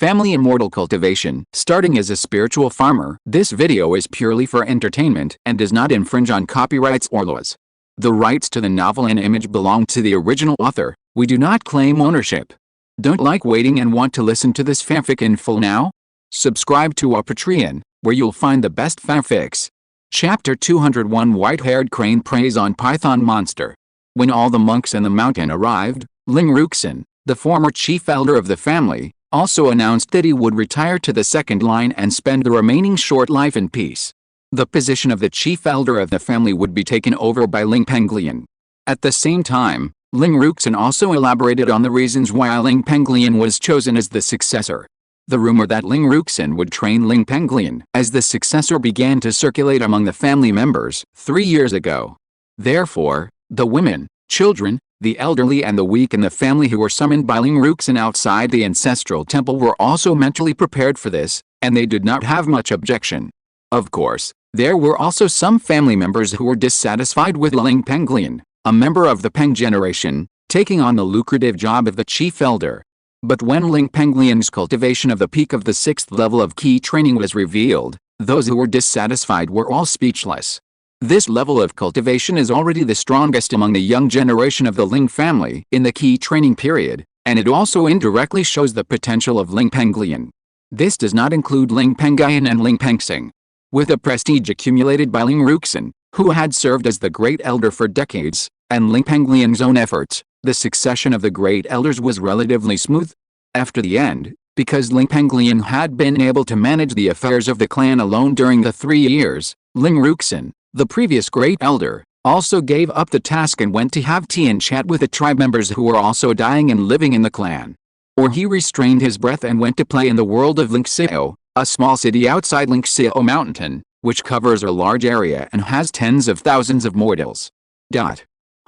Family Immortal Cultivation. Starting as a spiritual farmer, this video is purely for entertainment and does not infringe on copyrights or laws. The rights to the novel and image belong to the original author. We do not claim ownership. Don't like waiting and want to listen to this fanfic in full now? Subscribe to our Patreon, where you'll find the best fanfics. Chapter 201 White-haired crane preys on python monster. When all the monks in the mountain arrived, Lingxiao, the former chief elder of the family, also announced that he would retire to the second line and spend the remaining short life in peace. The position of the chief elder of the family would be taken over by Ling Pengyun. At the same time, Lingxiao also elaborated on the reasons why Ling Pengyun was chosen as the successor. The rumor that Lingxiao would train Ling Pengyun as the successor began to circulate among the family members 3 years ago. Therefore, the women, children, the elderly and the weak in the family who were summoned by Lingxiao outside the ancestral temple were also mentally prepared for this, and they did not have much objection. Of course, there were also some family members who were dissatisfied with Ling Pengyun, a member of the Peng generation, taking on the lucrative job of the chief elder. But when Ling Pengyun's cultivation of the peak of the 6th level of key training was revealed, those who were dissatisfied were all speechless. This level of cultivation is already the strongest among the young generation of the Ling family in the key training period, and it also indirectly shows the potential of Ling Pengyun. This does not include Ling Pengyun and Ling Pengxing. With the prestige accumulated by Lingxiao, who had served as the Great Elder for decades, and Ling Pengyun's own efforts, the succession of the Great Elders was relatively smooth. After the end, because Ling Pengyun had been able to manage the affairs of the clan alone during the 3 years, Lingxiao, the previous Great Elder, also gave up the task and went to have tea and chat with the tribe members who were also dying and living in the clan. Or he restrained his breath and went to play in the world of Lingxiao, a small city outside Lingxiao Mountain, which covers a large area and has tens of thousands of mortals.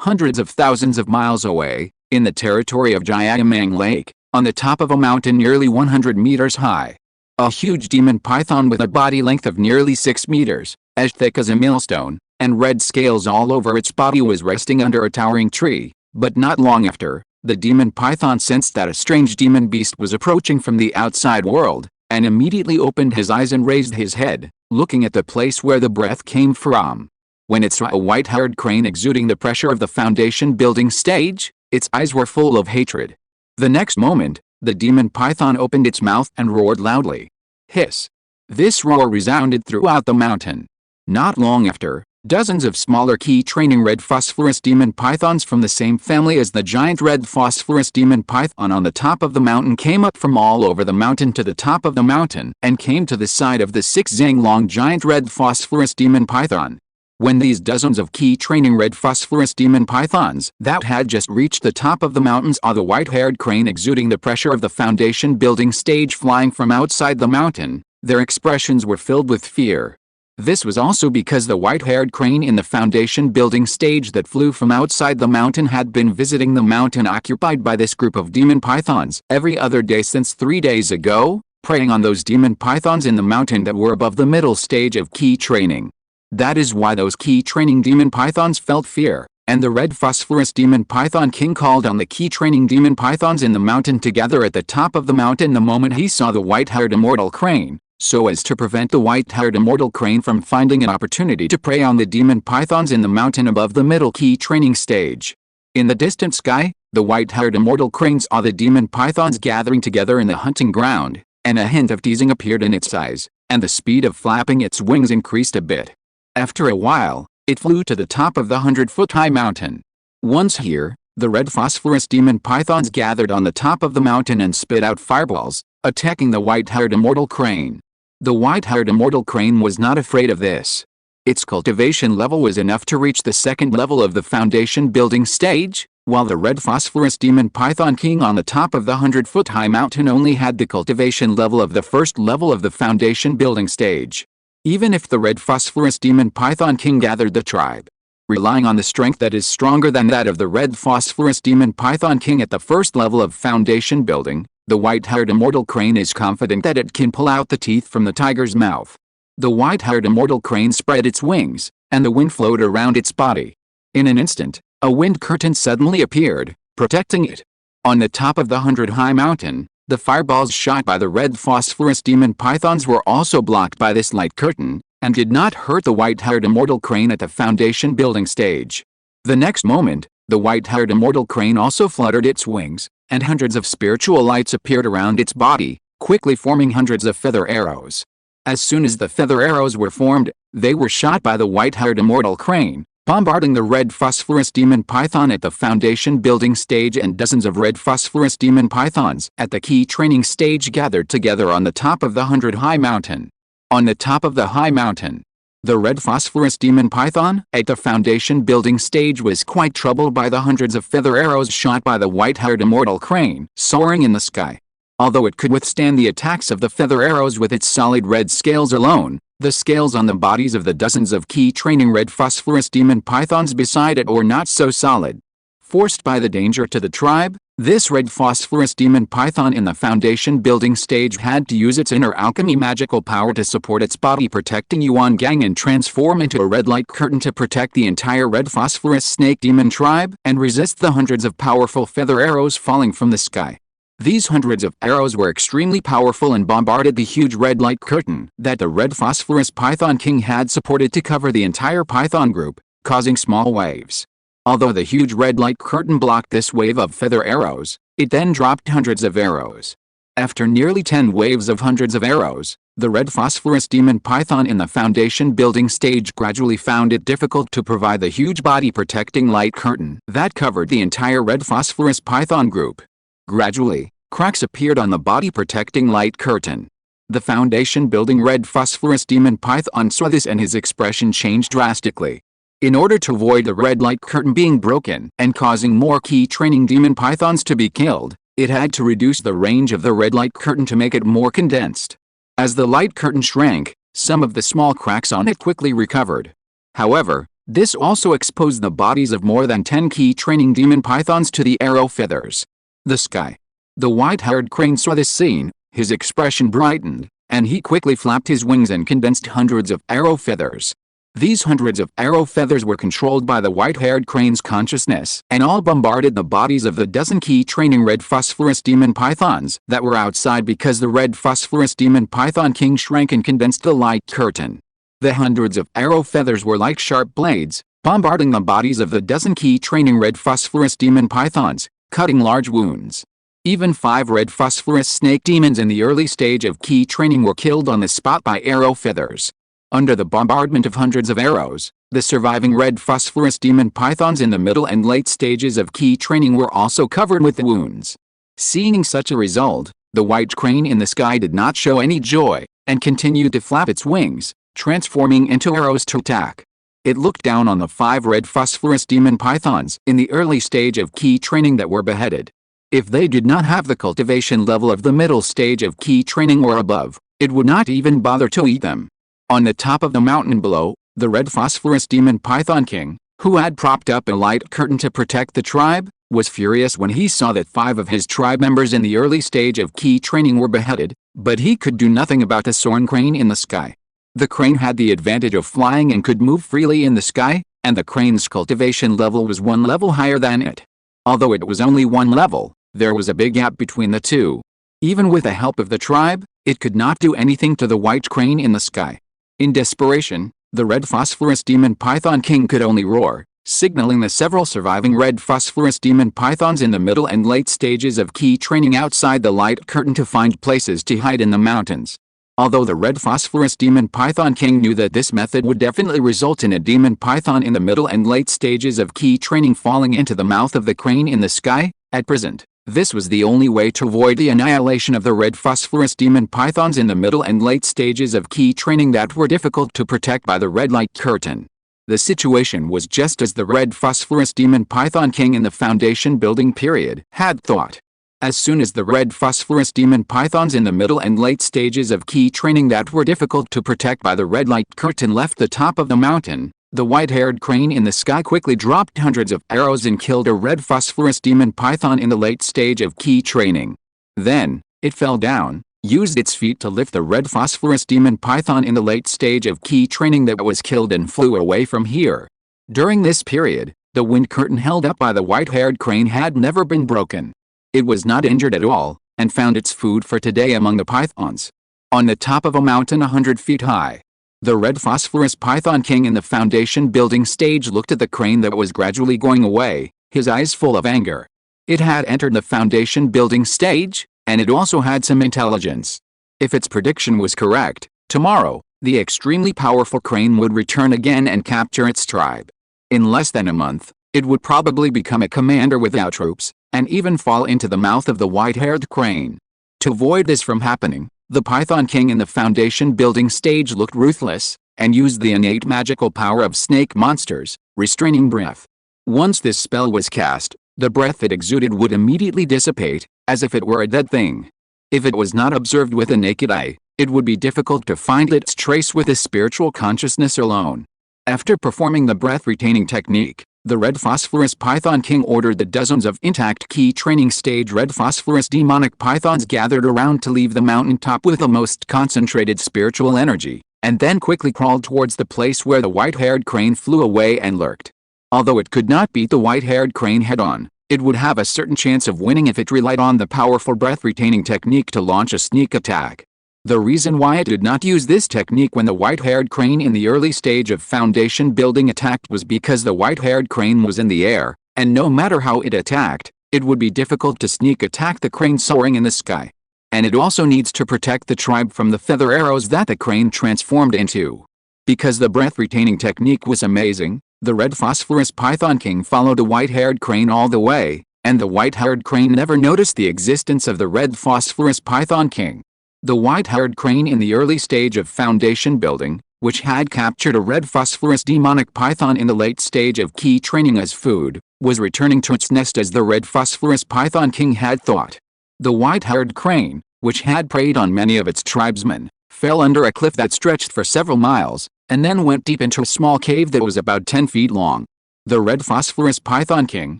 Hundreds of thousands of miles away, in the territory of Jiayamang Lake, on the top of a mountain nearly 100 meters high, a huge demon python with a body length of nearly 6 meters, as thick as a millstone, and red scales all over its body was resting under a towering tree. But not long after, the demon python sensed that a strange demon beast was approaching from the outside world, and immediately opened his eyes and raised his head, looking at the place where the breath came from. When it saw a white-haired crane exuding the pressure of the foundation building stage, its eyes were full of hatred. The next moment, the demon python opened its mouth and roared loudly. Hiss! This roar resounded throughout the mountain. Not long after, dozens of smaller key training red phosphorus demon pythons from the same family as the giant red phosphorus demon python on the top of the mountain came up from all over the mountain to the top of the mountain and came to the side of the 6 zang long giant red phosphorus demon python. When these dozens of key training red phosphorus demon pythons that had just reached the top of the mountain saw the white-haired crane exuding the pressure of the foundation building stage flying from outside the mountain, their expressions were filled with fear. This was also because the white-haired crane in the foundation building stage that flew from outside the mountain had been visiting the mountain occupied by this group of demon pythons every other day since 3 days ago, preying on those demon pythons in the mountain that were above the middle stage of key training. That is why those key training demon pythons felt fear, and the red phosphorus demon python king called on the key training demon pythons in the mountain to gather at the top of the mountain the moment he saw the white-haired immortal crane, so as to prevent the white-haired immortal crane from finding an opportunity to prey on the demon pythons in the mountain above the middle key training stage. In the distant sky, the white-haired immortal crane saw the demon pythons gathering together in the hunting ground, and a hint of teasing appeared in its eyes, and the speed of flapping its wings increased a bit. After a while, it flew to the top of the 100-foot-high mountain. Once here, the red phosphorus demon pythons gathered on the top of the mountain and spit out fireballs, attacking the white-haired immortal crane. The white-haired immortal crane was not afraid of this. Its cultivation level was enough to reach the second level of the foundation building stage, while the red phosphorus demon python king on the top of the 100-foot-high mountain only had the cultivation level of the first level of the foundation building stage. Even if the red phosphorus demon python king gathered the tribe, relying on the strength that is stronger than that of the red phosphorus demon python king at the first level of foundation building, the white-haired immortal crane is confident that it can pull out the teeth from the tiger's mouth. The white-haired immortal crane spread its wings, and the wind flowed around its body. In an instant, a wind curtain suddenly appeared, protecting it. On the top of the 100-high mountain, The fireballs shot by the red phosphorus demon pythons were also blocked by this light curtain, and did not hurt the white-haired immortal crane at the foundation building stage. The next moment, the white-haired immortal crane also fluttered its wings, and hundreds of spiritual lights appeared around its body, quickly forming hundreds of feather arrows. As soon as the feather arrows were formed, they were shot by the white-haired immortal crane, bombarding the red phosphorus demon python at the foundation building stage, and dozens of red phosphorus demon pythons at the key training stage gathered together on the top of the 100-high mountain. On the top of the high mountain, the red phosphorus demon python at the foundation building stage was quite troubled by the hundreds of feather arrows shot by the white-haired immortal crane soaring in the sky. Although it could withstand the attacks of the feather arrows with its solid red scales alone, the scales on the bodies of the dozens of key training red phosphorus demon pythons beside it were not so solid. Forced by the danger to the tribe, this red phosphorus demon python in the foundation building stage had to use its inner alchemy magical power to support its body protecting Yuan Gang and transform into a red light curtain to protect the entire red phosphorus snake demon tribe and resist the hundreds of powerful feather arrows falling from the sky. These hundreds of arrows were extremely powerful and bombarded the huge red light curtain that the red phosphorus python king had supported to cover the entire python group, causing small waves. Although the huge red light curtain blocked this wave of feather arrows, it then dropped hundreds of arrows. After nearly 10 waves of hundreds of arrows, the red phosphorus demon python in the foundation building stage gradually found it difficult to provide the huge body protecting light curtain that covered the entire red phosphorus python group. Gradually, cracks appeared on the body protecting light curtain. The foundation building red phosphorus demon python saw this and his expression changed drastically. In order to avoid the red light curtain being broken and causing more key training demon pythons to be killed, it had to reduce the range of the red light curtain to make it more condensed. As the light curtain shrank, some of the small cracks on it quickly recovered. However, this also exposed the bodies of more than 10 key training demon pythons to the arrow feathers. The sky. The white-haired crane saw this scene, his expression brightened, and he quickly flapped his wings and condensed hundreds of arrow feathers. These hundreds of arrow feathers were controlled by the white-haired crane's consciousness and all bombarded the bodies of the dozen key training red phosphorus demon pythons that were outside because the red phosphorus demon python king shrank and condensed the light curtain. The hundreds of arrow feathers were like sharp blades, bombarding the bodies of the dozen key training red phosphorus demon pythons, cutting large wounds. Even 5 red phosphorus snake demons in the early stage of key training were killed on the spot by arrow feathers. Under the bombardment of hundreds of arrows, the surviving red phosphorus demon pythons in the middle and late stages of key training were also covered with wounds. Seeing such a result, the white crane in the sky did not show any joy, and continued to flap its wings, transforming into arrows to attack. It looked down on the 5 red phosphorus demon pythons in the early stage of key training that were beheaded. If they did not have the cultivation level of the middle stage of key training or above, it would not even bother to eat them. On the top of the mountain below, the red phosphorus demon python king, who had propped up a light curtain to protect the tribe, was furious when he saw that 5 of his tribe members in the early stage of key training were beheaded, but he could do nothing about the soaring crane in the sky. The crane had the advantage of flying and could move freely in the sky, and the crane's cultivation level was 1 level higher than it. Although it was only 1 level, there was a big gap between the two. Even with the help of the tribe, it could not do anything to the white crane in the sky. In desperation, the red phosphorus demon python king could only roar, signaling the several surviving red phosphorus demon pythons in the middle and late stages of key training outside the light curtain to find places to hide in the mountains. Although the red phosphorus demon python king knew that this method would definitely result in a demon python in the middle and late stages of key training falling into the mouth of the crane in the sky, at present, this was the only way to avoid the annihilation of the red phosphorus demon pythons in the middle and late stages of key training that were difficult to protect by the red light curtain. The situation was just as the red phosphorus demon python king in the foundation building period had thought. As soon as the red phosphorus demon pythons in the middle and late stages of key training that were difficult to protect by the red light curtain left the top of the mountain, the white-haired crane in the sky quickly dropped hundreds of arrows and killed a red phosphorus demon python in the late stage of key training. Then, it fell down, used its feet to lift the red phosphorus demon python in the late stage of key training that was killed and flew away from here. During this period, the wind curtain held up by the white-haired crane had never been broken. It was not injured at all, and found its food for today among the pythons. On the top of a mountain 100 feet high, the red phosphorus python king in the foundation building stage looked at the crane that was gradually going away, his eyes full of anger. It had entered the foundation building stage, and it also had some intelligence. If its prediction was correct, tomorrow, the extremely powerful crane would return again and capture its tribe. In less than a month, it would probably become a commander without troops, and even fall into the mouth of the white-haired crane. To avoid this from happening, the Python King in the foundation building stage looked ruthless, and used the innate magical power of snake monsters, restraining breath. Once this spell was cast, the breath it exuded would immediately dissipate, as if it were a dead thing. If it was not observed with the naked eye, it would be difficult to find its trace with a spiritual consciousness alone. After performing the breath-retaining technique, the red phosphorus python king ordered the dozens of intact key training stage red phosphorus demonic pythons gathered around to leave the mountain top with the most concentrated spiritual energy, and then quickly crawled towards the place where the white-haired crane flew away and lurked. Although it could not beat the white-haired crane head-on, it would have a certain chance of winning if it relied on the powerful breath-retaining technique to launch a sneak attack. The reason why it did not use this technique when the white-haired crane in the early stage of foundation building attacked was because the white-haired crane was in the air, and no matter how it attacked, it would be difficult to sneak attack the crane soaring in the sky. And it also needs to protect the tribe from the feather arrows that the crane transformed into. Because the breath-retaining technique was amazing, the red phosphorus python king followed the white-haired crane all the way, and the white-haired crane never noticed the existence of the red phosphorus python king. The white-haired crane in the early stage of foundation building, which had captured a red phosphorus demonic python in the late stage of key training as food, was returning to its nest as the red phosphorus python king had thought. The white-haired crane, which had preyed on many of its tribesmen, fell under a cliff that stretched for several miles, and then went deep into a small cave that was about 10 feet long. The red phosphorus python king,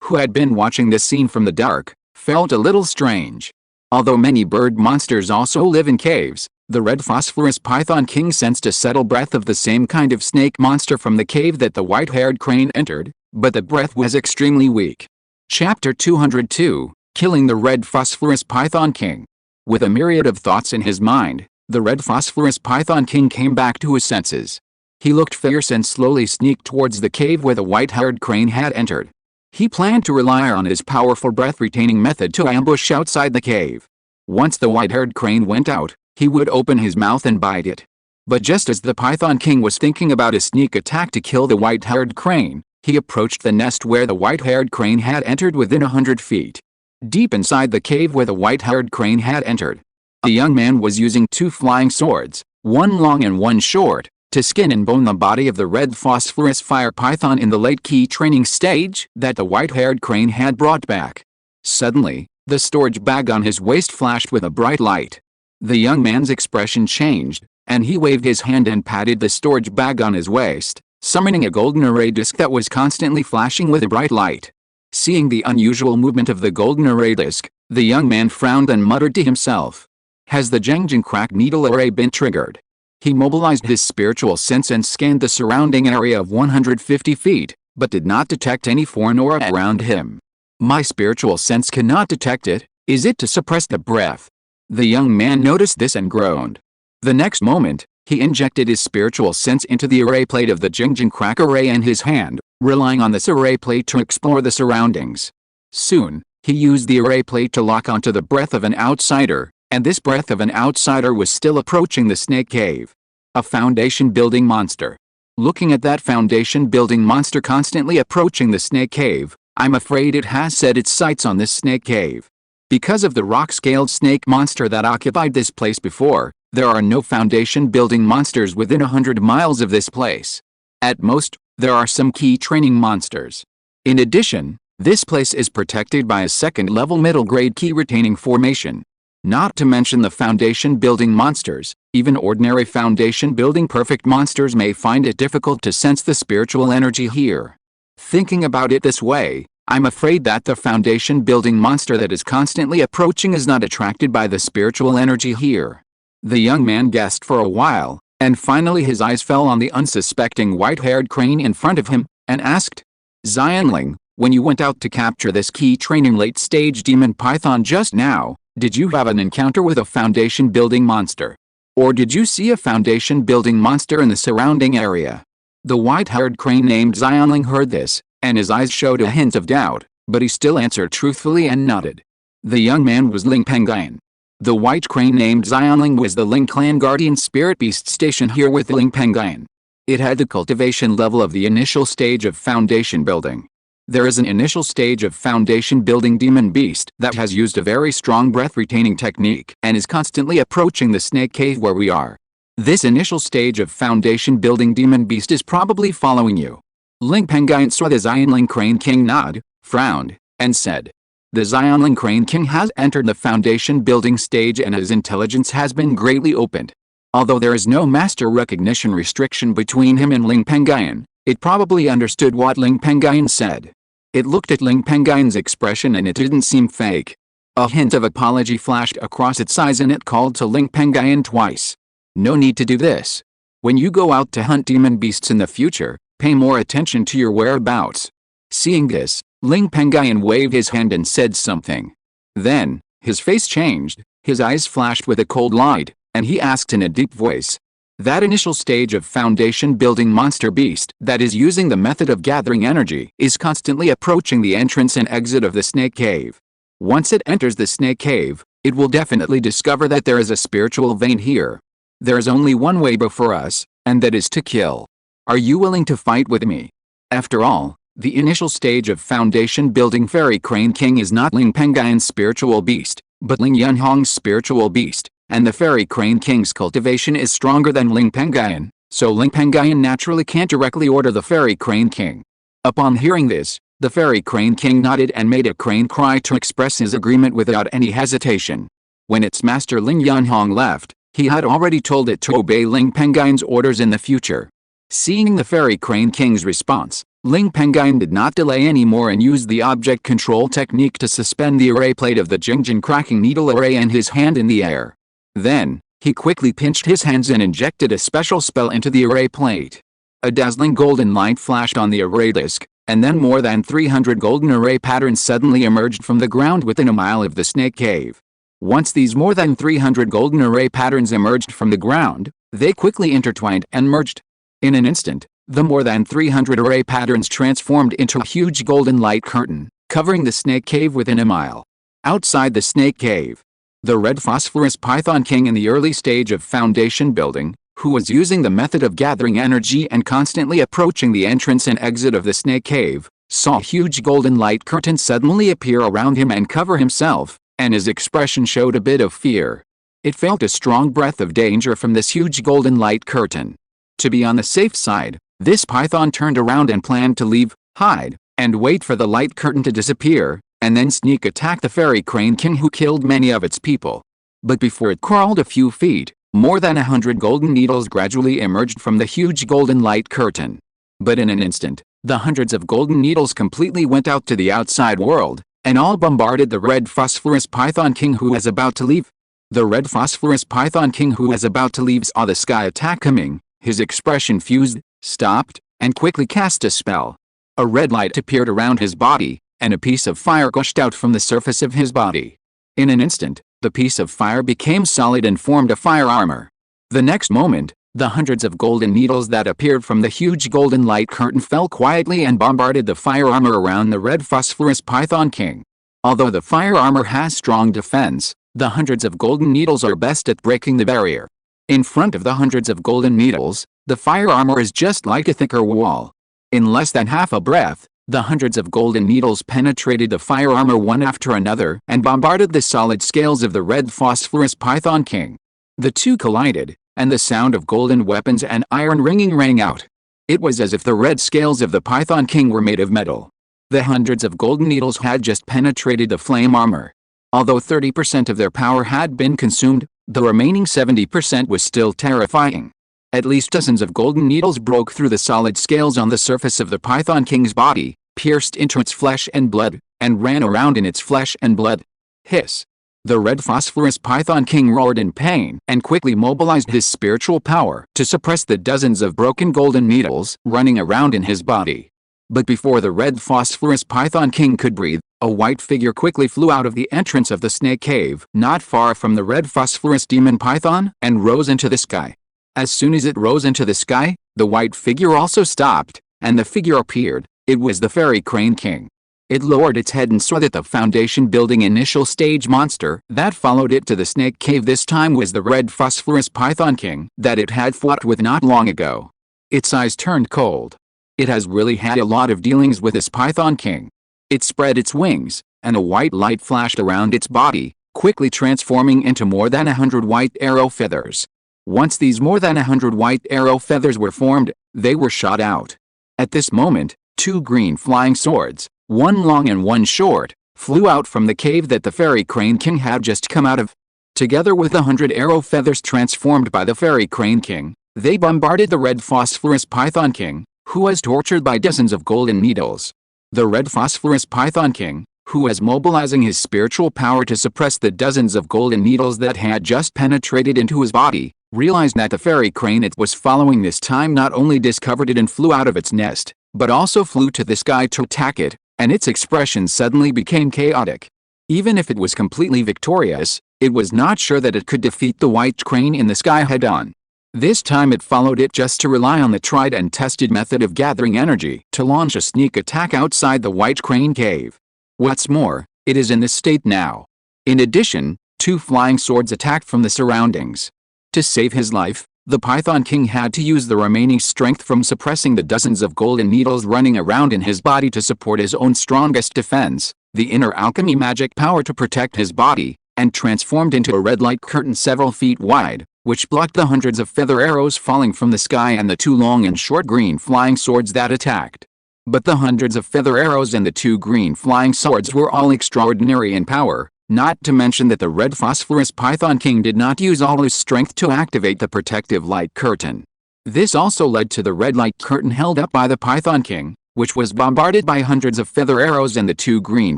who had been watching this scene from the dark, felt a little strange. Although many bird monsters also live in caves, the red phosphorus python king sensed a subtle breath of the same kind of snake monster from the cave that the white-haired crane entered, but the breath was extremely weak. Chapter 202, Killing the Red Phosphorus Python King. With a myriad of thoughts in his mind, the red phosphorus python king came back to his senses. He looked fierce and slowly sneaked towards the cave where the white-haired crane had entered. He planned to rely on his powerful breath-retaining method to ambush outside the cave. Once the white-haired crane went out, he would open his mouth and bite it. But just as the Python King was thinking about a sneak attack to kill the white-haired crane, he approached the nest where the white-haired crane had entered within 100 feet. Deep inside the cave where the white-haired crane had entered, a young man was using two flying swords, one long and one short, to skin and bone the body of the red phosphorus fire python in the late key training stage that the white-haired crane had brought back. Suddenly, the storage bag on his waist flashed with a bright light. The young man's expression changed, and he waved his hand and patted the storage bag on his waist, summoning a golden array disc that was constantly flashing with a bright light. Seeing the unusual movement of the golden array disc, the young man frowned and muttered to himself. Has the Zhengjin crack needle array been triggered? He mobilized his spiritual sense and scanned the surrounding area of 150 feet, but did not detect any foreign aura around him. My spiritual sense cannot detect it. Is it to suppress the breath? The young man noticed this and groaned. The next moment, he injected his spiritual sense into the array plate of the Zhengjin crack array in his hand, relying on this array plate to explore the surroundings. Soon, he used the array plate to lock onto the breath of an outsider, and this breath of an outsider was still approaching the snake cave. A foundation-building monster. Looking at that foundation-building monster constantly approaching the snake cave, I'm afraid it has set its sights on this snake cave. Because of the rock-scaled snake monster that occupied this place before, there are no foundation-building monsters within 100 miles of this place. At most, there are some key training monsters. In addition, this place is protected by a second-level middle-grade key-retaining formation. Not to mention the foundation-building monsters, even ordinary foundation-building perfect monsters may find it difficult to sense the spiritual energy here. Thinking about it this way, I'm afraid that the foundation-building monster that is constantly approaching is not attracted by the spiritual energy here. The young man guessed for a while, and finally his eyes fell on the unsuspecting white-haired crane in front of him, and asked, Xianling, when you went out to capture this key training late-stage demon python just now, Did you have an encounter with a foundation-building monster? Or did you see a foundation-building monster in the surrounding area? The white-haired crane named Xianling heard this, and his eyes showed a hint of doubt, but he still answered truthfully and nodded. The young man was Ling Pengyun. The white crane named Xianling was the Ling clan guardian spirit beast stationed here with Ling Pengyun. It had the cultivation level of the initial stage of foundation building. There is an initial stage of foundation building demon beast that has used a very strong breath-retaining technique and is constantly approaching the snake cave where we are. This initial stage of foundation building demon beast is probably following you. Ling Pengyun saw the Xianling Crane King nod, frowned, and said, "The Xianling Crane King has entered the foundation building stage and his intelligence has been greatly opened. Although there is no master recognition restriction between him and Ling Pengyun, it probably understood what Ling Pengyun said." It looked at Ling Pengyun's expression and it didn't seem fake. A hint of apology flashed across its eyes and it called to Ling Pengyun twice. "No need to do this. When you go out to hunt demon beasts in the future, pay more attention to your whereabouts." Seeing this, Ling Pengyun waved his hand and said something. Then, his face changed, his eyes flashed with a cold light, and he asked in a deep voice, "That initial stage of foundation building monster beast that is using the method of gathering energy is constantly approaching the entrance and exit of the snake cave. Once it enters the snake cave, it will definitely discover that there is a spiritual vein here. There is only one way before us, and that is to kill. Are you willing to fight with me?" After all, the initial stage of foundation building Fairy Crane King is not Ling Pengyun's spiritual beast, but Ling Yunhong's spiritual beast, and the Fairy Crane King's cultivation is stronger than Ling Pengyun, so Ling Pengyun naturally can't directly order the Fairy Crane King. Upon hearing this, the Fairy Crane King nodded and made a crane cry to express his agreement without any hesitation. When its master Ling Yunhong left, he had already told it to obey Ling Pengyun's orders in the future. Seeing the Fairy Crane King's response, Ling Pengyun did not delay anymore and used the object control technique to suspend the array plate of the Jingjin cracking needle array in his hand in the air. Then, he quickly pinched his hands and injected a special spell into the array plate. A dazzling golden light flashed on the array disc, and then more than 300 golden array patterns suddenly emerged from the ground within a mile of the snake cave. Once these more than 300 golden array patterns emerged from the ground, they quickly intertwined and merged. In an instant, the more than 300 array patterns transformed into a huge golden light curtain, covering the snake cave within a mile. Outside the snake cave, the red phosphorus python king in the early stage of foundation building, who was using the method of gathering energy and constantly approaching the entrance and exit of the snake cave, saw a huge golden light curtain suddenly appear around him and cover himself, and his expression showed a bit of fear. It felt a strong breath of danger from this huge golden light curtain. To be on the safe side, this python turned around and planned to leave, hide, and wait for the light curtain to disappear, and then sneak attack the Fairy Crane King who killed many of its people. But before it crawled a few feet, more than 100 golden needles gradually emerged from the huge golden light curtain. But in an instant, the hundreds of golden needles completely went out to the outside world, and all bombarded the red phosphorus python king who was about to leave. The red phosphorus python king who was about to leave saw the sky attack coming, his expression fused, stopped, and quickly cast a spell. A red light appeared around his body, and a piece of fire gushed out from the surface of his body. In an instant, the piece of fire became solid and formed a fire armor. The next moment, the hundreds of golden needles that appeared from the huge golden light curtain fell quietly and bombarded the fire armor around the red phosphorus python king. Although the fire armor has strong defense, the hundreds of golden needles are best at breaking the barrier. In front of the hundreds of golden needles, the fire armor is just like a thicker wall. In less than half a breath, the hundreds of golden needles penetrated the fire armor one after another and bombarded the solid scales of the red phosphorus python king. The two collided, and the sound of golden weapons and iron ringing rang out. It was as if the red scales of the python king were made of metal. The hundreds of golden needles had just penetrated the flame armor. Although 30% of their power had been consumed, the remaining 70% was still terrifying. At least dozens of golden needles broke through the solid scales on the surface of the Python King's body, pierced into its flesh and blood, and ran around in its flesh and blood. Hiss! The red phosphorus Python King roared in pain and quickly mobilized his spiritual power to suppress the dozens of broken golden needles running around in his body. But before the red phosphorus Python King could breathe, A white figure quickly flew out of the entrance of the snake cave, not far from the red phosphorus demon python, and rose into the sky. As soon as it rose into the sky, the white figure also stopped, and the figure appeared. It was the fairy crane king. It lowered its head and saw that the foundation building initial stage monster that followed it to the snake cave this time was the red phosphorus python king that it had fought with not long ago. Its eyes turned cold. It has really had a lot of dealings with this python king. It spread its wings, and a white light flashed around its body, quickly transforming into more than 100 white arrow feathers. Once these more than 100 white arrow feathers were formed, they were shot out. At this moment, 2 green flying swords, one long and one short, flew out from the cave that the fairy crane king had just come out of. Together with 100 arrow feathers transformed by the fairy crane king, they bombarded the red phosphorus python king, who was tortured by dozens of golden needles. The red phosphorus python king, who was mobilizing his spiritual power to suppress the dozens of golden needles that had just penetrated into his body, realized that the fairy crane it was following this time not only discovered it and flew out of its nest, but also flew to the sky to attack it, and its expression suddenly became chaotic. Even if it was completely victorious, it was not sure that it could defeat the white crane in the sky head-on. This time it followed it just to rely on the tried and tested method of gathering energy to launch a sneak attack outside the white crane cave. What's more, it is in this state now. In addition, 2 flying swords attacked from the surroundings. To save his life, the Python King had to use the remaining strength from suppressing the dozens of golden needles running around in his body to support his own strongest defense, the inner alchemy magic power to protect his body, and transformed into a red light curtain several feet wide, which blocked the hundreds of feather arrows falling from the sky and the 2 long and short green flying swords that attacked. But the hundreds of feather arrows and the 2 green flying swords were all extraordinary in power, not to mention that the red phosphorus Python King did not use all his strength to activate the protective light curtain. This also led to the red light curtain held up by the Python King, which was bombarded by hundreds of feather arrows and the 2 green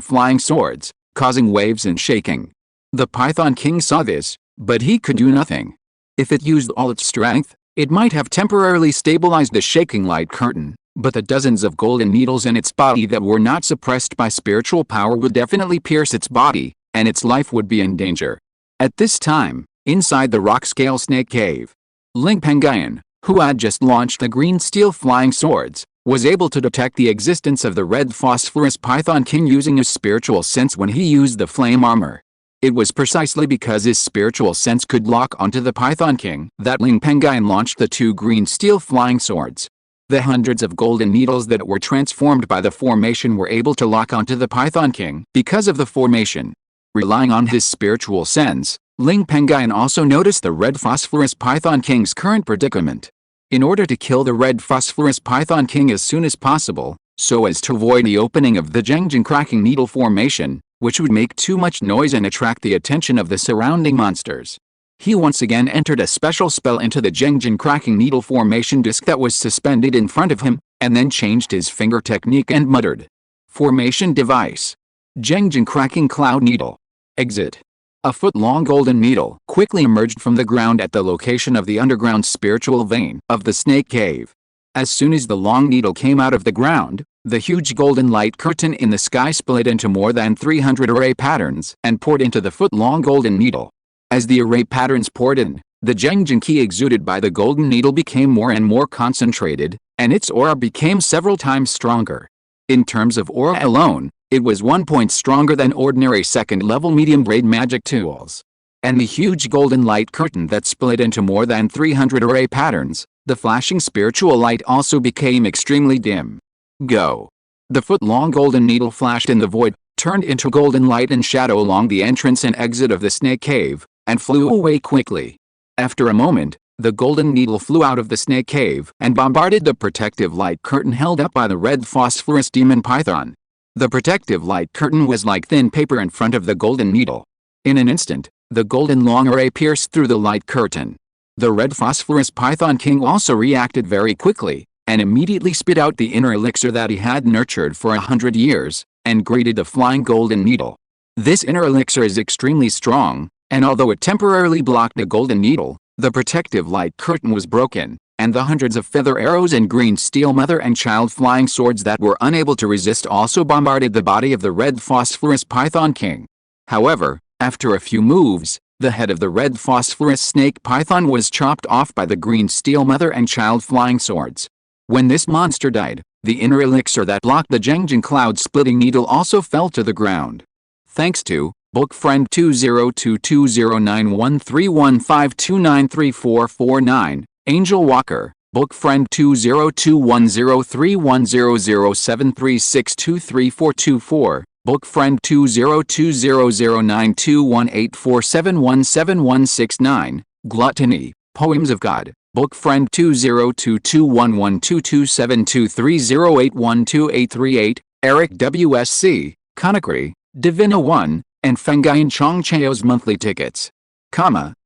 flying swords, causing waves and shaking. The Python King saw this, but he could do nothing. If it used all its strength, it might have temporarily stabilized the shaking light curtain, but the dozens of golden needles in its body that were not suppressed by spiritual power would definitely pierce its body, and its life would be in danger. At this time, inside the rock-scale snake cave, Ling Pengyun, who had just launched the green steel flying swords, was able to detect the existence of the red phosphorus Python King using his spiritual sense when he used the flame armor. It was precisely because his spiritual sense could lock onto the Python King that Ling Pengyun launched the 2 green steel flying swords. The hundreds of golden needles that were transformed by the formation were able to lock onto the Python King because of the formation. Relying on his spiritual sense, Ling Pengyun also noticed the red phosphorus Python King's current predicament. In order to kill the red phosphorus Python King as soon as possible, so as to avoid the opening of the Zhengjin cracking needle formation, which would make too much noise and attract the attention of the surrounding monsters, he once again entered a special spell into the Zhengjin cracking needle formation disc that was suspended in front of him, and then changed his finger technique and muttered, "Formation device. Zhengjin cracking cloud needle. Exit." A foot-long golden needle quickly emerged from the ground at the location of the underground spiritual vein of the snake cave. As soon as the long needle came out of the ground, the huge golden light curtain in the sky split into more than 300 array patterns and poured into the foot-long golden needle. As the array patterns poured in, the Zhengjin Qi exuded by the golden needle became more and more concentrated, and its aura became several times stronger. In terms of aura alone, it was 1 point stronger than ordinary second-level medium-grade magic tools. And the huge golden light curtain that split into more than 300 array patterns, the flashing spiritual light also became extremely dim. Go. The foot-long golden needle flashed in the void, turned into golden light and shadow along the entrance and exit of the snake cave, and flew away quickly. After a moment, the golden needle flew out of the snake cave and bombarded the protective light curtain held up by the red phosphorus demon python. The protective light curtain was like thin paper in front of the golden needle. In an instant, the golden long array pierced through the light curtain. The red phosphorus Python King also reacted very quickly, and immediately spit out the inner elixir that he had nurtured for 100 years, and greeted the flying golden needle. This inner elixir is extremely strong, and although it temporarily blocked the golden needle, the protective light curtain was broken, and the hundreds of feather arrows and green steel mother and child flying swords that were unable to resist also bombarded the body of the red phosphorus python king. However, after a few moves, the head of the red phosphorus snake python was chopped off by the green steel mother and child flying swords. When this monster died, the inner elixir that blocked the Zhengjin cloud splitting needle also fell to the ground. Thanks to Book Friend 20220913152934449, Angel Walker, Book Friend 20210310073623424, Book Friend 20200921847171169, Gluttony, Poems of God, Book Friend 2022122722308128838, Eric WSC, Conakry, Divina 1, and Fengaian Chongchao's monthly tickets.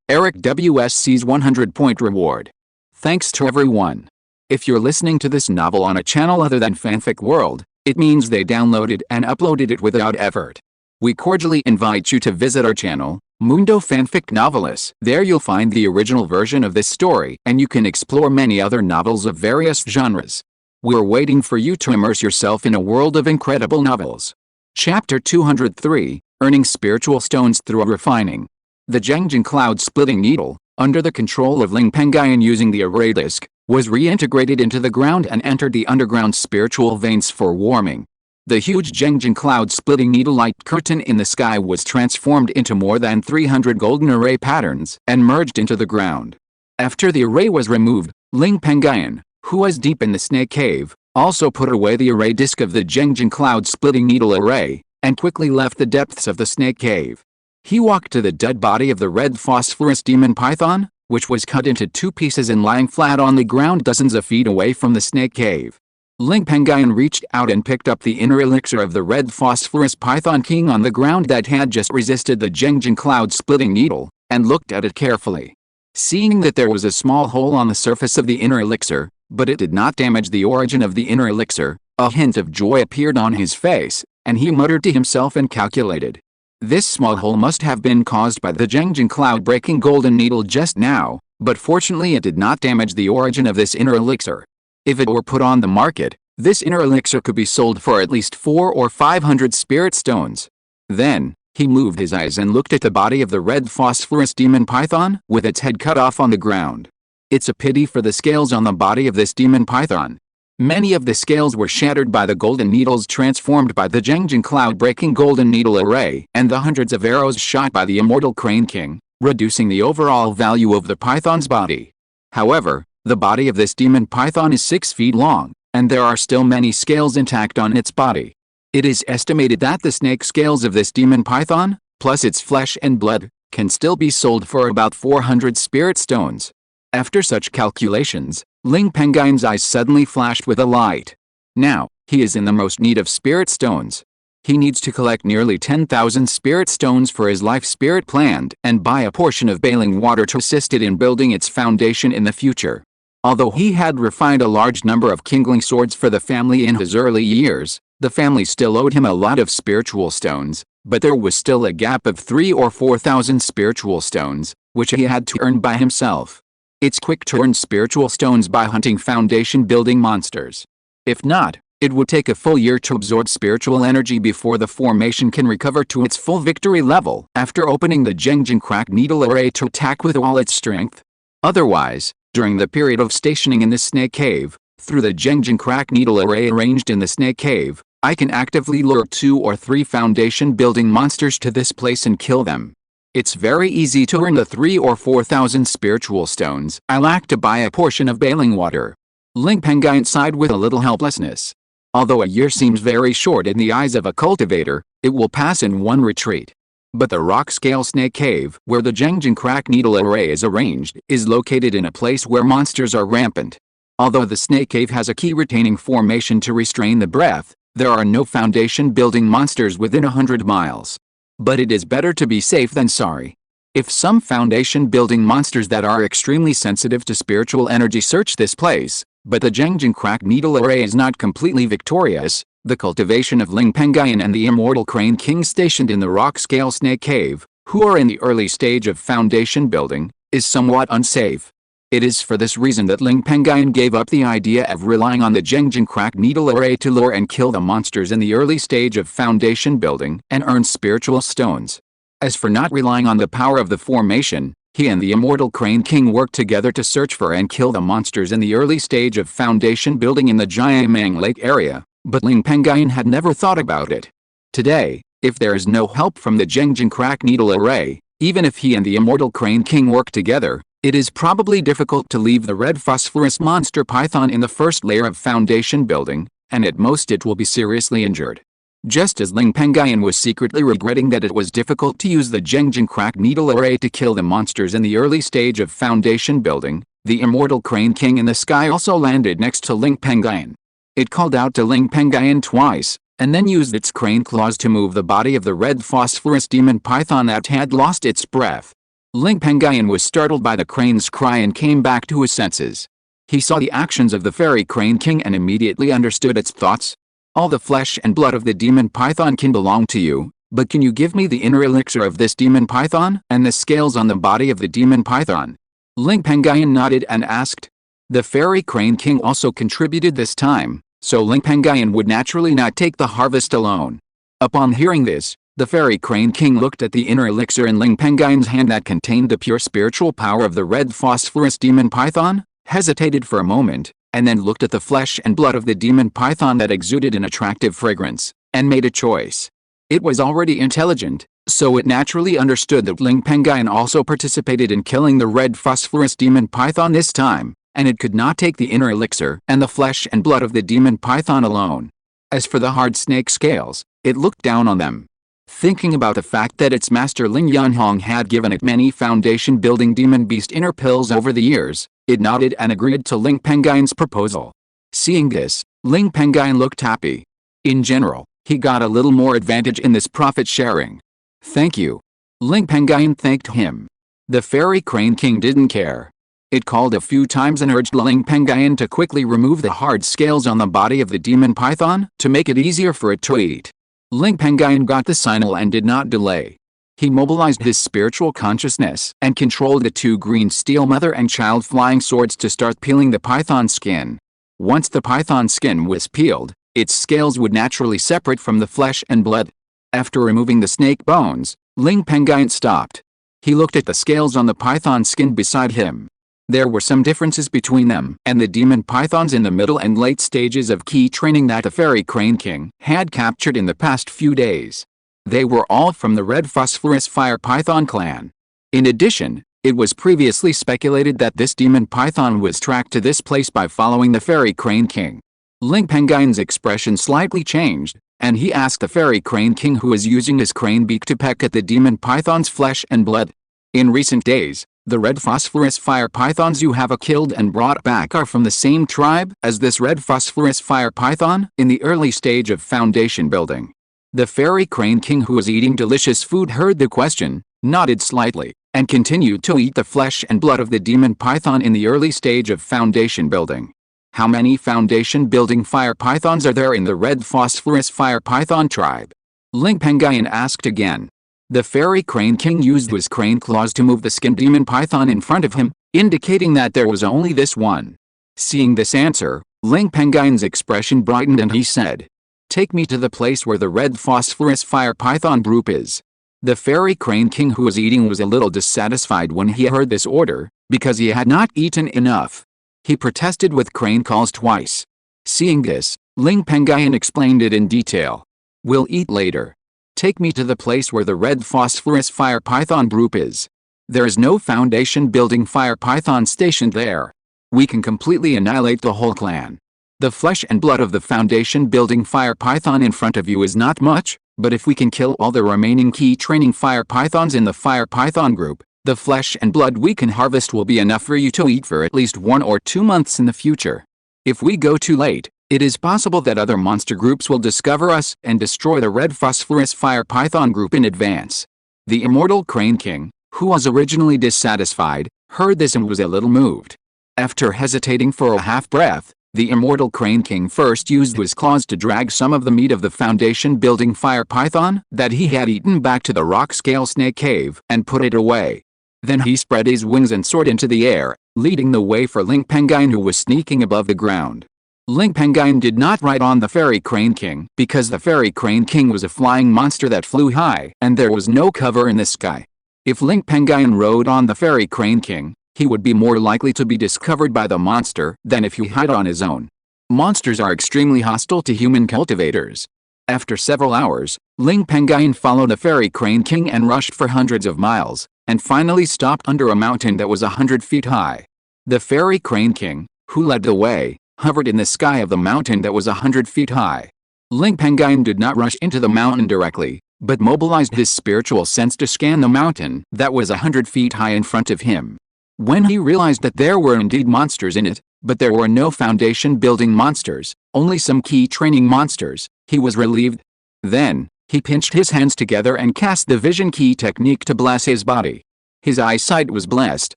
Eric WSC's 100-point reward. Thanks to everyone. If you're listening to this novel on a channel other than Fanfic World, it means they downloaded and uploaded it without effort. We cordially invite you to visit our channel, Mundo Fanfic Novelis. There you'll find the original version of this story, and you can explore many other novels of various genres. We're waiting for you to immerse yourself in a world of incredible novels. Chapter 203, Earning Spiritual Stones Through Refining. The Zhengjin Cloud Splitting Needle, under the control of Ling Pengyun using the array disc, was reintegrated into the ground and entered the underground spiritual veins for warming. The huge Zhengjin Cloud Splitting Needle light curtain in the sky was transformed into more than 300 golden array patterns and merged into the ground. After the array was removed, Ling Pengyun, who was deep in the snake cave, also put away the array disc of the Zhengjin Cloud Splitting Needle array, and quickly left the depths of the snake cave. He walked to the dead body of the red phosphorus demon python, which was cut into 2 pieces and lying flat on the ground dozens of feet away from the snake cave. Ling Pengyun reached out and picked up the inner elixir of the red phosphorus python king on the ground that had just resisted the Zhengjin Cloud Splitting Needle, and looked at it carefully. Seeing that there was a small hole on the surface of the inner elixir, but it did not damage the origin of the inner elixir, a hint of joy appeared on his face, and he muttered to himself and calculated. This small hole must have been caused by the Zhengjin Cloud breaking golden needle just now, but fortunately it did not damage the origin of this inner elixir. If it were put on the market, this inner elixir could be sold for at least 400 or 500 spirit stones. Then, he moved his eyes and looked at the body of the red phosphorus demon python, with its head cut off on the ground. It's a pity for the scales on the body of this demon python. Many of the scales were shattered by the golden needles transformed by the Zhengjin Cloud breaking golden needle array and the hundreds of arrows shot by the immortal crane king, reducing the overall value of the python's body. However, the body of this demon python is 6 feet long, and there are still many scales intact on its body. It is estimated that the snake scales of this demon python, plus its flesh and blood, can still be sold for about 400 spirit stones. After such calculations, Ling Pengyun's eyes suddenly flashed with a light. Now, he is in the most need of spirit stones. He needs to collect nearly 10,000 spirit stones for his life spirit plan and buy a portion of Bailing Water to assist it in building its foundation in the future. Although he had refined a large number of kindling swords for the family in his early years, the family still owed him a lot of spiritual stones, but there was still a gap of 3,000 or 4,000 spiritual stones, which he had to earn by himself. It's quick to earn spiritual stones by hunting foundation building monsters. If not, it would take a full year to absorb spiritual energy before the formation can recover to its full victory level after opening the Zhengjin Crack Needle array to attack with all its strength. Otherwise, during the period of stationing in the snake cave, through the Zhengjin Crack Needle array arranged in the snake cave, I can actively lure 2 or 3 foundation building monsters to this place and kill them. It's very easy to earn the 3,000 or 4,000 spiritual stones I lack to buy a portion of Bailing Water. Ling Pengyun sighed with a little helplessness. Although a year seems very short in the eyes of a cultivator, it will pass in one retreat. But the rock-scale snake cave, where the Zhengjin Crack Needle array is arranged, is located in a place where monsters are rampant. Although the snake cave has a key retaining formation to restrain the breath, there are no foundation building monsters within 100 miles. But it is better to be safe than sorry. If some foundation building monsters that are extremely sensitive to spiritual energy search this place, but the Zhengjin Crack Needle array is not completely victorious, the cultivation of Ling Pengyun and the immortal crane king stationed in the rock-scale snake cave, who are in the early stage of foundation building, is somewhat unsafe. It is for this reason that Ling Pengyun gave up the idea of relying on the Zhengjin crack needle array to lure and kill the monsters in the early stage of foundation building and earn spiritual stones. As for not relying on the power of the formation, he and the immortal Crane King worked together to search for and kill the monsters in the early stage of foundation building in the Jiamang Lake area, but Ling Pengyun had never thought about it. Today, if there is no help from the Zhengjin crack needle array, even if he and the immortal Crane King work together, it is probably difficult to leave the red phosphorus monster python in the first layer of foundation building, and at most it will be seriously injured. Just as Ling Pengyun was secretly regretting that it was difficult to use the Zhengjin crack needle array to kill the monsters in the early stage of foundation building, the immortal Crane King in the sky also landed next to Ling Pengyun. It called out to Ling Pengyun twice, and then used its crane claws to move the body of the red phosphorus demon python that had lost its breath. Ling Pengyun was startled by the crane's cry and came back to his senses. He saw the actions of the fairy Crane King and immediately understood its thoughts. All the flesh and blood of the demon python can belong to you, but can you give me the inner elixir of this demon python and the scales on the body of the demon python? Ling Pengyun nodded and asked. The fairy Crane King also contributed this time, so Ling Pengyun would naturally not take the harvest alone. Upon hearing this, the fairy Crane King looked at the inner elixir in Ling Pengyun's hand that contained the pure spiritual power of the red phosphorus demon python, hesitated for a moment, and then looked at the flesh and blood of the demon python that exuded an attractive fragrance, and made a choice. It was already intelligent, so it naturally understood that Ling Pengyun also participated in killing the red phosphorus demon python this time, and it could not take the inner elixir and the flesh and blood of the demon python alone. As for the hard snake scales, it looked down on them. Thinking about the fact that its master Ling Yunhong had given it many foundation-building demon beast inner pills over the years, it nodded and agreed to Ling Pengyun's proposal. Seeing this, Ling Pengyun looked happy. In general, he got a little more advantage in this profit sharing. Thank you. Ling Pengyun thanked him. The fairy Crane King didn't care. It called a few times and urged Ling Pengyun to quickly remove the hard scales on the body of the demon python to make it easier for it to eat. Ling Pengyun got the signal and did not delay. He mobilized his spiritual consciousness and controlled the two green steel mother and child flying swords to start peeling the python skin. Once the python skin was peeled, its scales would naturally separate from the flesh and blood. After removing the snake bones, Ling Pengyun stopped. He looked at the scales on the python skin beside him. There were some differences between them and the demon pythons in the middle and late stages of key training that the fairy Crane King had captured in the past few days. They were all from the red phosphorus fire python clan. In addition, it was previously speculated that this demon python was tracked to this place by following the fairy Crane King. Ling Pengyun's expression slightly changed, and he asked the fairy Crane King who was using his crane beak to peck at the demon python's flesh and blood. In recent days, the red phosphorus fire pythons you have killed and brought back are from the same tribe as this red phosphorus fire python in the early stage of foundation building. The fairy Crane King who was eating delicious food heard the question, nodded slightly, and continued to eat the flesh and blood of the demon python in the early stage of foundation building. How many foundation building fire pythons are there in the red phosphorus fire python tribe? Ling Pengyun asked again. The fairy Crane King used his crane claws to move the skinned demon python in front of him, indicating that there was only this one. Seeing this answer, Ling Pengyun's expression brightened and he said, "Take me to the place where the red phosphorus fire python group is." The fairy Crane King who was eating was a little dissatisfied when he heard this order, because he had not eaten enough. He protested with crane calls twice. Seeing this, Ling Pengyun explained it in detail. "We'll eat later. Take me to the place where the red phosphorus fire python group is. There is no foundation building fire python stationed there. We can completely annihilate the whole clan. The flesh and blood of the foundation building fire python in front of you is not much, but if we can kill all the remaining key training fire pythons in the fire python group, the flesh and blood we can harvest will be enough for you to eat for at least 1 or 2 months in the future. If we go too late, it is possible that other monster groups will discover us and destroy the red phosphorus fire python group in advance." The immortal Crane King, who was originally dissatisfied, heard this and was a little moved. After hesitating for a half-breath, the immortal Crane King first used his claws to drag some of the meat of the foundation building fire python that he had eaten back to the rock scale snake cave and put it away. Then he spread his wings and soared into the air, leading the way for Ling Pengyun, who was sneaking above the ground. Ling Pengyun did not ride on the Fairy Crane King because the Fairy Crane King was a flying monster that flew high and there was no cover in the sky. If Ling Pengyun rode on the Fairy Crane King, he would be more likely to be discovered by the monster than if he hid on his own. Monsters are extremely hostile to human cultivators. After several hours, Ling Pengyun followed the Fairy Crane King and rushed for hundreds of miles, and finally stopped under a mountain that was 100 feet high. The Fairy Crane King, who led the way, hovered in the sky of the mountain that was 100 feet high. Ling Pengyun did not rush into the mountain directly, but mobilized his spiritual sense to scan the mountain that was 100 feet high in front of him. When he realized that there were indeed monsters in it, but there were no foundation-building monsters, only some key training monsters, he was relieved. Then, he pinched his hands together and cast the vision key technique to bless his body. His eyesight was blessed,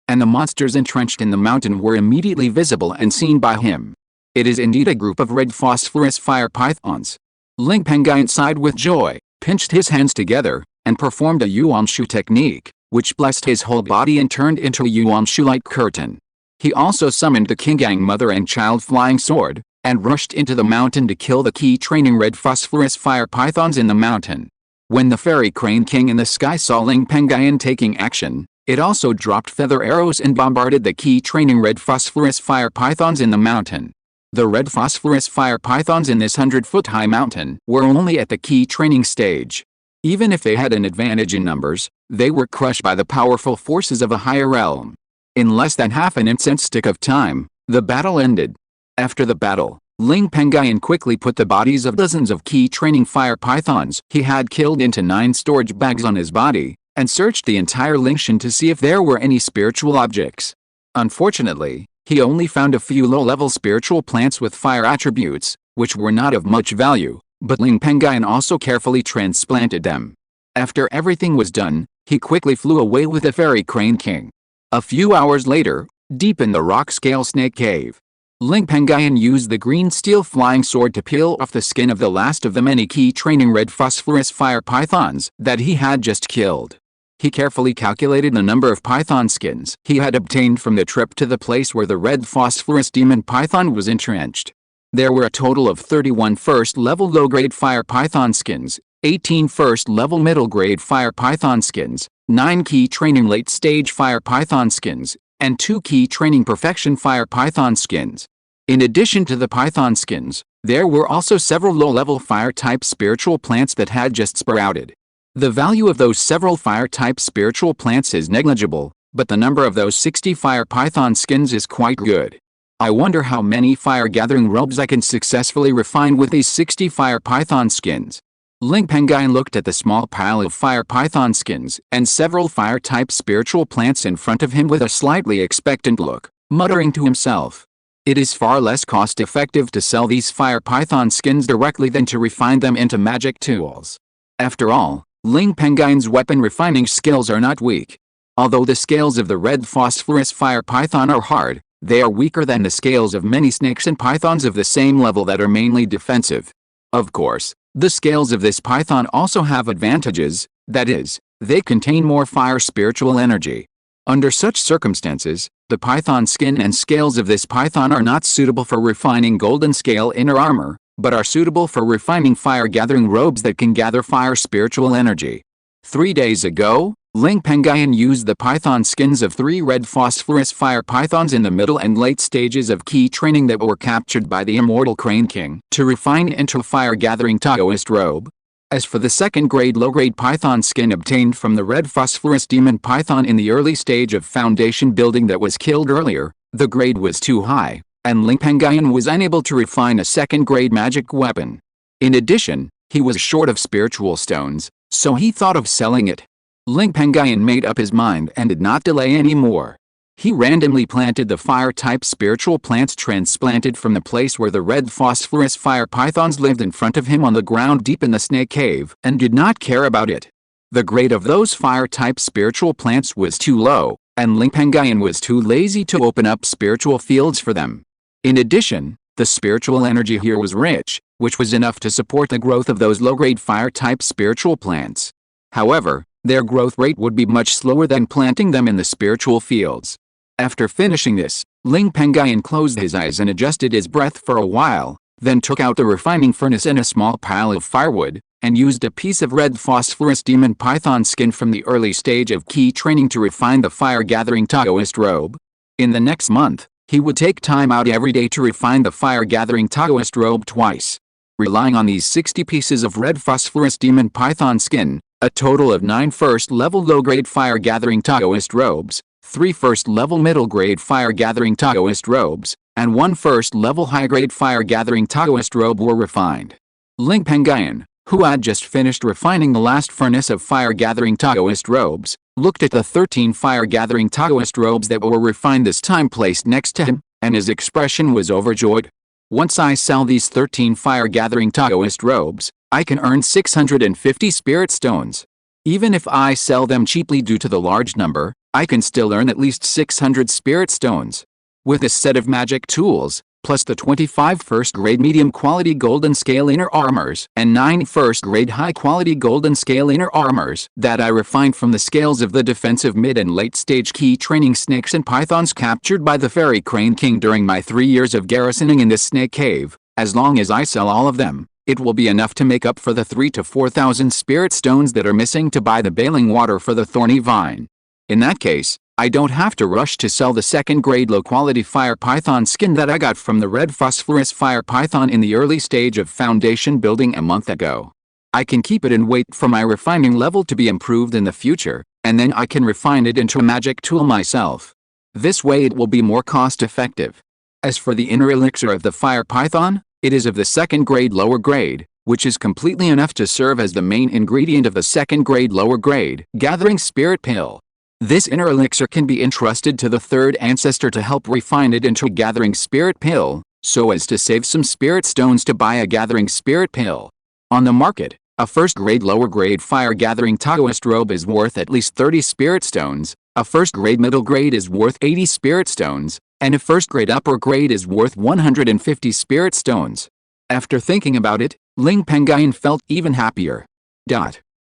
and the monsters entrenched in the mountain were immediately visible and seen by him. It is indeed a group of red phosphorus fire pythons. Ling Pengyun sighed with joy, pinched his hands together, and performed a yuanshu technique, which blessed his whole body and turned into a yuanshu light curtain. He also summoned the Qingyang mother and child flying sword, and rushed into the mountain to kill the key training red phosphorus fire pythons in the mountain. When the Fairy Crane King in the sky saw Ling Pengyun taking action, it also dropped feather arrows and bombarded the key training red phosphorus fire pythons in the mountain. The red phosphorus fire pythons in this 100-foot-high mountain were only at the key training stage. Even if they had an advantage in numbers, they were crushed by the powerful forces of a higher realm. In less than half an instant stick of time, the battle ended. After the battle, Ling Pengyun quickly put the bodies of dozens of key training fire pythons he had killed into 9 storage bags on his body, and searched the entire Lingxian to see if there were any spiritual objects. Unfortunately, he only found a few low-level spiritual plants with fire attributes, which were not of much value, but Ling Pengyun also carefully transplanted them. After everything was done, he quickly flew away with the Fairy Crane King. A few hours later, deep in the rock-scale snake cave, Ling Pengyun used the green steel flying sword to peel off the skin of the last of the many key training red phosphorus fire pythons that he had just killed. He carefully calculated the number of python skins he had obtained from the trip to the place where the red phosphorus demon python was entrenched. There were a total of 31 first-level low-grade fire python skins, 18 first-level middle-grade fire python skins, 9 key training late-stage fire python skins, and 2 key training perfection fire python skins. In addition to the python skins, there were also several low-level fire-type spiritual plants that had just sprouted. The value of those several fire-type spiritual plants is negligible, but the number of those 60 fire python skins is quite good. I wonder how many fire-gathering robes I can successfully refine with these 60 fire python skins. Ling Pengyun looked at the small pile of fire python skins and several fire-type spiritual plants in front of him with a slightly expectant look, muttering to himself. It is far less cost-effective to sell these fire python skins directly than to refine them into magic tools. After all, Ling Pengyun's weapon refining skills are not weak. Although the scales of the red phosphorus fire python are hard, they are weaker than the scales of many snakes and pythons of the same level that are mainly defensive. Of course, the scales of this python also have advantages, that is, they contain more fire spiritual energy. Under such circumstances, the python skin and scales of this python are not suitable for refining golden scale inner armor, but are suitable for refining fire-gathering robes that can gather fire spiritual energy. 3 days ago, Ling Pengyun used the python skins of 3 red phosphorus fire pythons in the middle and late stages of key training that were captured by the Immortal Crane King to refine into a fire-gathering Taoist robe. As for the second-grade low-grade python skin obtained from the red phosphorus demon python in the early stage of foundation building that was killed earlier, the grade was too high, and Ling Pengyun was unable to refine a second-grade magic weapon. In addition, he was short of spiritual stones, so he thought of selling it. Ling Pengyun made up his mind and did not delay any more. He randomly planted the fire-type spiritual plants transplanted from the place where the red phosphorus fire pythons lived in front of him on the ground deep in the snake cave and did not care about it. The grade of those fire-type spiritual plants was too low, and Ling Pengyun was too lazy to open up spiritual fields for them. In addition, the spiritual energy here was rich, which was enough to support the growth of those low-grade fire-type spiritual plants. However, Their growth rate would be much slower than planting them in the spiritual fields. After finishing this, Ling Pengyun closed his eyes and adjusted his breath for a while, then took out the refining furnace and a small pile of firewood, and used a piece of red phosphorus demon python skin from the early stage of key training to refine the fire-gathering Taoist robe. In the next month, he would take time out every day to refine the fire-gathering Taoist robe twice. Relying on these 60 pieces of red phosphorus demon python skin, a total of 9 first-level low-grade fire-gathering Taoist robes, 3 first-level middle-grade fire-gathering Taoist robes, and 1 first-level high-grade fire-gathering Taoist robe were refined. Ling Pengyun, who had just finished refining the last furnace of fire-gathering Taoist robes, looked at the 13 fire-gathering Taoist robes that were refined this time placed next to him, and his expression was overjoyed. Once I sell these 13 fire-gathering Taoist robes, I can earn 650 spirit stones. Even if I sell them cheaply due to the large number, I can still earn at least 600 spirit stones. With a set of magic tools, plus the 25 first-grade medium-quality golden scale inner armors and 9 first-grade high-quality golden scale inner armors that I refined from the scales of the defensive mid- and late-stage key training snakes and pythons captured by the Fairy Crane King during my 3 years of garrisoning in this snake cave, as long as I sell all of them, it will be enough to make up for the 3,000 to 4,000 spirit stones that are missing to buy the bailing water for the thorny vine. In that case, I don't have to rush to sell the second-grade low-quality fire python skin that I got from the red phosphorus fire python in the early stage of foundation building a month ago. I can keep it and wait for my refining level to be improved in the future, and then I can refine it into a magic tool myself. This way it will be more cost-effective. As for the inner elixir of the fire python, it is of the second-grade lower grade, which is completely enough to serve as the main ingredient of the second-grade lower grade gathering spirit pill. This inner elixir can be entrusted to the third ancestor to help refine it into a gathering spirit pill, so as to save some spirit stones to buy a gathering spirit pill. On the market, a first-grade lower-grade fire-gathering Taoist robe is worth at least 30 spirit stones, a first-grade middle grade is worth 80 spirit stones, and a first-grade upper grade is worth 150 spirit stones. After thinking about it, Ling Pengyun felt even happier.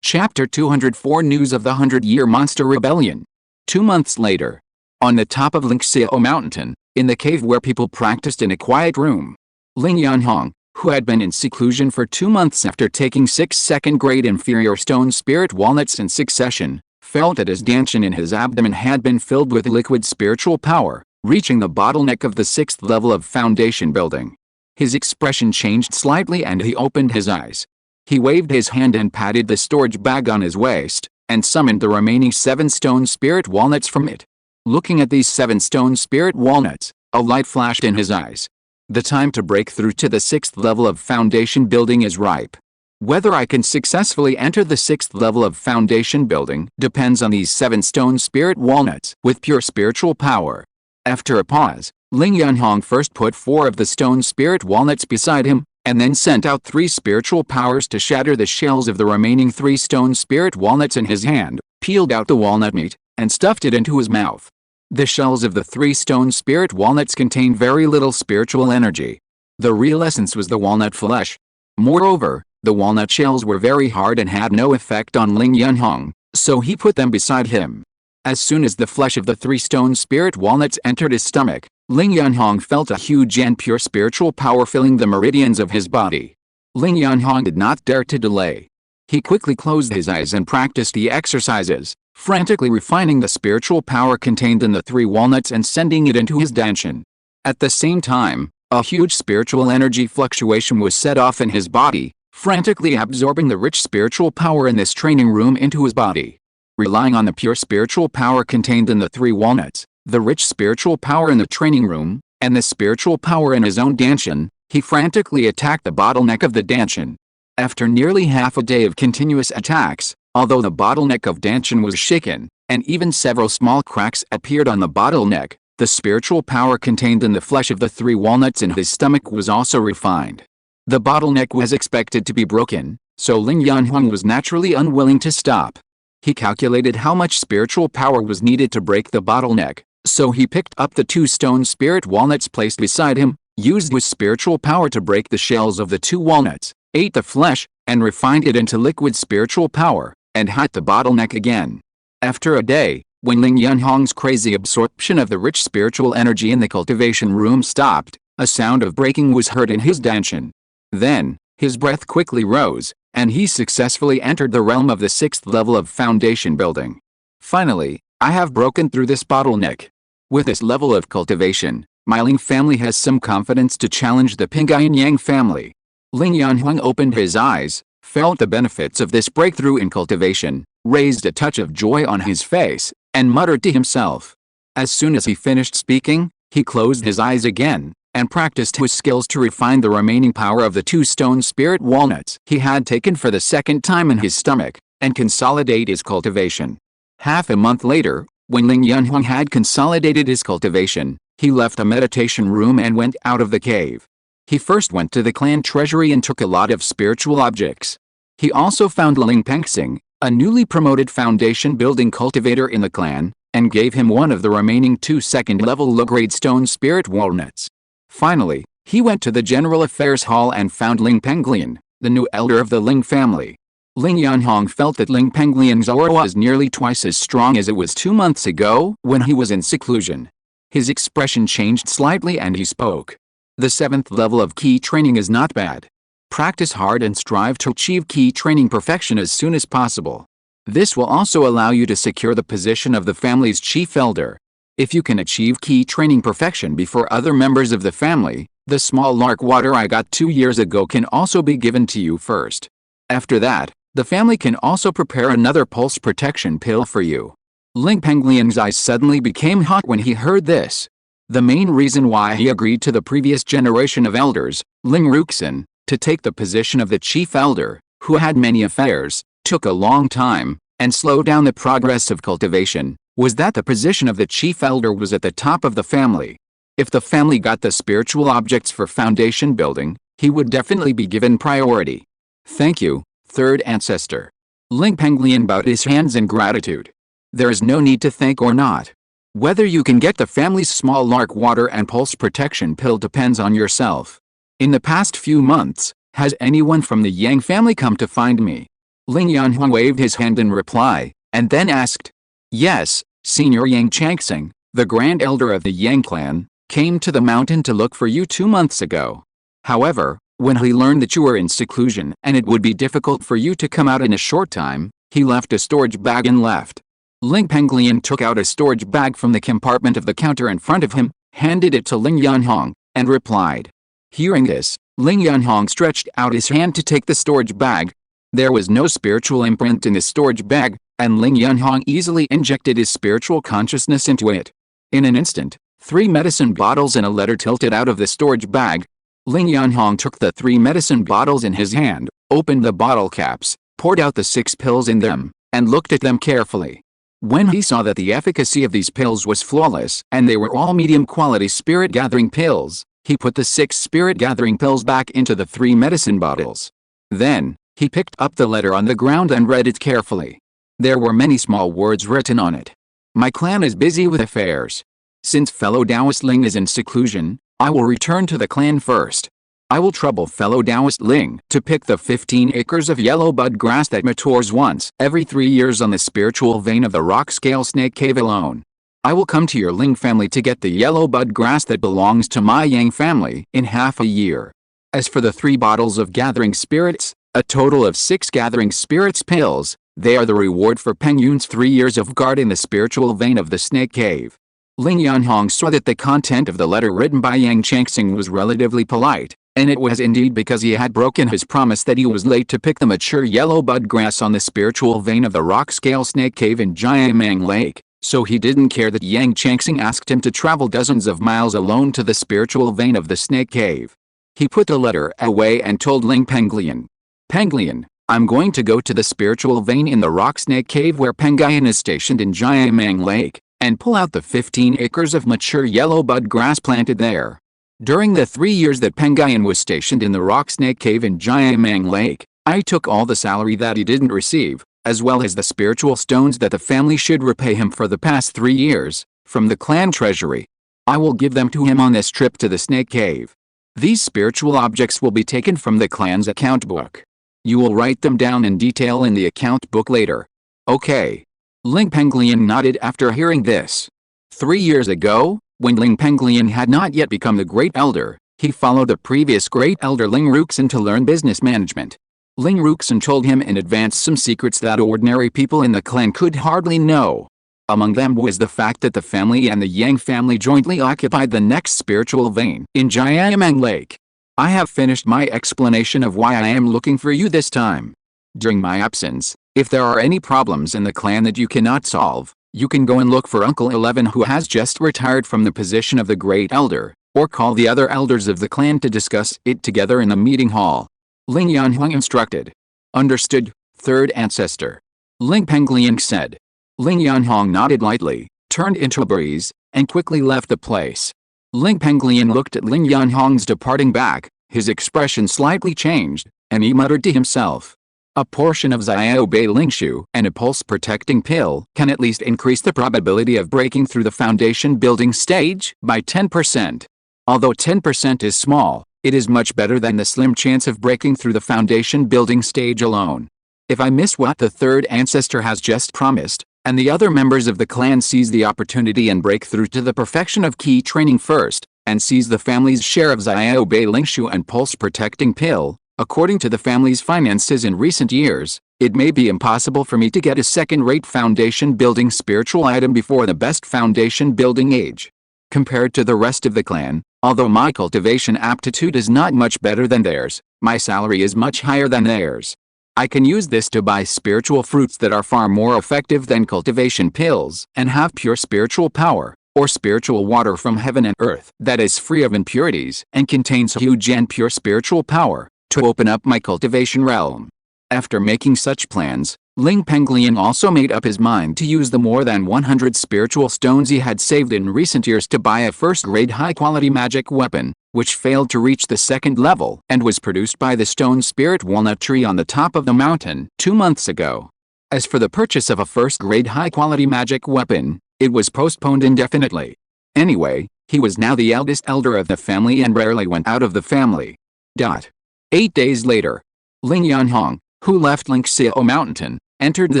Chapter 204 News of the 100-Year Monster Rebellion. 2 months later. On the top of Lingxiao Mountain, in the cave where people practiced in a quiet room, Ling Yuanhong, who had been in seclusion for 2 months after taking 6 second-grade inferior stone spirit walnuts in succession, felt that his dantian in his abdomen had been filled with liquid spiritual power, reaching the bottleneck of the 6th level of foundation building. His expression changed slightly and he opened his eyes. He waved his hand and patted the storage bag on his waist, and summoned the remaining 7 stone spirit walnuts from it. Looking at these 7 stone spirit walnuts, a light flashed in his eyes. The time to break through to the 6th level of foundation building is ripe. Whether I can successfully enter the 6th level of foundation building depends on these 7 stone spirit walnuts with pure spiritual power. After a pause, Ling Yuanhong first put 4 of the stone spirit walnuts beside him, and then sent out 3 spiritual powers to shatter the shells of the remaining 3 stone spirit walnuts in his hand, peeled out the walnut meat, and stuffed it into his mouth. The shells of the 3 stone spirit walnuts contained very little spiritual energy. The real essence was the walnut flesh. Moreover, the walnut shells were very hard and had no effect on Ling Yuanhong, so he put them beside him. As soon as the flesh of the 3 stone spirit walnuts entered his stomach, Ling Yuanhong felt a huge and pure spiritual power filling the meridians of his body. Ling Yuanhong did not dare to delay. He quickly closed his eyes and practiced the exercises, frantically refining the spiritual power contained in the 3 walnuts and sending it into his dantian. At the same time, a huge spiritual energy fluctuation was set off in his body, frantically absorbing the rich spiritual power in this training room into his body. Relying on the pure spiritual power contained in the 3 walnuts, the rich spiritual power in the training room, and the spiritual power in his own dantian, he frantically attacked the bottleneck of the dantian. After nearly half a day of continuous attacks, although the bottleneck of dantian was shaken, and even several small cracks appeared on the bottleneck, the spiritual power contained in the flesh of the 3 walnuts in his stomach was also refined. The bottleneck was expected to be broken, so Ling Yuanhong was naturally unwilling to stop. He calculated how much spiritual power was needed to break the bottleneck, so he picked up the 2 stone spirit walnuts placed beside him, used his spiritual power to break the shells of the 2 walnuts, ate the flesh, and refined it into liquid spiritual power, and hit the bottleneck again. After a day, when Ling Yunhong's crazy absorption of the rich spiritual energy in the cultivation room stopped, a sound of breaking was heard in his dantian. Then, his breath quickly rose, and he successfully entered the realm of the 6th level of foundation building. Finally, I have broken through this bottleneck. With this level of cultivation, my Ling family has some confidence to challenge the Pengyun Yang family. Ling Yunhong opened his eyes, felt the benefits of this breakthrough in cultivation, raised a touch of joy on his face, and muttered to himself. As soon as he finished speaking, he closed his eyes again, and practiced his skills to refine the remaining power of the 2 stone spirit walnuts he had taken for the 2nd time in his stomach, and consolidate his cultivation. Half a month later, when Ling Yunhong had consolidated his cultivation, he left the meditation room and went out of the cave. He first went to the clan treasury and took a lot of spiritual objects. He also found Ling Pengyun, a newly promoted foundation building cultivator in the clan, and gave him one of the remaining 2 2nd-level low-grade stone spirit walnuts. Finally, he went to the General Affairs Hall and found Ling Pengyun, the new elder of the Ling family. Ling Yunhong felt that Ling Pengyun's aura was nearly twice as strong as it was 2 months ago when he was in seclusion. His expression changed slightly and he spoke. The 7th level of key training is not bad. Practice hard and strive to achieve key training perfection as soon as possible. This will also allow you to secure the position of the family's chief elder. If you can achieve key training perfection before other members of the family, the small lark water I got 2 years ago can also be given to you first. After that, the family can also prepare another pulse protection pill for you. Ling Pengyun's eyes suddenly became hot when he heard this. The main reason why he agreed to the previous generation of elders, Ling Ruxin, to take the position of the chief elder, who had many affairs, took a long time, and slowed down the progress of cultivation, was that the position of the chief elder was at the top of the family. If the family got the spiritual objects for foundation building, he would definitely be given priority. Thank you, third ancestor. Ling Pengyun bowed his hands in gratitude. There is no need to thank or not. Whether you can get the family's small lark water and pulse protection pill depends on yourself. In the past few months, has anyone from the Yang family come to find me? Ling Yunhong waved his hand in reply, and then asked. Yes, Senior Yang Changxing, the grand elder of the Yang clan, came to the mountain to look for you 2 months ago. However, when he learned that you were in seclusion and it would be difficult for you to come out in a short time, he left a storage bag and left. Ling Pengyun took out a storage bag from the compartment of the counter in front of him, handed it to Ling Yunhong, and replied. Hearing this, Ling Yunhong stretched out his hand to take the storage bag. There was no spiritual imprint in the storage bag, and Ling Yunhong easily injected his spiritual consciousness into it. In an instant, 3 medicine bottles and a letter tilted out of the storage bag. Ling Yunhong took the 3 medicine bottles in his hand, opened the bottle caps, poured out the 6 pills in them, and looked at them carefully. When he saw that the efficacy of these pills was flawless and they were all medium-quality spirit-gathering pills, he put the 6 spirit-gathering pills back into the 3 medicine bottles. Then, he picked up the letter on the ground and read it carefully. There were many small words written on it. My clan is busy with affairs. Since fellow Taoist Ling is in seclusion, I will return to the clan first. I will trouble fellow Taoist Ling to pick the 15 acres of yellow bud grass that matures once every 3 years on the spiritual vein of the rock scale snake cave alone. I will come to your Ling family to get the yellow bud grass that belongs to my Yang family in half a year. As for the 3 bottles of gathering spirits, a total of 6 gathering spirits pills, they are the reward for Pengyun's 3 years of guard in the spiritual vein of the snake cave. Ling Yunhong saw that the content of the letter written by Yang Changxing was relatively polite, and it was indeed because he had broken his promise that he was late to pick the mature yellow bud grass on the spiritual vein of the rock scale snake cave in Jiamang Lake. So he didn't care that Yang Changxing asked him to travel dozens of miles alone to the spiritual vein of the snake cave. He put the letter away and told Ling Pengyun. Pengyun, I'm going to go to the spiritual vein in the rock snake cave where Pengyun is stationed in Jiamang Lake, and pull out the 15 acres of mature yellow bud grass planted there. During the 3 years that Pengyun was stationed in the rock snake cave in Jiamang Lake, I took all the salary that he didn't receive, as well as the spiritual stones that the family should repay him for the past 3 years, from the clan treasury. I will give them to him on this trip to the snake cave. These spiritual objects will be taken from the clan's account book. You will write them down in detail in the account book later. Okay. Ling Pengyun nodded after hearing this. 3 years ago, when Ling Pengyun had not yet become the Great Elder, he followed the previous Great Elder Ling Ruxin to learn business management. Ling Ruxin told him in advance some secrets that ordinary people in the clan could hardly know. Among them was the fact that the family and the Yang family jointly occupied the next spiritual vein in Jiamang Lake. I have finished my explanation of why I am looking for you this time. During my absence, if there are any problems in the clan that you cannot solve, you can go and look for Uncle 11 who has just retired from the position of the Great Elder, or call the other elders of the clan to discuss it together in the meeting hall. Ling Yanhuang instructed. Understood, third ancestor. Ling Pengyun said. Ling Yanhuang nodded lightly, turned into a breeze, and quickly left the place. Ling Pengyun looked at Ling Yanhuang's departing back, his expression slightly changed, and he muttered to himself. A portion of Xiao Bei Lingshu and a pulse-protecting pill can at least increase the probability of breaking through the foundation building stage by 10%. Although 10% is small, it is much better than the slim chance of breaking through the foundation building stage alone. If I miss what the third ancestor has just promised, and the other members of the clan seize the opportunity and break through to the perfection of key training first, and seize the family's share of Xiao Bei Lingshu and pulse-protecting pill, according to the family's finances in recent years, it may be impossible for me to get a second-rate foundation-building spiritual item before the best foundation-building age. Compared to the rest of the clan, although my cultivation aptitude is not much better than theirs, my salary is much higher than theirs. I can use this to buy spiritual fruits that are far more effective than cultivation pills and have pure spiritual power, or spiritual water from heaven and earth that is free of impurities and contains huge and pure spiritual power, to open up my cultivation realm. After making such plans, Ling Pengyun also made up his mind to use the more than 100 spiritual stones he had saved in recent years to buy a first-grade high-quality magic weapon, which failed to reach the second level and was produced by the stone spirit walnut tree on the top of the mountain 2 months ago. As for the purchase of a first-grade high-quality magic weapon, it was postponed indefinitely. Anyway, he was now the eldest elder of the family and rarely went out of the family. 8 days later, Ling Yanhuang, who left Lingxiao Mountain, entered the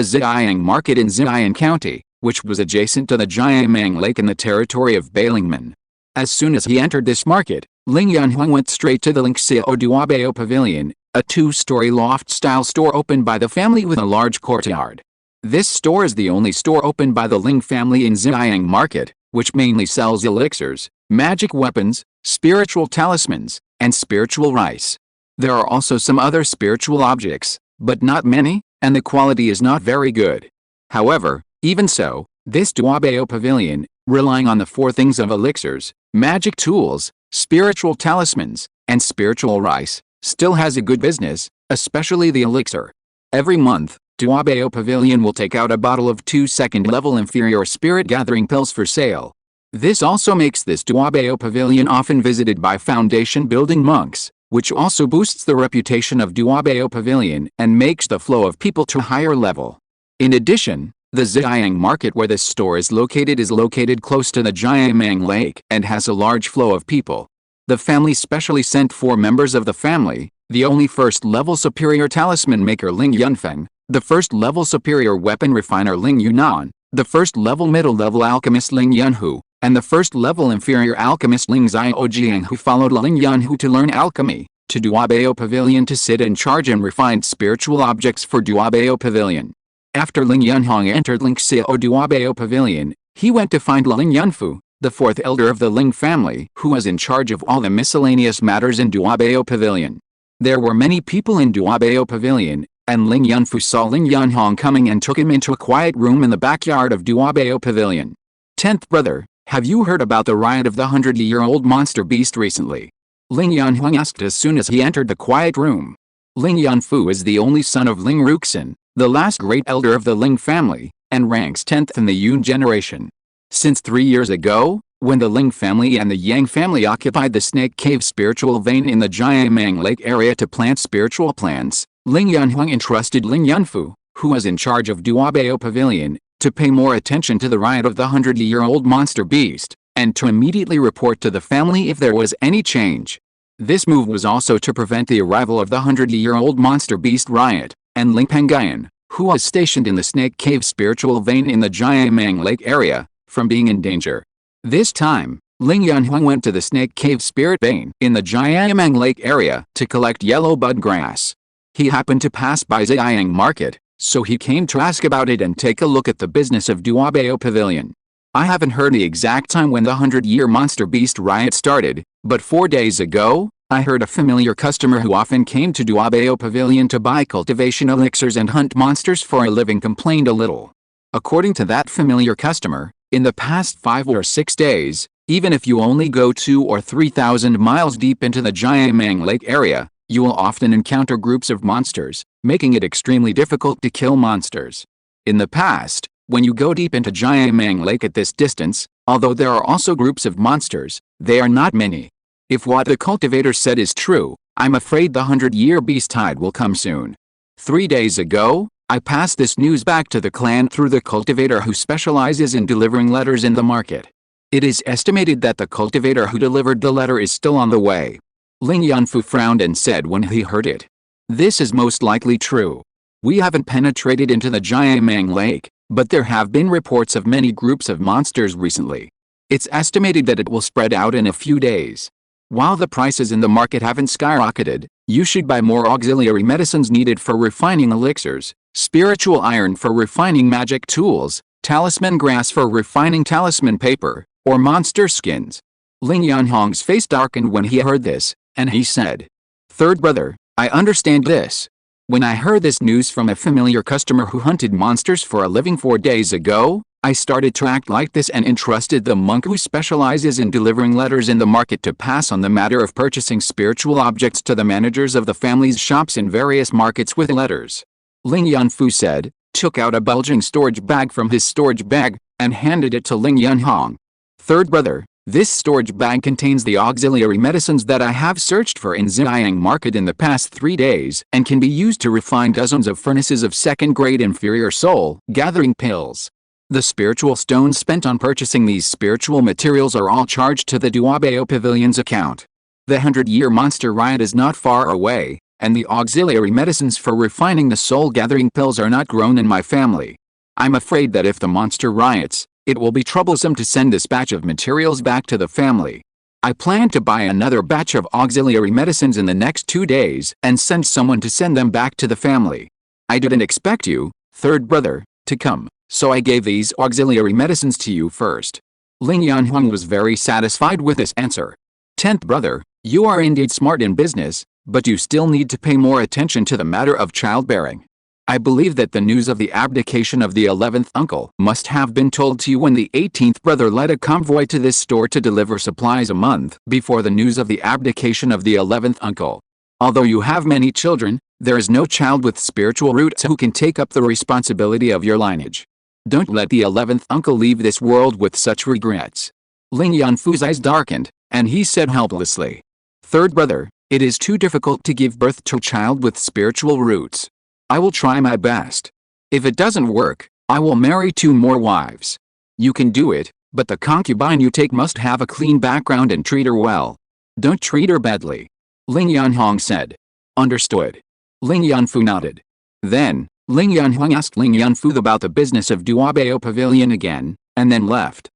Ziyang market in Ziyang County, which was adjacent to the Jiamang Lake in the territory of Bailingmen. As soon as he entered this market, Ling Yanhuang went straight to the Lingxiao Duabao Pavilion, a 2-story loft-style store opened by the family with a large courtyard. This store is the only store opened by the Ling family in Ziyang Market, which mainly sells elixirs, magic weapons, spiritual talismans, and spiritual rice. There are also some other spiritual objects, but not many, and the quality is not very good. However, even so, this Duabao Pavilion, relying on the 4 things of elixirs, magic tools, spiritual talismans, and spiritual rice, still has a good business, especially the elixir. Every month, Duabao Pavilion will take out a bottle of 2 second-level inferior spirit-gathering pills for sale. This also makes this Duabao Pavilion often visited by foundation-building monks, which also boosts the reputation of Duabao Pavilion and makes the flow of people to a higher level. In addition, the Ziyang Market where this store is located close to the Jiamang Lake and has a large flow of people. The family specially sent 4 members of the family, the only first-level superior talisman maker Ling Yunfeng, the first-level superior weapon refiner Ling Yunan, the first-level middle-level alchemist Ling Yunhu, and the first-level inferior alchemist Ling Xiaojiang who followed Ling Yunhu to learn alchemy, to Duabao Pavilion to sit in charge and refine spiritual objects for Duabao Pavilion. After Ling Yunhong entered Lingxiao Duabao Pavilion, he went to find Ling Yunfu, the 4th elder of the Ling family, who was in charge of all the miscellaneous matters in Duabao Pavilion. There were many people in Duabao Pavilion, and Ling Yunfu saw Ling Yunhong coming and took him into a quiet room in the backyard of Duabao Pavilion. 10th brother, have you heard about the riot of the 100-year-old monster beast recently? Ling Yunhuang asked as soon as he entered the quiet room. Ling Yunfu is the only son of Ling Ruxin, the last great elder of the Ling family, and ranks 10th in the Yun generation. Since 3 years ago, when the Ling family and the Yang family occupied the Snake Cave spiritual vein in the Jiamang Lake area to plant spiritual plants, Ling Yunhuang entrusted Ling Yunfu, who was in charge of Duabao Pavilion, to pay more attention to the riot of the 100-year-old monster beast, and to immediately report to the family if there was any change. This move was also to prevent the arrival of the 100-year-old monster beast riot, and Ling Pengyun, who was stationed in the Snake Cave spiritual vein in the Jiamang Lake area, from being in danger. This time, Ling Yunhuang went to the Snake Cave spirit vein in the Jiamang Lake area to collect yellow bud grass. He happened to pass by Ziyang Market, so he came to ask about it and take a look at the business of Duabao Pavilion. I haven't heard the exact time when the 100-year monster beast riot started, but 4 days ago, I heard a familiar customer who often came to Duabao Pavilion to buy cultivation elixirs and hunt monsters for a living complained a little. According to that familiar customer, in the past 5 or 6 days, even if you only go 2,000 or 3,000 miles deep into the Jiamang Lake area, you will often encounter groups of monsters, making it extremely difficult to kill monsters. In the past, when you go deep into Jiamang Lake at this distance, although there are also groups of monsters, they are not many. If what the cultivator said is true, I'm afraid the 100-year beast tide will come soon. 3 days ago, I passed this news back to the clan through the cultivator who specializes in delivering letters in the market. It is estimated that the cultivator who delivered the letter is still on the way. Ling Yunfu frowned and said when he heard it. This is most likely true. We haven't penetrated into the Jiamang Lake, but there have been reports of many groups of monsters recently. It's estimated that it will spread out in a few days. While the prices in the market haven't skyrocketed, you should buy more auxiliary medicines needed for refining elixirs, spiritual iron for refining magic tools, talisman grass for refining talisman paper, or monster skins. Ling Yunhuang's face darkened when he heard this, and he said, "Third brother, I understand this. When I heard this news from a familiar customer who hunted monsters for a living 4 days ago, I started to act like this and entrusted the monk who specializes in delivering letters in the market to pass on the matter of purchasing spiritual objects to the managers of the family's shops in various markets with letters." Ling Yunfu said, took out a bulging storage bag from his storage bag, and handed it to Ling Yunhuang. "Third brother, this storage bag contains the auxiliary medicines that I have searched for in Ziyang Market in the past 3 days and can be used to refine dozens of furnaces of second-grade inferior soul-gathering pills. The spiritual stones spent on purchasing these spiritual materials are all charged to the Duabao Pavilion's account. The 100-year monster riot is not far away, and the auxiliary medicines for refining the soul-gathering pills are not grown in my family. I'm afraid that if the monster riots, it will be troublesome to send this batch of materials back to the family. I plan to buy another batch of auxiliary medicines in the next 2 days and send someone to send them back to the family. I didn't expect you, third brother, to come, so I gave these auxiliary medicines to you first." Ling Yunhuang was very satisfied with this answer. "10th brother, you are indeed smart in business, but you still need to pay more attention to the matter of childbearing. I believe that the news of the abdication of the 11th uncle must have been told to you when the 18th brother led a convoy to this store to deliver supplies a month before the news of the abdication of the 11th uncle. Although you have many children, there is no child with spiritual roots who can take up the responsibility of your lineage. Don't let the 11th uncle leave this world with such regrets." Ling Yunfu's eyes darkened, and he said helplessly, "Third brother, it is too difficult to give birth to a child with spiritual roots. I will try my best. If it doesn't work, I will marry 2 more wives. You can do it, but the concubine you take must have a clean background and treat her well. Don't treat her badly." Ling Yunhuang said. "Understood." Ling Yunfu nodded. Then, Ling Yunhuang asked Ling Yunfu about the business of Duabao Pavilion again, and then left.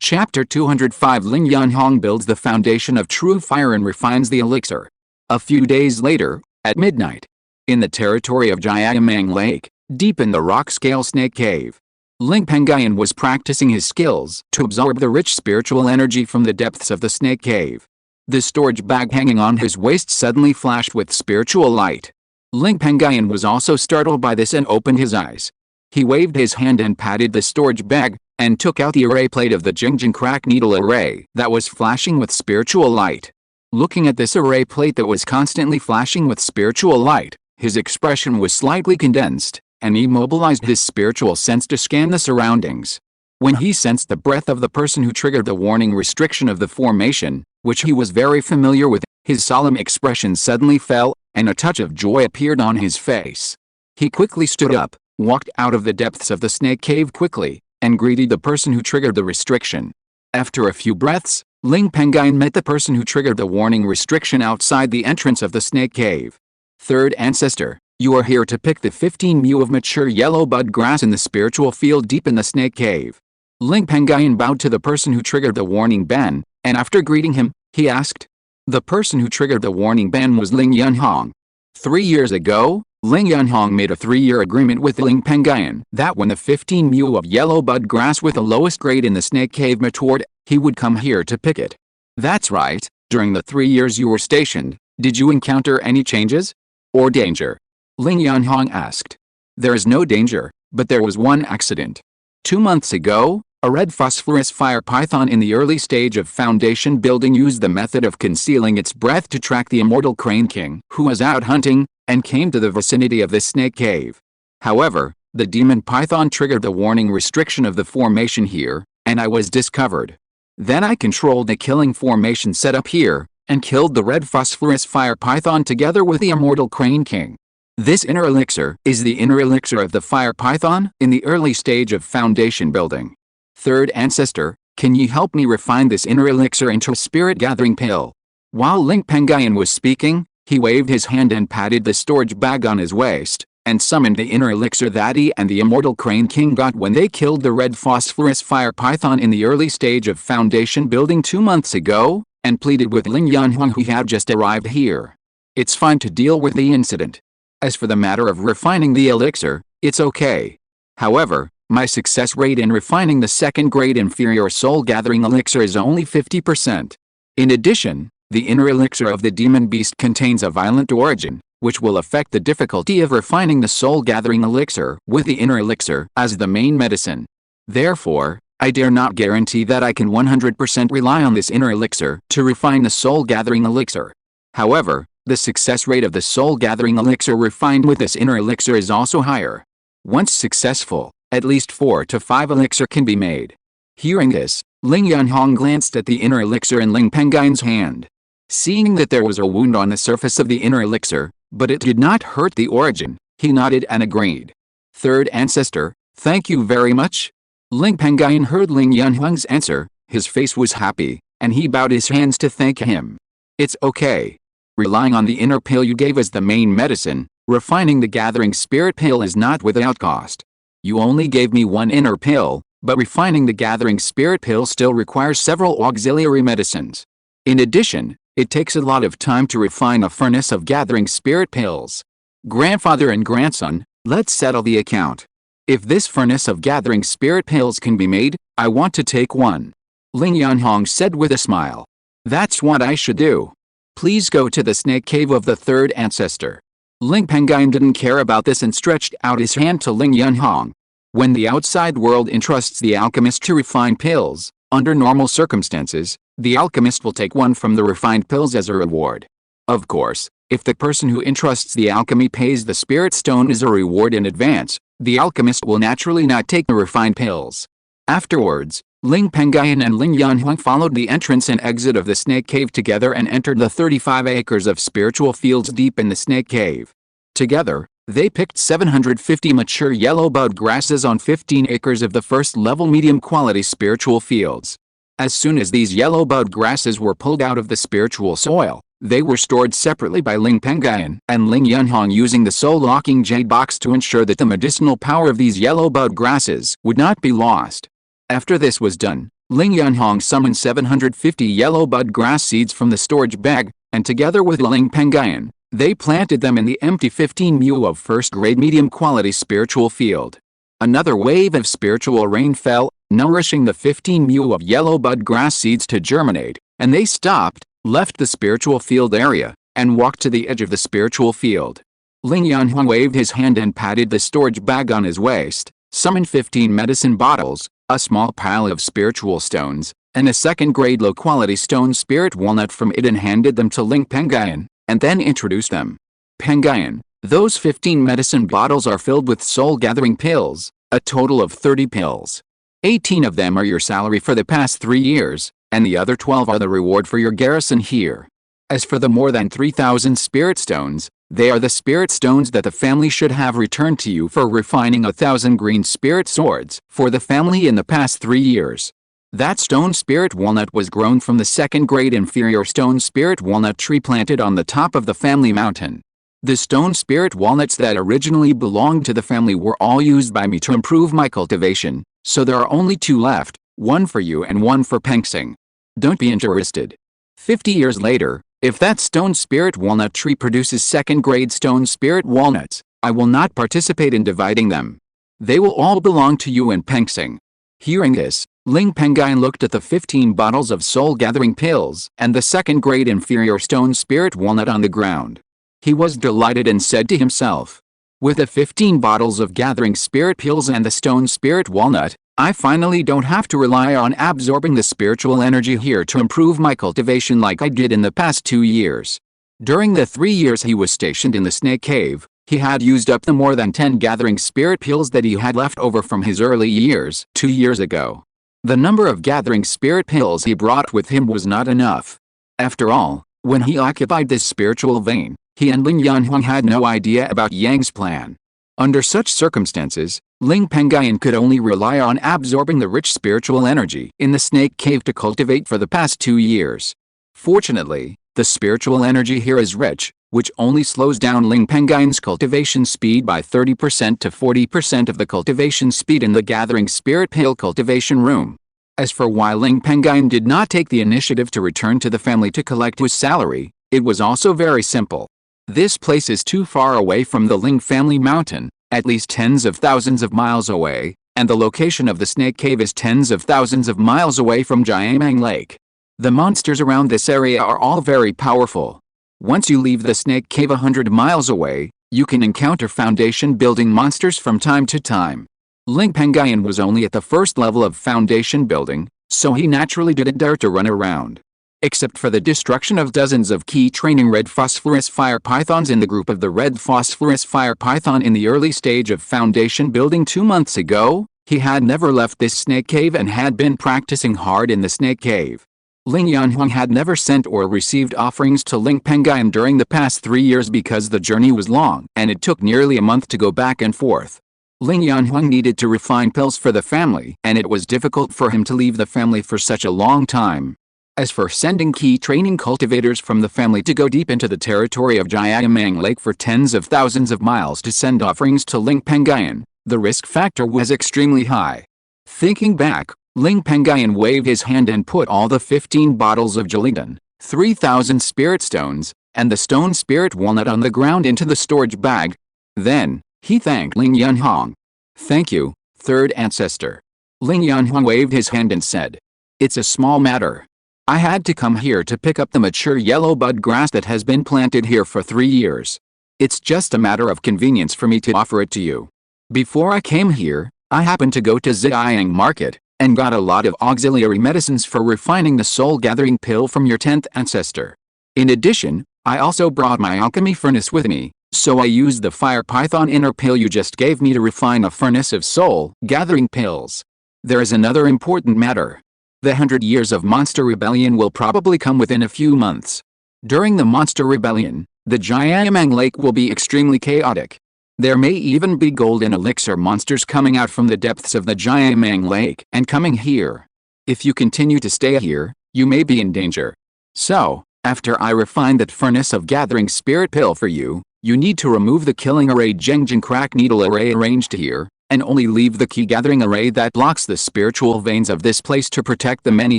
Chapter 205 Ling Yunhuang builds the foundation of true fire and refines the elixir. A few days later, at midnight, in the territory of Jiamang Lake, deep in the rock-scale snake cave, Ling Pengyun was practicing his skills to absorb the rich spiritual energy from the depths of the snake cave. The storage bag hanging on his waist suddenly flashed with spiritual light. Ling Pengyun was also startled by this and opened his eyes. He waved his hand and patted the storage bag, and took out the array plate of the Jingjing crack needle array that was flashing with spiritual light. Looking at this array plate that was constantly flashing with spiritual light, his expression was slightly condensed, and he mobilized his spiritual sense to scan the surroundings. When he sensed the breath of the person who triggered the warning restriction of the formation, which he was very familiar with, his solemn expression suddenly fell, and a touch of joy appeared on his face. He quickly stood up, walked out of the depths of the snake cave quickly, and greeted the person who triggered the restriction. After a few breaths, Ling Pengyun met the person who triggered the warning restriction outside the entrance of the snake cave. Third ancestor, you are here to pick the 15 mu of mature yellow bud grass in the spiritual field deep in the snake cave. Ling Pengyun bowed to the person who triggered the warning ban, and after greeting him, he asked. The person who triggered the warning ban was Ling Yunhong. 3 years ago, Ling Yunhong made a 3-year agreement with Ling Pengyun that when the 15 mu of yellow bud grass with the lowest grade in the snake cave matured, he would come here to pick it. That's right, during the 3 years you were stationed, did you encounter any changes? Or danger? Ling Yunhong asked. There is no danger, but there was one accident. 2 months ago, a red phosphorus fire python in the early stage of foundation building used the method of concealing its breath to track the immortal crane king who was out hunting, and came to the vicinity of the snake cave. However, the demon python triggered the warning restriction of the formation here, and I was discovered. Then I controlled the killing formation set up here, and killed the red phosphorus fire python together with the immortal crane king. This inner elixir is the inner elixir of the fire python in the early stage of foundation building. Third ancestor, can you help me refine this inner elixir into a spirit gathering pill? While Ling Pengyun was speaking, he waved his hand and patted the storage bag on his waist, and summoned the inner elixir that he and the immortal crane king got when they killed the red phosphorus fire python in the early stage of foundation building 2 months ago, and pleaded with Ling Yunhong who had just arrived here. It's fine to deal with the incident. As for the matter of refining the elixir, it's okay. However, my success rate in refining the second grade inferior soul gathering elixir is only 50%. In addition, the inner elixir of the demon beast contains a violent origin, which will affect the difficulty of refining the soul gathering elixir with the inner elixir as the main medicine. Therefore, I dare not guarantee that I can 100% rely on this inner elixir to refine the soul gathering elixir. However, the success rate of the soul gathering elixir refined with this inner elixir is also higher. Once successful, at least 4 to 5 elixir can be made. Hearing this, Ling Yunhong glanced at the inner elixir in Ling Pengyun's hand. Seeing that there was a wound on the surface of the inner elixir, but it did not hurt the origin, he nodded and agreed. Third ancestor, thank you very much. Ling Pengyun heard Ling Yunhong's answer, his face was happy, and he bowed his hands to thank him. It's okay. Relying on the inner pill you gave as the main medicine, refining the gathering spirit pill is not without cost. You only gave me one inner pill, but refining the gathering spirit pill still requires several auxiliary medicines. In addition, it takes a lot of time to refine a furnace of gathering spirit pills. Grandfather and grandson, let's settle the account. If this furnace of gathering spirit pills can be made, I want to take one. Ling Yunhong said with a smile. That's what I should do. Please go to the snake cave of the third ancestor. Ling Pengyun didn't care about this and stretched out his hand to Ling Yunhong. When the outside world entrusts the alchemist to refine pills, under normal circumstances, the alchemist will take one from the refined pills as a reward. Of course, if the person who entrusts the alchemy pays the spirit stone as a reward in advance, the alchemist will naturally not take the refined pills. Afterwards, Ling Pengyun and Ling Yunhong followed the entrance and exit of the snake cave together and entered the 35 acres of spiritual fields deep in the snake cave. Together, they picked 750 mature yellow bud grasses on 15 acres of the first-level medium-quality spiritual fields. As soon as these yellow bud grasses were pulled out of the spiritual soil, they were stored separately by Ling Pengyun and Ling Yunhong using the soul-locking jade box to ensure that the medicinal power of these yellow bud grasses would not be lost. After this was done, Ling Yunhong summoned 750 yellow bud grass seeds from the storage bag, and together with Ling Pengyun, they planted them in the empty 15 mu of first-grade medium-quality spiritual field. Another wave of spiritual rain fell, nourishing the 15 mu of yellow bud grass seeds to germinate, and they stopped, left the spiritual field area, and walked to the edge of the spiritual field. Ling Yunhong waved his hand and patted the storage bag on his waist, summoned 15 medicine bottles, a small pile of spiritual stones, and a second-grade low-quality stone spirit walnut from it and handed them to Ling Pengyun, and then introduced them. Pengyun, those 15 medicine bottles are filled with soul-gathering pills, a total of 30 pills. 18 of them are your salary for the past 3 years, and the other 12 are the reward for your garrison here. As for the more than 3,000 spirit stones, they are the spirit stones that the family should have returned to you for refining 1,000 green spirit swords for the family in the past 3 years. That stone spirit walnut was grown from the second-grade inferior stone spirit walnut tree planted on the top of the family mountain. The stone spirit walnuts that originally belonged to the family were all used by me to improve my cultivation, so there are only 2 left, one for you and one for Pengsing. Don't be interested. 50 years later, if that stone spirit walnut tree produces second-grade stone spirit walnuts, I will not participate in dividing them. They will all belong to you and Pengsing. Hearing this, Ling Pengyun looked at the 15 bottles of soul-gathering pills and the second-grade inferior stone spirit walnut on the ground. He was delighted and said to himself, with the 15 bottles of gathering spirit pills and the stone spirit walnut, I finally don't have to rely on absorbing the spiritual energy here to improve my cultivation like I did in the past 2 years. During the 3 years he was stationed in the snake cave, he had used up the more than 10 gathering spirit pills that he had left over from his early years 2 years ago. The number of gathering spirit pills he brought with him was not enough. After all, when he occupied this spiritual vein, he and Ling Yanhuang had no idea about Yang's plan. Under such circumstances, Ling Pengyun could only rely on absorbing the rich spiritual energy in the snake cave to cultivate for the past 2 years. Fortunately, the spiritual energy here is rich, which only slows down Ling Pengyun's cultivation speed by 30% to 40% of the cultivation speed in the gathering spirit pill cultivation room. As for why Ling Pengyun did not take the initiative to return to the family to collect his salary, it was also very simple. This place is too far away from the Ling family mountain, at least tens of thousands of miles away, and the location of the snake cave is tens of thousands of miles away from Jiamang Lake. The monsters around this area are all very powerful. Once you leave the snake cave 100 miles away, you can encounter foundation building monsters from time to time. Ling Pengyun was only at the first level of foundation building, so he naturally didn't dare to run around. Except for the destruction of dozens of key training red phosphorus fire pythons in the group of the red phosphorus fire python in the early stage of foundation building 2 months ago, he had never left this snake cave and had been practicing hard in the snake cave. Ling Yanhuang had never sent or received offerings to Ling Pengyun during the past 3 years because the journey was long and it took nearly a month to go back and forth. Ling Yanhuang needed to refine pills for the family and it was difficult for him to leave the family for such a long time. As for sending key training cultivators from the family to go deep into the territory of Jiamang Lake for tens of thousands of miles to send offerings to Ling Pengyun, the risk factor was extremely high. Thinking back, Ling Pengyun waved his hand and put all the 15 bottles of Jalidan, 3,000 spirit stones, and the stone spirit walnut on the ground into the storage bag. Then, he thanked Ling Yanhuang. Thank you, third ancestor. Ling Yanhuang waved his hand and said, it's a small matter. I had to come here to pick up the mature yellow bud grass that has been planted here for 3 years. It's just a matter of convenience for me to offer it to you. Before I came here, I happened to go to Ziyang Market, and got a lot of auxiliary medicines for refining the soul-gathering pill from your 10th ancestor. In addition, I also brought my alchemy furnace with me, so I used the fire python inner pill you just gave me to refine a furnace of soul-gathering pills. There is another important matter. The 100 years of monster rebellion will probably come within a few months. During the monster rebellion, the Jiamang Lake will be extremely chaotic. There may even be golden elixir monsters coming out from the depths of the Jiamang Lake and coming here. If you continue to stay here, you may be in danger. So, after I refine that furnace of gathering spirit pill for you, you need to remove the killing array Jengjin crack needle array arranged here, and only leave the key gathering array that blocks the spiritual veins of this place to protect the many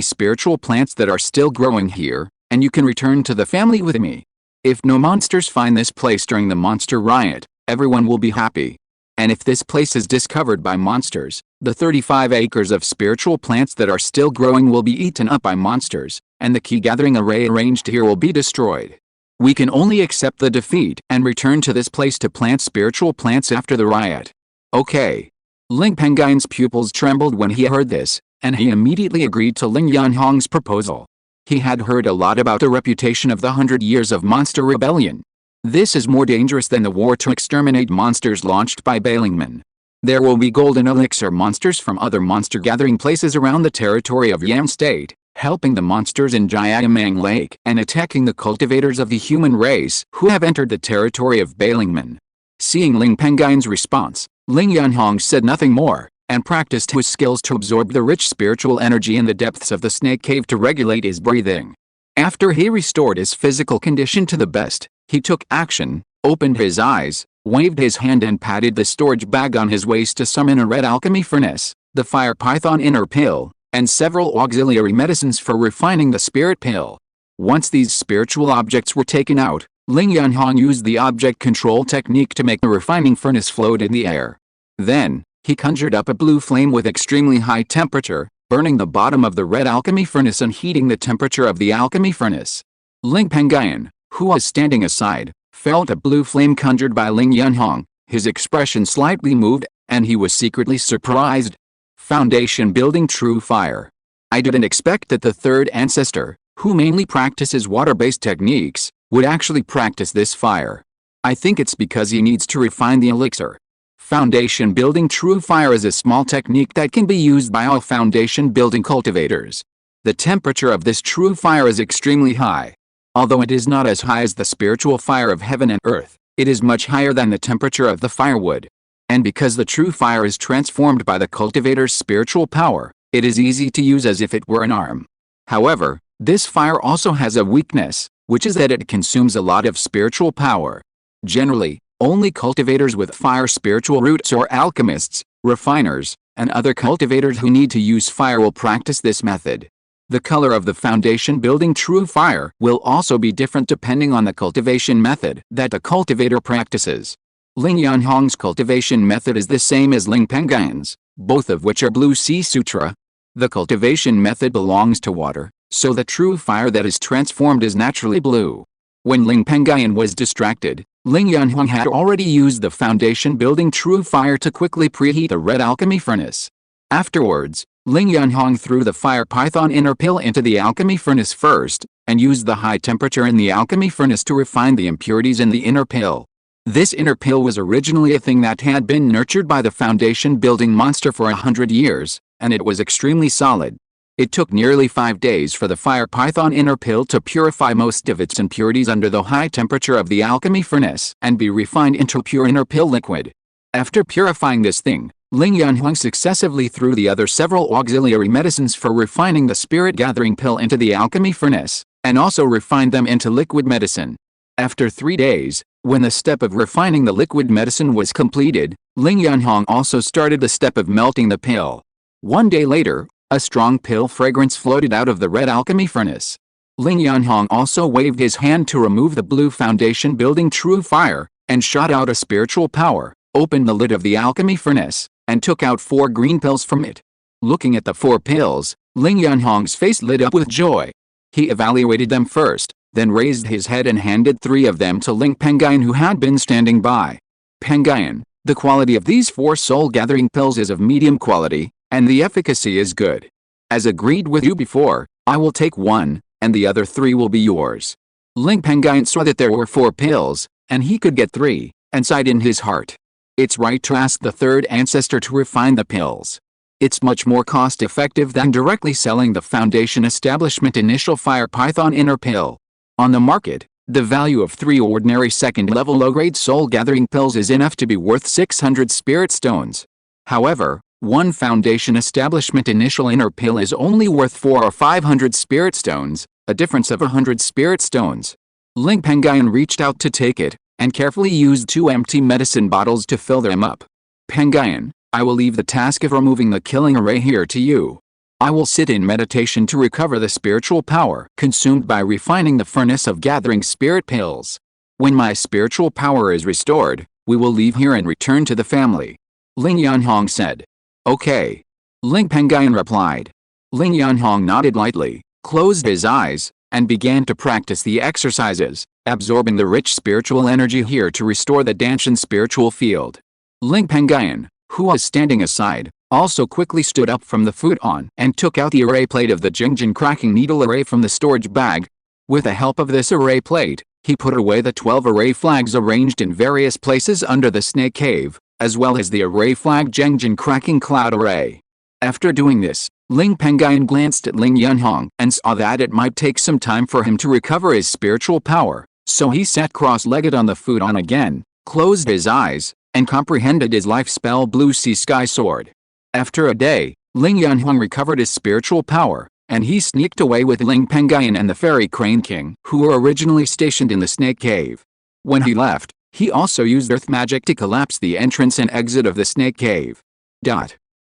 spiritual plants that are still growing here, and you can return to the family with me. If no monsters find this place during the monster riot, everyone will be happy. And if this place is discovered by monsters, the 35 acres of spiritual plants that are still growing will be eaten up by monsters, and the key gathering array arranged here will be destroyed. We can only accept the defeat and return to this place to plant spiritual plants after the riot. Okay. Ling Pengyun's pupils trembled when he heard this, and he immediately agreed to Ling Yanhuang's proposal. He had heard a lot about the reputation of the 100 years of monster rebellion. This is more dangerous than the war to exterminate monsters launched by Bailingman. There will be golden elixir monsters from other monster gathering places around the territory of Yam State, helping the monsters in Jiamang Lake and attacking the cultivators of the human race who have entered the territory of Bailingman. Seeing Ling Pengyun's response, Ling Yanhuang said nothing more, and practiced his skills to absorb the rich spiritual energy in the depths of the snake cave to regulate his breathing. After he restored his physical condition to the best, he took action, opened his eyes, waved his hand and patted the storage bag on his waist to summon a red alchemy furnace, the fire python inner pill, and several auxiliary medicines for refining the spirit pill. Once these spiritual objects were taken out, Ling Yanhong used the object control technique to make the refining furnace float in the air. Then, he conjured up a blue flame with extremely high temperature, burning the bottom of the red alchemy furnace and heating the temperature of the alchemy furnace. Ling Pengyun, who was standing aside, felt a blue flame conjured by Ling Yanhong. His expression slightly moved, and he was secretly surprised. Foundation building true fire. I didn't expect that the third ancestor, who mainly practices water-based techniques, would actually practice this fire. I think it's because he needs to refine the elixir. Foundation building true fire is a small technique that can be used by all foundation building cultivators. The temperature of this true fire is extremely high. Although it is not as high as the spiritual fire of heaven and earth, it is much higher than the temperature of the firewood. And because the true fire is transformed by the cultivator's spiritual power, it is easy to use as if it were an arm. However, this fire also has a weakness, which is that it consumes a lot of spiritual power. Generally, only cultivators with fire spiritual roots or alchemists, refiners, and other cultivators who need to use fire will practice this method. The color of the foundation building true fire will also be different depending on the cultivation method that the cultivator practices. Ling Yanhong's cultivation method is the same as Ling Pengyun's, both of which are Blue Sea Sutra. The cultivation method belongs to water, so the true fire that is transformed is naturally blue. When Ling Pengyun was distracted, Ling Yanhong had already used the foundation building true fire to quickly preheat the red alchemy furnace. Afterwards, Ling Yanhong threw the fire python inner pill into the alchemy furnace first, and used the high temperature in the alchemy furnace to refine the impurities in the inner pill. This inner pill was originally a thing that had been nurtured by the foundation building monster for 100 years, and it was extremely solid. It took nearly 5 days for the fire python inner pill to purify most of its impurities under the high temperature of the alchemy furnace and be refined into pure inner pill liquid. After purifying this thing, Ling Yanhong successively threw the other several auxiliary medicines for refining the spirit gathering pill into the alchemy furnace, and also refined them into liquid medicine. After 3 days, when the step of refining the liquid medicine was completed, Ling Yanhong also started the step of melting the pill. 1 day later, a strong pill fragrance floated out of the red alchemy furnace. Ling Yanhong also waved his hand to remove the blue foundation building true fire, and shot out a spiritual power, opened the lid of the alchemy furnace, and took out 4 green pills from it. Looking at the 4 pills, Ling Yanhong's face lit up with joy. He evaluated them first, then raised his head and handed 3 of them to Ling Pengyun, who had been standing by. Pengyun, the quality of these 4 soul-gathering pills is of medium quality, and the efficacy is good. As agreed with you before, I will take 1, and the other 3 will be yours. Ling Pengyun saw that there were 4 pills, and he could get 3, and sighed in his heart. It's right to ask the third ancestor to refine the pills. It's much more cost-effective than directly selling the foundation establishment initial fire python inner pill. On the market, the value of 3 ordinary second-level low-grade soul-gathering pills is enough to be worth 600 spirit stones. However, 1 foundation establishment initial inner pill is only worth 400 or 500 spirit stones, a difference of 100 spirit stones. Ling Pengyun reached out to take it, and carefully used 2 empty medicine bottles to fill them up. Pengyun, I will leave the task of removing the killing array here to you. I will sit in meditation to recover the spiritual power consumed by refining the furnace of gathering spirit pills. When my spiritual power is restored, we will leave here and return to the family. Ling Yanhong said. Okay. Ling Pengyun replied. Ling Yanhong nodded lightly, closed his eyes, and began to practice the exercises, absorbing the rich spiritual energy here to restore the dantian spiritual field. Ling Pengyun, who was standing aside, also quickly stood up from the futon and took out the array plate of the Jingjin cracking needle array from the storage bag. With the help of this array plate, he put away the 12 array flags arranged in various places under the snake cave, as well as the array flag Jingjin cracking cloud array. After doing this, Ling Pengyun glanced at Ling Yanhong and saw that it might take some time for him to recover his spiritual power, so he sat cross-legged on the futon again, closed his eyes, and comprehended his life spell Blue Sea Sky Sword. After a day, Ling Yanhong recovered his spiritual power, and he sneaked away with Ling Pengyun and the Fairy Crane King, who were originally stationed in the Snake Cave. When he left, he also used earth magic to collapse the entrance and exit of the Snake Cave.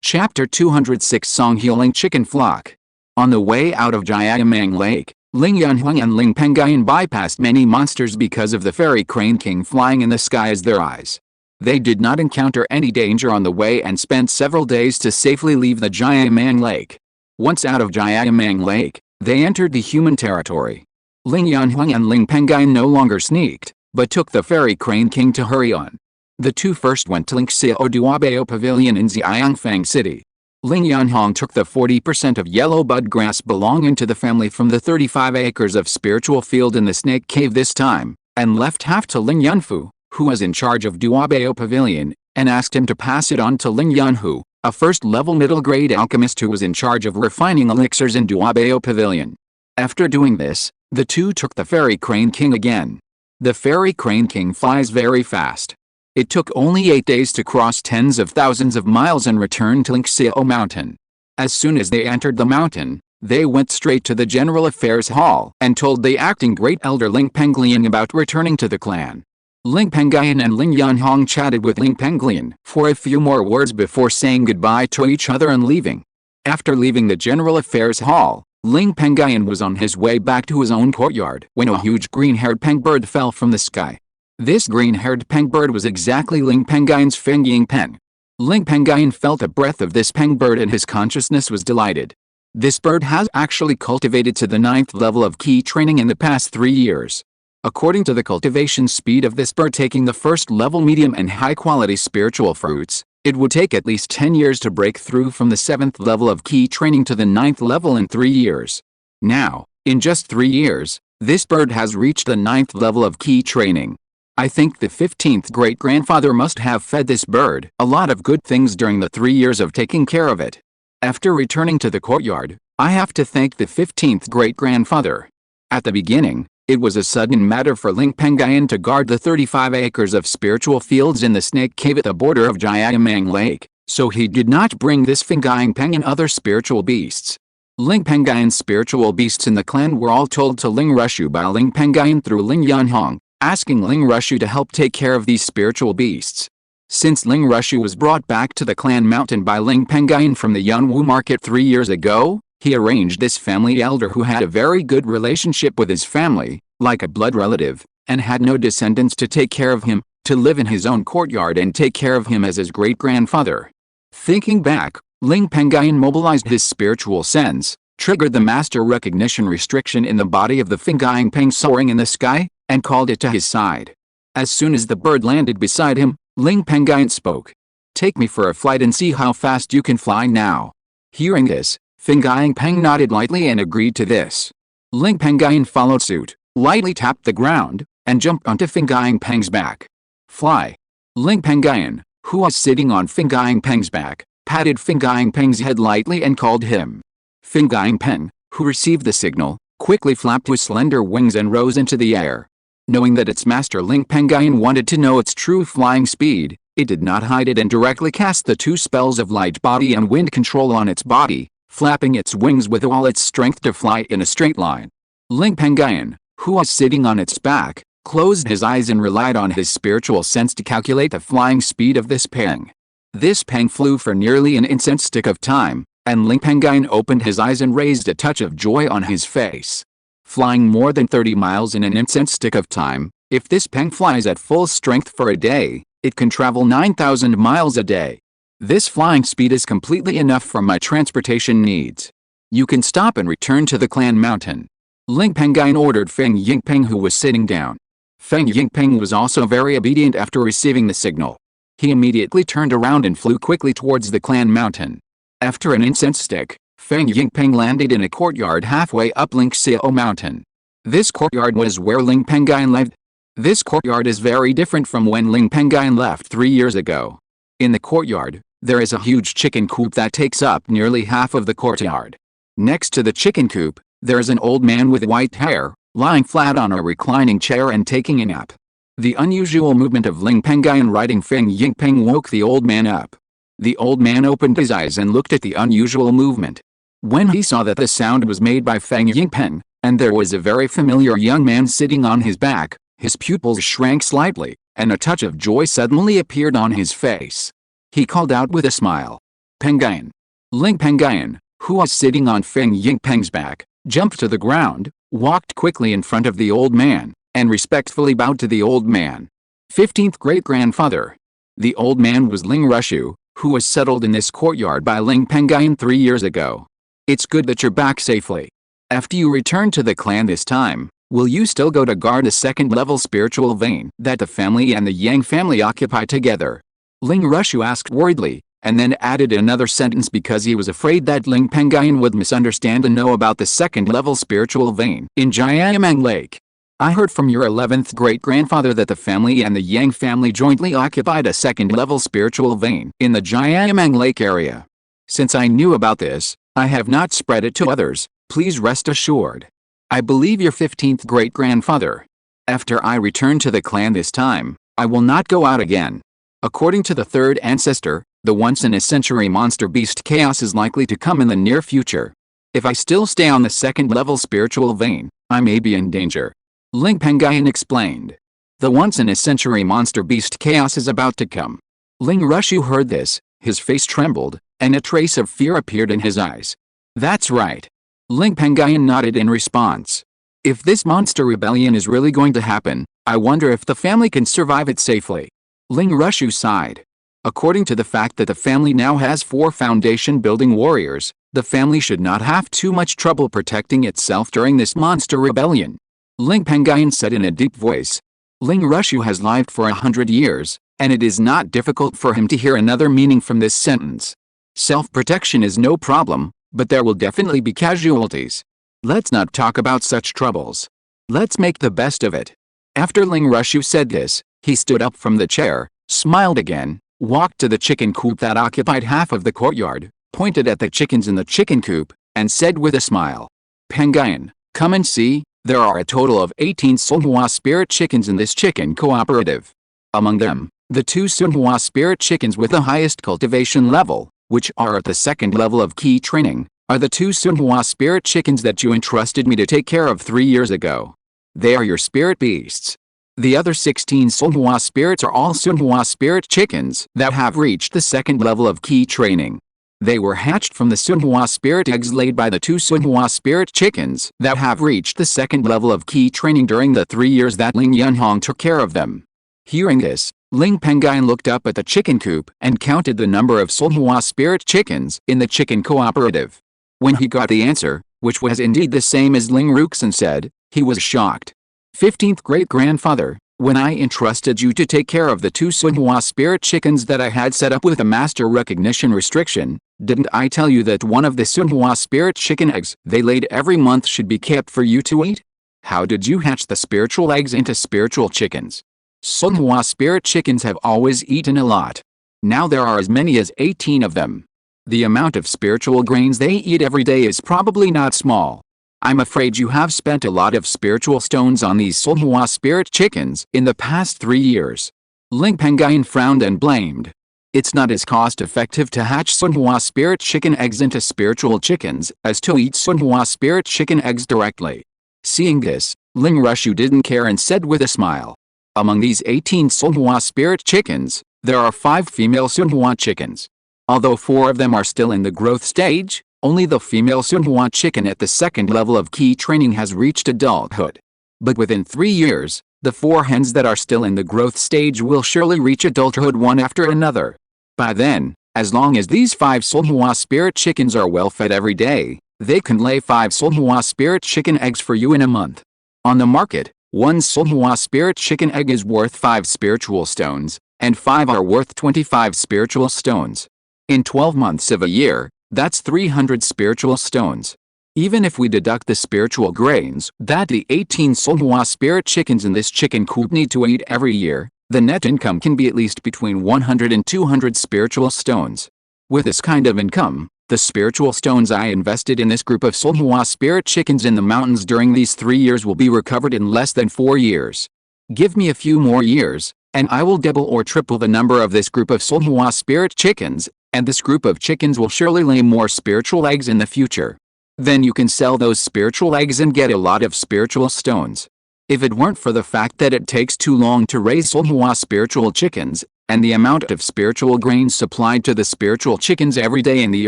Chapter 206 Song Healing Chicken Flock. On the way out of Jiayamang Lake, Ling Yanhong and Ling Pengyun bypassed many monsters because of the Fairy Crane King flying in the sky as their eyes. They did not encounter any danger on the way and spent several days to safely leave the Jiayamang Lake. Once out of Jiayamang Lake, they entered the human territory. Ling Yanhong and Ling Pengyun no longer sneaked, but took the Fairy Crane King to hurry on. The two first went to Lingxiao Maturation Pavilion in Xiangfang City. Ling Yanhong took the 40% of yellow bud grass belonging to the family from the 35 acres of spiritual field in the Snake Cave this time, and left half to Ling Yunfu, who was in charge of Duabao Pavilion, and asked him to pass it on to Ling Yunhu, a first-level middle-grade alchemist who was in charge of refining elixirs in Duabao Pavilion. After doing this, the two took the Fairy Crane King again. The Fairy Crane King flies very fast. It took only 8 days to cross tens of thousands of miles and return to Lingxiao Mountain. As soon as they entered the mountain, they went straight to the General Affairs Hall and told the acting Great Elder Ling Pengyun about returning to the clan. Ling Pengyun and Ling Yanhong chatted with Ling Pengyun for a few more words before saying goodbye to each other and leaving. After leaving the General Affairs Hall, Ling Pengyun was on his way back to his own courtyard when a huge green-haired pengbird fell from the sky. This green-haired pengbird was exactly Ling Pengyun's Feng Ying Peng. Ling Pengyun felt a breath of this pengbird and his consciousness was delighted. This bird has actually cultivated to the 9th level of key training in the past 3 years. According to the cultivation speed of this bird taking the first level medium and high-quality spiritual fruits, it would take at least 10 years to break through from the 7th level of key training to the 9th level in 3 years. Now, in just 3 years, this bird has reached the 9th level of key training. I think the 15th great-grandfather must have fed this bird a lot of good things during the 3 years of taking care of it. After returning to the courtyard, I have to thank the 15th great-grandfather. At the beginning, it was a sudden matter for Ling Pengyun to guard the 35 acres of spiritual fields in the Snake Cave at the border of Jiayamang Lake, so he did not bring this Feng Ying Peng and other spiritual beasts. Ling Pengyun's spiritual beasts in the clan were all told to Ling Rushu by Ling Pengyun through Ling Yanhong, asking Ling Rushu to help take care of these spiritual beasts. Since Ling Rushu was brought back to the clan mountain by Ling Pengyun from the Yunwu market 3 years ago, he arranged this family elder who had a very good relationship with his family, like a blood relative, and had no descendants to take care of him, to live in his own courtyard and take care of him as his great-grandfather. Thinking back, Ling Pengyun mobilized his spiritual sense, triggered the master recognition restriction in the body of the Feng Ying Peng soaring in the sky, and called it to his side. As soon as the bird landed beside him, Ling Pengyun spoke. "Take me for a flight and see how fast you can fly now." Hearing this, Feng Ying Peng nodded lightly and agreed to this. Ling Pengyun followed suit, lightly tapped the ground, and jumped onto Feng Ying Peng's back. "Fly." Ling Pengyun, who was sitting on Feng Ying Peng's back, patted Feng Ying Peng's head lightly and called him. Feng Ying Peng, who received the signal, quickly flapped his slender wings and rose into the air. Knowing that its master Ling Pengyun wanted to know its true flying speed, it did not hide it and directly cast the 2 spells of light body and wind control on its body, flapping its wings with all its strength to fly in a straight line. Ling Pengyun, who was sitting on its back, closed his eyes and relied on his spiritual sense to calculate the flying speed of this peng. This peng flew for nearly an instant stick of time, and Ling Pengyun opened his eyes and raised a touch of joy on his face. Flying more than 30 miles in an instant stick of time, if this peng flies at full strength for a day, it can travel 9,000 miles a day. This flying speed is completely enough for my transportation needs. You can stop and return to the clan mountain. Ling Pengyun ordered Feng Ying Peng, who was sitting down. Feng Ying Peng was also very obedient after receiving the signal. He immediately turned around and flew quickly towards the clan mountain. After an instant stick, Feng Ying Peng landed in a courtyard halfway up Lingxiao Mountain. This courtyard was where Ling Pengyun lived. This courtyard is very different from when Ling Pengyun left 3 years ago. In the courtyard, there is a huge chicken coop that takes up nearly half of the courtyard. Next to the chicken coop, there is an old man with white hair, lying flat on a reclining chair and taking a nap. The unusual movement of Ling Pengyun riding Feng Ying Peng woke the old man up. The old man opened his eyes and looked at the unusual movement. When he saw that the sound was made by Feng Yingpeng, and there was a very familiar young man sitting on his back, his pupils shrank slightly, and a touch of joy suddenly appeared on his face. He called out with a smile. Pengyun. Ling Pengyun, who was sitting on Feng Yingpeng's back, jumped to the ground, walked quickly in front of the old man, and respectfully bowed to the old man. 15th great-grandfather. The old man was Ling Rushu, who was settled in this courtyard by Ling Pengyun 3 years ago. It's good that you're back safely. After you return to the clan this time, will you still go to guard a second-level spiritual vein that the family and the Yang family occupy together? Ling Rushu asked worriedly, and then added another sentence because he was afraid that Ling Pengyun would misunderstand and know about the second-level spiritual vein in Jiayamang Lake. I heard from your 11th great-grandfather that the family and the Yang family jointly occupied a second-level spiritual vein in the Jiayamang Lake area. Since I knew about this, I have not spread it to others, please rest assured. I believe your 15th great-grandfather. After I return to the clan this time, I will not go out again. According to the third ancestor, the once-in-a-century monster beast chaos is likely to come in the near future. If I still stay on the second-level spiritual vein, I may be in danger. Ling Pengyun explained. The once-in-a-century monster beast chaos is about to come. Ling Rushu heard this, his face trembled, and a trace of fear appeared in his eyes. That's right. Ling Pengyun nodded in response. If this monster rebellion is really going to happen, I wonder if the family can survive it safely. Ling Rushu sighed. According to the fact that the family now has 4 foundation-building warriors, the family should not have too much trouble protecting itself during this monster rebellion. Ling Pengyun said in a deep voice. Ling Rushu has lived for 100 years, and it is not difficult for him to hear another meaning from this sentence. Self-protection is no problem, but there will definitely be casualties. Let's not talk about such troubles. Let's make the best of it. After Ling Rushu said this, he stood up from the chair, smiled again, walked to the chicken coop that occupied half of the courtyard, pointed at the chickens in the chicken coop, and said with a smile. Pengyun, come and see, there are a total of 18 Sunhua spirit chickens in this chicken cooperative. Among them, the 2 Sunhua spirit chickens with the highest cultivation level, which are at the second level of key training, are the 2 Sunhua spirit chickens that you entrusted me to take care of 3 years ago. They are your spirit beasts. The other 16 Sunhua spirits are all Sunhua spirit chickens that have reached the second level of key training. They were hatched from the Sunhua spirit eggs laid by the 2 Sunhua spirit chickens that have reached the second level of key training during the 3 years that Ling Yunhong took care of them. Hearing this, Ling Pengyun looked up at the chicken coop and counted the number of Sunhua spirit chickens in the chicken cooperative. When he got the answer, which was indeed the same as Ling Ruxin said, he was shocked. 15th great-grandfather, when I entrusted you to take care of the 2 Sunhua spirit chickens that I had set up with a master recognition restriction, didn't I tell you that one of the Sunhua spirit chicken eggs they laid every month should be kept for you to eat? How did you hatch the spiritual eggs into spiritual chickens? Sunhua spirit chickens have always eaten a lot. Now there are as many as 18 of them. The amount of spiritual grains they eat every day is probably not small. I'm afraid you have spent a lot of spiritual stones on these Sunhua spirit chickens in the past 3 years. Ling Pengyun frowned and blamed. It's not as cost-effective to hatch Sunhua spirit chicken eggs into spiritual chickens as to eat Sunhua spirit chicken eggs directly. Seeing this, Ling Rushu didn't care and said with a smile. Among these 18 Sunhua spirit chickens, there are 5 female Sunhua chickens. Although 4 of them are still in the growth stage, only the female Sunhua chicken at the second level of key training has reached adulthood. But within 3 years, the 4 hens that are still in the growth stage will surely reach adulthood one after another. By then, as long as these 5 Sunhua spirit chickens are well fed every day, they can lay 5 Sunhua spirit chicken eggs for you in a month. On the market, 1 Sunhua spirit chicken egg is worth 5 spiritual stones, and 5 are worth 25 spiritual stones. In 12 months of a year, that's 300 spiritual stones. Even if we deduct the spiritual grains that the 18 Sunhua spirit chickens in this chicken coop need to eat every year, the net income can be at least between 100 and 200 spiritual stones. With this kind of income, the spiritual stones I invested in this group of Sunhua spirit chickens in the mountains during these 3 years will be recovered in less than 4 years. Give me a few more years, and I will double or triple the number of this group of Sunhua spirit chickens, and this group of chickens will surely lay more spiritual eggs in the future. Then you can sell those spiritual eggs and get a lot of spiritual stones. If it weren't for the fact that it takes too long to raise Solhua spiritual chickens, and the amount of spiritual grains supplied to the spiritual chickens every day in the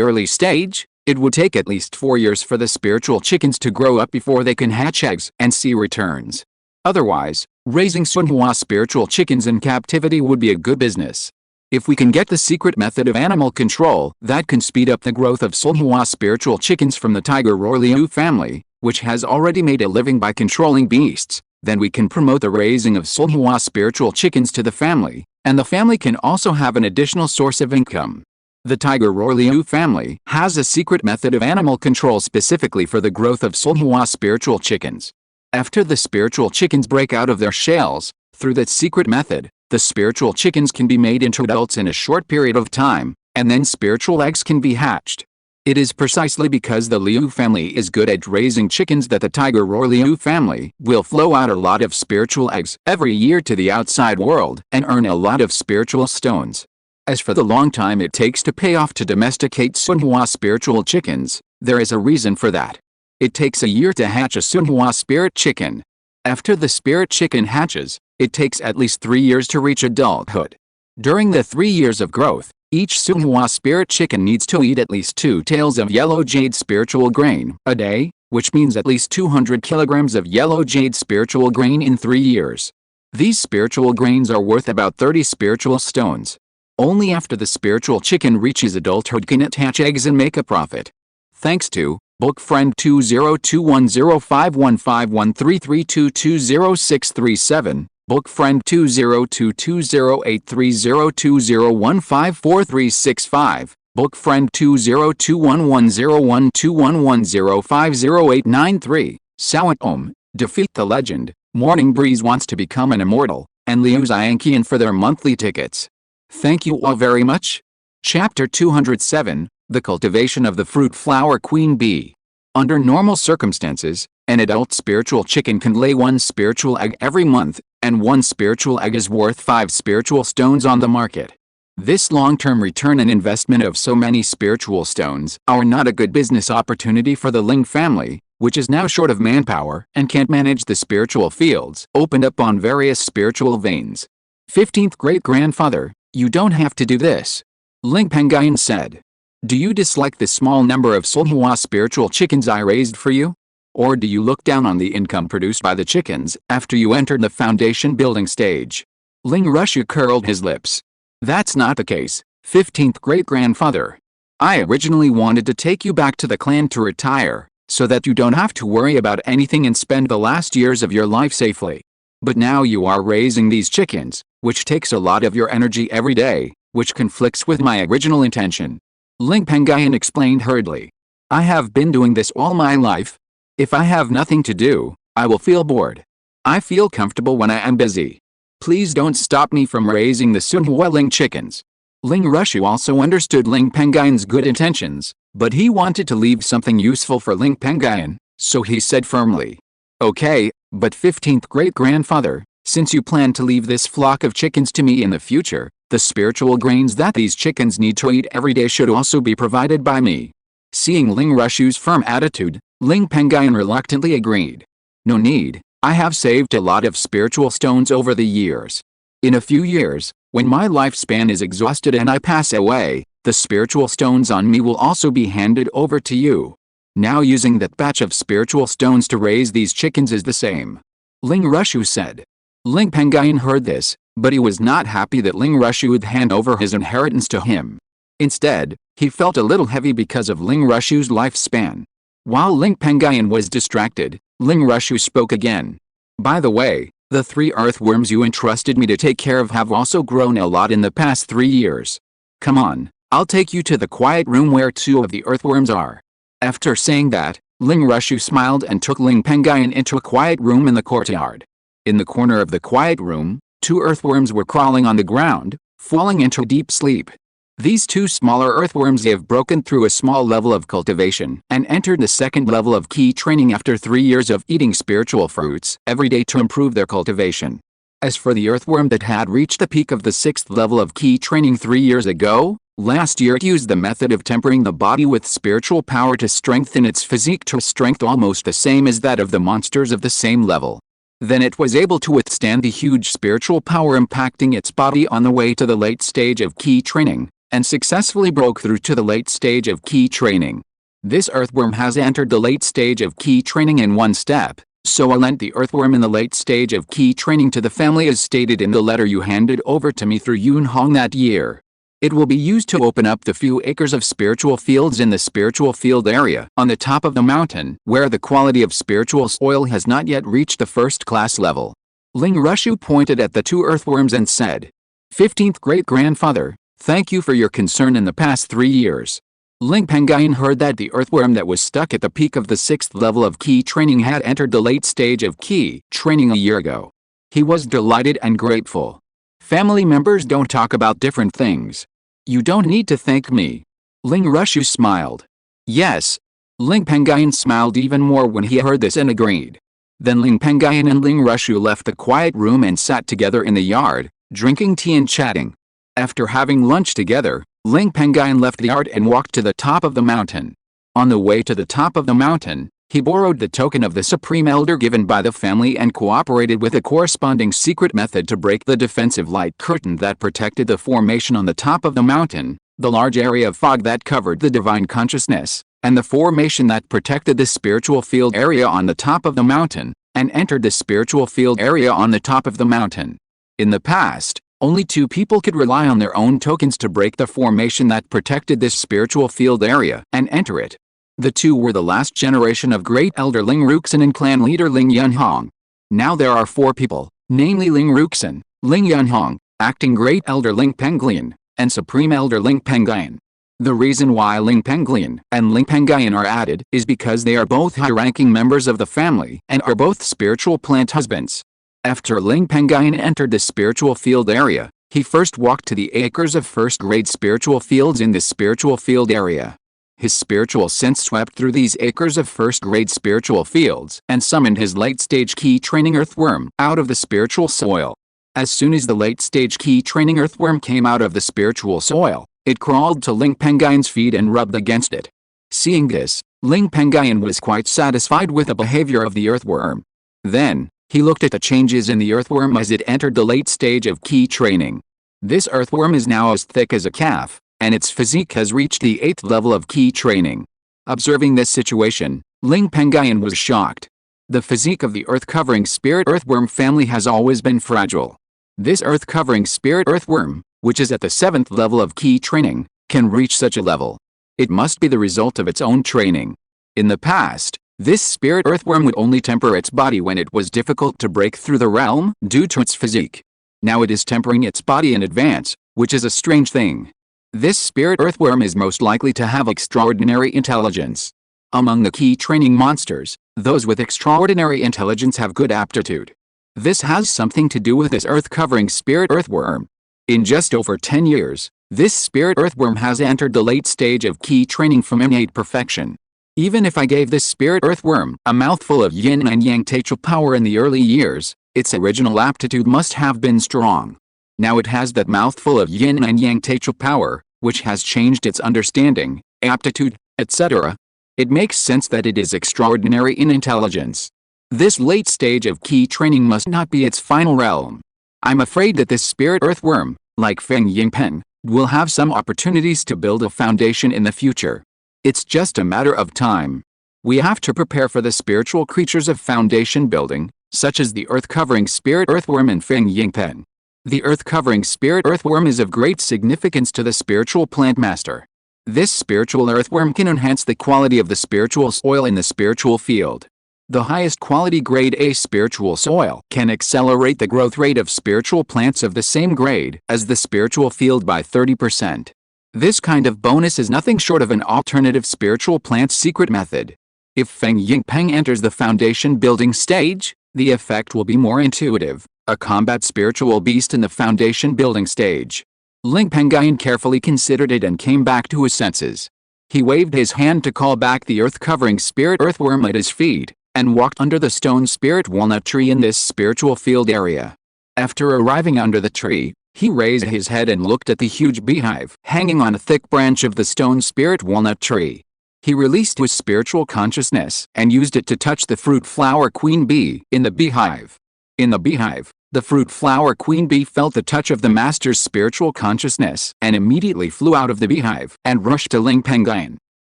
early stage, it would take at least 4 years for the spiritual chickens to grow up before they can hatch eggs and see returns. Otherwise, raising Solhua spiritual chickens in captivity would be a good business. If we can get the secret method of animal control that can speed up the growth of Solhua spiritual chickens from the Tiger Roar Liu family, which has already made a living by controlling beasts, then we can promote the raising of Solhua spiritual chickens to the family, and the family can also have an additional source of income. The Tiger Roar Liu family has a secret method of animal control specifically for the growth of Solhua spiritual chickens. After the spiritual chickens break out of their shells, through that secret method, the spiritual chickens can be made into adults in a short period of time, and then spiritual eggs can be hatched. It is precisely because the Liu family is good at raising chickens that the Tiger Roar Liu family will flow out a lot of spiritual eggs every year to the outside world and earn a lot of spiritual stones. As for the long time it takes to pay off to domesticate Sunhua spiritual chickens, there is a reason for that. It takes a year to hatch a Sunhua spirit chicken. After the spirit chicken hatches, it takes at least 3 years to reach adulthood. During the 3 years of growth, each Sunhua spirit chicken needs to eat at least 2 taels of yellow jade spiritual grain a day, which means at least 200 kilograms of yellow jade spiritual grain in 3 years. These spiritual grains are worth about 30 spiritual stones. Only after the spiritual chicken reaches adulthood can it hatch eggs and make a profit. Thanks to Book Friend 202105151332200637, Book Friend 2022083020154365, Book Friend 2021101211050893, Sawat Om, Defeat the Legend, Morning Breeze wants to become an immortal, and Liu Xianqian for their monthly tickets. Thank you all very much. Chapter 207, The Cultivation of the Fruit Flower Queen Bee. Under normal circumstances, an adult spiritual chicken can lay 1 spiritual egg every month, and 1 spiritual egg is worth 5 spiritual stones on the market. This long-term return and investment of so many spiritual stones are not a good business opportunity for the Ling family, which is now short of manpower and can't manage the spiritual fields opened up on various spiritual veins. 15th great-grandfather, you don't have to do this. Ling Pengyun said. Do you dislike the small number of Solhua spiritual chickens I raised for you? Or do you look down on the income produced by the chickens after you entered the foundation building stage? Ling Rushu curled his lips. That's not the case, 15th great-grandfather. I originally wanted to take you back to the clan to retire, so that you don't have to worry about anything and spend the last years of your life safely. But now you are raising these chickens, which takes a lot of your energy every day, which conflicts with my original intention. Ling Pengyun explained hurriedly. I have been doing this all my life. If I have nothing to do, I will feel bored. I feel comfortable when I am busy. Please don't stop me from raising the Sunhua Ling chickens. Ling Rushu also understood Ling Pengyun's good intentions, but he wanted to leave something useful for Ling Pengyun, so he said firmly. Okay, but 15th great-grandfather, since you plan to leave this flock of chickens to me in the future, the spiritual grains that these chickens need to eat every day should also be provided by me. Seeing Ling Rushu's firm attitude, Ling Pengyun reluctantly agreed. No need, I have saved a lot of spiritual stones over the years. In a few years, when my lifespan is exhausted and I pass away, the spiritual stones on me will also be handed over to you. Now using that batch of spiritual stones to raise these chickens is the same. Ling Rushu said. Ling Pengyun heard this, but he was not happy that Ling Rushu would hand over his inheritance to him. Instead, he felt a little heavy because of Ling Rushu's lifespan. While Ling Pengyun was distracted, Ling Rushu spoke again. By the way, the 3 earthworms you entrusted me to take care of have also grown a lot in the past 3 years. Come on, I'll take you to the quiet room where 2 of the earthworms are. After saying that, Ling Rushu smiled and took Ling Pengyun into a quiet room in the courtyard. In the corner of the quiet room, 2 earthworms were crawling on the ground, falling into deep sleep. These 2 smaller earthworms have broken through a small level of cultivation and entered the 2nd level of key training after 3 years of eating spiritual fruits every day to improve their cultivation. As for the earthworm that had reached the peak of the 6th level of key training 3 years ago, Last year it used the method of tempering the body with spiritual power to strengthen its physique to a strength almost the same as that of the monsters of the same level. Then it was able to withstand the huge spiritual power impacting its body on the way to the late stage of key training, and successfully broke through to the late stage of key training. This earthworm has entered the late stage of key training in one step, so I lent the earthworm in the late stage of key training to the family as stated in the letter you handed over to me through Yun Hong that year. It will be used to open up the few acres of spiritual fields in the spiritual field area on the top of the mountain where the quality of spiritual soil has not yet reached the first-class level. Ling Rushu pointed at the two earthworms and said, 15th great-grandfather, thank you for your concern in the past 3 years. Ling Pengyun heard that the earthworm that was stuck at the peak of the 6th level of key training had entered the late stage of key training a year ago. He was delighted and grateful. Family members don't talk about different things. You don't need to thank me. Ling Rushu smiled. Yes. Ling Pengyun smiled even more when he heard this and agreed. Then Ling Pengyun and Ling Rushu left the quiet room and sat together in the yard, drinking tea and chatting. After having lunch together, Ling Pengyun left the yard and walked to the top of the mountain. On the way to the top of the mountain, he borrowed the token of the Supreme Elder given by the family and cooperated with a corresponding secret method to break the defensive light curtain that protected the formation on the top of the mountain, the large area of fog that covered the divine consciousness, and the formation that protected the spiritual field area on the top of the mountain, and entered the spiritual field area on the top of the mountain. In the past, only 2 people could rely on their own tokens to break the formation that protected this spiritual field area and enter it. The 2 were the last generation of Great Elder Ling Ruxin and clan leader Ling Yunhong. Now there are 4 people, namely Ling Ruxin, Ling Yunhong, acting Great Elder Ling Pengyun, and Supreme Elder Ling Pengyun. The reason why Ling Pengyun and Ling Pengyun are added is because they are both high-ranking members of the family and are both spiritual plant husbands. After Ling Pengyun entered the spiritual field area, he first walked to the acres of first-grade spiritual fields in the spiritual field area. His spiritual sense swept through these acres of first-grade spiritual fields and summoned his late-stage key training earthworm out of the spiritual soil. As soon as the late-stage key training earthworm came out of the spiritual soil, it crawled to Ling Pengyun's feet and rubbed against it. Seeing this, Ling Pengyun was quite satisfied with the behavior of the earthworm. Then, he looked at the changes in the earthworm as it entered the late stage of key training. This earthworm is now as thick as a calf, and its physique has reached the 8th level of key training. Observing this situation, Ling Pengyun was shocked. The physique of the earth-covering spirit earthworm family has always been fragile. This earth-covering spirit earthworm, which is at the 7th level of key training, can reach such a level. It must be the result of its own training. In the past, this spirit earthworm would only temper its body when it was difficult to break through the realm due to its physique. Now it is tempering its body in advance, which is a strange thing. This spirit earthworm is most likely to have extraordinary intelligence. Among the key training monsters, those with extraordinary intelligence have good aptitude. This has something to do with this earth-covering spirit earthworm. In just over 10 years, this spirit earthworm has entered the late stage of key training from innate perfection. Even if I gave this spirit earthworm a mouthful of yin and yang Taichu power in the early years, its original aptitude must have been strong. Now it has that mouthful of yin and yang Taichu power, which has changed its understanding, aptitude, etc. It makes sense that it is extraordinary in intelligence. This late stage of key training must not be its final realm. I'm afraid that this spirit earthworm, like Feng Yingpen, will have some opportunities to build a foundation in the future. It's just a matter of time. We have to prepare for the spiritual creatures of foundation building, such as the earth-covering spirit earthworm and Feng Yingpen. The earth-covering spirit earthworm is of great significance to the spiritual plant master. This spiritual earthworm can enhance the quality of the spiritual soil in the spiritual field. The highest quality grade A spiritual soil can accelerate the growth rate of spiritual plants of the same grade as the spiritual field by 30%. This kind of bonus is nothing short of an alternative spiritual plant secret method. If Feng Yingpeng enters the foundation building stage, the effect will be more intuitive. A combat spiritual beast in the foundation building stage. Ling Pengyun carefully considered it and came back to his senses. He waved his hand to call back the earth-covering spirit earthworm at his feet, and walked under the stone spirit walnut tree in this spiritual field area. After arriving under the tree, He raised his head and looked at the huge beehive hanging on a thick branch of the stone spirit walnut tree. He released his spiritual consciousness and used it to touch the fruit flower queen bee in the beehive. In the beehive, the fruit flower queen bee felt the touch of the master's spiritual consciousness and immediately flew out of the beehive and rushed to Ling Pengyun.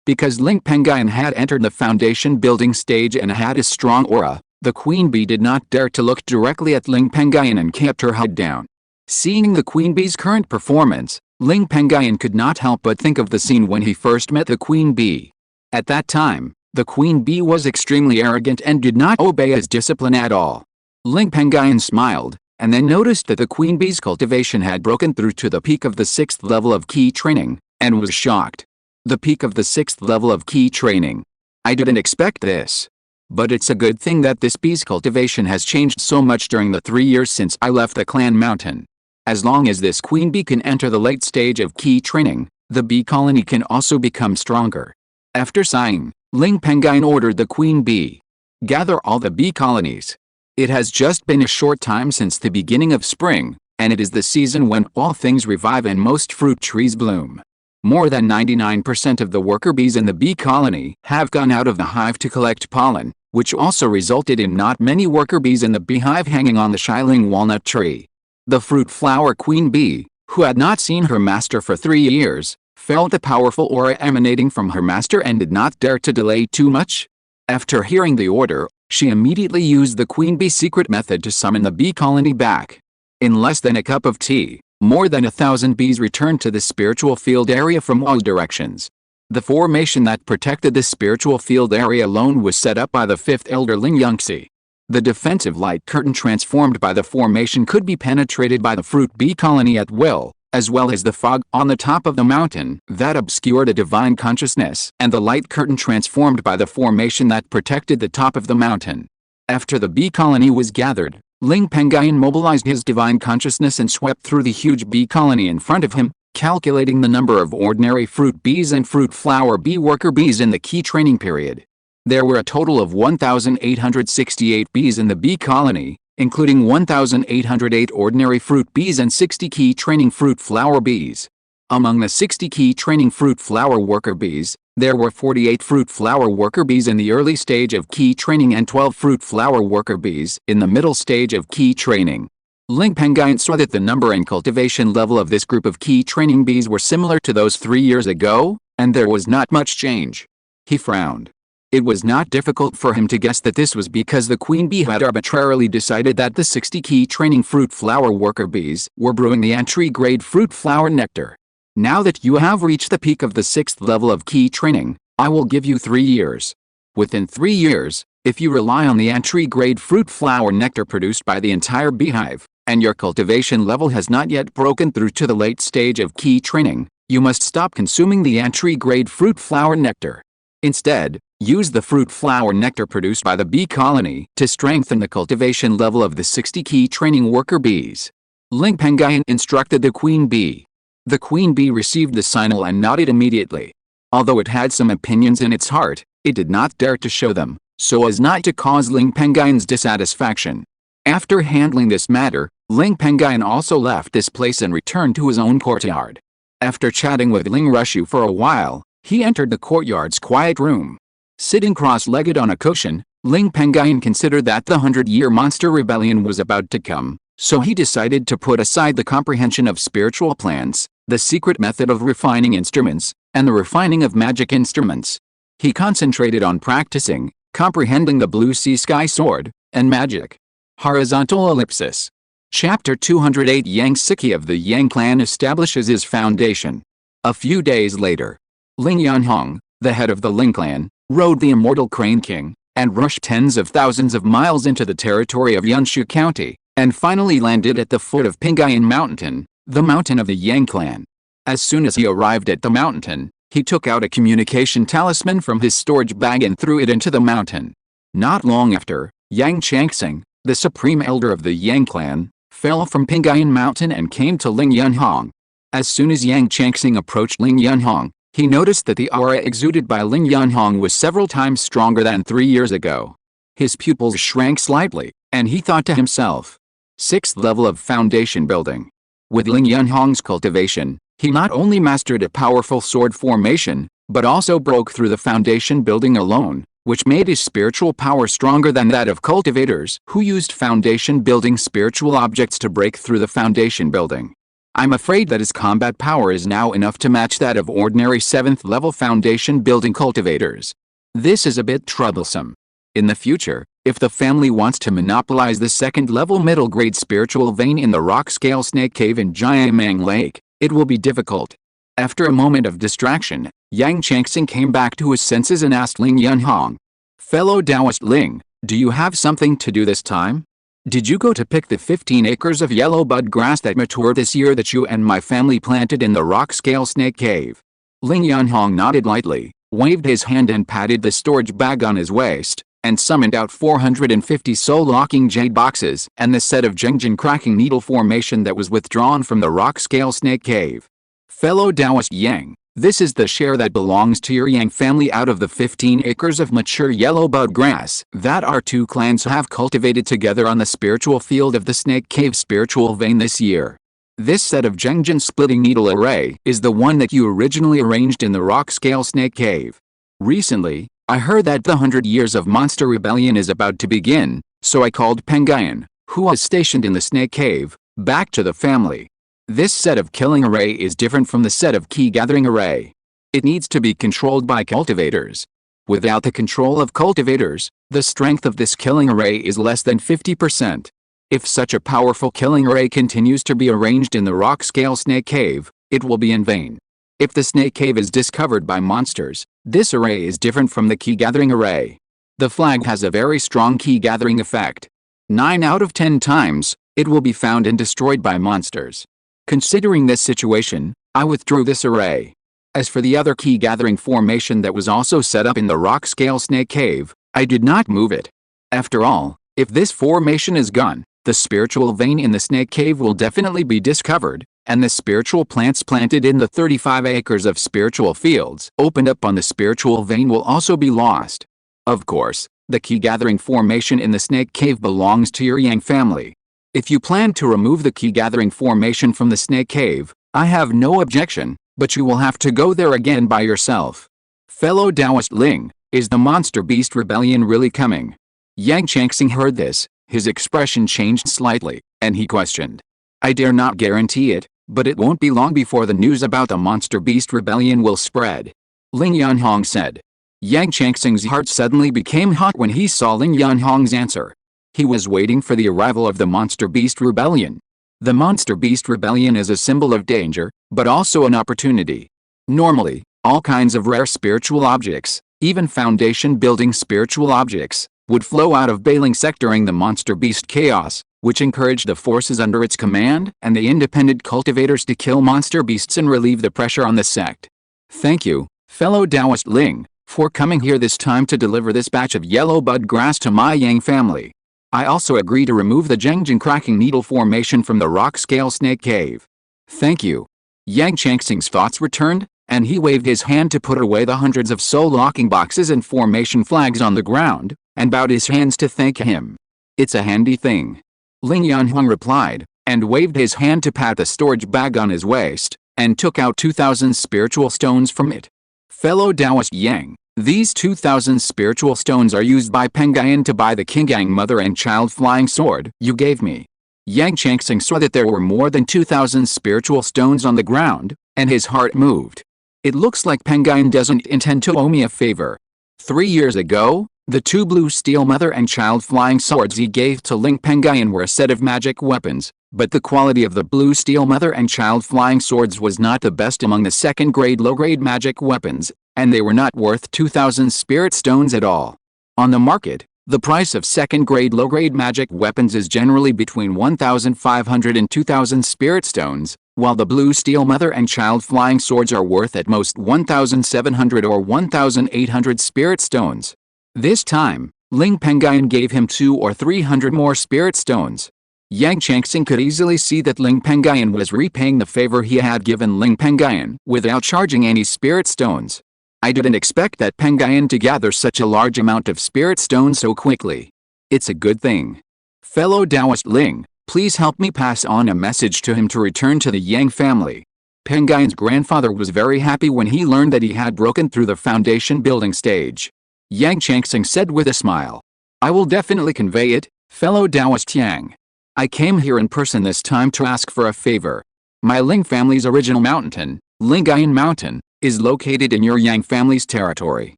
Because Ling Pengyun had entered the foundation building stage and had a strong aura, the queen bee did not dare to look directly at Ling Pengyun and kept her head down. Seeing the queen bee's current performance, Ling Pengyun could not help but think of the scene when he first met the queen bee. At that time, the queen bee was extremely arrogant and did not obey his discipline at all. Ling Pengyun smiled, and then noticed that the queen bee's cultivation had broken through to the peak of the 6th level of key training, and was shocked. The peak of the 6th level of key training. I didn't expect this. But it's a good thing that this bee's cultivation has changed so much during the 3 years since I left the clan mountain. As long as this queen bee can enter the late stage of key training, the bee colony can also become stronger. After sighing, Ling Pengyun ordered the queen bee. Gather all the bee colonies. It has just been a short time since the beginning of spring, and it is the season when all things revive and most fruit trees bloom. More than 99% of the worker bees in the bee colony have gone out of the hive to collect pollen, which also resulted in not many worker bees in the beehive hanging on the Shiling walnut tree. The fruit flower queen bee, who had not seen her master for 3 years, felt a powerful aura emanating from her master and did not dare to delay too much. After hearing the order, she immediately used the queen bee secret method to summon the bee colony back. In less than a cup of tea, more than 1,000 bees returned to the spiritual field area from all directions. The formation that protected the spiritual field area alone was set up by the 5th elder Ling Yangxi. The defensive light curtain transformed by the formation could be penetrated by the fruit bee colony at will, as well as the fog on the top of the mountain that obscured a divine consciousness, and the light curtain transformed by the formation that protected the top of the mountain. After the bee colony was gathered, Ling Pengyun mobilized his divine consciousness and swept through the huge bee colony in front of him, calculating the number of ordinary fruit bees and fruit flower bee worker bees in the key training period. There were a total of 1,868 bees in the bee colony, including 1,808 ordinary fruit bees and 60 key training fruit flower bees. Among the 60 key training fruit flower worker bees, there were 48 fruit flower worker bees in the early stage of key training and 12 fruit flower worker bees in the middle stage of key training. Ling Pengyun saw that the number and cultivation level of this group of key training bees were similar to those 3 years ago, and there was not much change. He frowned. It was not difficult for him to guess that this was because the queen bee had arbitrarily decided that the 60 key training fruit flower worker bees were brewing the entry-grade fruit flower nectar. Now that you have reached the peak of the 6th level of key training, I will give you 3 years. Within 3 years, if you rely on the entry-grade fruit flower nectar produced by the entire beehive, and your cultivation level has not yet broken through to the late stage of key training, you must stop consuming the entry-grade fruit flower nectar. Instead, use the fruit flower nectar produced by the bee colony to strengthen the cultivation level of the 60 key training worker bees. Ling Pengyun instructed the queen bee. The queen bee received the signal and nodded immediately. Although it had some opinions in its heart, it did not dare to show them, so as not to cause Ling Pengyun's dissatisfaction. After handling this matter, Ling Pengyun also left this place and returned to his own courtyard. After chatting with Ling Rushu for a while, he entered the courtyard's quiet room. Sitting cross-legged on a cushion, Ling Pengyun considered that the 100-year monster rebellion was about to come, so he decided to put aside the comprehension of spiritual plans, the secret method of refining instruments, and the refining of magic instruments. He concentrated on practicing, comprehending the blue sea sky sword, and magic. Horizontal ellipsis. Chapter 208 Yang Siki of the Yang clan establishes his foundation. A few days later, Ling Yanhong, the head of the Ling clan, rode the immortal Crane King, and rushed tens of thousands of miles into the territory of Yunshu County, and finally landed at the foot of Qingshi Mountain, the mountain of the Yang clan. As soon as he arrived at the mountain, he took out a communication talisman from his storage bag and threw it into the mountain. Not long after, Yang Changxing, the supreme elder of the Yang clan, fell from Qingshi Mountain and came to Ling Yanhong. As soon as Yang Changxing approached Ling Yanhong, he noticed that the aura exuded by Ling Yanhong was several times stronger than 3 years ago. His pupils shrank slightly, and he thought to himself, 6th level of foundation building. With Ling Yunhong's cultivation, he not only mastered a powerful sword formation, but also broke through the foundation building alone, which made his spiritual power stronger than that of cultivators who used foundation building spiritual objects to break through the foundation building. I'm afraid that his combat power is now enough to match that of ordinary 7th level foundation building cultivators. This is a bit troublesome. In the future, if the family wants to monopolize the 2nd level middle grade spiritual vein in the rock scale snake cave in Jiamang Lake, it will be difficult. After a moment of distraction, Yang Changxing came back to his senses and asked Ling Yunhong, "Fellow Taoist Ling, do you have something to do this time? Did you go to pick the 15 acres of yellow bud grass that matured this year that you and my family planted in the rock scale snake cave?" Ling Yunhong nodded lightly, waved his hand and patted the storage bag on his waist, and summoned out 450 soul-locking jade boxes and the set of Zhengjin cracking needle formation that was withdrawn from the rock scale snake cave. "Fellow Taoist Yang, this is the share that belongs to your Yang family out of the 15 acres of mature yellow bud grass that our two clans have cultivated together on the spiritual field of the snake cave spiritual vein this year. This set of Zhengjin splitting needle array is the one that you originally arranged in the rock scale snake cave. Recently, I heard that the 100 years of monster rebellion is about to begin, so I called Pengyun, who was stationed in the snake cave, back to the family. This set of killing array is different from the set of key gathering array. It needs to be controlled by cultivators. Without the control of cultivators, the strength of this killing array is less than 50%. If such a powerful killing array continues to be arranged in the rock scale snake cave, it will be in vain. If the snake cave is discovered by monsters, this array is different from the key gathering array. The flag has a very strong key gathering effect. 9 out of 10 times, it will be found and destroyed by monsters. Considering this situation, I withdrew this array. As for the other key gathering formation that was also set up in the rock scale snake cave, I did not move it. After all, if this formation is gone, the spiritual vein in the snake cave will definitely be discovered, and the spiritual plants planted in the 35 acres of spiritual fields opened up on the spiritual vein will also be lost. Of course, the key gathering formation in the snake cave belongs to your Yang family. If you plan to remove the key gathering formation from the snake cave, I have no objection, but you will have to go there again by yourself. Fellow Taoist Ling, is the monster beast rebellion really coming? Yang Changxing heard this, his expression changed slightly, and he questioned. I dare not guarantee it, but it won't be long before the news about the monster beast rebellion will spread. Ling Yunhong said. Yang Changxing's heart suddenly became hot when he saw Ling Yunhong's answer. He was waiting for the arrival of the monster beast rebellion. The monster beast rebellion is a symbol of danger, but also an opportunity. Normally, all kinds of rare spiritual objects, even foundation building spiritual objects, would flow out of Bailing Sect during the monster beast chaos, which encouraged the forces under its command and the independent cultivators to kill monster beasts and relieve the pressure on the sect. Thank you, fellow Taoist Ling, for coming here this time to deliver this batch of yellow bud grass to my Yang family. I also agree to remove the Zhengjin cracking needle formation from the rock scale snake cave. Thank you. Yang Changxing's thoughts returned, and he waved his hand to put away the hundreds of soul-locking boxes and formation flags on the ground, and bowed his hands to thank him. It's a handy thing. Ling Yunhong replied, and waved his hand to pat the storage bag on his waist, and took out 2,000 spiritual stones from it. Fellow Taoist Yang, these 2,000 spiritual stones are used by Pengyun to buy the Qinggang mother and child flying sword you gave me. Yang Changxing saw that there were more than 2,000 spiritual stones on the ground, and his heart moved. It looks like Pengyun doesn't intend to owe me a favor. 3 years ago, the 2 blue steel mother and child flying swords he gave to Ling Pengyun were a set of magic weapons, but the quality of the blue steel mother and child flying swords was not the best among the 2nd grade low-grade magic weapons, and they were not worth 2,000 spirit stones at all. On the market, the price of 2nd grade low-grade magic weapons is generally between 1,500 and 2,000 spirit stones, while the blue steel mother and child flying swords are worth at most 1,700 or 1,800 spirit stones. This time, Ling Pengyun gave him 200 or 300 more spirit stones. Yang Changxing could easily see that Ling Pengyun was repaying the favor he had given Ling Pengyun without charging any spirit stones. I didn't expect that Pengyun to gather such a large amount of spirit stones so quickly. It's a good thing. Fellow Taoist Ling, Please help me pass on a message to him to return to the Yang family. Pengyun's grandfather was very happy when he learned that he had broken through the foundation building stage. Yang Changxing said with a smile. I will definitely convey it, fellow Taoist Yang. I came here in person this time to ask for a favor. My Ling family's original mountain, Lingxiao Mountain, is located in your Yang family's territory.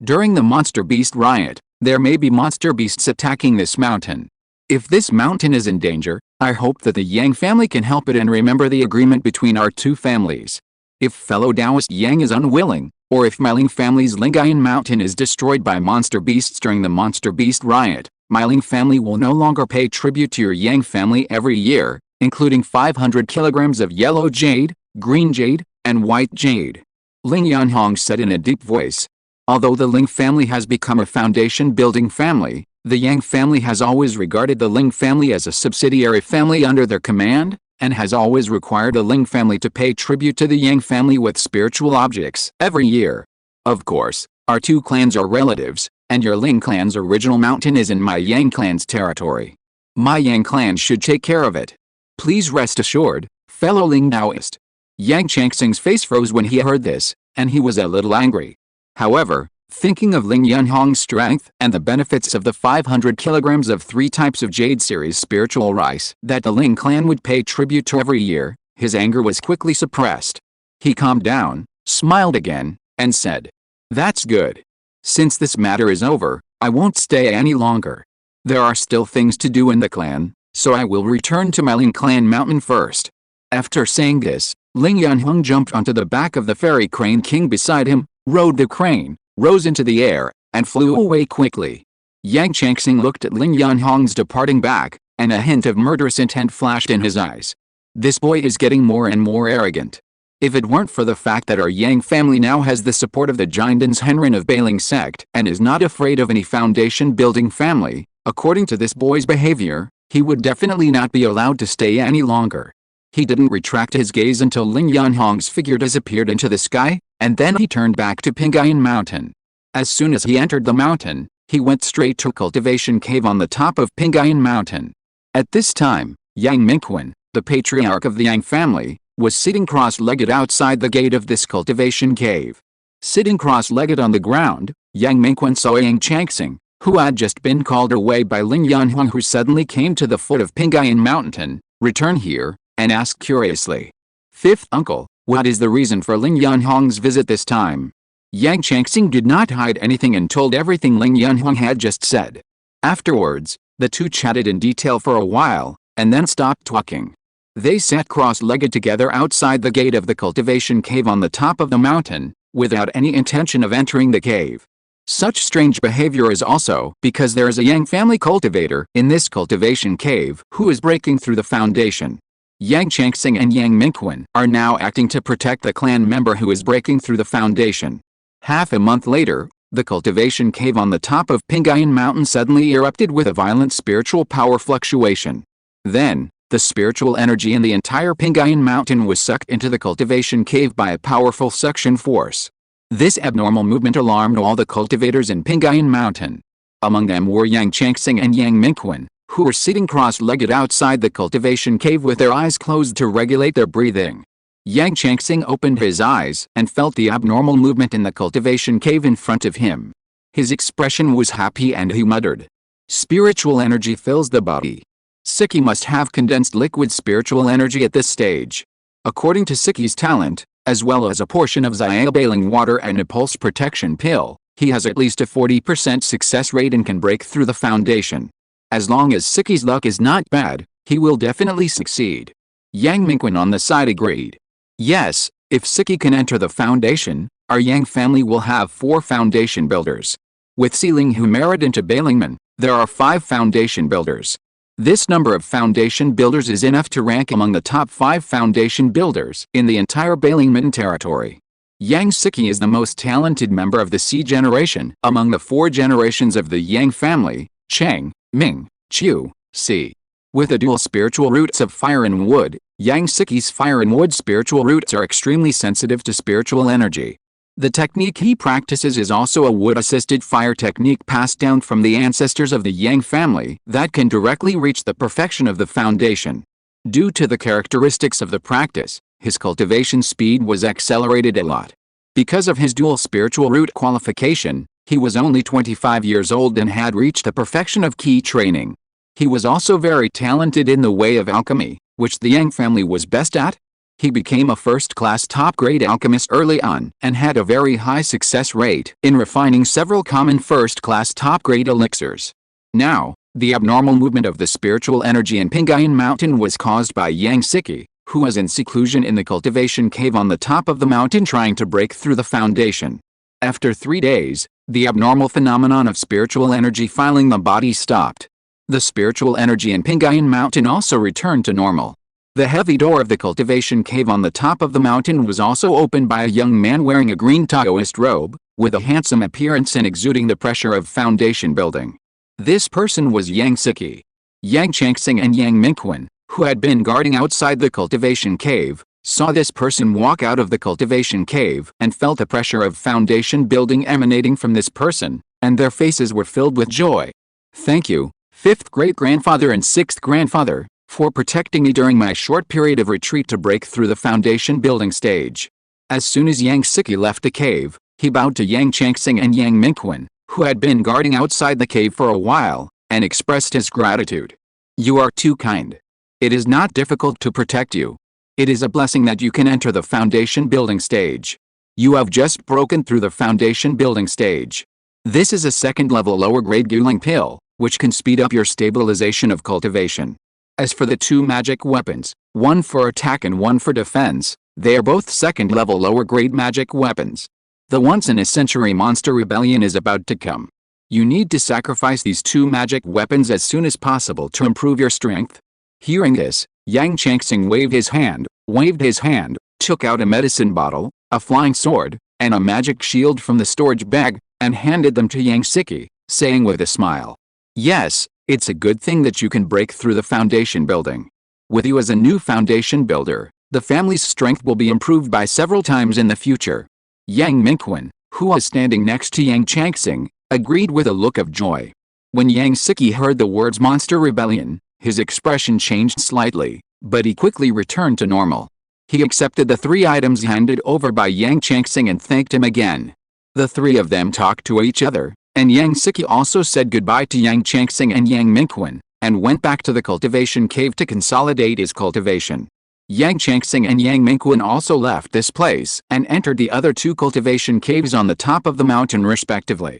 During the monster beast riot, there may be monster beasts attacking this mountain. If this mountain is in danger, I hope that the Yang family can help it and remember the agreement between our two families. If fellow Taoist Yang is unwilling, or if my Ling family's Lingxiao Mountain is destroyed by monster beasts during the monster beast riot, my Ling family will no longer pay tribute to your Yang family every year, including 500 kilograms of yellow jade, green jade, and white jade. Ling Yanhong said in a deep voice. Although the Ling family has become a foundation-building family, the Yang family has always regarded the Ling family as a subsidiary family under their command, and has always required the Ling family to pay tribute to the Yang family with spiritual objects every year. Of course, our two clans are relatives, and your Ling clan's original mountain is in my Yang clan's territory. My Yang clan should take care of it. Please rest assured, fellow Ling Taoist. Yang Changxing's face froze when he heard this, and he was a little angry. However, thinking of Ling Yanhong's strength and the benefits of the 500 kilograms of 3 types of Jade series spiritual rice that the Ling clan would pay tribute to every year, his anger was quickly suppressed. He calmed down, smiled again, and said, That's good. Since this matter is over, I won't stay any longer. There are still things to do in the clan, so I will return to my Ling clan mountain first. After saying this, Ling Yanhong jumped onto the back of the fairy crane king beside him, rode the crane, rose into the air, and flew away quickly. Yang Changxing looked at Ling Yanhong's departing back, and a hint of murderous intent flashed in his eyes. This boy is getting more and more arrogant. If it weren't for the fact that our Yang family now has the support of the Jindans Henrin of Bailing sect and is not afraid of any foundation-building family, according to this boy's behavior, he would definitely not be allowed to stay any longer. He didn't retract his gaze until Ling Yanhong's figure disappeared into the sky, and then he turned back to Pengyun Mountain. As soon as he entered the mountain, he went straight to a cultivation cave on the top of Pengyun Mountain. At this time, Yang Mingquan, the patriarch of the Yang family, was sitting cross-legged outside the gate of this cultivation cave. Sitting cross-legged on the ground, Yang Mingquan saw Yang Changxing, who had just been called away by Ling Yanhong, who suddenly came to the foot of Pengyun Mountain, return here, and asked curiously, Fifth uncle, what is the reason for Ling Yanhong's visit this time? Yang Changxing did not hide anything and told everything Ling Yanhong had just said. Afterwards, the two chatted in detail for a while, and then stopped talking. They sat cross-legged together outside the gate of the cultivation cave on the top of the mountain, without any intention of entering the cave. Such strange behavior is also because there is a Yang family cultivator in this cultivation cave who is breaking through the foundation. Yang Changxing and Yang Mingquan are now acting to protect the clan member who is breaking through the foundation. Half a month later, the cultivation cave on the top of Pengyun Mountain suddenly erupted with a violent spiritual power fluctuation. Then, the spiritual energy in the entire Pengyun Mountain was sucked into the cultivation cave by a powerful suction force. This abnormal movement alarmed all the cultivators in Pengyun Mountain. Among them were Yang Changxing and Yang Mingquan, who were sitting cross-legged outside the cultivation cave with their eyes closed to regulate their breathing. Yang Changxing opened his eyes and felt the abnormal movement in the cultivation cave in front of him. His expression was happy and he muttered, Spiritual energy fills the body. Siki must have condensed liquid spiritual energy at this stage. According to Siki's talent, as well as a portion of Xiao Bailing water and a pulse protection pill, he has at least a 40% success rate and can break through the foundation. As long as Siki's luck is not bad, he will definitely succeed. Yang Mingquan on the side agreed. Yes, if Siki can enter the foundation, our Yang family will have 4 foundation builders. With Sealing who merit into Bailingman, there are 5 foundation builders. This number of foundation builders is enough to rank among the top 5 foundation builders in the entire Bailingman territory. Yang Siki is the most talented member of the C generation among the 4 generations of the Yang family, Cheng, Ming, Chu, Si. With the dual spiritual roots of fire and wood, Yang Siki's fire and wood spiritual roots are extremely sensitive to spiritual energy. The technique he practices is also a wood-assisted fire technique passed down from the ancestors of the Yang family that can directly reach the perfection of the foundation. Due to the characteristics of the practice, his cultivation speed was accelerated a lot. Because of his dual spiritual root qualification, he was only 25 years old and had reached the perfection of key training. He was also very talented in the way of alchemy, which the Yang family was best at. He became a first-class top-grade alchemist early on and had a very high success rate in refining several common first-class top-grade elixirs. Now, the abnormal movement of the spiritual energy in Qingshi Mountain was caused by Yang Siki, who was in seclusion in the cultivation cave on the top of the mountain trying to break through the foundation. After 3 days, the abnormal phenomenon of spiritual energy filing the body stopped. The spiritual energy in Qingshi Mountain also returned to normal. The heavy door of the cultivation cave on the top of the mountain was also opened by a young man wearing a green Taoist robe, with a handsome appearance and exuding the pressure of foundation building. This person was Yang Siki. Yang Changxing and Yang Mingquan, who had been guarding outside the cultivation cave, saw this person walk out of the cultivation cave and felt the pressure of foundation building emanating from this person, and their faces were filled with joy. "Thank you, 5th great-grandfather and 6th grandfather, for protecting me during my short period of retreat to break through the foundation building stage." As soon as Yang Siki left the cave, he bowed to Yang Changxing and Yang Mingquan, who had been guarding outside the cave for a while, and expressed his gratitude. "You are too kind. It is not difficult to protect you. It is a blessing that you can enter the foundation building stage. You have just broken through the foundation building stage. This is a second-level lower-grade Guling pill, which can speed up your stabilization of cultivation. As for the 2 magic weapons, one for attack and one for defense, they are both second-level lower-grade magic weapons. The once-in-a-century monster rebellion is about to come. You need to sacrifice these 2 magic weapons as soon as possible to improve your strength." Hearing this, Yang Changxing waved his hand, took out a medicine bottle, a flying sword, and a magic shield from the storage bag, and handed them to Yang Siki, saying with a smile, "Yes, it's a good thing that you can break through the foundation building. With you as a new foundation builder, the family's strength will be improved by several times in the future." Yang Mingquan, who was standing next to Yang Changxing, agreed with a look of joy. When Yang Siki heard the words monster rebellion, his expression changed slightly, but he quickly returned to normal. He accepted the 3 items handed over by Yang Changxing and thanked him again. The 3 of them talked to each other, and Yang Siki also said goodbye to Yang Changxing and Yang Mingquan, and went back to the cultivation cave to consolidate his cultivation. Yang Changxing and Yang Mingquan also left this place and entered the other 2 cultivation caves on the top of the mountain respectively.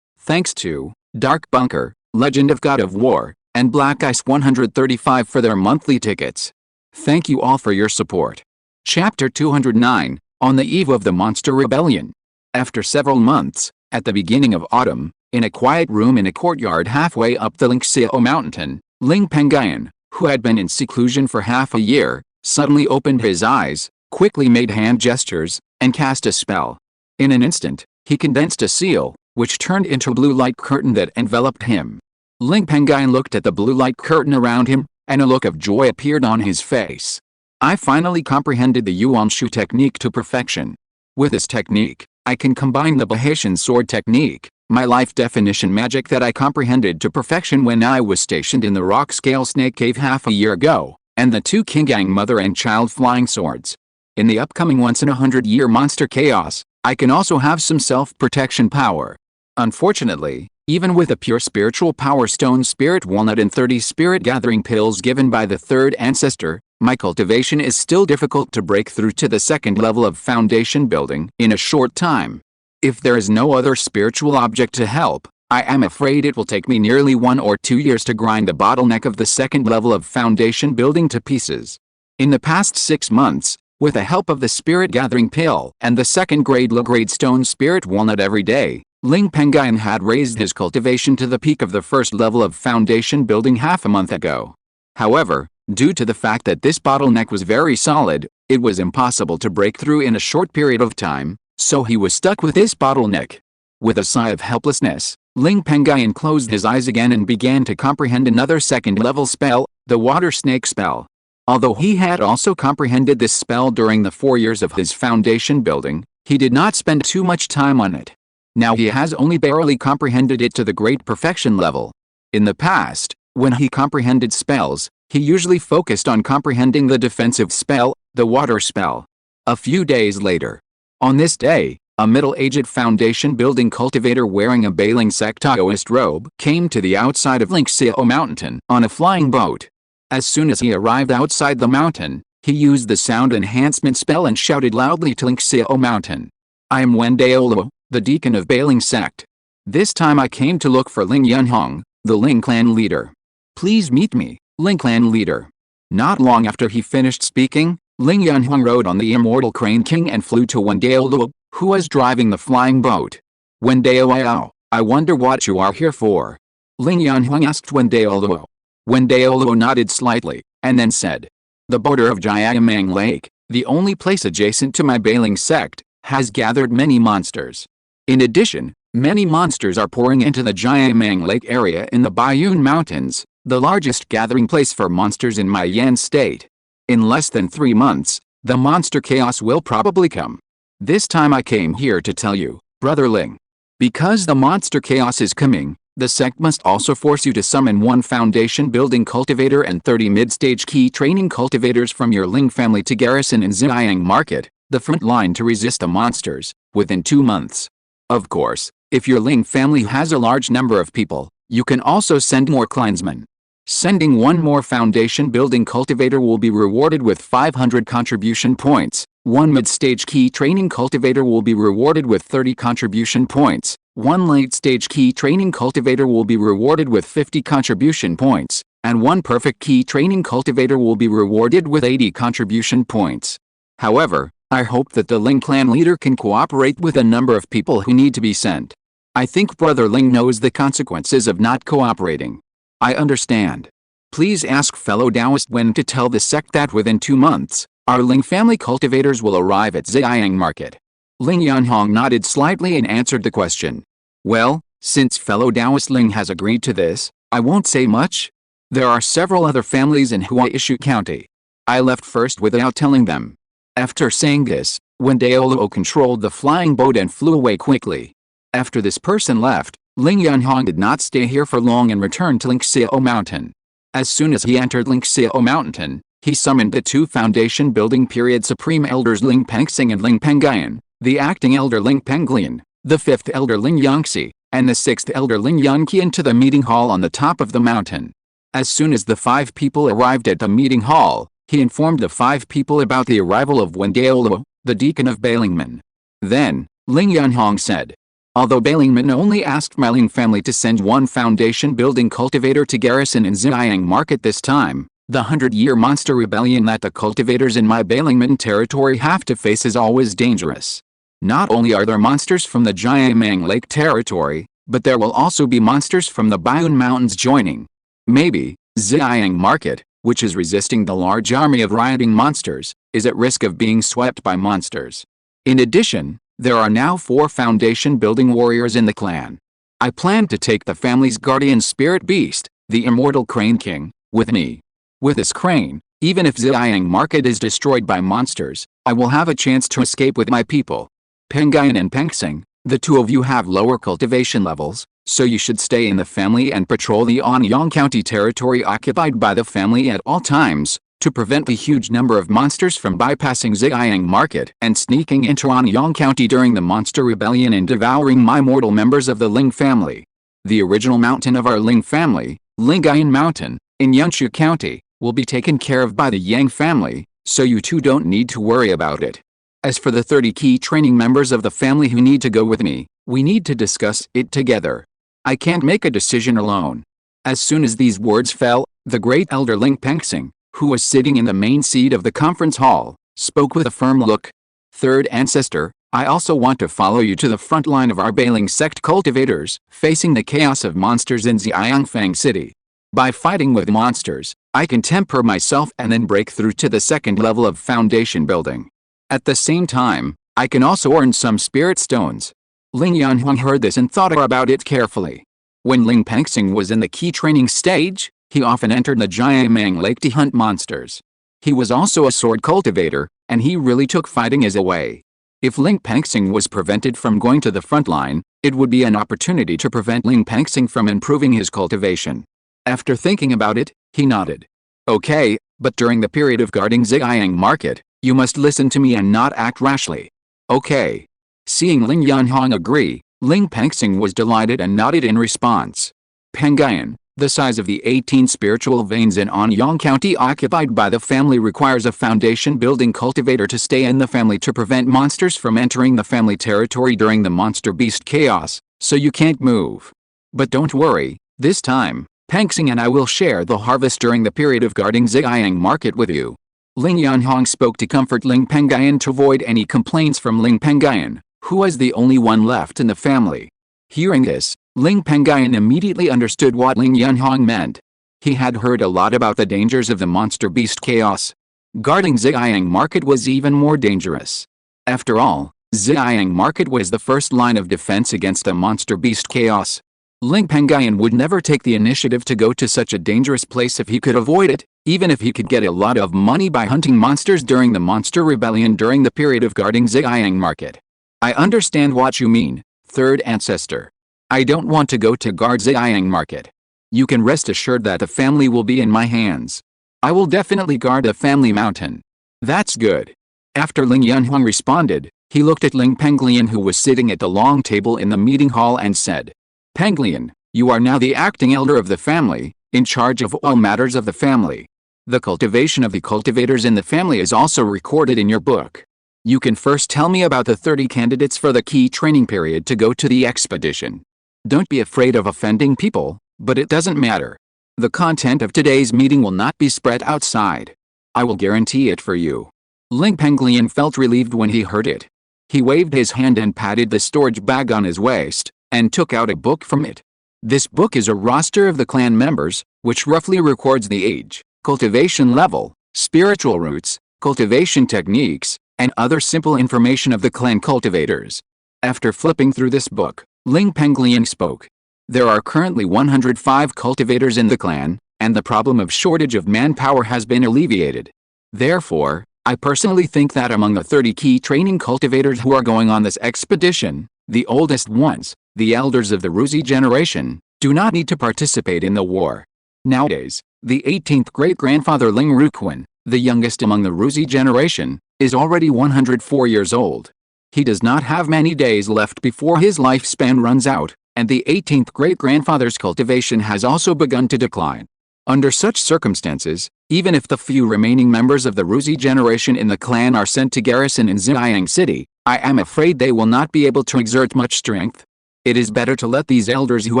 Thanks to Dark Bunker, Legend of God of War, and Black Ice 135 for their monthly tickets. Thank you all for your support. Chapter 209, On the Eve of the Monster Rebellion. After several months, at the beginning of autumn, in a quiet room in a courtyard halfway up the Lingxiao Mountain, Ling Pengyun, who had been in seclusion for half a year, suddenly opened his eyes, quickly made hand gestures, and cast a spell. In an instant, he condensed a seal, which turned into a blue light curtain that enveloped him. Ling Pengyun looked at the blue light curtain around him, and a look of joy appeared on his face. "I finally comprehended the Yuan Shu technique to perfection. With this technique, I can combine the Bahatian sword technique, my life definition magic that I comprehended to perfection when I was stationed in the rock scale snake cave half a year ago, and the 2 Qinggang mother and child flying swords. In the upcoming once-in-a-100-year monster chaos, I can also have some self-protection power. Unfortunately, even with a pure spiritual power stone spirit walnut and 30 spirit gathering pills given by the 3rd ancestor, my cultivation is still difficult to break through to the 2nd level of foundation building in a short time. If there is no other spiritual object to help, I am afraid it will take me nearly 1 or 2 years to grind the bottleneck of the 2nd level of foundation building to pieces. In the past 6 months, with the help of the spirit gathering pill and the 2nd grade low-grade stone spirit walnut every day, Ling Pengyun had raised his cultivation to the peak of the 1st level of foundation building half a month ago. However, due to the fact that this bottleneck was very solid, it was impossible to break through in a short period of time, so he was stuck with this bottleneck. With a sigh of helplessness, Ling Pengyun closed his eyes again and began to comprehend another 2nd level spell, the water snake spell. Although he had also comprehended this spell during the 4 years of his foundation building, He did not spend too much time on it. Now he has only barely comprehended it to the great perfection level. In the past, when he comprehended spells, he usually focused on comprehending the defensive spell, the water spell. A few days later, on this day, a middle-aged foundation-building cultivator wearing a Bailing sect Taoist robe came to the outside of Lingxiao Mountain on a flying boat. As soon as he arrived outside the mountain, he used the sound enhancement spell and shouted loudly to Lingxiao Mountain. "I am Wendaolo, the deacon of Bailing sect. This time I came to look for Ling Yunhong, the Ling clan leader. Please meet me, Ling clan leader." Not long after he finished speaking, Ling Yunhong rode on the immortal Crane King and flew to Wendaolo, who was driving the flying boat. "Wendaolo, I wonder what you are here for?" Ling Yunhong asked Wendaolo. Wendaolo nodded slightly, and then said, "The border of Jiayamang Lake, the only place adjacent to my Bailing sect, has gathered many monsters. In addition, many monsters are pouring into the Jiayamang Lake area in the Bayun Mountains, the largest gathering place for monsters in my Yan state. In less than 3 months, the monster chaos will probably come. This time I came here to tell you, Brother Ling. Because the monster chaos is coming, the sect must also force you to summon 1 foundation-building cultivator and 30 mid-stage key training cultivators from your Ling family to garrison in Ziyang Market, the front line to resist the monsters, within 2 months. Of course, if your Ling family has a large number of people, you can also send more clansmen. Sending 1 more foundation-building cultivator will be rewarded with 500 contribution points. 1 mid-stage key training cultivator will be rewarded with 30 contribution points. 1 late-stage key training cultivator will be rewarded with 50 contribution points, and 1 perfect key training cultivator will be rewarded with 80 contribution points. However, I hope that the Ling clan leader can cooperate with a number of people who need to be sent. I think Brother Ling knows the consequences of not cooperating. I understand. Please ask fellow Taoist when to tell the sect that within 2 months, our Ling family cultivators will arrive at Ziyang Market." Ling Yunhong nodded slightly and answered the question. "Well, since fellow Taoist Ling has agreed to this, I won't say much. There are several other families in Huaishu County. I left first without telling them." After saying this, Wendaolo controlled the flying boat and flew away quickly. After this person left, Ling Yunhong did not stay here for long and returned to Lingxiao Mountain. As soon as he entered Lingxiao Mountain, he summoned the 2 foundation-building period supreme elders Ling Pengyun and Ling Pengyun, the acting elder Ling Pengyun, the 5th elder Ling Yangxi, and the 6th elder Ling Yunqi into the meeting hall on the top of the mountain. As soon as the 5 people arrived at the meeting hall, he informed the 5 people about the arrival of Wendaolo, the deacon of Bailingman. Then, Ling Yunhong said, "Although Bailingman only asked my Ling family to send 1 foundation-building cultivator to garrison in Ziyang Market this time, the 100-year monster rebellion that the cultivators in my Bailingman territory have to face is always dangerous. Not only are there monsters from the Jiayamang Lake territory, but there will also be monsters from the Bayun Mountains joining. Maybe, Ziyang Market, which is resisting the large army of rioting monsters, is at risk of being swept by monsters. In addition, there are now 4 foundation-building warriors in the clan. I plan to take the family's guardian spirit beast, the immortal Crane King, with me. With this crane, even if Ziyang Market is destroyed by monsters, I will have a chance to escape with my people. Pengyun and Pengsing, the 2 of you have lower cultivation levels, so you should stay in the family and patrol the Anyang County territory occupied by the family at all times, to prevent the huge number of monsters from bypassing Ziyang Market and sneaking into Anyang County during the monster rebellion and devouring my mortal members of the Ling family. The original mountain of our Ling family, Lingxiao Mountain, in Yunqiu County, will be taken care of by the Yang family, so you 2 don't need to worry about it. As for the 30 key training members of the family who need to go with me, we need to discuss it together. I can't make a decision alone." As soon as these words fell, the great elder Ling Pengyun, who was sitting in the main seat of the conference hall, spoke with a firm look. "Third ancestor, I also want to follow you to the front line of our Bailing sect cultivators, facing the chaos of monsters in Xiangfang City. By fighting with monsters, I can temper myself and then break through to the 2nd level of foundation building. At the same time, I can also earn some spirit stones." Ling Yunhong heard this and thought about it carefully. When Ling Pengyun was in the key training stage, he often entered the Jiayamang Lake to hunt monsters. He was also a sword cultivator, and he really took fighting as a way. If Ling Pengyun was prevented from going to the front line, it would be an opportunity to prevent Ling Pengyun from improving his cultivation. After thinking about it, he nodded. Okay, but during the period of guarding Ziyang Market, you must listen to me and not act rashly. Okay. Seeing Ling Yanhong agree, Ling Pengyun was delighted and nodded in response. Pengyun, the size of the 18 spiritual veins in Anyang County occupied by the family requires a foundation-building cultivator to stay in the family to prevent monsters from entering the family territory during the monster beast chaos, so you can't move. But don't worry, this time, Pengyun and I will share the harvest during the period of guarding Ziyang Market with you. Ling Yanhong spoke to comfort Ling Pengyun to avoid any complaints from Ling Pengyun, who was the only one left in the family. Hearing this, Ling Pengyun immediately understood what Ling Yanhong meant. He had heard a lot about the dangers of the monster beast chaos. Guarding Ziyang Market was even more dangerous. After all, Ziyang Market was the first line of defense against the monster beast chaos. Ling Pengyun would never take the initiative to go to such a dangerous place if he could avoid it, even if he could get a lot of money by hunting monsters during the monster rebellion during the period of guarding Ziyang Market. I understand what you mean, third ancestor. I don't want to go to guard Ziyang Market. You can rest assured that the family will be in my hands. I will definitely guard the family mountain. That's good. After Ling Yanhong responded, he looked at Ling Pengyun who was sitting at the long table in the meeting hall and said, Pengyun, you are now the acting elder of the family, in charge of all matters of the family. The cultivation of the cultivators in the family is also recorded in your book. You can first tell me about the 30 candidates for the key training period to go to the expedition. Don't be afraid of offending people, but it doesn't matter. The content of today's meeting will not be spread outside. I will guarantee it for you. Ling Pengyun felt relieved when he heard it. He waved his hand and patted the storage bag on his waist, and took out a book from it. This book is a roster of the clan members, which roughly records the age, cultivation level, spiritual roots, cultivation techniques, and other simple information of the clan cultivators. After flipping through this book, Ling Pengyun spoke. There are currently 105 cultivators in the clan, and the problem of shortage of manpower has been alleviated. Therefore, I personally think that among the 30 key training cultivators who are going on this expedition, the oldest ones, the elders of the Ruzi generation, do not need to participate in the war. Nowadays, the 18th great-grandfather Ling Ruquan, the youngest among the Ruzi generation, is already 104 years old. He does not have many days left before his lifespan runs out, and the 18th great-grandfather's cultivation has also begun to decline. Under such circumstances, even if the few remaining members of the Ruzi generation in the clan are sent to garrison in Ziyang City, I am afraid they will not be able to exert much strength. It is better to let these elders who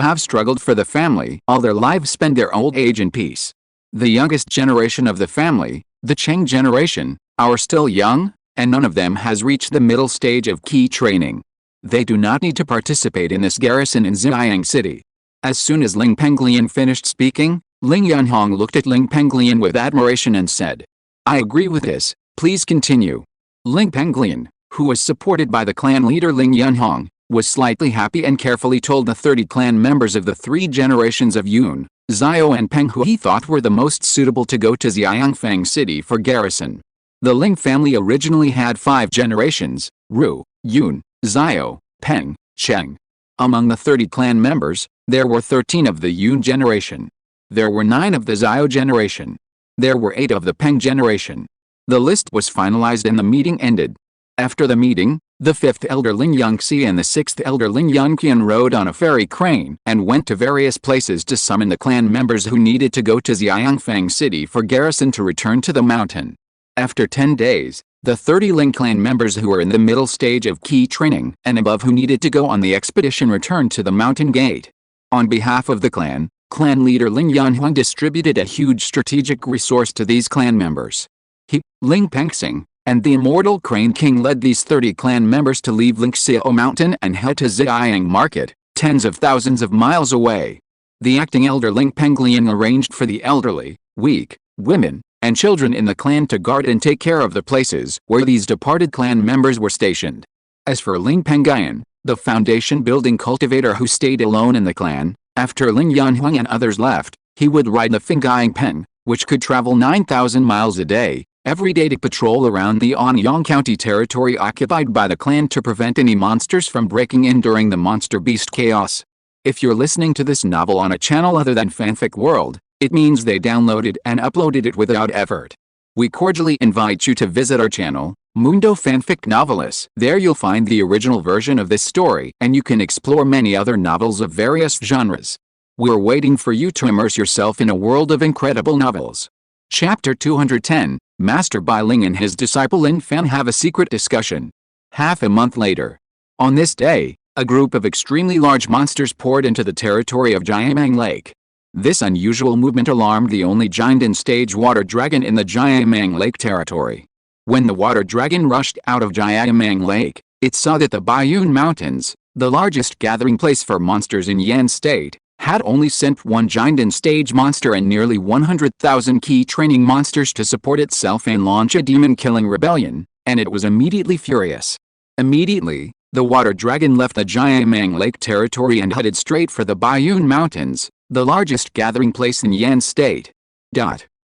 have struggled for the family all their lives spend their old age in peace. The youngest generation of the family, the Cheng generation, are still young, and none of them has reached the middle stage of key training. They do not need to participate in this garrison in Ziyang City. As soon as Ling Pengyun finished speaking, Ling Yanhong looked at Ling Pengyun with admiration and said, I agree with this, please continue. Ling Pengyun, who was supported by the clan leader Ling Yanhong, was slightly happy and carefully told the 30 clan members of the 3 generations of Yun, Xiao and Peng who he thought were the most suitable to go to Xiangfang City for garrison. The Ling family originally had 5 generations, Ru, Yun, Xiao, Peng, Cheng. Among the 30 clan members, there were 13 of the Yun generation. There were 9 of the Xiao generation. There were 8 of the Peng generation. The list was finalized and the meeting ended. After the meeting, the 5th elder Ling Yangxi and the 6th elder Ling Yanqian rode on a fairy crane and went to various places to summon the clan members who needed to go to Xiangfang City for garrison to return to the mountain. After 10 days, the 30 Ling clan members who were in the middle stage of key training and above who needed to go on the expedition returned to the mountain gate. On behalf of the clan leader Ling Yanhuang distributed a huge strategic resource to these clan members. He, Ling Pengyun, and the Immortal Crane King led these 30 clan members to leave Lingxiao Mountain and head to Ziyang Market, tens of thousands of miles away. The acting elder Ling Pengyun arranged for the elderly, weak, women, and children in the clan to guard and take care of the places where these departed clan members were stationed. As for Ling Pengyun, the foundation-building cultivator who stayed alone in the clan, after Ling Yanhuang and others left, he would ride the Fengying Pen, which could travel 9,000 miles a day, every day to patrol around the Anyang County territory occupied by the clan to prevent any monsters from breaking in during the monster beast chaos. If you're listening to this novel on a channel other than Fanfic World, it means they downloaded and uploaded it without effort. We cordially invite you to visit our channel, Mundo Fanfic Novelis. There you'll find the original version of this story, and you can explore many other novels of various genres. We're waiting for you to immerse yourself in a world of incredible novels. Chapter 210, Master Bai Ling and his disciple Lin Fan have a secret discussion. Half a month later. On this day, a group of extremely large monsters poured into the territory of Jiamang Lake. This unusual movement alarmed the only giant in stage water dragon in the Jiamang Lake territory. When the water dragon rushed out of Jiamang Lake, it saw that the Baiyun Mountains, the largest gathering place for monsters in Yan State, had only sent one giant in stage monster and nearly 100,000 key training monsters to support itself and launch a demon-killing rebellion, and it was immediately furious. Immediately, the water dragon left the Jiamang Lake territory and headed straight for the Baiyun Mountains, the largest gathering place in Yan State.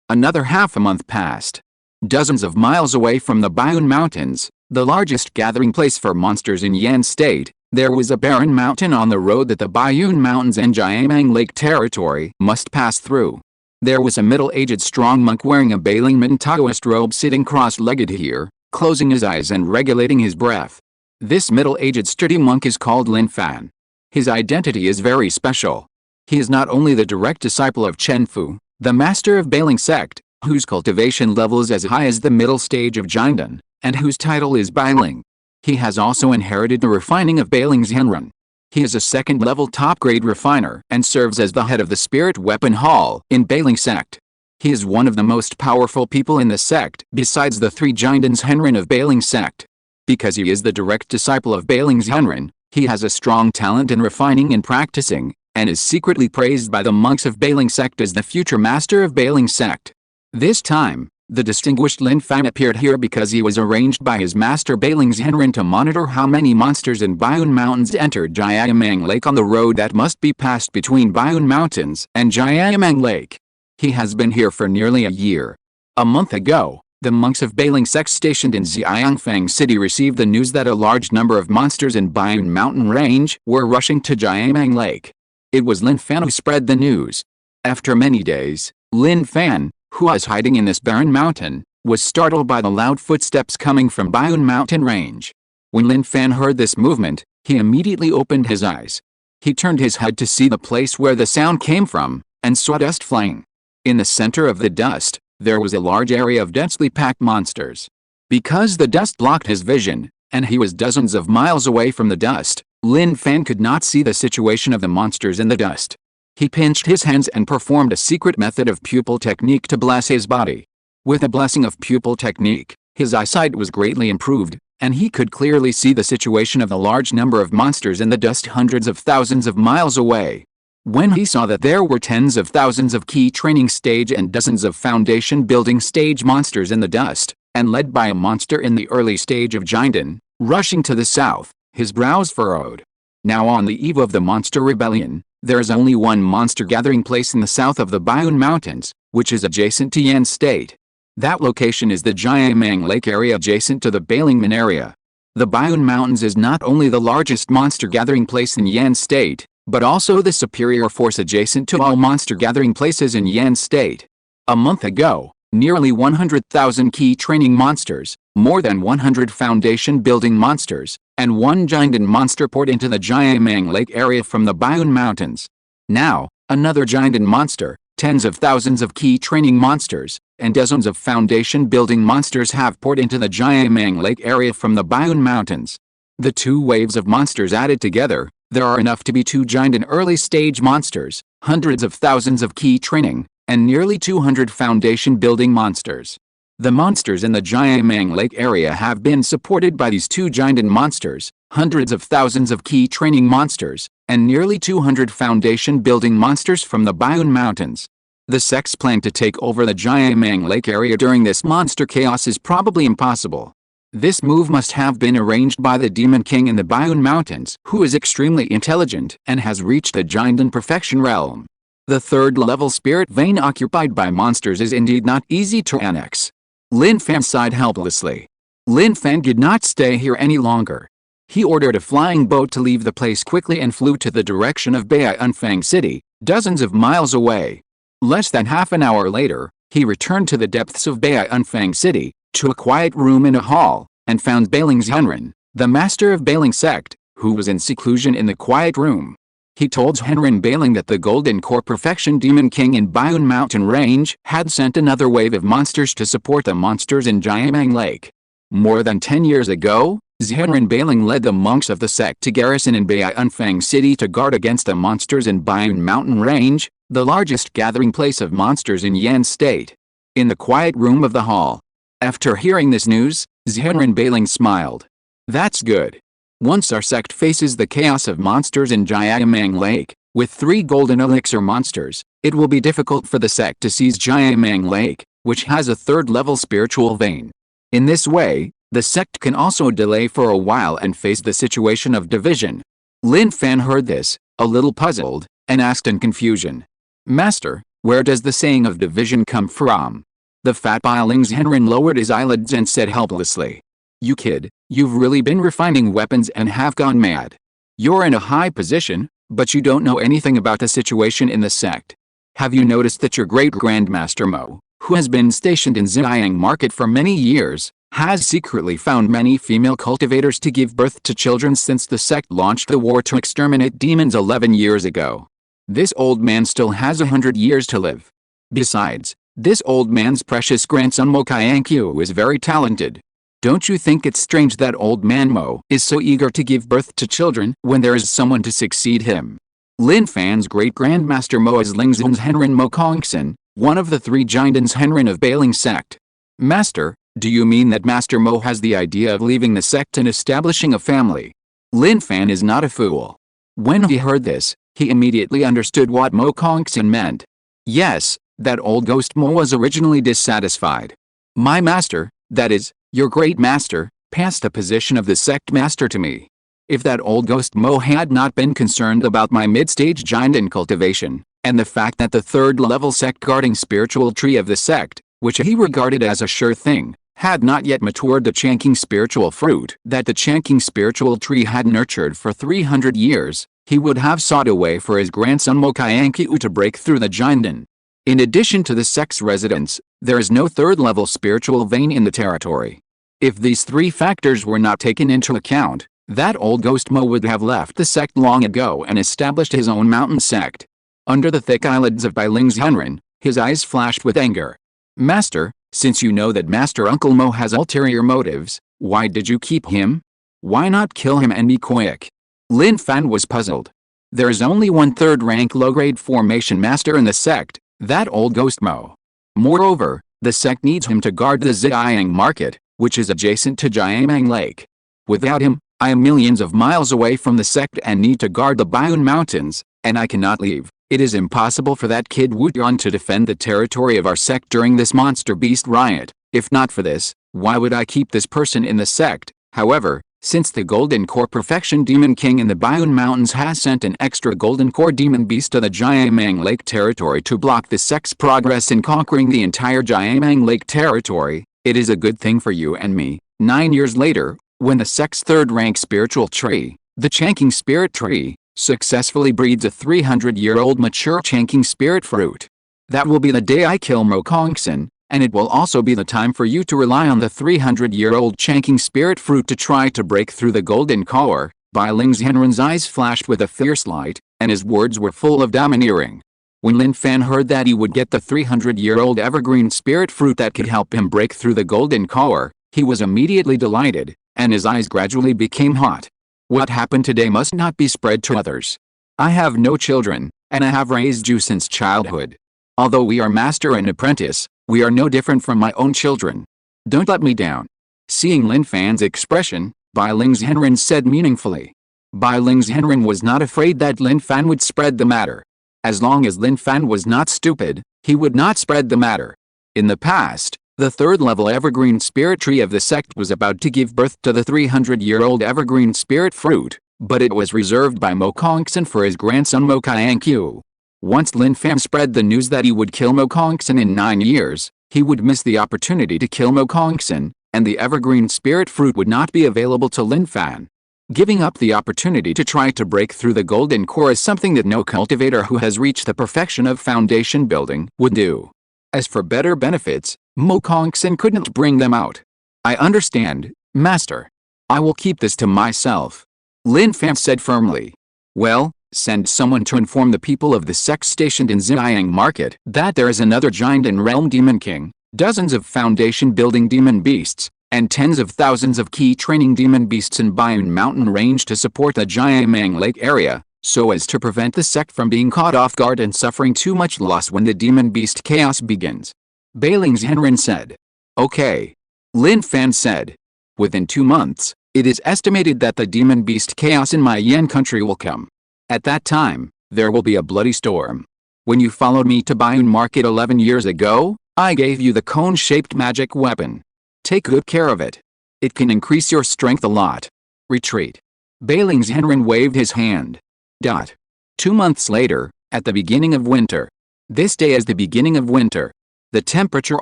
Another half a month passed. Dozens of miles away from the Baiyun Mountains, the largest gathering place for monsters in Yan State, there was a barren mountain on the road that the Baiyun Mountains and Jiamang Lake territory must pass through. There was a middle-aged strong monk wearing a Bailingman Taoist robe sitting cross-legged here, closing his eyes and regulating his breath. This middle-aged sturdy monk is called Lin Fan. His identity is very special. He is not only the direct disciple of Chen Fu, the master of Bailing sect, whose cultivation level is as high as the middle stage of Jiandan, and whose title is Bai Ling. He has also inherited the refining of Bailing's Henrun. He is a second-level top-grade refiner and serves as the head of the Spirit Weapon Hall in Bailing sect. He is one of the most powerful people in the sect besides the three Jiandans Henrun of Bailing sect. Because he is the direct disciple of Bailing's Henrun, he has a strong talent in refining and practicing, and is secretly praised by the monks of Bailing sect as the future master of Bailing sect. This time, the distinguished Lin Fan appeared here because he was arranged by his master Bailing's Henrun to monitor how many monsters in Baiyun Mountains entered Jiamang Lake on the road that must be passed between Baiyun Mountains and Jiamang Lake. He has been here for nearly a year. A month ago, the monks of Bailing sect stationed in Xiangfang City received the news that a large number of monsters in Baiyun Mountain Range were rushing to Jiamang Lake. It was Lin Fan who spread the news. After many days, Lin Fan, who was hiding in this barren mountain, was startled by the loud footsteps coming from Baiyun Mountain Range. When Lin Fan heard this movement, he immediately opened his eyes. He turned his head to see the place where the sound came from, and saw dust flying. In the center of the dust, there was a large area of densely packed monsters. Because the dust blocked his vision, and he was dozens of miles away from the dust, Lin Fan could not see the situation of the monsters in the dust. He pinched his hands and performed a secret method of pupil technique to bless his body. With the blessing of pupil technique, his eyesight was greatly improved, and he could clearly see the situation of the large number of monsters in the dust hundreds of thousands of miles away. When he saw that there were tens of thousands of key training stage and dozens of foundation building stage monsters in the dust, and led by a monster in the early stage of Jiandan, rushing to the south, his brows furrowed. Now on the eve of the monster rebellion, there is only one monster gathering place in the south of the Baiyun Mountains, which is adjacent to Yan State. That location is the Jiamang Lake area adjacent to the Bailingman area. The Baiyun Mountains is not only the largest monster gathering place in Yan State, but also the superior force adjacent to all monster gathering places in Yan State. A month ago, nearly 100,000 key training monsters, more than 100 foundation building monsters, and one Jiandan monster poured into the Jiamang Lake area from the Baiyun Mountains. Now, another Jiandan monster, tens of thousands of key training monsters, and dozens of foundation building monsters have poured into the Jiamang Lake area from the Baiyun Mountains. The two waves of monsters added together, there are enough to be two Jiandan early stage monsters, hundreds of thousands of key training, and nearly 200 foundation building monsters. The monsters in the Jiamang Lake area have been supported by these two Jiandan monsters, hundreds of thousands of key training monsters, and nearly 200 foundation building monsters from the Baiyun Mountains. The sects plan to take over the Jiamang Lake area during this monster chaos is probably impossible. This move must have been arranged by the Demon King in the Baiyun Mountains, who is extremely intelligent and has reached the Jiandan perfection realm. The third-level spirit vein occupied by monsters is indeed not easy to annex. Lin Fan sighed helplessly. Lin Fan could not stay here any longer. He ordered a flying boat to leave the place quickly and flew to the direction of Baiyunfang City, dozens of miles away. Less than half an hour later, he returned to the depths of Baiyunfang City, to a quiet room in a hall, and found Bailing Zhenren, the master of Bailing sect, who was in seclusion in the quiet room. He told Zhenren Bailing that the Golden Core Perfection Demon King in Baiyun Mountain Range had sent another wave of monsters to support the monsters in Jiamang Lake. More than 10 years ago, Zhenren Bailing led the monks of the sect to garrison in Baiyunfang City to guard against the monsters in Baiyun Mountain Range, the largest gathering place of monsters in Yan State. In the quiet room of the hall. After hearing this news, Zhenren Bailing smiled. That's good. Once our sect faces the chaos of monsters in Jiamang Lake, with 3 golden elixir monsters, it will be difficult for the sect to seize Jiamang Lake, which has a 3rd-level spiritual vein. In this way, the sect can also delay for a while and face the situation of division. Lin Fan heard this, a little puzzled, and asked in confusion. Master, where does the saying of division come from? The fat Bailing Zhenren lowered his eyelids and said helplessly. You kid, you've really been refining weapons and have gone mad. You're in a high position, but you don't know anything about the situation in the sect. Have you noticed that your great-grandmaster Mo, who has been stationed in Xianyang Market for many years, has secretly found many female cultivators to give birth to children since the sect launched the war to exterminate demons 11 years ago? This old man still has 100 years to live. Besides, this old man's precious grandson Mo Qiangqiu is very talented. Don't you think it's strange that old man Mo is so eager to give birth to children when there is someone to succeed him? Lin Fan's great-grandmaster Mo is Lingxiao Henren Mo Kongson, one of the 3 giants Henren of Bailing sect. Master, do you mean that Master Mo has the idea of leaving the sect and establishing a family? Lin Fan is not a fool. When he heard this, he immediately understood what Mo Kongson meant. Yes, that old ghost Mo was originally dissatisfied. My master, that is, your great master, passed the position of the sect master to me. If that old ghost Mo had not been concerned about my mid-stage giant in cultivation, and the fact that the 3rd-level sect guarding spiritual tree of the sect, which he regarded as a sure thing, had not yet matured the Changqing spiritual fruit that the Changqing spiritual tree had nurtured for 300 years, he would have sought a way for his grandson Mo Qiangqiu to break through the Jiandan. In addition to the sect's residents, there is no 3rd-level spiritual vein in the territory. If these 3 factors were not taken into account, that old ghost Mo would have left the sect long ago and established his own mountain sect. Under the thick eyelids of Bailing Zhenren, his eyes flashed with anger. Master, since you know that Master Uncle Mo has ulterior motives, why did you keep him? Why not kill him and be quick? Lin Fan was puzzled. There is only 1 3rd-rank low-grade formation master in the sect, that old ghost Mo. Moreover, the sect needs him to guard the Xianyang Market, which is adjacent to Jiamang Lake. Without him, I am millions of miles away from the sect and need to guard the Baiyun Mountains, and I cannot leave. It is impossible for that kid Wu Yuan to defend the territory of our sect during this monster beast riot. If not for this, why would I keep this person in the sect? However, since the Golden Core Perfection Demon King in the Baiyun Mountains has sent an extra Golden Core Demon Beast to the Jiamang Lake territory to block the sect's progress in conquering the entire Jiamang Lake territory, it is a good thing for you and me. 9 years later, when the sect's 3rd-rank spiritual tree, the Changqing Spirit Tree, successfully breeds a 300-year-old mature Changqing Spirit Fruit. That will be the day I kill Mo Kongson, and it will also be the time for you to rely on the 300-year-old Changqing Spirit Fruit to try to break through the Golden Core. Bailing Zhenren's eyes flashed with a fierce light, and his words were full of domineering. When Lin Fan heard that he would get the 300-year-old evergreen spirit fruit that could help him break through the Golden Core, he was immediately delighted, and his eyes gradually became hot. What happened today must not be spread to others. I have no children, and I have raised you since childhood. Although we are master and apprentice, we are no different from my own children. Don't let me down. Seeing Lin Fan's expression, Bailing Zhenren said meaningfully. Bailing Zhenren was not afraid that Lin Fan would spread the matter. As long as Lin Fan was not stupid, he would not spread the matter. In the past, the 3rd-level evergreen spirit tree of the sect was about to give birth to the 300-year-old evergreen spirit fruit, but it was reserved by Mo Kongson for his grandson Mo Qiangqiu. Once Lin Fan spread the news that he would kill Mo Kongson in 9 years, he would miss the opportunity to kill Mo Kongson, and the evergreen spirit fruit would not be available to Lin Fan. Giving up the opportunity to try to break through the golden core is something that no cultivator who has reached the perfection of foundation building would do. As for better benefits, Mo Kongson couldn't bring them out. I understand, Master. I will keep this to myself. Lin Fan said firmly. Well, send someone to inform the people of the sect stationed in Ziyang Market that there is another giant and realm demon king, dozens of foundation building demon beasts, and tens of thousands of key training demon beasts in Bayun Mountain range to support the Jiamang Lake area, so as to prevent the sect from being caught off guard and suffering too much loss when the demon beast chaos begins. Bailing's Henrin said. Okay. Lin Fan said. Within 2 months, it is estimated that the demon beast chaos in my Yan country will come. At that time, there will be a bloody storm. When you followed me to Bayun Market 11 years ago, I gave you the cone-shaped magic weapon. Take good care of it. It can increase your strength a lot. Retreat. Bailing's Henrin waved his hand. 2 months later, at the beginning of winter. This day is the beginning of winter. The temperature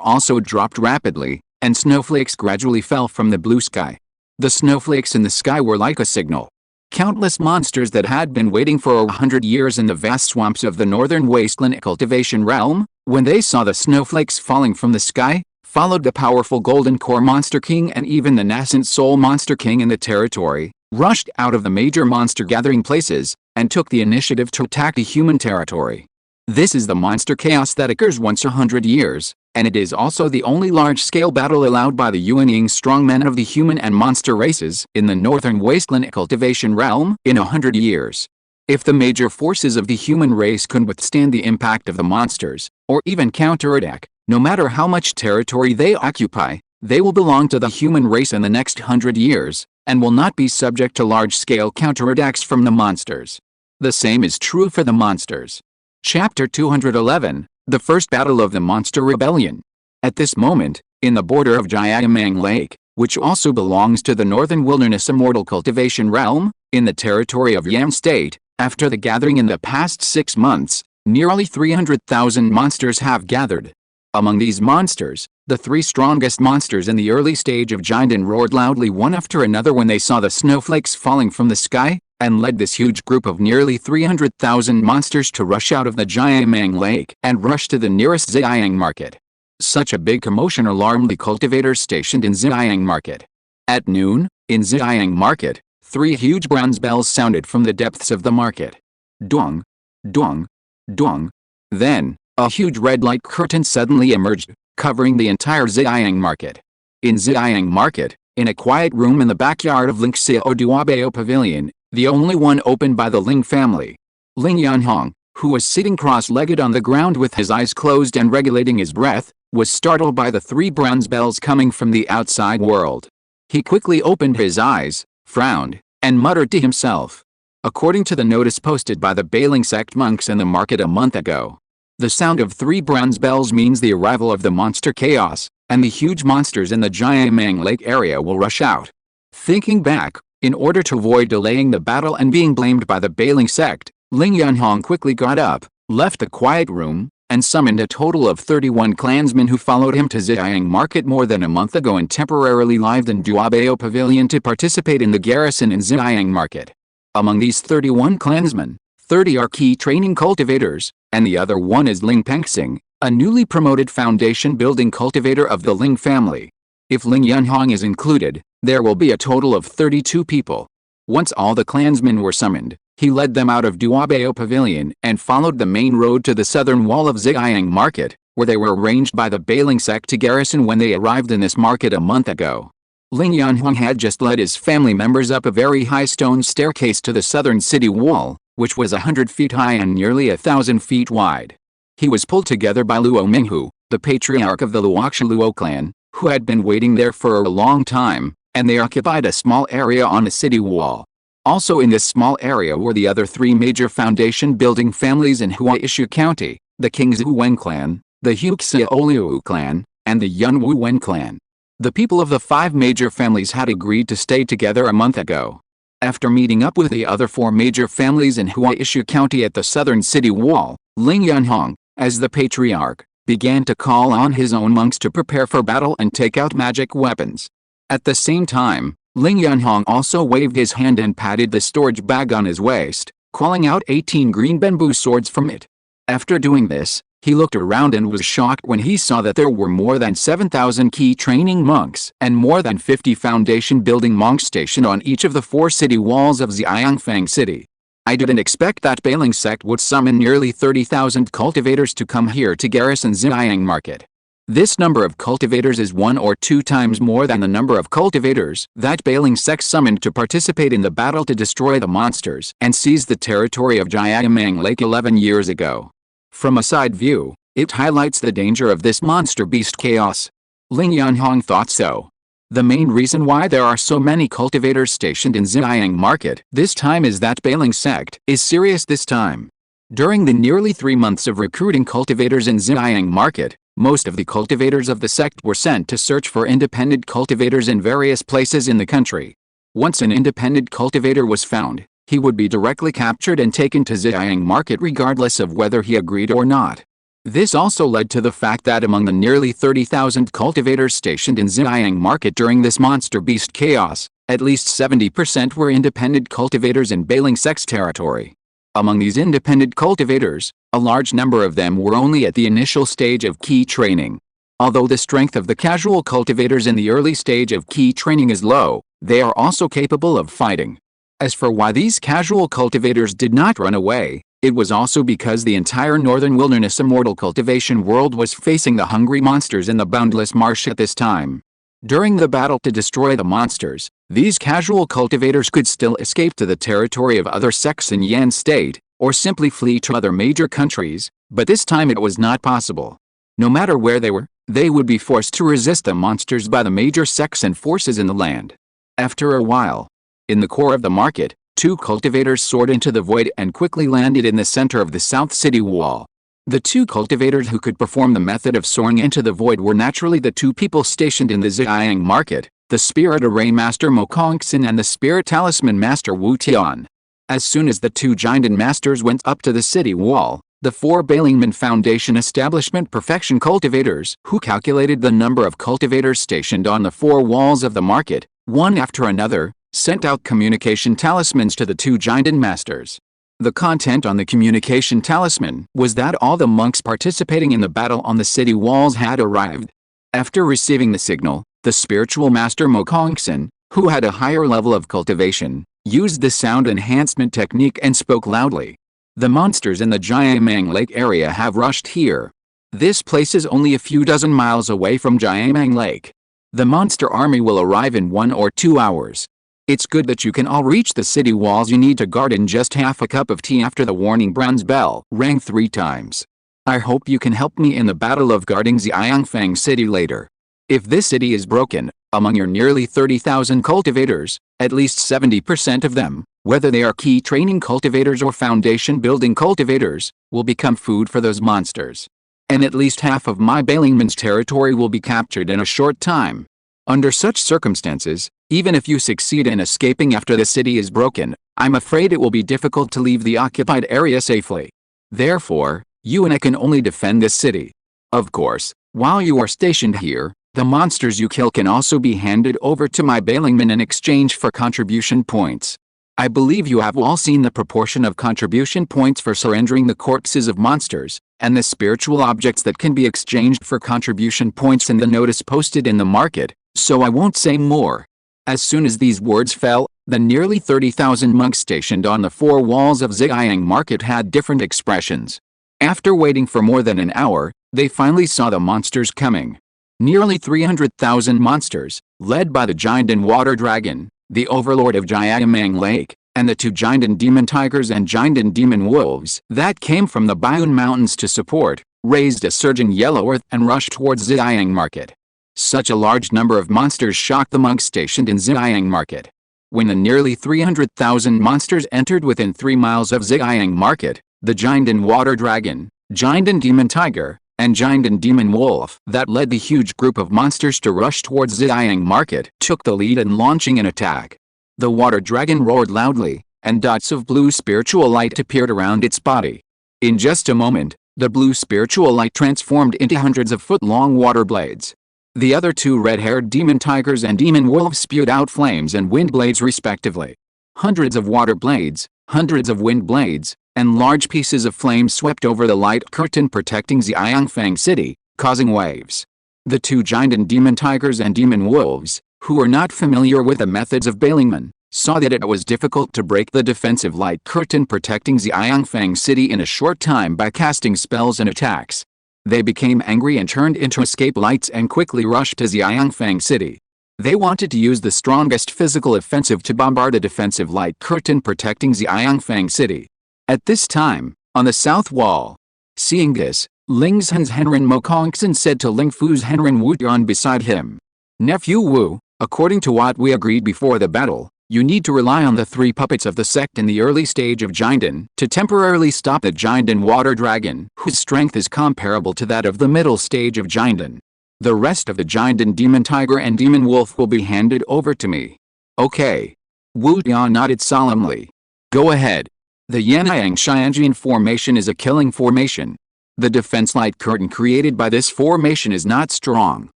also dropped rapidly, and snowflakes gradually fell from the blue sky. The snowflakes in the sky were like a signal. Countless monsters that had been waiting for 100 years in the vast swamps of the northern wasteland cultivation realm, when they saw the snowflakes falling from the sky, followed the powerful Golden Core Monster King and even the nascent Soul Monster King in the territory, rushed out of the major monster gathering places, and took the initiative to attack the human territory. This is the monster chaos that occurs once 100 years, and it is also the only large-scale battle allowed by the Yuanying strongmen of the human and monster races in the northern wasteland cultivation realm in 100 years. If the major forces of the human race can withstand the impact of the monsters, or even counterattack, no matter how much territory they occupy, they will belong to the human race in the next 100 years, and will not be subject to large-scale counterattacks from the monsters. The same is true for the monsters. Chapter 211, The First Battle of the Monster Rebellion. At this moment, in the border of Jiamang Lake, which also belongs to the Northern Wilderness Immortal Cultivation realm, in the territory of Yan State, after the gathering in the past 6 months, nearly 300,000 monsters have gathered. Among these monsters, the 3 strongest monsters in the early stage of Jinden roared loudly one after another when they saw the snowflakes falling from the sky, and led this huge group of nearly 300,000 monsters to rush out of the Jiamang Lake and rush to the nearest Ziyang Market. Such a big commotion alarmed the cultivators stationed in Ziyang Market. At noon, in Ziyang Market, 3 huge bronze bells sounded from the depths of the market. Duang, duang, duang. Then, a huge red light curtain suddenly emerged, covering the entire Ziyang Market. In Ziyang Market, in a quiet room in the backyard of Lingxiao Maturation Pavilion, the only one opened by the Ling family, Ling Yanhong, who was sitting cross-legged on the ground with his eyes closed and regulating his breath, was startled by the 3 bronze bells coming from the outside world. He quickly opened his eyes, frowned, and muttered to himself. According to the notice posted by the Bailing sect monks in the market a month ago, the sound of 3 bronze bells means the arrival of the monster chaos, and the huge monsters in the Jiamang Lake area will rush out. Thinking back, in order to avoid delaying the battle and being blamed by the Bailing sect, Ling Yanhong quickly got up, left the quiet room, and summoned a total of 31 clansmen who followed him to Ziyang Market more than a month ago and temporarily lived in Duabao Pavilion to participate in the garrison in Ziyang Market. Among these 31 clansmen, 30 are key training cultivators, and the other one is Ling Pengyun, a newly promoted foundation building cultivator of the Ling family. If Ling Yanhong is included, there will be a total of 32 people. Once all the clansmen were summoned, he led them out of Duabao Pavilion and followed the main road to the southern wall of Ziyang Market, where they were arranged by the Bailing sect to garrison when they arrived in this market a month ago. Ling Yanhong had just led his family members up a very high stone staircase to the southern city wall, which was 100 feet high and nearly 1,000 feet wide. He was pulled together by Luo Minghu, the patriarch of the Luoxia Luo clan, who had been waiting there for a long time, and they occupied a small area on the city wall. Also in this small area were the other 3 major foundation building families in Huaishu County, the Qingshi Wen clan, the Huxiao Liu clan, and the Yunwu Wen clan. The people of the 5 major families had agreed to stay together a month ago. After meeting up with the other 4 major families in Huaishu County at the southern city wall, Ling Yunhong, as the patriarch, began to call on his own monks to prepare for battle and take out magic weapons. At the same time, Ling Yunhong also waved his hand and patted the storage bag on his waist, calling out 18 green bamboo swords from it. After doing this, he looked around and was shocked when he saw that there were more than 7,000 key training monks and more than 50 foundation building monks stationed on each of the 4 city walls of Xiangfang City. I didn't expect that Bailing sect would summon nearly 30,000 cultivators to come here to garrison Xiang Market. This number of cultivators is 1 or 2 times more than the number of cultivators that Bailing sect summoned to participate in the battle to destroy the monsters and seize the territory of Jiayamang Lake 11 years ago. From a side view, it highlights the danger of this monster beast chaos. Ling Yunhong thought so. The main reason why there are so many cultivators stationed in Xiang Market this time is that Bailing sect is serious this time. During the nearly 3 months of recruiting cultivators in Xiang Market, most of the cultivators of the sect were sent to search for independent cultivators in various places in the country. Once an independent cultivator was found, he would be directly captured and taken to Xiang Market regardless of whether he agreed or not. This also led to the fact that among the nearly 30,000 cultivators stationed in Xiang Market during this monster beast chaos, at least 70% were independent cultivators in Bailing sect's territory. Among these independent cultivators, a large number of them were only at the initial stage of key training. Although the strength of the casual cultivators in the early stage of key training is low, they are also capable of fighting. As for why these casual cultivators did not run away, it was also because the entire northern wilderness Immortal Cultivation world was facing the hungry monsters in the boundless marsh at this time. During the battle to destroy the monsters, these casual cultivators could still escape to the territory of other sects in Yan State, or simply flee to other major countries, but this time it was not possible. No matter where they were, they would be forced to resist the monsters by the major sects and forces in the land. After a while, in the core of the market, 2 cultivators soared into the void and quickly landed in the center of the south city wall. The 2 cultivators who could perform the method of soaring into the void were naturally the 2 people stationed in the Xiang Market, the Spirit Array Master Mo Kongxin and the Spirit Talisman Master Wu Tian. As soon as the 2 Jinden Masters went up to the city wall, the 4 Bailingman Foundation Establishment Perfection cultivators, who calculated the number of cultivators stationed on the 4 walls of the market, one after another, sent out communication talismans to the 2 Jinden Masters. The content on the communication talisman was that all the monks participating in the battle on the city walls had arrived. After receiving the signal, the spiritual master Mo Kongxin, who had a higher level of cultivation, used the sound enhancement technique and spoke loudly. The monsters in the Jiamang Lake area have rushed here. This place is only a few dozen miles away from Jiamang Lake. The monster army will arrive in 1 or 2 hours. It's good that you can all reach the city walls. You need to guard in just half a cup of tea after the warning bronze bell rang 3 times. I hope you can help me in the battle of guarding Xiangfang City later. If this city is broken, among your nearly 30,000 cultivators, at least 70% of them, whether they are key training cultivators or foundation building cultivators, will become food for those monsters. And at least half of my Bailingman's territory will be captured in a short time. Under such circumstances, even if you succeed in escaping after the city is broken, I'm afraid it will be difficult to leave the occupied area safely. Therefore, you and I can only defend this city. Of course, while you are stationed here, the monsters you kill can also be handed over to my Bailingman in exchange for contribution points. I believe you have all seen the proportion of contribution points for surrendering the corpses of monsters, and the spiritual objects that can be exchanged for contribution points in the notice posted in the market, so I won't say more. As soon as these words fell, the nearly 30,000 monks stationed on the 4 walls of Xiang Market had different expressions. After waiting for more than an hour, they finally saw the monsters coming. Nearly 300,000 monsters, led by the Jinden Water Dragon, the overlord of Jiamang Lake, and the 2 Jinden Demon Tigers and Jinden Demon Wolves that came from the Bayun Mountains to support, raised a surging yellow earth and rushed towards Xiang Market. Such a large number of monsters shocked the monks stationed in Xiang Market. When the nearly 300,000 monsters entered within 3 miles of Xiang Market, the Jinden Water Dragon, Jinden Demon Tiger, and Jinden Demon Wolf that led the huge group of monsters to rush towards Xiang Market took the lead in launching an attack. The water dragon roared loudly, and dots of blue spiritual light appeared around its body. In just a moment, the blue spiritual light transformed into hundreds of foot-long water blades. The other two red-haired demon tigers and demon wolves spewed out flames and wind blades respectively. Hundreds of water blades, hundreds of wind blades, and large pieces of flame swept over the light curtain protecting Xiangfang City, causing waves. The two giant demon tigers and demon wolves, who were not familiar with the methods of Balingman, saw that it was difficult to break the defensive light curtain protecting Xiangfang City in a short time by casting spells and attacks. They became angry and turned into escape lights and quickly rushed to Xiangfang City. They wanted to use the strongest physical offensive to bombard a defensive light curtain protecting Xiangfang City. At this time, on the south wall. Seeing this, Lingxiao's Henren Mokongson said to Lingfu's Henren Wutian beside him. Nephew Wu, according to what we agreed before the battle, you need to rely on the three puppets of the sect in the early stage of Jinden to temporarily stop the Jinden water dragon, whose strength is comparable to that of the middle stage of Jinden. The rest of the Jinden demon tiger and demon wolf will be handed over to me. Okay. Wu Tian nodded solemnly. Go ahead. The Yan'ang Xianjian formation is a killing formation. The defense light curtain created by this formation is not strong.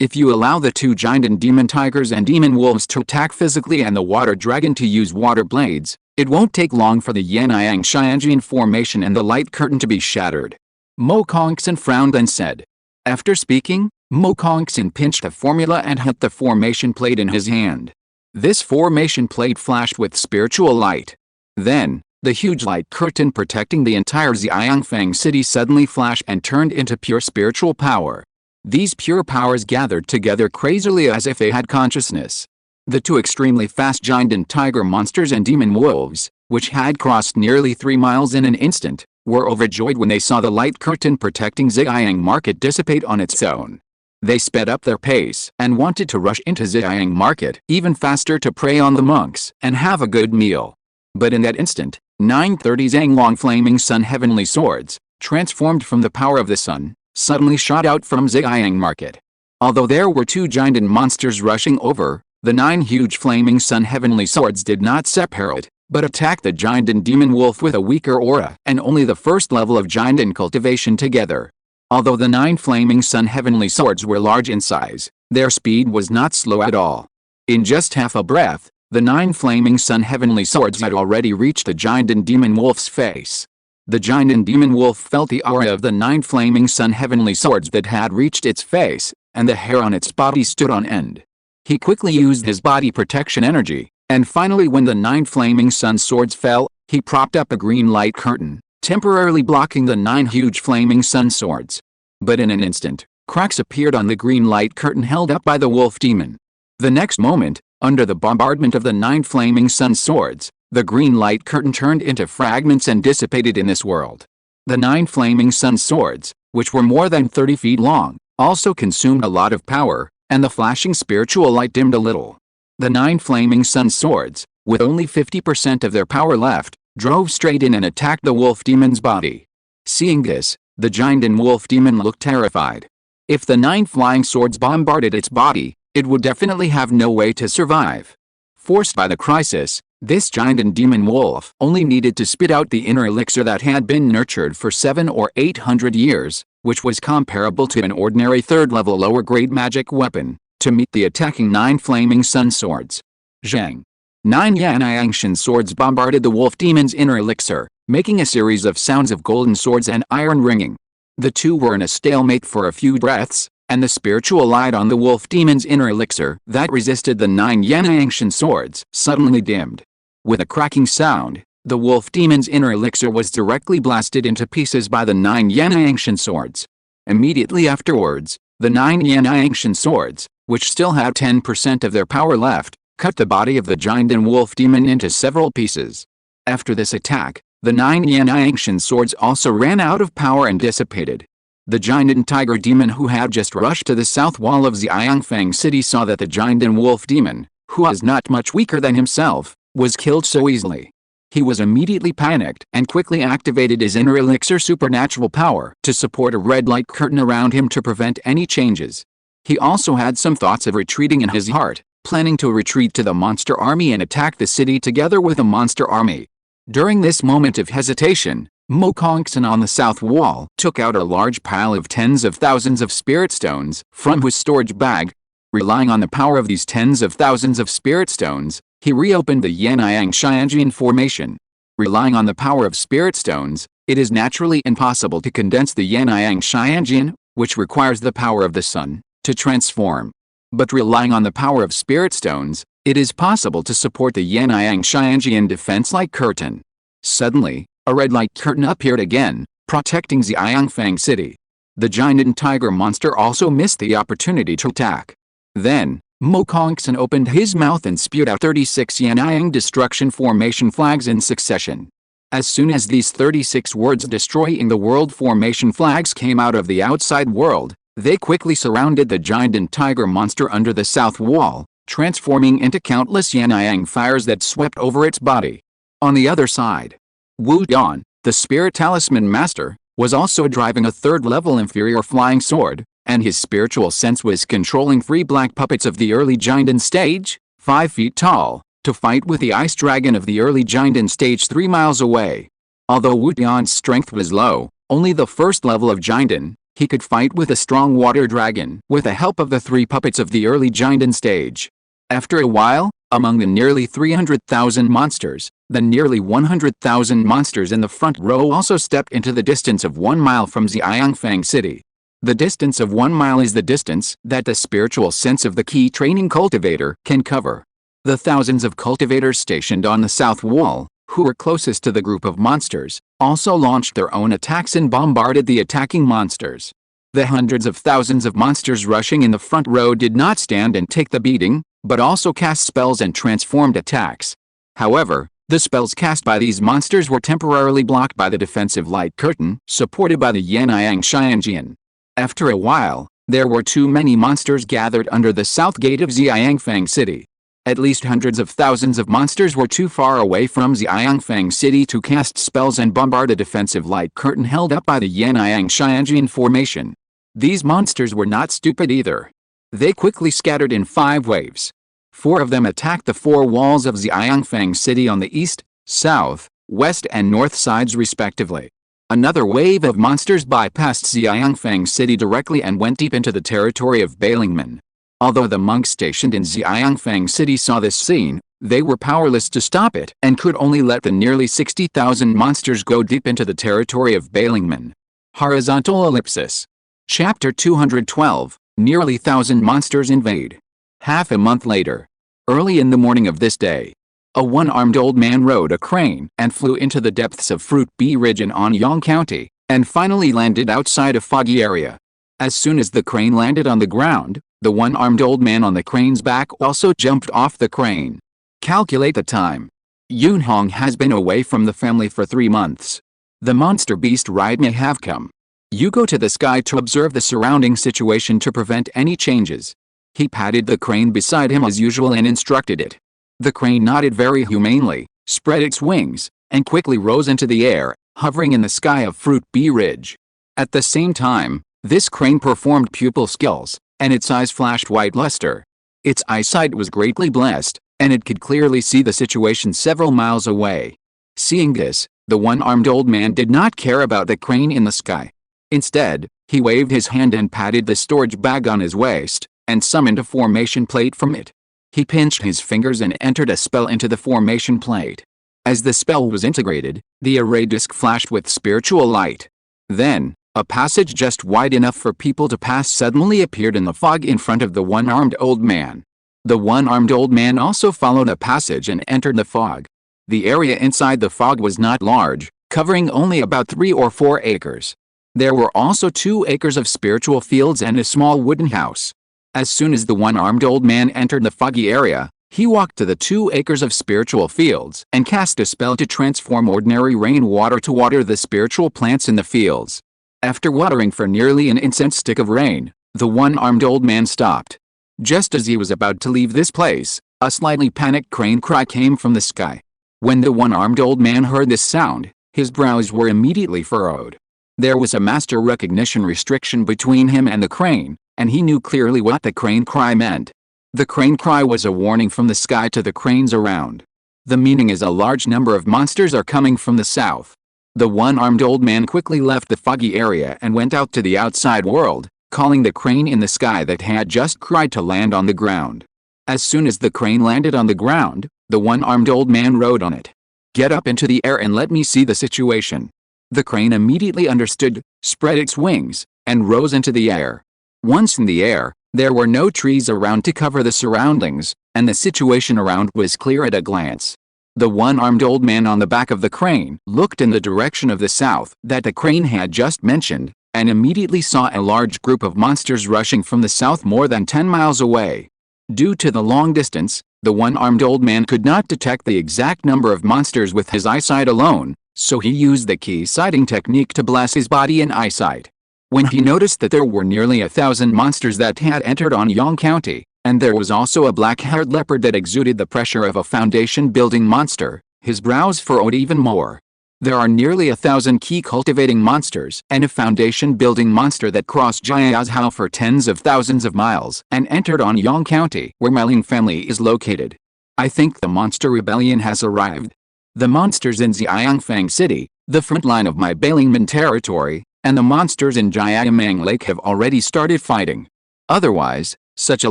If you allow the two giant demon tigers and demon wolves to attack physically and the water dragon to use water blades, it won't take long for the Yan'ang Xianjian formation and the light curtain to be shattered. Mo Kongson frowned and said. After speaking, Mo Kongson pinched the formula and hit the formation plate in his hand. This formation plate flashed with spiritual light. Then, the huge light curtain protecting the entire Xiangfang City suddenly flashed and turned into pure spiritual power. These pure powers gathered together crazily as if they had consciousness. The two extremely fast giant tiger monsters and demon wolves, which had crossed nearly 3 miles in an instant, were overjoyed when they saw the light curtain protecting Xiang Market dissipate on its own. They sped up their pace and wanted to rush into Xiang Market even faster to prey on the monks and have a good meal. But in that instant, 930 Zhanglong flaming sun heavenly swords, transformed from the power of the sun, suddenly shot out from Xiang Market. Although there were two giant monsters rushing over, the 9 huge flaming sun heavenly swords did not separate, but attacked the giant demon wolf with a weaker aura and only the first level of giant cultivation together. Although the 9 flaming sun heavenly swords were large in size, their speed was not slow at all. In just half a breath, the 9 flaming sun heavenly swords had already reached the giant demon wolf's face. The giant demon wolf felt the aura of the 9 flaming sun heavenly swords that had reached its face, and the hair on its body stood on end. He quickly used his body protection energy, and finally when the 9 flaming sun swords fell, he propped up a green light curtain, temporarily blocking the 9 huge flaming sun swords. But in an instant, cracks appeared on the green light curtain held up by the wolf demon. The next moment, under the bombardment of the 9 flaming sun swords, the green light curtain turned into fragments and dissipated in this world. The 9 flaming sun swords, which were more than 30 feet long, also consumed a lot of power, and the flashing spiritual light dimmed a little. The 9 flaming sun swords, with only 50% of their power left, drove straight in and attacked the wolf demon's body. Seeing this, the giant wolf demon looked terrified. If the 9 flying swords bombarded its body, it would definitely have no way to survive. Forced by the crisis, this giant demon wolf only needed to spit out the inner elixir that had been nurtured for 700 or 800 years, which was comparable to an ordinary 3rd-level lower-grade magic weapon, to meet the attacking 9 flaming sun swords. Zhang. 9 Yan'ang swords bombarded the wolf demon's inner elixir, making a series of sounds of golden swords and iron ringing. The two were in a stalemate for a few breaths, and the spiritual light on the wolf demon's inner elixir that resisted the 9 Yan'ang swords suddenly dimmed. With a cracking sound, the wolf demon's inner elixir was directly blasted into pieces by the 9 Yan'ang swords. Immediately afterwards, the 9 Yan'ang swords, which still had 10% of their power left, cut the body of the giant wolf demon into several pieces. After this attack, the 9 Yan'ang swords also ran out of power and dissipated. The giant tiger demon who had just rushed to the south wall of Xiangfang City saw that the giant wolf demon, who was not much weaker than himself, was killed so easily. He was immediately panicked and quickly activated his inner elixir supernatural power to support a red light curtain around him to prevent any changes. He also had some thoughts of retreating in his heart, planning to retreat to the monster army and attack the city together with the monster army. During this moment of hesitation, Mo Kongson on the south wall took out a large pile of tens of thousands of spirit stones from his storage bag. Relying on the power of these tens of thousands of spirit stones, he reopened the Yan'an Xianjian formation. Relying on the power of spirit stones, it is naturally impossible to condense the Yan'an Xianjian, which requires the power of the sun, to transform. But relying on the power of spirit stones, it is possible to support the Yan'an Xianjian defense-like curtain. Suddenly, a red light curtain appeared again, protecting Xiangfang City. The giant tiger monster also missed the opportunity to attack. Then, Mo Kongson opened his mouth and spewed out 36 Yan'an destruction formation flags in succession. As soon as these 36 words destroying the world formation flags came out of the outside world, they quickly surrounded the giant tiger monster under the south wall, transforming into countless Yan'an fires that swept over its body. On the other side, Wu Yan, the spirit talisman master, was also driving a third-level inferior flying sword, and his spiritual sense was controlling 3 black puppets of the early giant stage, 5 feet tall, to fight with the ice dragon of the early giant stage 3 miles away. Although Wu Yan's strength was low, only the first level of giant, he could fight with a strong water dragon with the help of the 3 puppets of the early giant stage. After a while, among the nearly 300,000 monsters, the nearly 100,000 monsters in the front row also stepped into the distance of 1 mile from Xiangfang City. The distance of 1 mile is the distance that the spiritual sense of the key training cultivator can cover. The thousands of cultivators stationed on the south wall, who were closest to the group of monsters, also launched their own attacks and bombarded the attacking monsters. The hundreds of thousands of monsters rushing in the front row did not stand and take the beating, but also cast spells and transformed attacks. However, the spells cast by these monsters were temporarily blocked by the defensive light curtain, supported by the Yan'an Xianjian. After a while, there were too many monsters gathered under the south gate of Xiangfang City. At least hundreds of thousands of monsters were too far away from Xiangfang City to cast spells and bombard a defensive light curtain held up by the Yan'an Xianjian formation. These monsters were not stupid either. They quickly scattered in 5 waves. 4 of them attacked the 4 walls of Xiangfang City on the east, south, west and north sides respectively. Another wave of monsters bypassed Xiangfang City directly and went deep into the territory of Balingman. Although the monks stationed in Xiangfang City saw this scene, they were powerless to stop it and could only let the nearly 60,000 monsters go deep into the territory of Balingman. Horizontal ellipsis. Chapter 212, Nearly 1,000 monsters invade. Half a month later. Early in the morning of this day, a one-armed old man rode a crane and flew into the depths of Fruit Bee Ridge in Anyang County, and finally landed outside a foggy area. As soon as the crane landed on the ground, the one-armed old man on the crane's back also jumped off the crane. Calculate the time. Yun Hong has been away from the family for 3 months. The monster beast ride may have come. You go to the sky to observe the surrounding situation to prevent any changes. He patted the crane beside him as usual and instructed it. The crane nodded very humanely, spread its wings, and quickly rose into the air, hovering in the sky of Fruit Bee Ridge. At the same time, this crane performed pupil skills, and its eyes flashed white luster. Its eyesight was greatly blessed, and it could clearly see the situation several miles away. Seeing this, the one-armed old man did not care about the crane in the sky. Instead, he waved his hand and patted the storage bag on his waist, and summoned a formation plate from it. He pinched his fingers and entered a spell into the formation plate. As the spell was integrated, the array disk flashed with spiritual light. Then, a passage just wide enough for people to pass suddenly appeared in the fog in front of the one-armed old man. The one-armed old man also followed a passage and entered the fog. The area inside the fog was not large, covering only about 3 or 4 acres. There were also 2 acres of spiritual fields and a small wooden house. As soon as the one-armed old man entered the foggy area, he walked to the 2 acres of spiritual fields and cast a spell to transform ordinary rainwater to water the spiritual plants in the fields. After watering for nearly an incense stick of rain, the one-armed old man stopped. Just as he was about to leave this place, a slightly panicked crane cry came from the sky. When the one-armed old man heard this sound, his brows were immediately furrowed. There was a master recognition restriction between him and the crane, and he knew clearly what the crane cry meant. The crane cry was a warning from the sky to the cranes around. The meaning is a large number of monsters are coming from the south. The one-armed old man quickly left the foggy area and went out to the outside world, calling the crane in the sky that had just cried to land on the ground. As soon as the crane landed on the ground, the one-armed old man rode on it. "Get up into the air and let me see the situation." The crane immediately understood, spread its wings, and rose into the air. Once in the air, there were no trees around to cover the surroundings, and the situation around was clear at a glance. The one-armed old man on the back of the crane looked in the direction of the south that the crane had just mentioned, and immediately saw a large group of monsters rushing from the south more than 10 miles away. Due to the long distance, the one-armed old man could not detect the exact number of monsters with his eyesight alone, so he used the key sighting technique to bless his body and eyesight. When he noticed that there were nearly 1,000 monsters that had entered on Yang County, and there was also a black-haired leopard that exuded the pressure of a foundation-building monster, his brows furrowed even more. There are nearly 1,000 key cultivating monsters and a foundation-building monster that crossed Jiazhou for tens of thousands of miles and entered on Yang County, where my Ling family is located. I think the monster rebellion has arrived. The monsters in Xiangfang City, the front line of my Bailingman territory, and the monsters in Jiayamang Lake have already started fighting. Otherwise, such a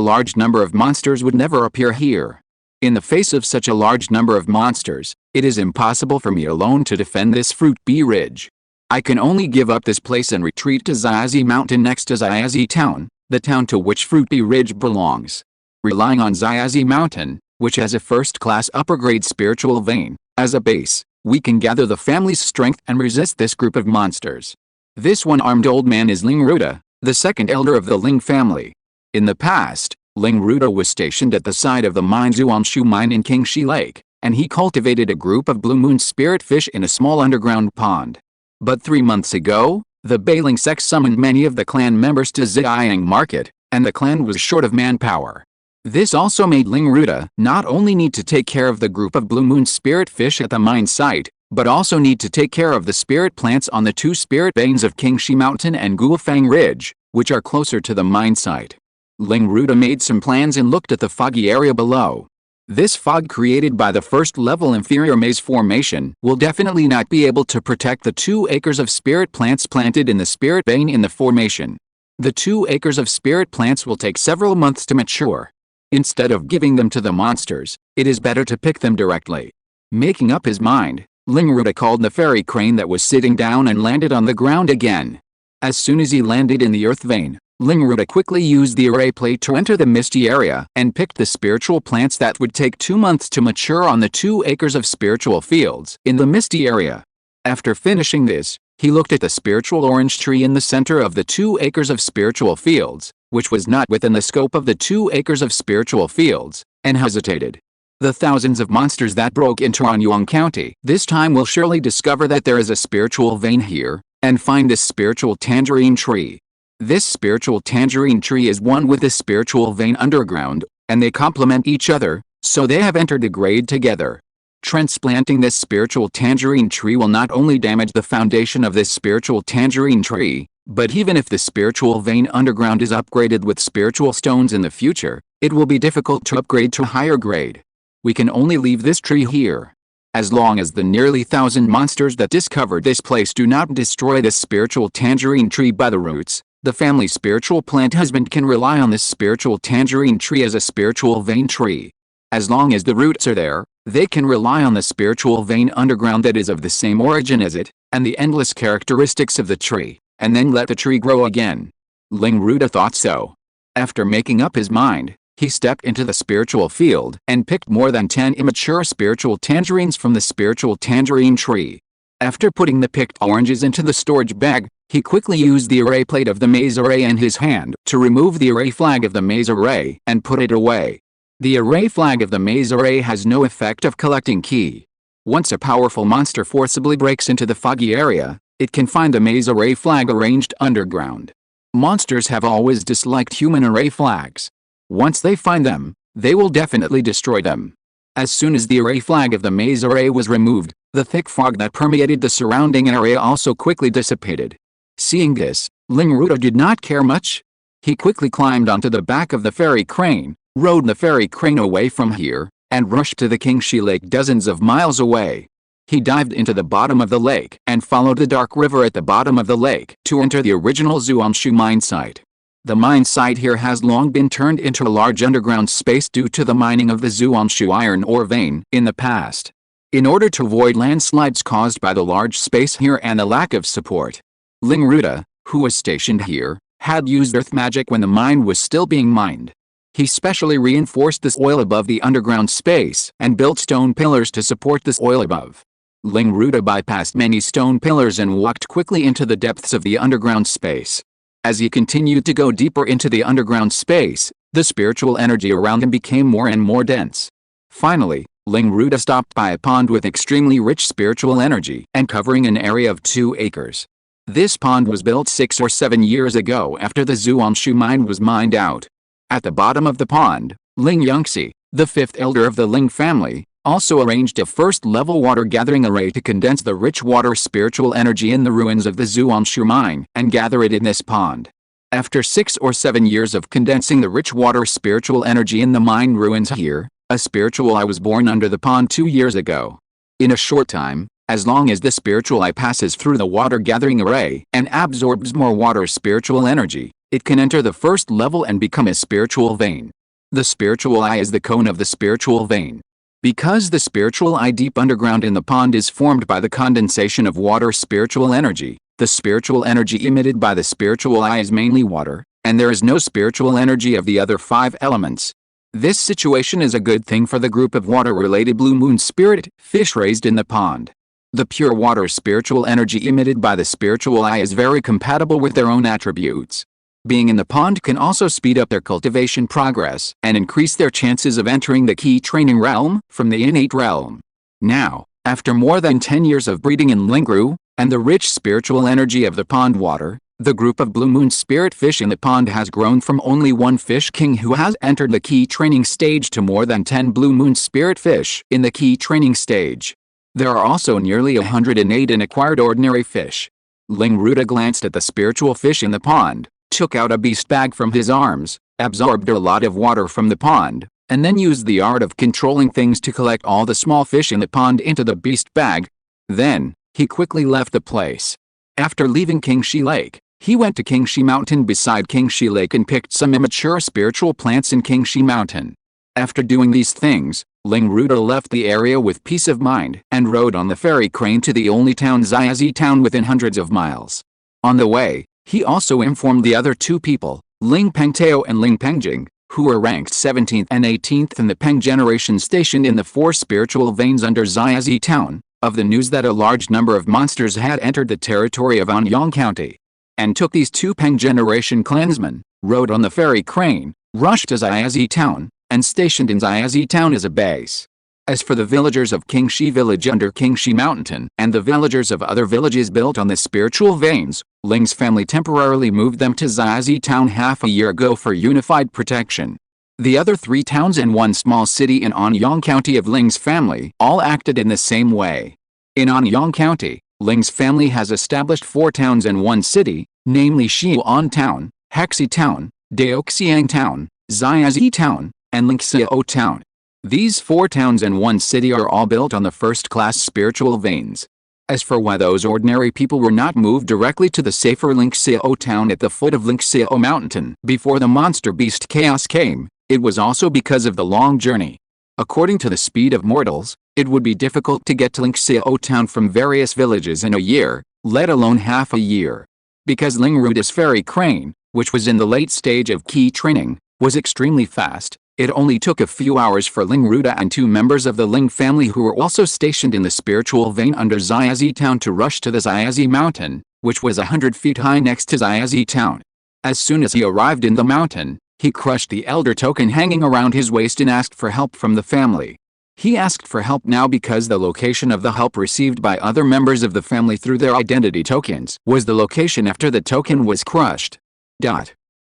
large number of monsters would never appear here. In the face of such a large number of monsters, it is impossible for me alone to defend this Fruit Bee Ridge. I can only give up this place and retreat to Xiazi Mountain next to Xiazi Town, the town to which Fruit Bee Ridge belongs. Relying on Xiazi Mountain, which has a first-class upper-grade spiritual vein, as a base, we can gather the family's strength and resist this group of monsters. This one-armed old man is Ling Ruda, the second elder of the Ling family. In the past, Ling Ruda was stationed at the side of the mine Zhuangshu mine in Qingshi Lake, and he cultivated a group of blue moon spirit fish in a small underground pond. But 3 months ago, the Bailing sect summoned many of the clan members to Ziyang Market, and the clan was short of manpower. This also made Ling Ruda not only need to take care of the group of blue moon spirit fish at the mine site, but also need to take care of the spirit plants on the 2 spirit veins of Qingshi Mountain and Guofang Ridge, which are closer to the mine site. Ling Ruda made some plans and looked at the foggy area below. This fog created by the first-level inferior maze formation will definitely not be able to protect the 2 acres of spirit plants planted in the spirit vein in the formation. The 2 acres of spirit plants will take several months to mature. Instead of giving them to the monsters, it is better to pick them directly. Making up his mind, Ling Ruda called the fairy crane that was sitting down and landed on the ground again. As soon as he landed in the earth vein, Ling Ruda quickly used the array plate to enter the misty area and picked the spiritual plants that would take 2 months to mature on the 2 acres of spiritual fields in the misty area. After finishing this, he looked at the spiritual orange tree in the center of the 2 acres of spiritual fields, which was not within the scope of the 2 acres of spiritual fields, and hesitated. The thousands of monsters that broke into Anyang County this time will surely discover that there is a spiritual vein here, and find this spiritual tangerine tree. This spiritual tangerine tree is one with the spiritual vein underground, and they complement each other, so they have entered the grade together. Transplanting this spiritual tangerine tree will not only damage the foundation of this spiritual tangerine tree, but even if the spiritual vein underground is upgraded with spiritual stones in the future, it will be difficult to upgrade to higher grade. We can only leave this tree here. As long as the nearly 1,000 monsters that discovered this place do not destroy this spiritual tangerine tree by the roots, the family spiritual plant husband can rely on this spiritual tangerine tree as a spiritual vein tree. As long as the roots are there, they can rely on the spiritual vein underground that is of the same origin as it, and the endless characteristics of the tree, and then let the tree grow again. Ling Ruda thought so. After making up his mind, he stepped into the spiritual field and picked more than 10 immature spiritual tangerines from the spiritual tangerine tree. After putting the picked oranges into the storage bag, he quickly used the array plate of the maze array in his hand to remove the array flag of the maze array and put it away. The array flag of the maze array has no effect of collecting ki. Once a powerful monster forcibly breaks into the foggy area, it can find the maze array flag arranged underground. Monsters have always disliked human array flags. Once they find them, they will definitely destroy them. As soon as the array flag of the maze array was removed, the thick fog that permeated the surrounding area also quickly dissipated. Seeing this, Ling Ruda did not care much. He quickly climbed onto the back of the fairy crane, rode the ferry crane away from here, and rushed to the Qingshi Lake dozens of miles away. He dived into the bottom of the lake and followed the dark river at the bottom of the lake to enter the original Zhuangshu mine site. The mine site here has long been turned into a large underground space due to the mining of the Zhuangshu iron ore vein in the past. In order to avoid landslides caused by the large space here and the lack of support, Ling Ruda, who was stationed here, had used earth magic when the mine was still being mined. He specially reinforced the soil above the underground space and built stone pillars to support the soil above. Ling Ruda bypassed many stone pillars and walked quickly into the depths of the underground space. As he continued to go deeper into the underground space, the spiritual energy around him became more and more dense. Finally, Ling Ruda stopped by a pond with extremely rich spiritual energy and covering an area of 2 acres. This pond was built 6 or 7 years ago after the Zhuangshu mine was mined out. At the bottom of the pond, Ling Yangxi, the 5th elder of the Ling family, also arranged a first-level water-gathering array to condense the rich water spiritual energy in the ruins of the Zhuangshu mine and gather it in this pond. After 6 or 7 years of condensing the rich water spiritual energy in the mine ruins here, a spiritual eye was born under the pond 2 years ago. In a short time, as long as the spiritual eye passes through the water-gathering array and absorbs more water spiritual energy, it can enter the first level and become a spiritual vein. The spiritual eye is the cone of the spiritual vein. Because the spiritual eye deep underground in the pond is formed by the condensation of water spiritual energy, the spiritual energy emitted by the spiritual eye is mainly water, and there is no spiritual energy of the other 5 elements. This situation is a good thing for the group of water-related blue moon spirit fish raised in the pond. The pure water spiritual energy emitted by the spiritual eye is very compatible with their own attributes. Being in the pond can also speed up their cultivation progress and increase their chances of entering the key training realm from the innate realm. Now, after more than 10 years of breeding in Lingru, and the rich spiritual energy of the pond water, the group of blue moon spirit fish in the pond has grown from only 1 fish king who has entered the key training stage to more than 10 blue moon spirit fish in the key training stage. There are also nearly 108 in acquired ordinary fish. Ling Ruda glanced at the spiritual fish in the pond, took out a beast bag from his arms, absorbed a lot of water from the pond, and then used the art of controlling things to collect all the small fish in the pond into the beast bag. Then, he quickly left the place. After leaving Qingshi Lake, he went to Qingshi Mountain beside Qingshi Lake and picked some immature spiritual plants in Qingshi Mountain. After doing these things, Ling Ruda left the area with peace of mind and rode on the ferry crane to the only town Xiazi town within hundreds of miles. On the way, he also informed the other 2 people, Ling Pengtao and Ling Pengyun, who were ranked 17th and 18th in the Peng generation stationed in the 4 spiritual veins under Xiazi town, of the news that a large number of monsters had entered the territory of Anyang County. And took these 2 Peng generation clansmen, rode on the ferry crane, rushed to Xiazi town, and stationed in Xiazi town as a base. As for the villagers of Qingshi village under Qingshi Mountain and the villagers of other villages built on the spiritual veins, Ling's family temporarily moved them to Xiazi town half a year ago for unified protection. The other 3 towns and 1 small city in Anyang County of Ling's family all acted in the same way. In Anyang County, Ling's family has established 4 towns and 1 city, namely Xi'an Town, Hexi Town, Daoxiang Town, Xiazi Town, and Lingxiao Town. These 4 towns and 1 city are all built on the first-class spiritual veins. As for why those ordinary people were not moved directly to the safer Lingxiao town at the foot of Lingxiao Mountain before the monster beast chaos came, it was also because of the long journey. According to the speed of mortals, it would be difficult to get to Lingxiao town from various villages in a year, let alone half a year. Because Ling Ruda's ferry crane, which was in the late stage of key training, was extremely fast, it only took a few hours for Ling Ruda and 2 members of the Ling family who were also stationed in the spiritual vein under Xiazi town to rush to the Xiazi mountain, which was 100 feet high next to Xiazi town. As soon as he arrived in the mountain, he crushed the elder token hanging around his waist and asked for help from the family. He asked for help now because the location of the help received by other members of the family through their identity tokens was the location after the token was crushed.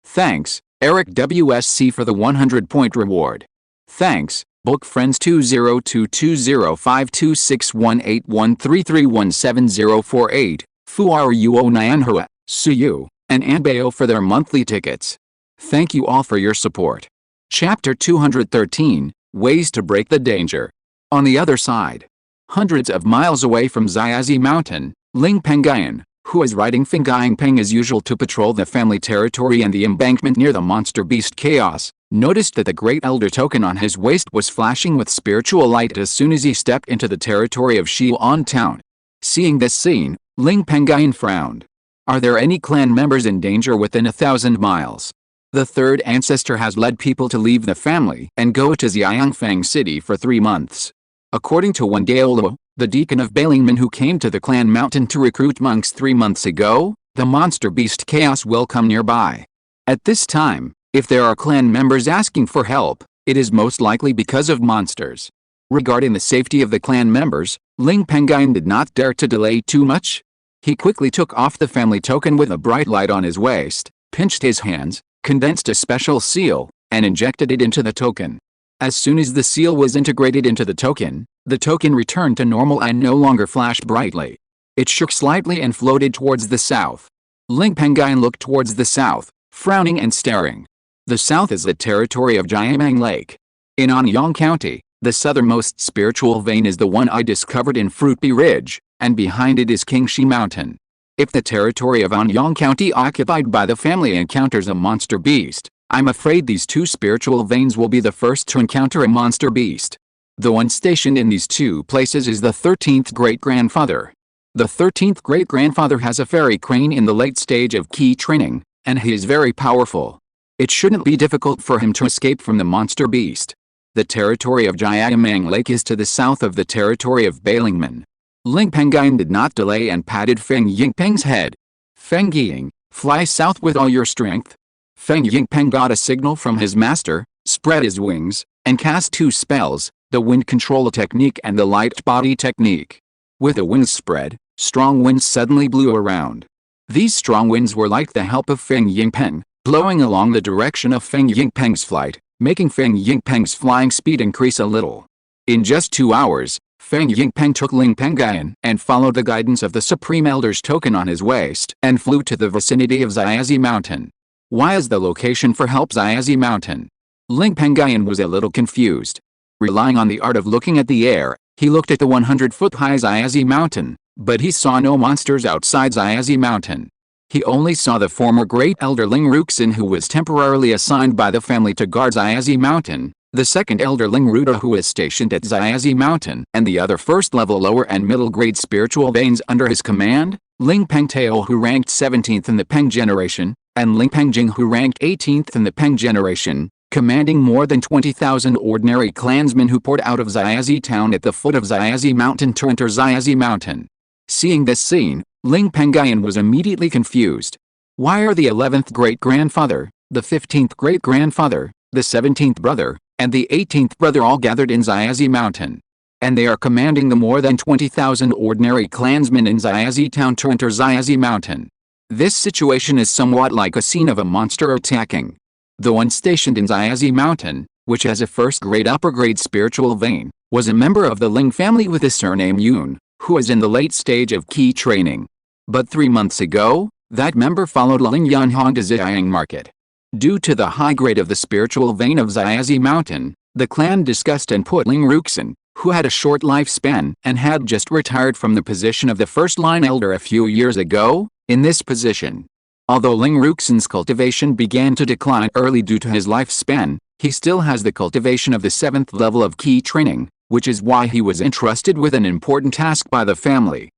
Thanks, Eric WSC for the 100-point reward. Thanks, Book Friends 2022025261813317048, Fuaruo Nyanhua, Suyu, and Anbeo for their monthly tickets. Thank you all for your support. Chapter 213, Ways to Break the Danger. On the other side, hundreds of miles away from Xiazi Mountain, Ling Pengyun, who was riding Fenggying Peng as usual to patrol the family territory and the embankment near the monster beast Chaos, noticed that the Great Elder token on his waist was flashing with spiritual light as soon as he stepped into the territory of Xi'an town. Seeing this scene, Ling Pengyun frowned. Are there any clan members in danger within 1,000 miles? The third ancestor has led people to leave the family and go to Xiangfang City for 3 months. According to Wendaolo, the deacon of Balingman who came to the clan mountain to recruit monks 3 months ago, the monster beast Chaos will come nearby. At this time, if there are clan members asking for help, it is most likely because of monsters. Regarding the safety of the clan members, Ling Pengyun did not dare to delay too much. He quickly took off the family token with a bright light on his waist, pinched his hands, condensed a special seal, and injected it into the token. As soon as the seal was integrated into the token returned to normal and no longer flashed brightly. It shook slightly and floated towards the south. Ling Pengyun looked towards the south, frowning and staring. The south is the territory of Jiamang Lake. In Anyang County, the southernmost spiritual vein is the one I discovered in Fruitby Ridge, and behind it is Qingshi Mountain. If the territory of Anyang County occupied by the family encounters a monster beast, I'm afraid these 2 spiritual veins will be the first to encounter a monster beast. The one stationed in these 2 places is the 13th great-grandfather. The 13th great-grandfather has a fairy crane in the late stage of key training, and he is very powerful. It shouldn't be difficult for him to escape from the monster beast. The territory of Jiamang Lake is to the south of the territory of Balingman. Ling Pengyun did not delay and patted Feng Yingpeng's head. Feng Ying, fly south with all your strength. Feng Yingpeng got a signal from his master, spread his wings, and cast 2 spells, the wind control technique and the light body technique. With the wings spread, strong winds suddenly blew around. These strong winds were like the help of Feng Yingpeng, blowing along the direction of Feng Yingpeng's flight, making Feng Yingpeng's flying speed increase a little. In just 2 hours, Feng Yingpeng took Ling Pengyun and followed the guidance of the Supreme Elder's token on his waist and flew to the vicinity of Xiazi Mountain. Why is the location for help Xiazi Mountain? Ling Pengyun was a little confused. Relying on the art of looking at the air, he looked at the 100-foot-high Xiazi Mountain, but he saw no monsters outside Xiazi Mountain. He only saw the former Great Elder Ling Ruxin who was temporarily assigned by the family to guard Xiazi Mountain, the second Elder Ling Ruda who was stationed at Xiazi Mountain, and the other first-level lower and middle-grade spiritual veins under his command, Ling Pengtao who ranked 17th in the Peng generation, and Ling Pengjing who ranked 18th in the Peng generation, commanding more than 20,000 ordinary clansmen who poured out of Xiazi town at the foot of Xiazi Mountain to enter Xiazi Mountain. Seeing this scene, Ling Pengyun was immediately confused. Why are the 11th great-grandfather, the 15th great-grandfather, the 17th brother, and the 18th brother all gathered in Xiazi Mountain? And they are commanding the more than 20,000 ordinary clansmen in Xiazi town to enter Xiazi Mountain. This situation is somewhat like a scene of a monster attacking. The one stationed in Xiazi Mountain, which has a first-grade upper-grade spiritual vein, was a member of the Ling family with the surname Yun, who is in the late stage of key training. But 3 months ago, that member followed Ling Yanhong to Xiang Market. Due to the high grade of the spiritual vein of Xiazi Mountain, the clan discussed and put Ling Ruxin, who had a short lifespan and had just retired from the position of the first-line elder a few years ago, in this position. Although Ling Ruxin's cultivation began to decline early due to his lifespan, he still has the cultivation of the 7th level of key training, which is why he was entrusted with an important task by the family.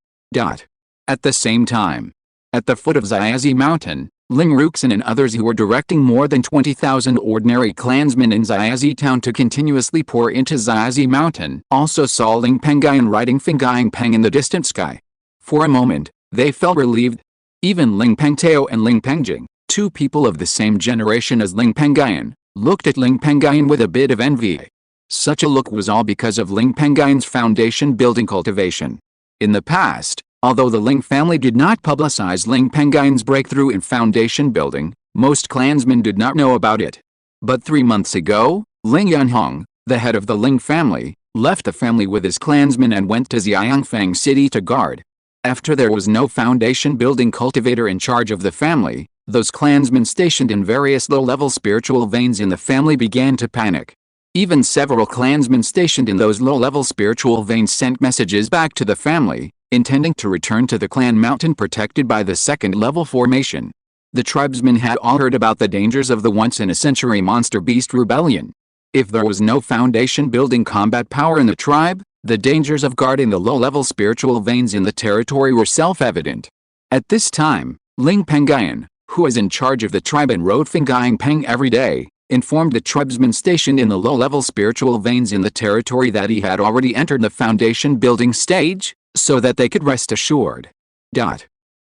At the same time, at the foot of Xiazi Mountain, Ling Ruxin and others who were directing more than 20,000 ordinary clansmen in Xiazi town to continuously pour into Xiazi Mountain also saw Ling Pengyun riding Fenggying Peng in the distant sky. For a moment, they felt relieved. Even Ling Pengtao and Ling Pengjing, 2 people of the same generation as Ling Pengyun, looked at Ling Pengyun with a bit of envy. Such a look was all because of Ling Pengyun's foundation building cultivation. In the past, although the Ling family did not publicize Ling Pengyun's breakthrough in foundation building, most clansmen did not know about it. But 3 months ago, Ling Yanhong, the head of the Ling family, left the family with his clansmen and went to Xiangfang City to guard. After there was no foundation building cultivator in charge of the family, Those clansmen stationed in various low-level spiritual veins in the family began to panic. Even several clansmen stationed in those low-level spiritual veins sent messages back to the family, intending to return to the clan mountain protected by the second-level formation. The tribesmen had all heard about the dangers of the once-in-a-century monster-beast rebellion. If there was no foundation-building combat power in the tribe, the dangers of guarding the low-level spiritual veins in the territory were self-evident. At this time, Ling Pengyun, who was in charge of the tribe and rode Fenggying Peng every day, informed the tribesmen stationed in the low-level spiritual veins in the territory that he had already entered the foundation-building stage, so that they could rest assured.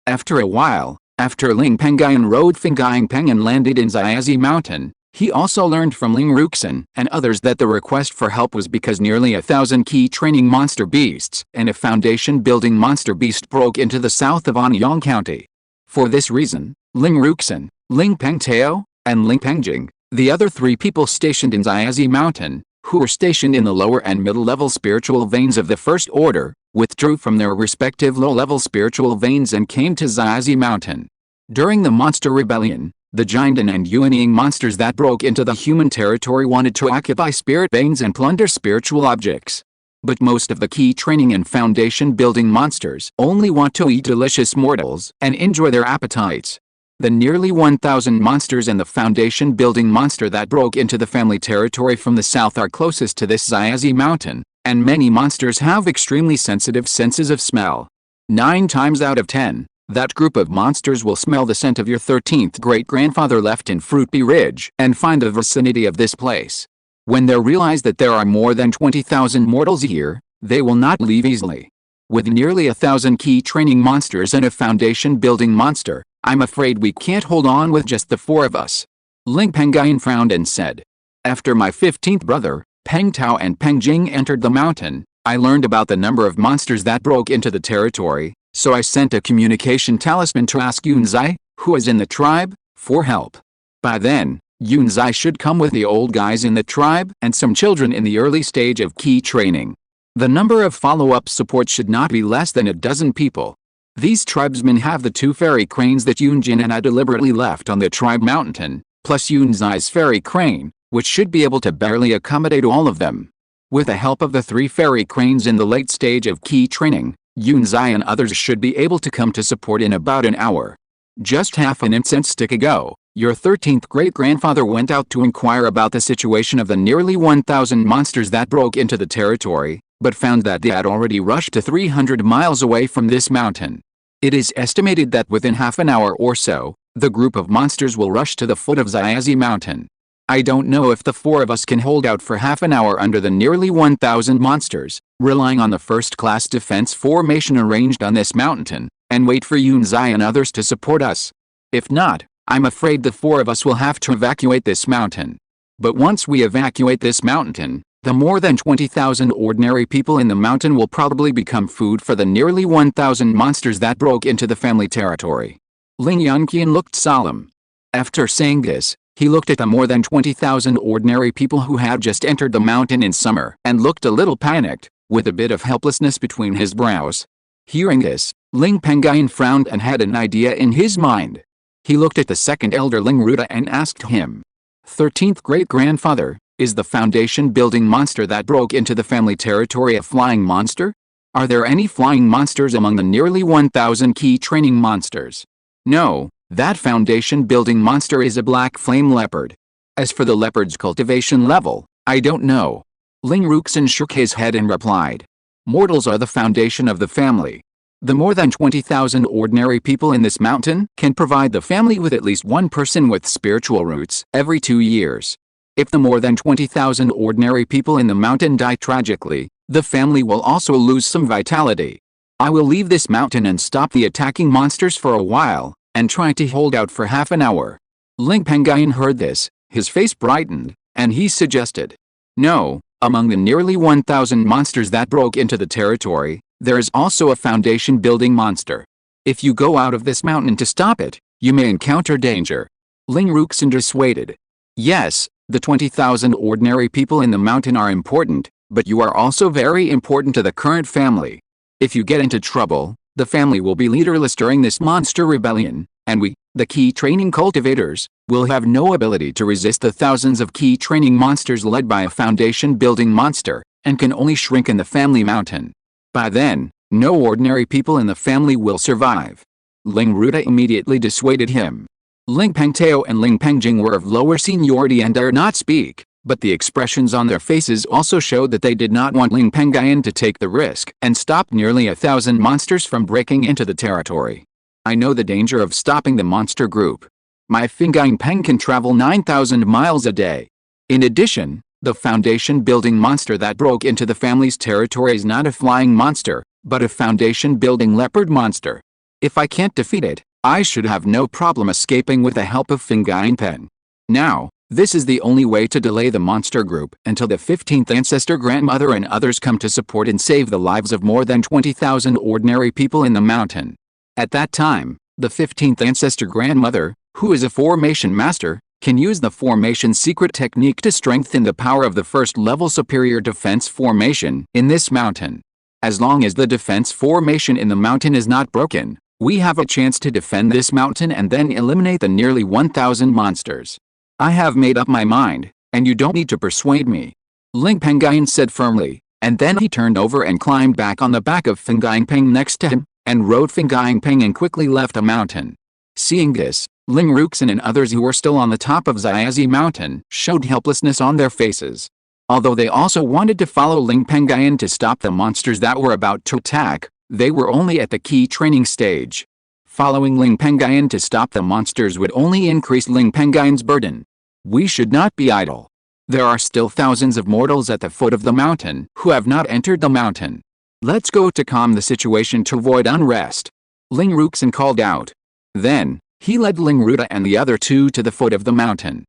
After a while, after Ling Pengyun rode Fenggying Peng and landed in Qingshi Mountain, he also learned from Ling Ruxin and others that the request for help was because nearly 1,000 key training monster beasts and a foundation-building monster beast broke into the south of Anyang County. For this reason, Ling Ruxin, Ling Pengtao, and Ling Pengjing, the other 3 people stationed in Qingshi Mountain, who were stationed in the lower and middle-level spiritual veins of the First Order, withdrew from their respective low-level spiritual veins and came to Qingshi Mountain. During the monster rebellion, the Jindan and Yuanying monsters that broke into the human territory wanted to occupy spirit veins and plunder spiritual objects. But most of the key training and foundation-building monsters only want to eat delicious mortals and enjoy their appetites. The nearly 1,000 monsters and the foundation-building monster that broke into the family territory from the south are closest to this Qingshi Mountain, and many monsters have extremely sensitive senses of smell. 9 times out of 10, that group of monsters will smell the scent of your 13th great-grandfather left in Fruitby Ridge and find the vicinity of this place. When they realize that there are more than 20,000 mortals here, they will not leave easily. With nearly 1,000 key training monsters and a foundation-building monster, I'm afraid we can't hold on with just the 4 of us. Ling Pengyun frowned and said, After my 15th brother, Peng Tao and Peng Jing entered the mountain, I learned about the number of monsters that broke into the territory, so I sent a communication talisman to ask Yunzai, who is in the tribe, for help. By then, Yunzai should come with the old guys in the tribe and some children in the early stage of key training. The number of follow-up support should not be less than a dozen people. These tribesmen have the 2 fairy cranes that Yunjin and I deliberately left on the tribe mountain, plus Yunzai's fairy crane, which should be able to barely accommodate all of them. With the help of the 3 fairy cranes in the late stage of key training, Yunzai and others should be able to come to support in about an hour. Just half an incense stick ago, your 13th great-grandfather went out to inquire about the situation of the nearly 1,000 monsters that broke into the territory, but found that they had already rushed to 300 miles away from this mountain. It is estimated that within half an hour or so, the group of monsters will rush to the foot of Qingshi Mountain. I don't know if the 4 of us can hold out for half an hour under the nearly 1,000 monsters, relying on the first-class defense formation arranged on this mountain, and wait for Yunzai and others to support us. If not, I'm afraid the 4 of us will have to evacuate this mountain. But once we evacuate this mountain, the more than 20,000 ordinary people in the mountain will probably become food for the nearly 1,000 monsters that broke into the family territory. Ling Yanqian looked solemn. After saying this, he looked at the more than 20,000 ordinary people who had just entered the mountain in summer and looked a little panicked, with a bit of helplessness between his brows. Hearing this, Ling Pengyun frowned and had an idea in his mind. He looked at the second elder Ling Ruda and asked him, 13th great-grandfather, is the foundation-building monster that broke into the family territory a flying monster? Are there any flying monsters among the nearly 1,000 key training monsters? No, that foundation-building monster is a black flame leopard. As for the leopard's cultivation level, I don't know. Ling Ruxin shook his head and replied, Mortals are the foundation of the family. The more than 20,000 ordinary people in this mountain can provide the family with at least 1 person with spiritual roots every 2 years. If the more than 20,000 ordinary people in the mountain die tragically, the family will also lose some vitality. I will leave this mountain and stop the attacking monsters for a while, and try to hold out for half an hour. Ling Pengyun heard this, his face brightened, and he suggested, No, among the nearly 1,000 monsters that broke into the territory, there is also a foundation-building monster. If you go out of this mountain to stop it, you may encounter danger. Ling Ruxin dissuaded. Yes, the 20,000 ordinary people in the mountain are important, but you are also very important to the current family. If you get into trouble, the family will be leaderless during this monster rebellion, and we, The key training cultivators will have no ability to resist the thousands of key training monsters led by a foundation building monster, and can only shrink in the family mountain. By then, no ordinary people in the family will survive. Ling Ruda immediately dissuaded him. Ling Pengtao and Ling Pengyun were of lower seniority and dare not speak, but the expressions on their faces also showed that they did not want Ling Pengyun to take the risk and stop nearly 1,000 monsters from breaking into the territory. I know the danger of stopping the monster group. My Fingaying Peng can travel 9,000 miles a day. In addition, the foundation building monster that broke into the family's territory is not a flying monster, but a foundation building leopard monster. If I can't defeat it, I should have no problem escaping with the help of Fingaying Peng. Now, this is the only way to delay the monster group until the 15th ancestor grandmother and others come to support and save the lives of more than 20,000 ordinary people in the mountain. At that time, the 15th ancestor grandmother, who is a formation master, can use the formation secret technique to strengthen the power of the first level superior defense formation in this mountain. As long as the defense formation in the mountain is not broken, we have a chance to defend this mountain and then eliminate the nearly 1,000 monsters. I have made up my mind, and you don't need to persuade me. Ling Pengyun said firmly, and then he turned over and climbed back on the back of Fingaying Peng next to him, and rode Fingaying Peng and quickly left the mountain. Seeing this, Ling Ruxin and others who were still on the top of Xiazi Mountain showed helplessness on their faces. Although they also wanted to follow Ling Pengyun to stop the monsters that were about to attack, they were only at the key training stage. Following Ling Pengyun to stop the monsters would only increase Ling Pengyun's burden. We should not be idle. There are still thousands of mortals at the foot of the mountain who have not entered the mountain. Let's go to calm the situation to avoid unrest. Ling Ruxin called out. Then, he led Ling Ruda and the other two to the foot of the mountain.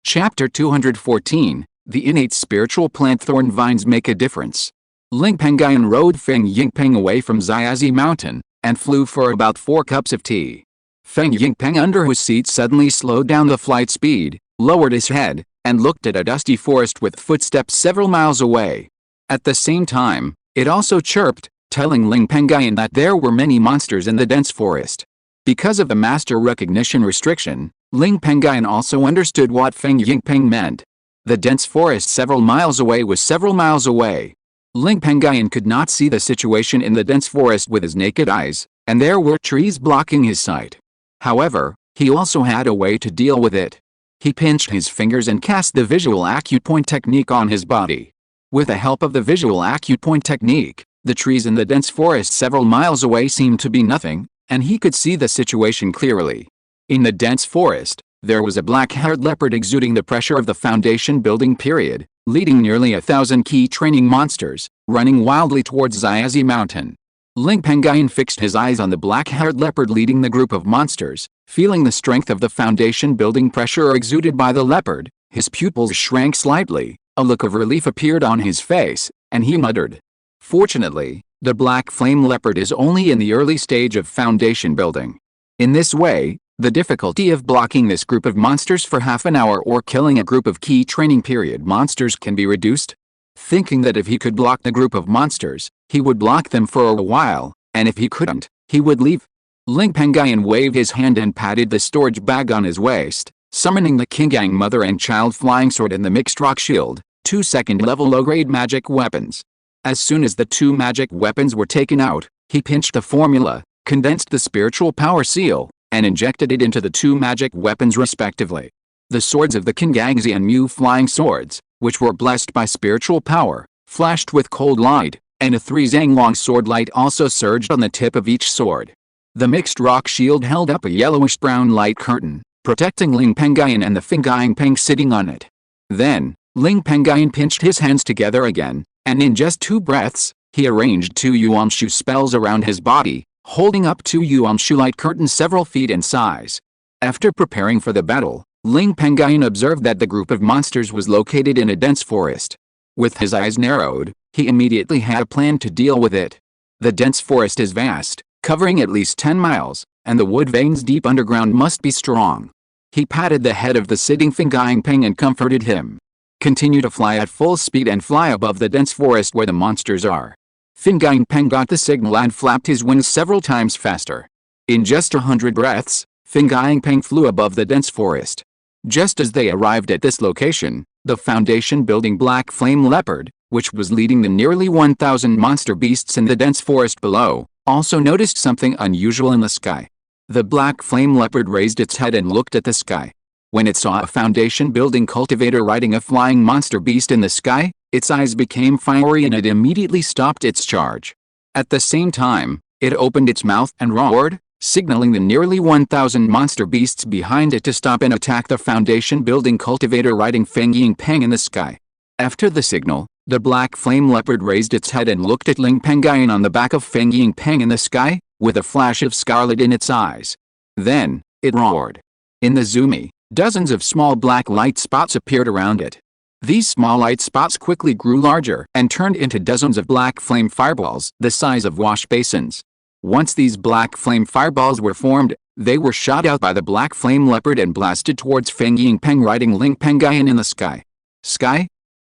Chapter 214, The Innate Spiritual Plant Thorn Vines Make a Difference. Ling Pengyun rode Feng Yingpeng away from Xiazi Mountain, and flew for about 4 cups of tea. Feng Yingpeng under whose seat suddenly slowed down the flight speed, lowered his head, and looked at a dusty forest with footsteps several miles away. At the same time, it also chirped, telling Ling Pengyun that there were many monsters in the dense forest. Because of the master recognition restriction, Ling Pengyun also understood what Feng Yingpeng meant. The dense forest several miles away was several miles away. Ling Pengyun could not see the situation in the dense forest with his naked eyes, and there were trees blocking his sight. However, he also had a way to deal with it. He pinched his fingers and cast the visual acupoint technique on his body. With the help of the visual acupoint technique, the trees in the dense forest several miles away seemed to be nothing, and he could see the situation clearly. In the dense forest, there was a black-haired leopard exuding the pressure of the foundation building period, leading nearly 1,000 key training monsters, running wildly towards Xiazi Mountain. Ling Pengyun fixed his eyes on the black-haired leopard leading the group of monsters, feeling the strength of the foundation building pressure exuded by the leopard. His pupils shrank slightly, a look of relief appeared on his face, and he muttered. Fortunately, the black flame leopard is only in the early stage of foundation building. In this way, the difficulty of blocking this group of monsters for half an hour or killing a group of key training period monsters can be reduced. Thinking that if he could block the group of monsters, he would block them for a while, and if he couldn't, he would leave. Ling Pengyun waved his hand and patted the storage bag on his waist, summoning the Qingyang Mother and Child Flying Sword and the Mixed Rock Shield, 2 second-level low-grade magic weapons. As soon as the 2 magic weapons were taken out, he pinched the formula, condensed the spiritual power seal, and injected it into the 2 magic weapons respectively. The swords of the Qingangzi and Mu Flying Swords, which were blessed by spiritual power, flashed with cold light, and a 3 zang long sword light also surged on the tip of each sword. The Mixed Rock Shield held up a yellowish-brown light curtain, protecting Ling Pengyun and the Fingaying Peng sitting on it. Then, Ling Pengyun pinched his hands together again, and in just 2 breaths, he arranged 2 Yuanshu spells around his body, holding up 2 Yuanshu light curtains several feet in size. After preparing for the battle, Ling Pengyun observed that the group of monsters was located in a dense forest. With his eyes narrowed, he immediately had a plan to deal with it. The dense forest is vast, covering at least 10 miles, and the wood veins deep underground must be strong. He patted the head of the sitting Fingaying Peng and comforted him. Continue to fly at full speed and fly above the dense forest where the monsters are. Fingaying Peng got the signal and flapped his wings several times faster. In just 100 breaths, Feng Yingpeng flew above the dense forest. Just as they arrived at this location, the foundation building Black Flame Leopard, which was leading the nearly 1,000 monster beasts in the dense forest below, also noticed something unusual in the sky. The Black Flame Leopard raised its head and looked at the sky. When it saw a foundation building cultivator riding a flying monster beast in the sky, its eyes became fiery and it immediately stopped its charge. At the same time, it opened its mouth and roared, signaling the nearly 1,000 monster beasts behind it to stop and attack the foundation building cultivator riding Feng Yingpeng in the sky. After the signal, the Black Flame Leopard raised its head and looked at Ling Pengyun on the back of Feng Yingpeng in the sky, with a flash of scarlet in its eyes. Then, it roared. In the zoomy, dozens of small black light spots appeared around it. These small light spots quickly grew larger and turned into dozens of black flame fireballs the size of wash basins. Once these black flame fireballs were formed, they were shot out by the Black Flame Leopard and blasted towards Feng Yingpeng riding Ling Pengyun in the sky.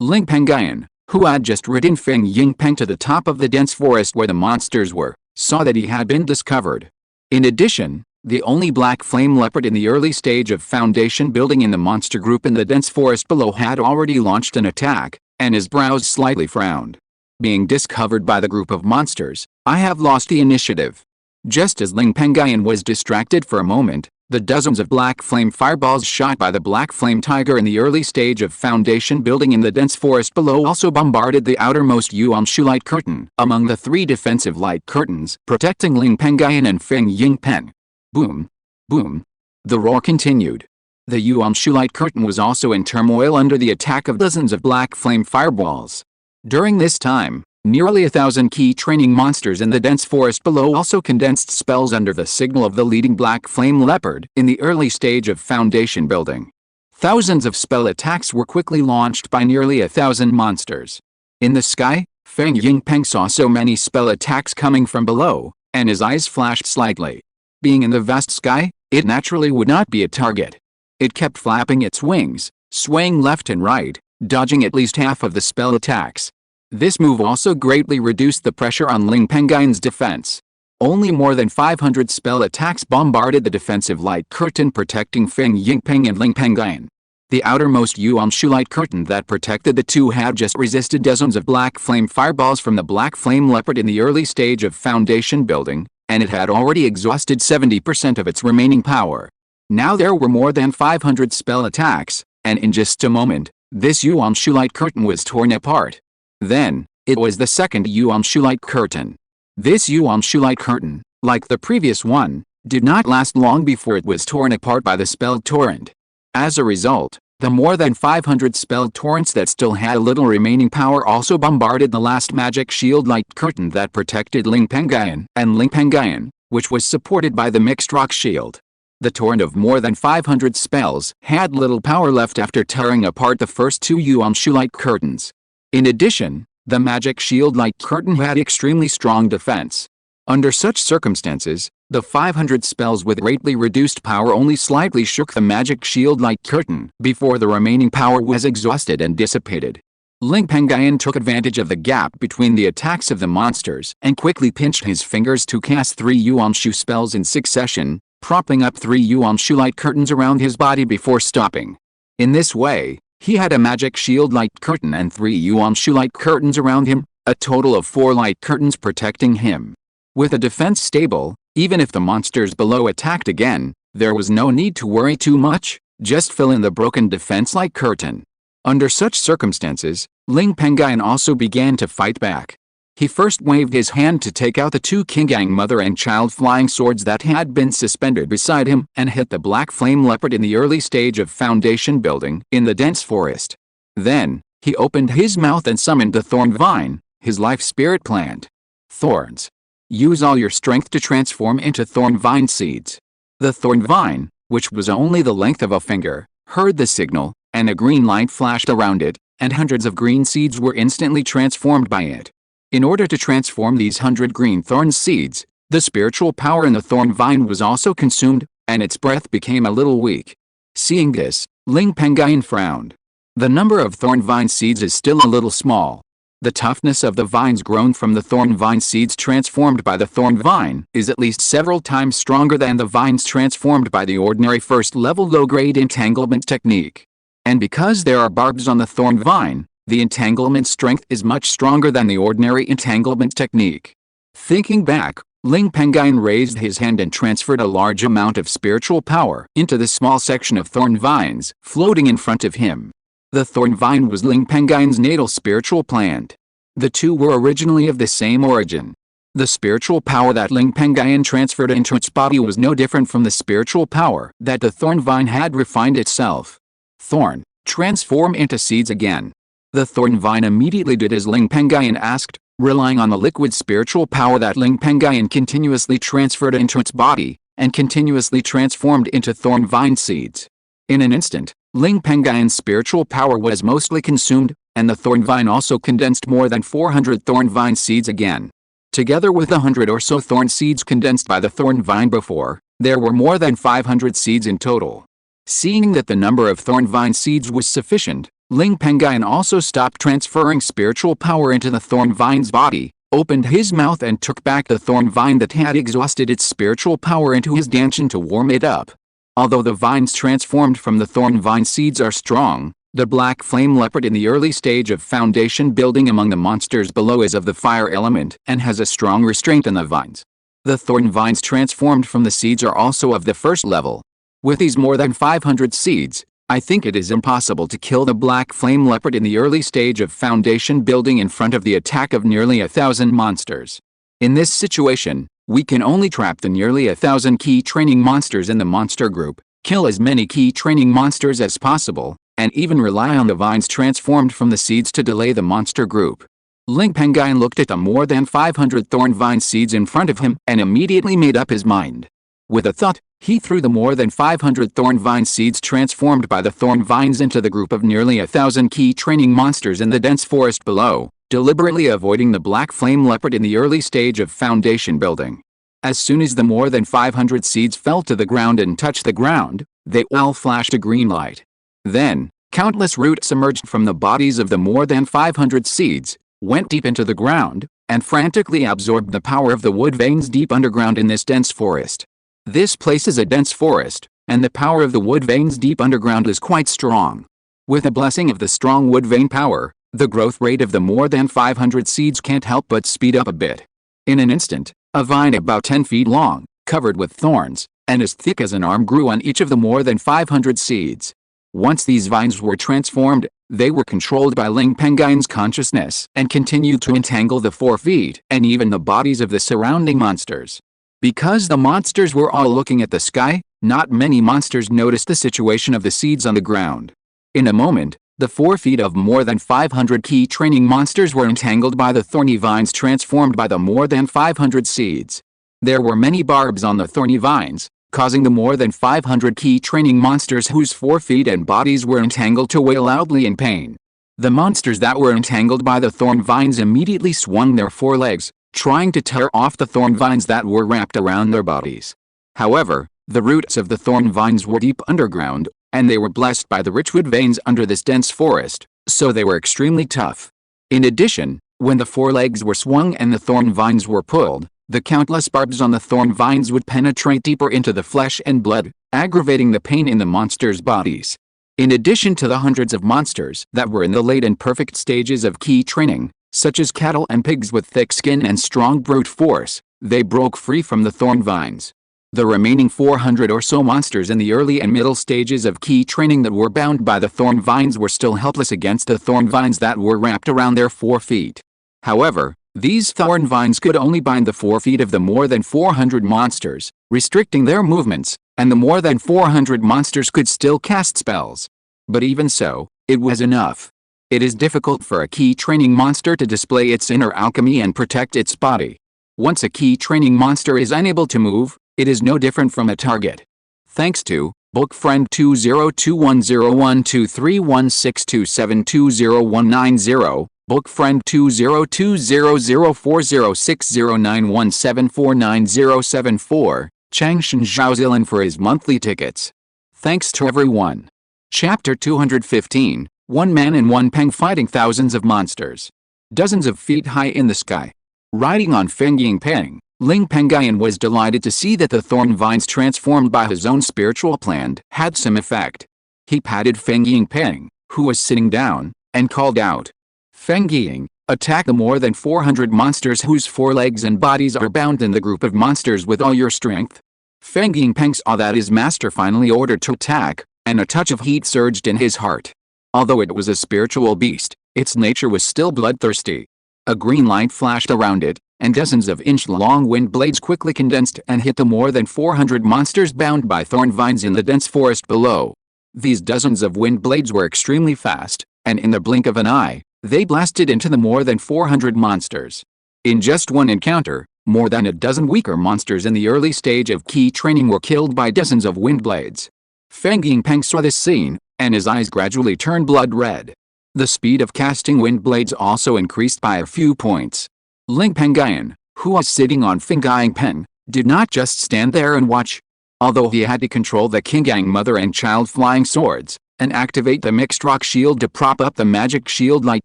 Ling Pengyun, who had just ridden Feng Yingpeng to the top of the dense forest where the monsters were, saw that he had been discovered. In addition, the only Black Flame Leopard in the early stage of foundation building in the monster group in the dense forest below had already launched an attack, and his brows slightly frowned. Being discovered by the group of monsters, I have lost the initiative. Just as Ling Pengyun was distracted for a moment, the dozens of black flame fireballs shot by the Black Flame Tiger in the early stage of foundation building in the dense forest below also bombarded the outermost Yuanshu light curtain among the 3 defensive light curtains protecting Ling Pengyun and Feng Yingpeng. Boom! Boom! The roar continued. The Yuanshu light curtain was also in turmoil under the attack of dozens of black flame fireballs. During this time, nearly 1,000 key training monsters in the dense forest below also condensed spells under the signal of the leading Black Flame Leopard in the early stage of foundation building. Thousands of spell attacks were quickly launched by nearly 1,000 monsters. In the sky, Feng Yingpeng saw so many spell attacks coming from below, and his eyes flashed slightly. Being in the vast sky, it naturally would not be a target. It kept flapping its wings, swaying left and right, dodging at least half of the spell attacks. This move also greatly reduced the pressure on Ling Pengyun's defense. Only more than 500 spell attacks bombarded the defensive light curtain protecting Feng Yingpeng and Ling Pengyun. The outermost Yuanshu light curtain that protected the two had just resisted dozens of black flame fireballs from the Black Flame Leopard in the early stage of foundation building, and it had already exhausted 70% of its remaining power. Now there were more than 500 spell attacks, and in just a moment, this Yuanshu light curtain was torn apart. Then, it was the second Yuanshu light curtain. This Yuanshu light curtain, like the previous one, did not last long before it was torn apart by the spell torrent. As a result, the more than 500 spell torrents that still had a little remaining power also bombarded the last magic shield light curtain that protected Ling Pengyun and Ling Pengyun, which was supported by the mixed rock shield. The torrent of more than 500 spells had little power left after tearing apart the first 2 Yuanshu light curtains. In addition, the magic shield light curtain had extremely strong defense. Under such circumstances, the 500 spells with greatly reduced power only slightly shook the magic shield light curtain before the remaining power was exhausted and dissipated. Ling Pengyun took advantage of the gap between the attacks of the monsters and quickly pinched his fingers to cast 3 Yuanshu spells in succession, propping up 3 Yuanshu light curtains around his body before stopping. In this way, he had a magic shield light curtain and 3 Yuanshu light curtains around him, a total of 4 light curtains protecting him. With a defense stable, even if the monsters below attacked again, there was no need to worry too much, just fill in the broken defense light curtain. Under such circumstances, Ling Pengyun also began to fight back. He first waved his hand to take out the 2 Qingyang mother and child flying swords that had been suspended beside him and hit the Black Flame Leopard in the early stage of foundation building in the dense forest. Then, he opened his mouth and summoned the thorn vine, his life spirit plant. Thorns. Use all your strength to transform into thorn vine seeds. The thorn vine, which was only the length of a finger, heard the signal, and a green light flashed around it, and hundreds of green seeds were instantly transformed by it. In order to transform these 100 green thorn seeds, the spiritual power in the thorn vine was also consumed, and its breath became a little weak. Seeing this, Ling Pengyun frowned. The number of thorn vine seeds is still a little small. The toughness of the vines grown from the thorn vine seeds transformed by the thorn vine is at least several times stronger than the vines transformed by the ordinary first-level low-grade entanglement technique. And because there are barbs on the thorn vine, the entanglement strength is much stronger than the ordinary entanglement technique. Thinking back, Ling Pengyun raised his hand and transferred a large amount of spiritual power into the small section of thorn vines floating in front of him. The thorn vine was Ling Pengyun's natal spiritual plant. The two were originally of the same origin. The spiritual power that Ling Pengyun transferred into its body was no different from the spiritual power that the thorn vine had refined itself. Thorn, transform into seeds again. The thorn vine immediately did as Ling Pengyun asked, relying on the liquid spiritual power that Ling Pengyun continuously transferred into its body, and continuously transformed into thorn vine seeds. In an instant, Ling Pengyun's spiritual power was mostly consumed, and the thorn vine also condensed more than 400 thorn vine seeds again. Together with the 100 or so thorn seeds condensed by the thorn vine before, there were more than 500 seeds in total. Seeing that the number of thorn vine seeds was sufficient, Ling Pengyun also stopped transferring spiritual power into the thorn vine's body, opened his mouth and took back the thorn vine that had exhausted its spiritual power into his dantian to warm it up. Although the vines transformed from the thorn vine seeds are strong, the black flame leopard in the early stage of foundation building among the monsters below is of the fire element and has a strong restraint on the vines. The thorn vines transformed from the seeds are also of the first level. With these more than 500 seeds, I think it is impossible to kill the black flame leopard in the early stage of foundation building in front of the attack of nearly 1,000 monsters. In this situation, we can only trap the nearly 1,000 key training monsters in the monster group, kill as many key training monsters as possible, and even rely on the vines transformed from the seeds to delay the monster group. Ling Pengyun looked at the more than 500 thorn vine seeds in front of him and immediately made up his mind. With a thought, he threw the more than 500 thorn vine seeds transformed by the thorn vines into the group of nearly 1,000 key training monsters in the dense forest below, deliberately avoiding the black flame leopard in the early stage of foundation building. As soon as the more than 500 seeds fell to the ground and touched the ground, they all flashed a green light. Then, countless roots emerged from the bodies of the more than 500 seeds, went deep into the ground, and frantically absorbed the power of the wood veins deep underground in this dense forest. This place is a dense forest, and the power of the wood veins deep underground is quite strong. With the blessing of the strong wood vein power, the growth rate of the more than 500 seeds can't help but speed up a bit. In an instant, a vine about 10 feet long, covered with thorns, and as thick as an arm grew on each of the more than 500 seeds. Once these vines were transformed, they were controlled by Ling Pengyun's consciousness and continued to entangle the 4 feet and even the bodies of the surrounding monsters. Because the monsters were all looking at the sky, not many monsters noticed the situation of the seeds on the ground. In a moment, the 4 feet of more than 500 key training monsters were entangled by the thorny vines transformed by the more than 500 seeds. There were many barbs on the thorny vines, causing the more than 500 key training monsters whose 4 feet and bodies were entangled to wail loudly in pain. The monsters that were entangled by the thorn vines immediately swung their forelegs, trying to tear off the thorn vines that were wrapped around their bodies. However, the roots of the thorn vines were deep underground, and they were blessed by the rich wood veins under this dense forest, so they were extremely tough. In addition, when the forelegs were swung and the thorn vines were pulled, the countless barbs on the thorn vines would penetrate deeper into the flesh and blood, aggravating the pain in the monsters' bodies. In addition to the hundreds of monsters that were in the late and perfect stages of key training, such as cattle and pigs with thick skin and strong brute force, they broke free from the thorn vines. The remaining 400 or so monsters in the early and middle stages of key training that were bound by the thorn vines were still helpless against the thorn vines that were wrapped around their 4 feet. However, these thorn vines could only bind the 4 feet of the more than 400 monsters, restricting their movements, and the more than 400 monsters could still cast spells. But even so, it was enough. It is difficult for a key training monster to display its inner alchemy and protect its body. Once a key training monster is unable to move, it is no different from a target. Thanks to Book Friend 2021012316272019, Book Friend 2020040609174974, Changshan Zhaozilin for his monthly tickets. Thanks to everyone. Chapter 215, One Man and One Peng Fighting Thousands of Monsters. dozens of feet high in the sky. Riding on Feng Yingpeng, Ling Pengyun was delighted to see that the thorn vines transformed by his own spiritual plan had some effect. He patted Feng Yingpeng, who was sitting down, and called out, "Feng Ying, attack the more than 400 monsters whose forelegs and bodies are bound in the group of monsters with all your strength." Feng Yingpeng saw that his master finally ordered to attack, and a touch of heat surged in his heart. Although it was a spiritual beast, its nature was still bloodthirsty. A green light flashed around it, and dozens of inch-long wind blades quickly condensed and hit the more than 400 monsters bound by thorn vines in the dense forest below. These dozens of wind blades were extremely fast, and in the blink of an eye, they blasted into the more than 400 monsters. In just one encounter, more than a dozen weaker monsters in the early stage of key training were killed by dozens of wind blades. Feng Yingpeng saw this scene, and his eyes gradually turned blood red. The speed of casting wind blades also increased by a few points. Ling Pengyun, who was sitting on Feng Yingpeng, did not just stand there and watch. Although he had to control the Qingyang mother and child flying swords, and activate the mixed rock shield to prop up the magic shield light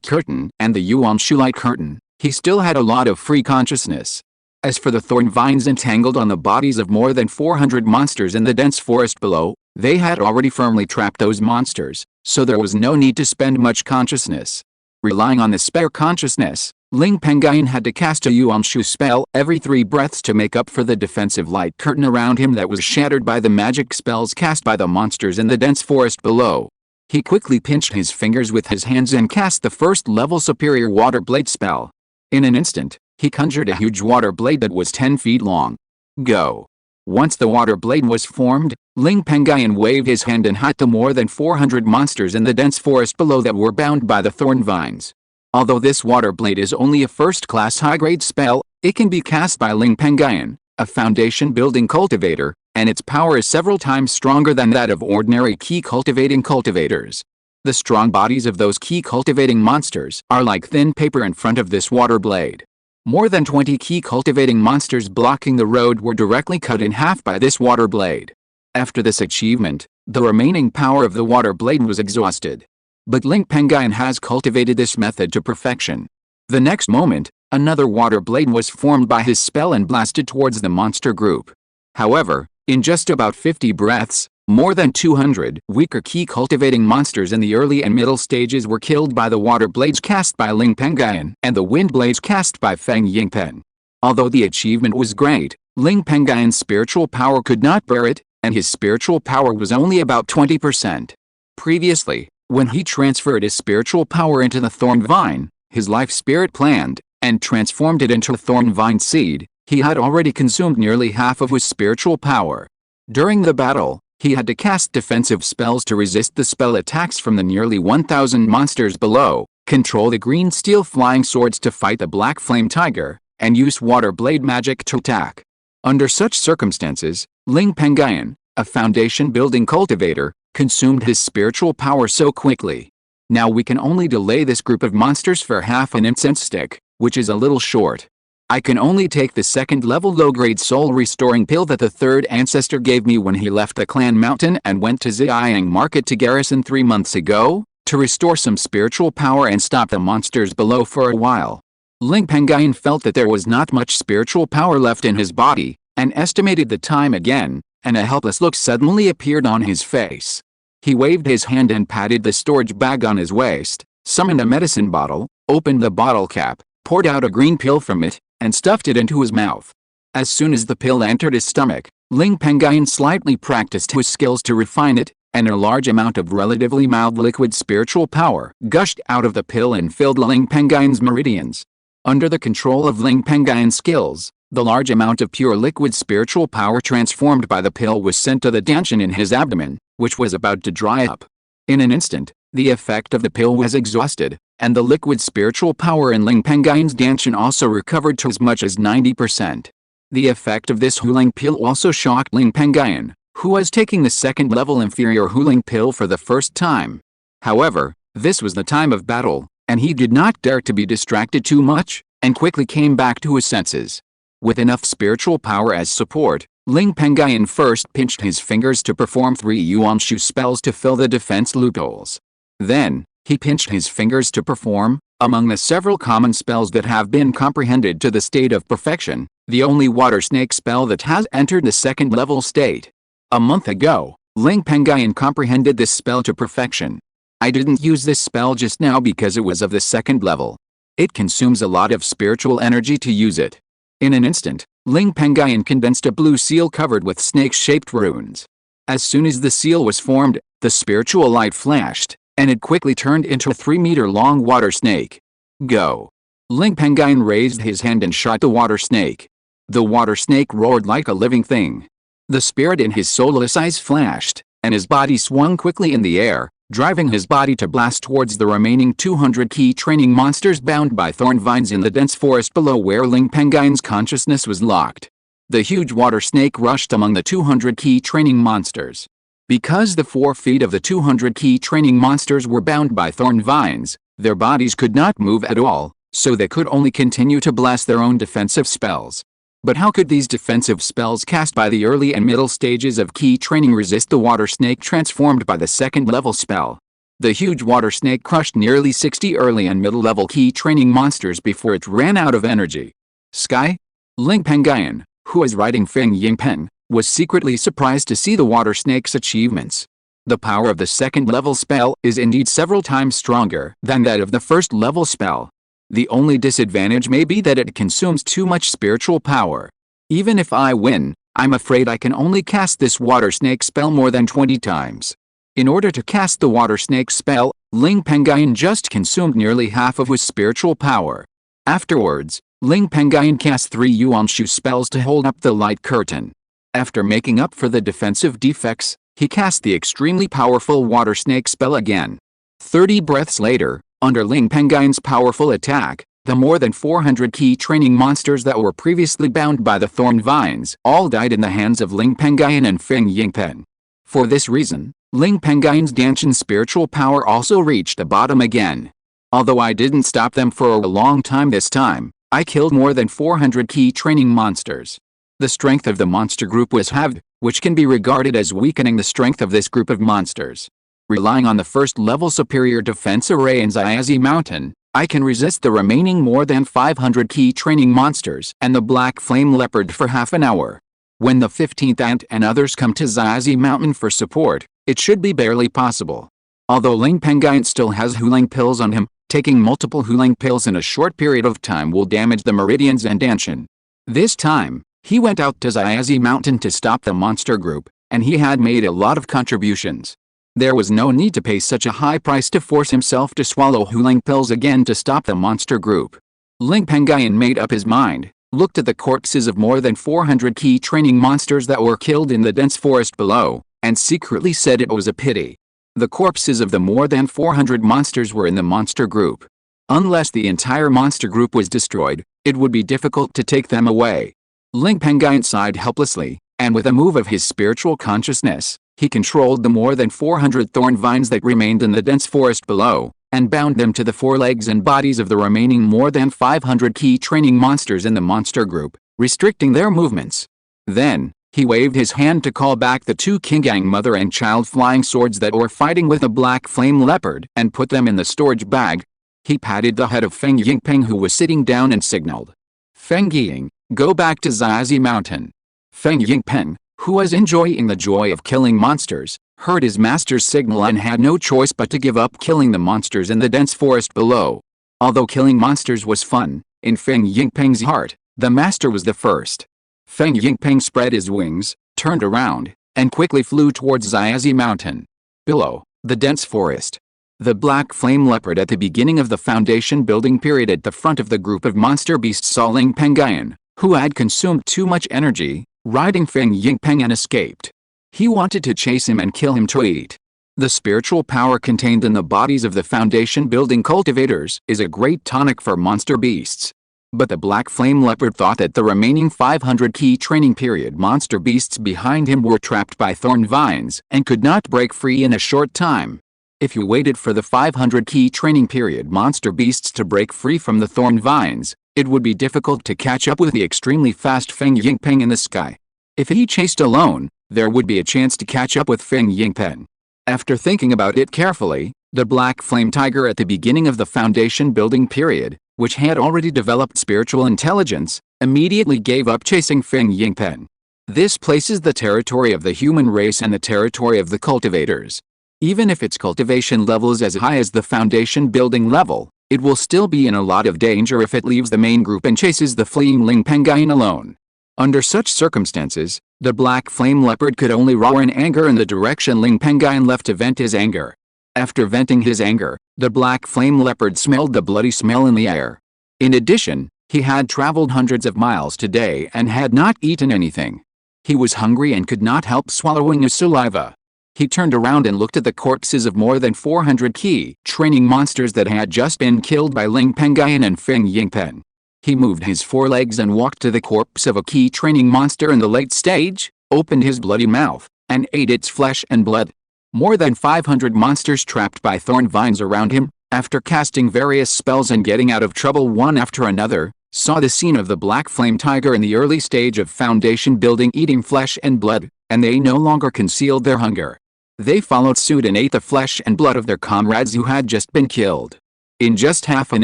curtain and the Yuan Shu light curtain, he still had a lot of free consciousness. As for the thorn vines entangled on the bodies of more than 400 monsters in the dense forest below, they had already firmly trapped those monsters, so there was no need to spend much consciousness. Relying on the spare consciousness, Ling Pengyun had to cast a Yuan Shu spell every 3 breaths to make up for the defensive light curtain around him that was shattered by the magic spells cast by the monsters in the dense forest below. He quickly pinched his fingers with his hands and cast the first-level superior water blade spell. In an instant, he conjured a huge water blade that was 10 feet long. Go! Once the water blade was formed, Ling Pengyun waved his hand and hit the more than 400 monsters in the dense forest below that were bound by the thorn vines. Although this water blade is only a first-class high-grade spell, it can be cast by Ling Pengyun, a foundation-building cultivator, and its power is several times stronger than that of ordinary key cultivating cultivators. The strong bodies of those key cultivating monsters are like thin paper in front of this water blade. More than 20 key cultivating monsters blocking the road were directly cut in half by this water blade. After this achievement, the remaining power of the water blade was exhausted. But Ling Pengyun has cultivated this method to perfection. The next moment, another water blade was formed by his spell and blasted towards the monster group. However, in just about 50 breaths, more than 200 weaker key cultivating monsters in the early and middle stages were killed by the water blades cast by Ling Pengyun and the wind blades cast by Feng Yingpeng. Although the achievement was great, Ling Pengyun's spiritual power could not bear it, and his spiritual power was only about 20%. Previously, when he transferred his spiritual power into the thorn vine, his life spirit planned, and transformed it into a thorn vine seed, he had already consumed nearly half of his spiritual power. During the battle, he had to cast defensive spells to resist the spell attacks from the nearly 1,000 monsters below, control the green steel flying swords to fight the black flame tiger, and use water blade magic to attack. Under such circumstances, Ling Pengyun, a foundation-building cultivator, consumed his spiritual power so quickly. Now we can only delay this group of monsters for half an incense stick, which is a little short. I can only take the second-level low-grade soul-restoring pill that the third ancestor gave me when he left the clan mountain and went to Ziyang Market to garrison 3 months ago, to restore some spiritual power and stop the monsters below for a while. Ling Pengyun felt that there was not much spiritual power left in his body, and estimated the time again, and a helpless look suddenly appeared on his face. He waved his hand and patted the storage bag on his waist, summoned a medicine bottle, opened the bottle cap, poured out a green pill from it, and stuffed it into his mouth. As soon as the pill entered his stomach, Ling Pengyun slightly practiced his skills to refine it, and a large amount of relatively mild liquid spiritual power gushed out of the pill and filled Ling Pengyun's meridians. Under the control of Ling Pengyun's skills, the large amount of pure liquid spiritual power transformed by the pill was sent to the dantian in his abdomen, which was about to dry up. In an instant, the effect of the pill was exhausted, and the liquid spiritual power in Ling Pengyun's dantian also recovered to as much as 90%. The effect of this Huling pill also shocked Ling Pengyun, who was taking the second-level inferior Huling pill for the first time. However, this was the time of battle, and he did not dare to be distracted too much, and quickly came back to his senses. With enough spiritual power as support, Ling Pengyun first pinched his fingers to perform 3 Yuan Shu spells to fill the defense loopholes. Then, he pinched his fingers to perform Among the several common spells that have been comprehended to the state of perfection, the only water snake spell that has entered the second level state. A month ago, Ling Pengyun comprehended this spell to perfection. I didn't use this spell just now because it was of the second level. It consumes a lot of spiritual energy to use it. In an instant, Ling Pengyun condensed a blue seal covered with snake-shaped runes. As soon as the seal was formed, the spiritual light flashed, and it quickly turned into a 3-meter-long water snake. Go! Ling Pengyun raised his hand and shot the water snake. The water snake roared like a living thing. The spirit in his soulless eyes flashed, and his body swung quickly in the air, driving his body to blast towards the remaining 200 key training monsters bound by thorn vines in the dense forest below where Ling Pengyun's consciousness was locked. The huge water snake rushed among the 200 key training monsters. Because the 4 feet of the 200 key training monsters were bound by thorn vines, their bodies could not move at all, so they could only continue to blast their own defensive spells. But how could these defensive spells cast by the early and middle stages of key training resist the water snake transformed by the second level spell? The huge water snake crushed nearly 60 early and middle level key training monsters before it ran out of energy. Sky? Ling Pengyun, who was riding Feng Yingpeng, was secretly surprised to see the water snake's achievements. The power of the second level spell is indeed several times stronger than that of the first level spell. The only disadvantage may be that it consumes too much spiritual power. Even if I win, I'm afraid I can only cast this water snake spell more than 20 times. In order to cast the water snake spell, Ling Pengyun just consumed nearly half of his spiritual power. Afterwards, Ling Pengyun cast 3 Yuanshu spells to hold up the light curtain. After making up for the defensive defects, he cast the extremely powerful water snake spell again. 30 breaths later, under Ling Pengyun's powerful attack, the more than 400 key training monsters that were previously bound by the thorn vines all died in the hands of Ling Pengyun and Feng Yingpeng. For this reason, Ling Pengyun's dantian spiritual power also reached the bottom again. Although I didn't stop them for a long time this time, I killed more than 400 key training monsters. The strength of the monster group was halved, which can be regarded as weakening the strength of this group of monsters. Relying on the first level superior defense array in Qingshi Mountain, I can resist the remaining more than 500 key training monsters and the black flame leopard for half an hour. When the 15th ant and others come to Qingshi Mountain for support, it should be barely possible. Although Ling Pengyun still has Huling pills on him, taking multiple Huling pills in a short period of time will damage the meridians and dantian. This time, he went out to Qingshi Mountain to stop the monster group, and he had made a lot of contributions. There was no need to pay such a high price to force himself to swallow Huling pills again to stop the monster group. Ling Pengyun made up his mind, looked at the corpses of more than 400 key training monsters that were killed in the dense forest below, and secretly said it was a pity. The corpses of the more than 400 monsters were in the monster group. Unless the entire monster group was destroyed, it would be difficult to take them away. Ling Pengyun sighed helplessly, and with a move of his spiritual consciousness, he controlled the more than 400 thorn vines that remained in the dense forest below, and bound them to the forelegs and bodies of the remaining more than 500 key training monsters in the monster group, restricting their movements. Then, he waved his hand to call back the 2 Qingyang mother and child flying swords that were fighting with a black flame leopard and put them in the storage bag. He patted the head of Feng Yingpeng who was sitting down and signaled. Feng Ying, go back to Qingshi Mountain. Feng Yingpeng, who was enjoying the joy of killing monsters, heard his master's signal and had no choice but to give up killing the monsters in the dense forest below. Although killing monsters was fun, in Feng Yingpeng's heart, the master was the first. Feng Yingpeng spread his wings, turned around, and quickly flew towards Qingshi Mountain. Below, the dense forest. The black flame leopard at the beginning of the foundation building period at the front of the group of monster beasts saw Ling Pengyun, who had consumed too much energy, riding Feng Yingpeng and escaped. He wanted to chase him and kill him to eat. The spiritual power contained in the bodies of the foundation building cultivators is a great tonic for monster beasts. But the black flame leopard thought that the remaining 500 key training period monster beasts behind him were trapped by thorn vines and could not break free in a short time. If you waited for the 500 key training period monster beasts to break free from the thorn vines, it would be difficult to catch up with the extremely fast Feng Yingpeng in the sky. If he chased alone, there would be a chance to catch up with Feng Yingpeng. After thinking about it carefully, The Black Flame Tiger at the beginning of the foundation building period, which had already developed spiritual intelligence, immediately gave up chasing Feng Yingpen. This places the territory of the human race and the territory of the cultivators. Even if its cultivation level is as high as the foundation building level, it will still be in a lot of danger if it leaves the main group and chases the fleeing Ling Pengyun alone. Under such circumstances, the Black Flame Leopard could only roar in anger in the direction Ling Pengyun left to vent his anger. After venting his anger, the Black Flame Leopard smelled the bloody smell in the air. In addition, he had traveled hundreds of miles today and had not eaten anything. He was hungry and could not help swallowing his saliva. He turned around and looked at the corpses of more than 400 key training monsters that had just been killed by Ling Pengyun and Feng Yingpen. He moved his forelegs and walked to the corpse of a key training monster in the late stage, opened his bloody mouth, and ate its flesh and blood. More than 500 monsters trapped by thorn vines around him, after casting various spells and getting out of trouble one after another, saw the scene of the Black Flame Tiger in the early stage of foundation building eating flesh and blood, and they no longer concealed their hunger. They followed suit and ate the flesh and blood of their comrades who had just been killed. In just half an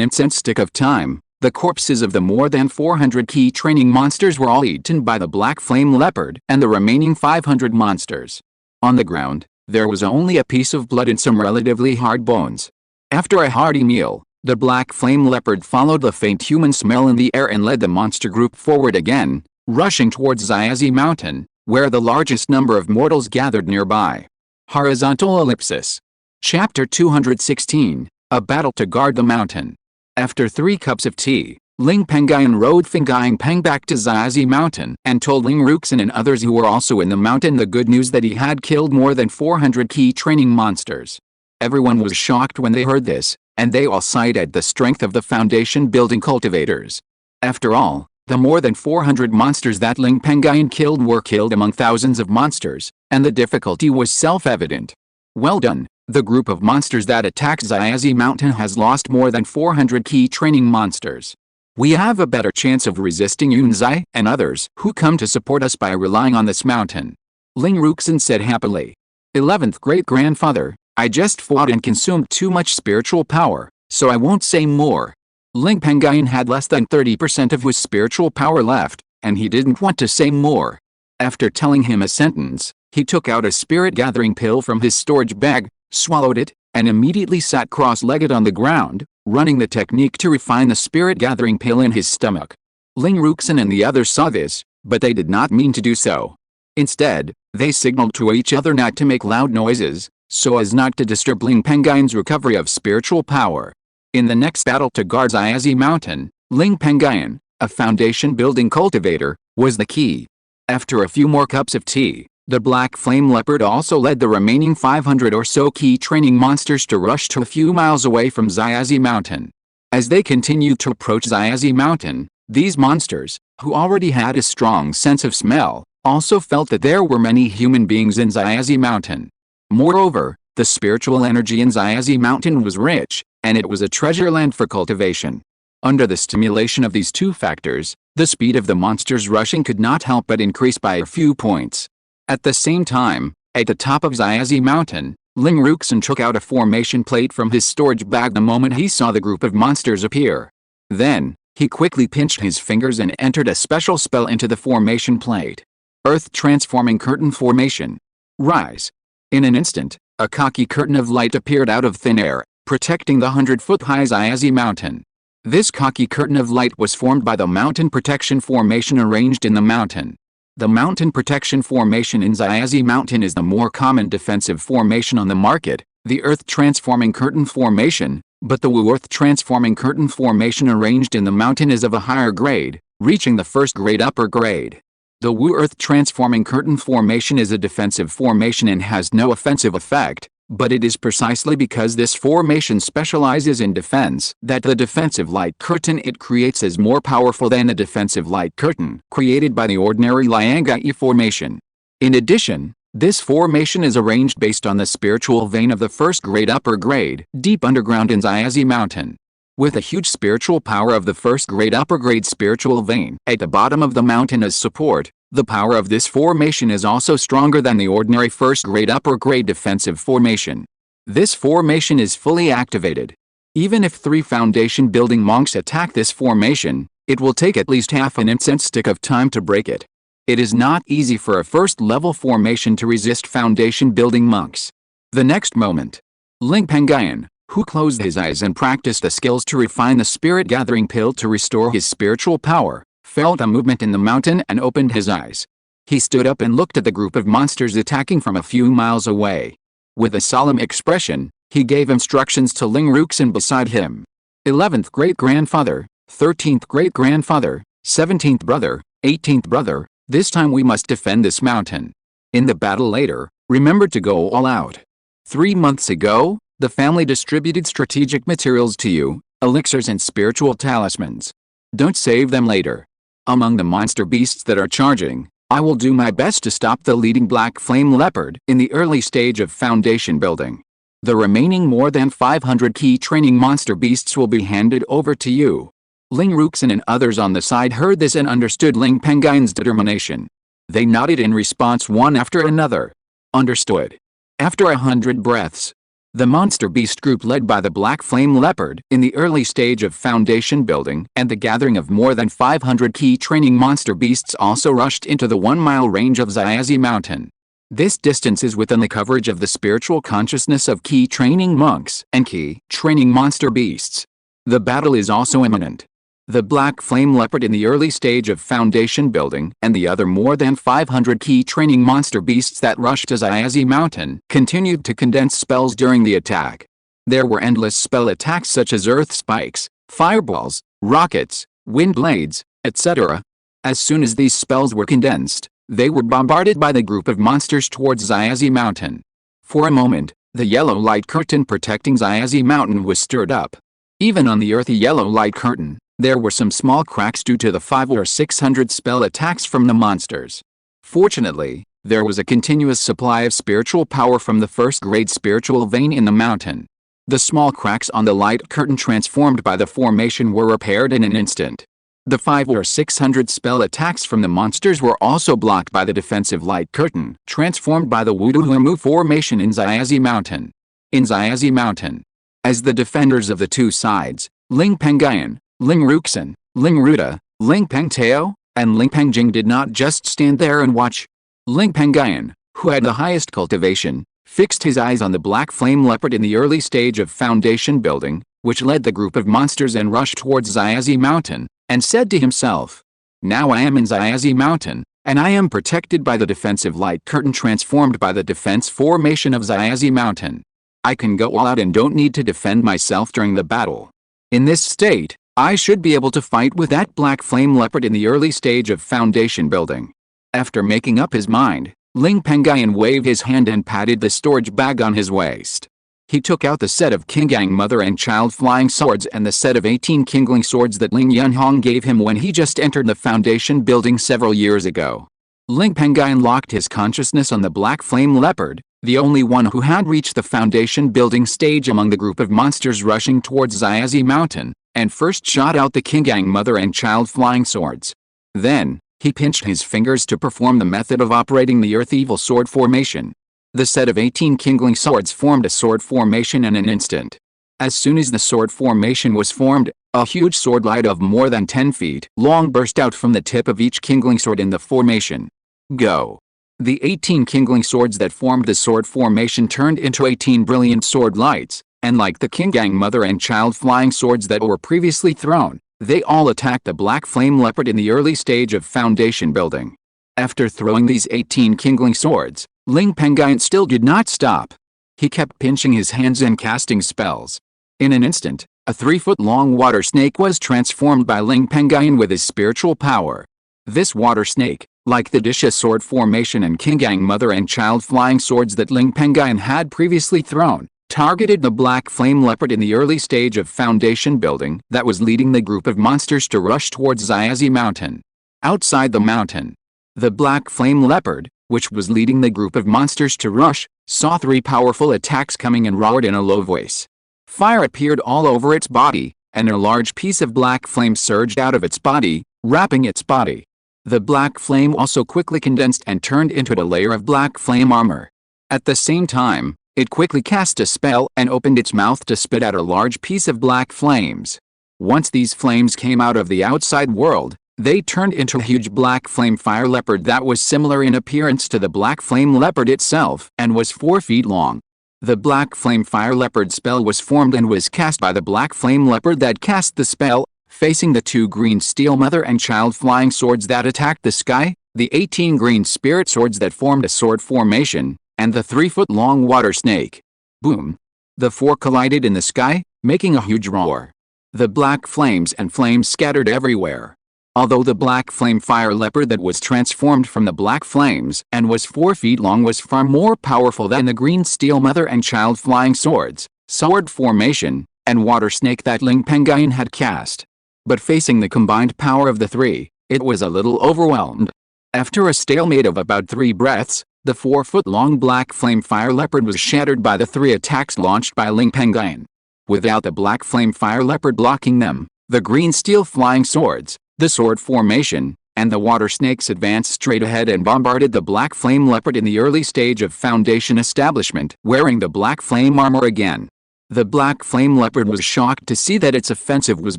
instant of time, the corpses of the more than 400 key training monsters were all eaten by the Black Flame Leopard and the remaining 500 monsters. On the ground, there was only a piece of blood and some relatively hard bones. After a hearty meal, the Black Flame Leopard followed the faint human smell in the air and led the monster group forward again, rushing towards Qingshi Mountain, where the largest number of mortals gathered nearby. Horizontal Ellipsis. Chapter 216, A Battle to Guard the Mountain. After 3 cups of tea, Ling Pengyun rode Feng Yingpeng back to Qingshi Mountain and told Ling Ruxin and others who were also in the mountain the good news that he had killed more than 400 key training monsters. Everyone was shocked when they heard this, and they all sighed at the strength of the foundation building cultivators. After all, the more than 400 monsters that Ling Pengyun killed were killed among thousands of monsters, and the difficulty was self-evident. Well done, the group of monsters that attacked Qingshi Mountain has lost more than 400 key training monsters. We have a better chance of resisting Yunzai and others who come to support us by relying on this mountain. Ling Ruxin said happily. 11th great-grandfather, I just fought and consumed too much spiritual power, so I won't say more. Ling Pengyun had less than 30% of his spiritual power left, and he didn't want to say more. After telling him a sentence, he took out a spirit-gathering pill from his storage bag, swallowed it, and immediately sat cross-legged on the ground, running the technique to refine the spirit-gathering pill in his stomach. Ling Ruxin and the others saw this, but they did not mean to do so. Instead, they signaled to each other not to make loud noises, so as not to disturb Ling Pengyun's recovery of spiritual power. In the next battle to guard Qingshi Mountain, Ling Pengyun, a foundation-building cultivator, was the key. After a few more cups of tea, the Black Flame Leopard also led the remaining 500 or so key training monsters to rush to a few miles away from Qingshi Mountain. As they continued to approach Qingshi Mountain, these monsters, who already had a strong sense of smell, also felt that there were many human beings in Qingshi Mountain. Moreover, the spiritual energy in Qingshi Mountain was rich, and it was a treasure land for cultivation. Under the stimulation of these two factors, the speed of the monsters rushing could not help but increase by a few points. At the same time, at the top of Qingshi Mountain, Ling Ruxin took out a formation plate from his storage bag the moment he saw the group of monsters appear. Then, he quickly pinched his fingers and entered a special spell into the formation plate. Earth Transforming Curtain Formation. Rise. In an instant, a khaki curtain of light appeared out of thin air, protecting the 100-foot-high Qingshi Mountain. This khaki curtain of light was formed by the mountain protection formation arranged in the mountain. The mountain protection formation in Qingshi Mountain is the more common defensive formation on the market, the Earth Transforming Curtain Formation, but the Earth Transforming Curtain Formation arranged in the mountain is of a higher grade, reaching the first grade upper grade. The Earth Transforming Curtain Formation is a defensive formation and has no offensive effect, but it is precisely because this formation specializes in defense that the defensive light curtain it creates is more powerful than the defensive light curtain created by the ordinary Liangai formation. In addition, this formation is arranged based on the spiritual vein of the first grade upper grade, deep underground in Qingshi Mountain. With a huge spiritual power of the first grade upper grade spiritual vein at the bottom of the mountain as support, the power of this formation is also stronger than the ordinary first grade upper grade defensive formation. This formation is fully activated. Even if 3 foundation building monks attack this formation, it will take at least half an incense stick of time to break it. It is not easy for a first-level formation to resist foundation building monks. The next moment, Ling Pengyun, who closed his eyes and practiced the skills to refine the spirit-gathering pill to restore his spiritual power, felt a movement in the mountain and opened his eyes. He stood up and looked at the group of monsters attacking from a few miles away. With a solemn expression, he gave instructions to Ling Ruxin beside him. 11th great-grandfather, 13th great-grandfather, 17th brother, 18th brother, this time we must defend this mountain. In the battle later, remember to go all out. 3 months ago, the family distributed strategic materials to you, elixirs and spiritual talismans. Don't save them later. Among the monster beasts that are charging, I will do my best to stop the leading black flame leopard in the early stage of foundation building. The remaining more than 500 key training monster beasts will be handed over to you. Ling Ruxin and others on the side heard this and understood Ling Pengyun's determination. They nodded in response one after another. Understood. After 100 breaths, the monster beast group led by the black flame leopard in the early stage of foundation building and the gathering of more than 500 key training monster beasts also rushed into the 1-mile range of Xiaozi Mountain. This distance is within the coverage of the spiritual consciousness of key training monks and key training monster beasts. The battle is also imminent. The black flame leopard in the early stage of foundation building and the other more than 500 key training monster beasts that rushed to Xiaozi Mountain continued to condense spells during the attack. There were endless spell attacks such as earth spikes, fireballs, rockets, wind blades, etc. As soon as these spells were condensed, they were bombarded by the group of monsters towards Xiaozi Mountain. For a moment, the yellow light curtain protecting Xiaozi Mountain was stirred up. Even on the earthy yellow light curtain, there were some small cracks due to the 500 or 600 spell attacks from the monsters. Fortunately, there was a continuous supply of spiritual power from the first-grade spiritual vein in the mountain. The small cracks on the light curtain transformed by the formation were repaired in an instant. The 500 or 600 spell attacks from the monsters were also blocked by the defensive light curtain, transformed by the Wuduhumu formation in Xiaozi Mountain. In Xiaozi Mountain, as the defenders of the two sides, Ling Pengyun, Ling Ruxin, Ling Ruda, Ling Pengtao, and Ling Pengjing did not just stand there and watch. Ling Pengyun, who had the highest cultivation, fixed his eyes on the black flame leopard in the early stage of foundation building, which led the group of monsters and rushed towards Xiaozi Mountain, and said to himself, "Now I am in Xiaozi Mountain, and I am protected by the defensive light curtain transformed by the defense formation of Xiaozi Mountain. I can go all out and don't need to defend myself during the battle. In this state, I should be able to fight with that black flame leopard in the early stage of foundation building." After making up his mind, Ling Pengyun waved his hand and patted the storage bag on his waist. He took out the set of Qinggang Mother and Child flying swords and the set of 18 Qingling swords that Ling Yunhong gave him when he just entered the foundation building several years ago. Ling Pengyun locked his consciousness on the black flame leopard, the only one who had reached the foundation building stage among the group of monsters rushing towards Xiaozi Mountain, and first shot out the Qinggang Mother and Child flying swords. Then, he pinched his fingers to perform the method of operating the Earth Evil Sword formation. The set of 18 Qingling swords formed a sword formation in an instant. As soon as the sword formation was formed, a huge sword light of more than 10 feet long burst out from the tip of each Qingling sword in the formation. Go! The 18 Qingling swords that formed the sword formation turned into 18 brilliant sword lights, and like the Qinggang Mother and Child flying swords that were previously thrown, they all attacked the black flame leopard in the early stage of foundation building. After throwing these 18 Qingling swords, Ling Pengyun still did not stop. He kept pinching his hands and casting spells. In an instant, a 3-foot-long water snake was transformed by Ling Pengyun with his spiritual power. This water snake, like the Disha sword formation and Qinggang Mother and Child flying swords that Ling Pengyun had previously thrown, targeted the black flame leopard in the early stage of foundation building that was leading the group of monsters to rush towards Xiaozi Mountain. Outside the mountain, the black flame leopard, which was leading the group of monsters to rush, saw 3 powerful attacks coming and roared in a low voice. Fire appeared all over its body, and a large piece of black flame surged out of its body, wrapping its body. The black flame also quickly condensed and turned into a layer of black flame armor. At the same time, It quickly cast a spell and opened its mouth to spit out a large piece of black flames. Once these flames came out of the outside world, they turned into a huge black flame fire leopard that was similar in appearance to the black flame leopard itself and was 4 feet long. The black flame fire leopard spell was formed and was cast by the black flame leopard that cast the spell, facing the 2 green steel mother and child flying swords that attacked the sky, the 18 green spirit swords that formed a sword formation, and the 3-foot-long water snake. Boom! The 4 collided in the sky, making a huge roar. The black flames and flames scattered everywhere. Although the black flame fire leopard that was transformed from the black flames and was 4 feet long was far more powerful than the green steel mother and child flying swords, sword formation, and water snake that Ling Pengyun had cast. But facing the combined power of the 3, it was a little overwhelmed. After a stalemate of about 3 breaths, the 4-foot-long black flame fire leopard was shattered by the 3 attacks launched by Ling Pengyun. Without the black flame fire leopard blocking them, the green steel flying swords, the sword formation, and the water snakes advanced straight ahead and bombarded the black flame leopard in the early stage of foundation establishment, wearing the black flame armor again. The black flame leopard was shocked to see that its offensive was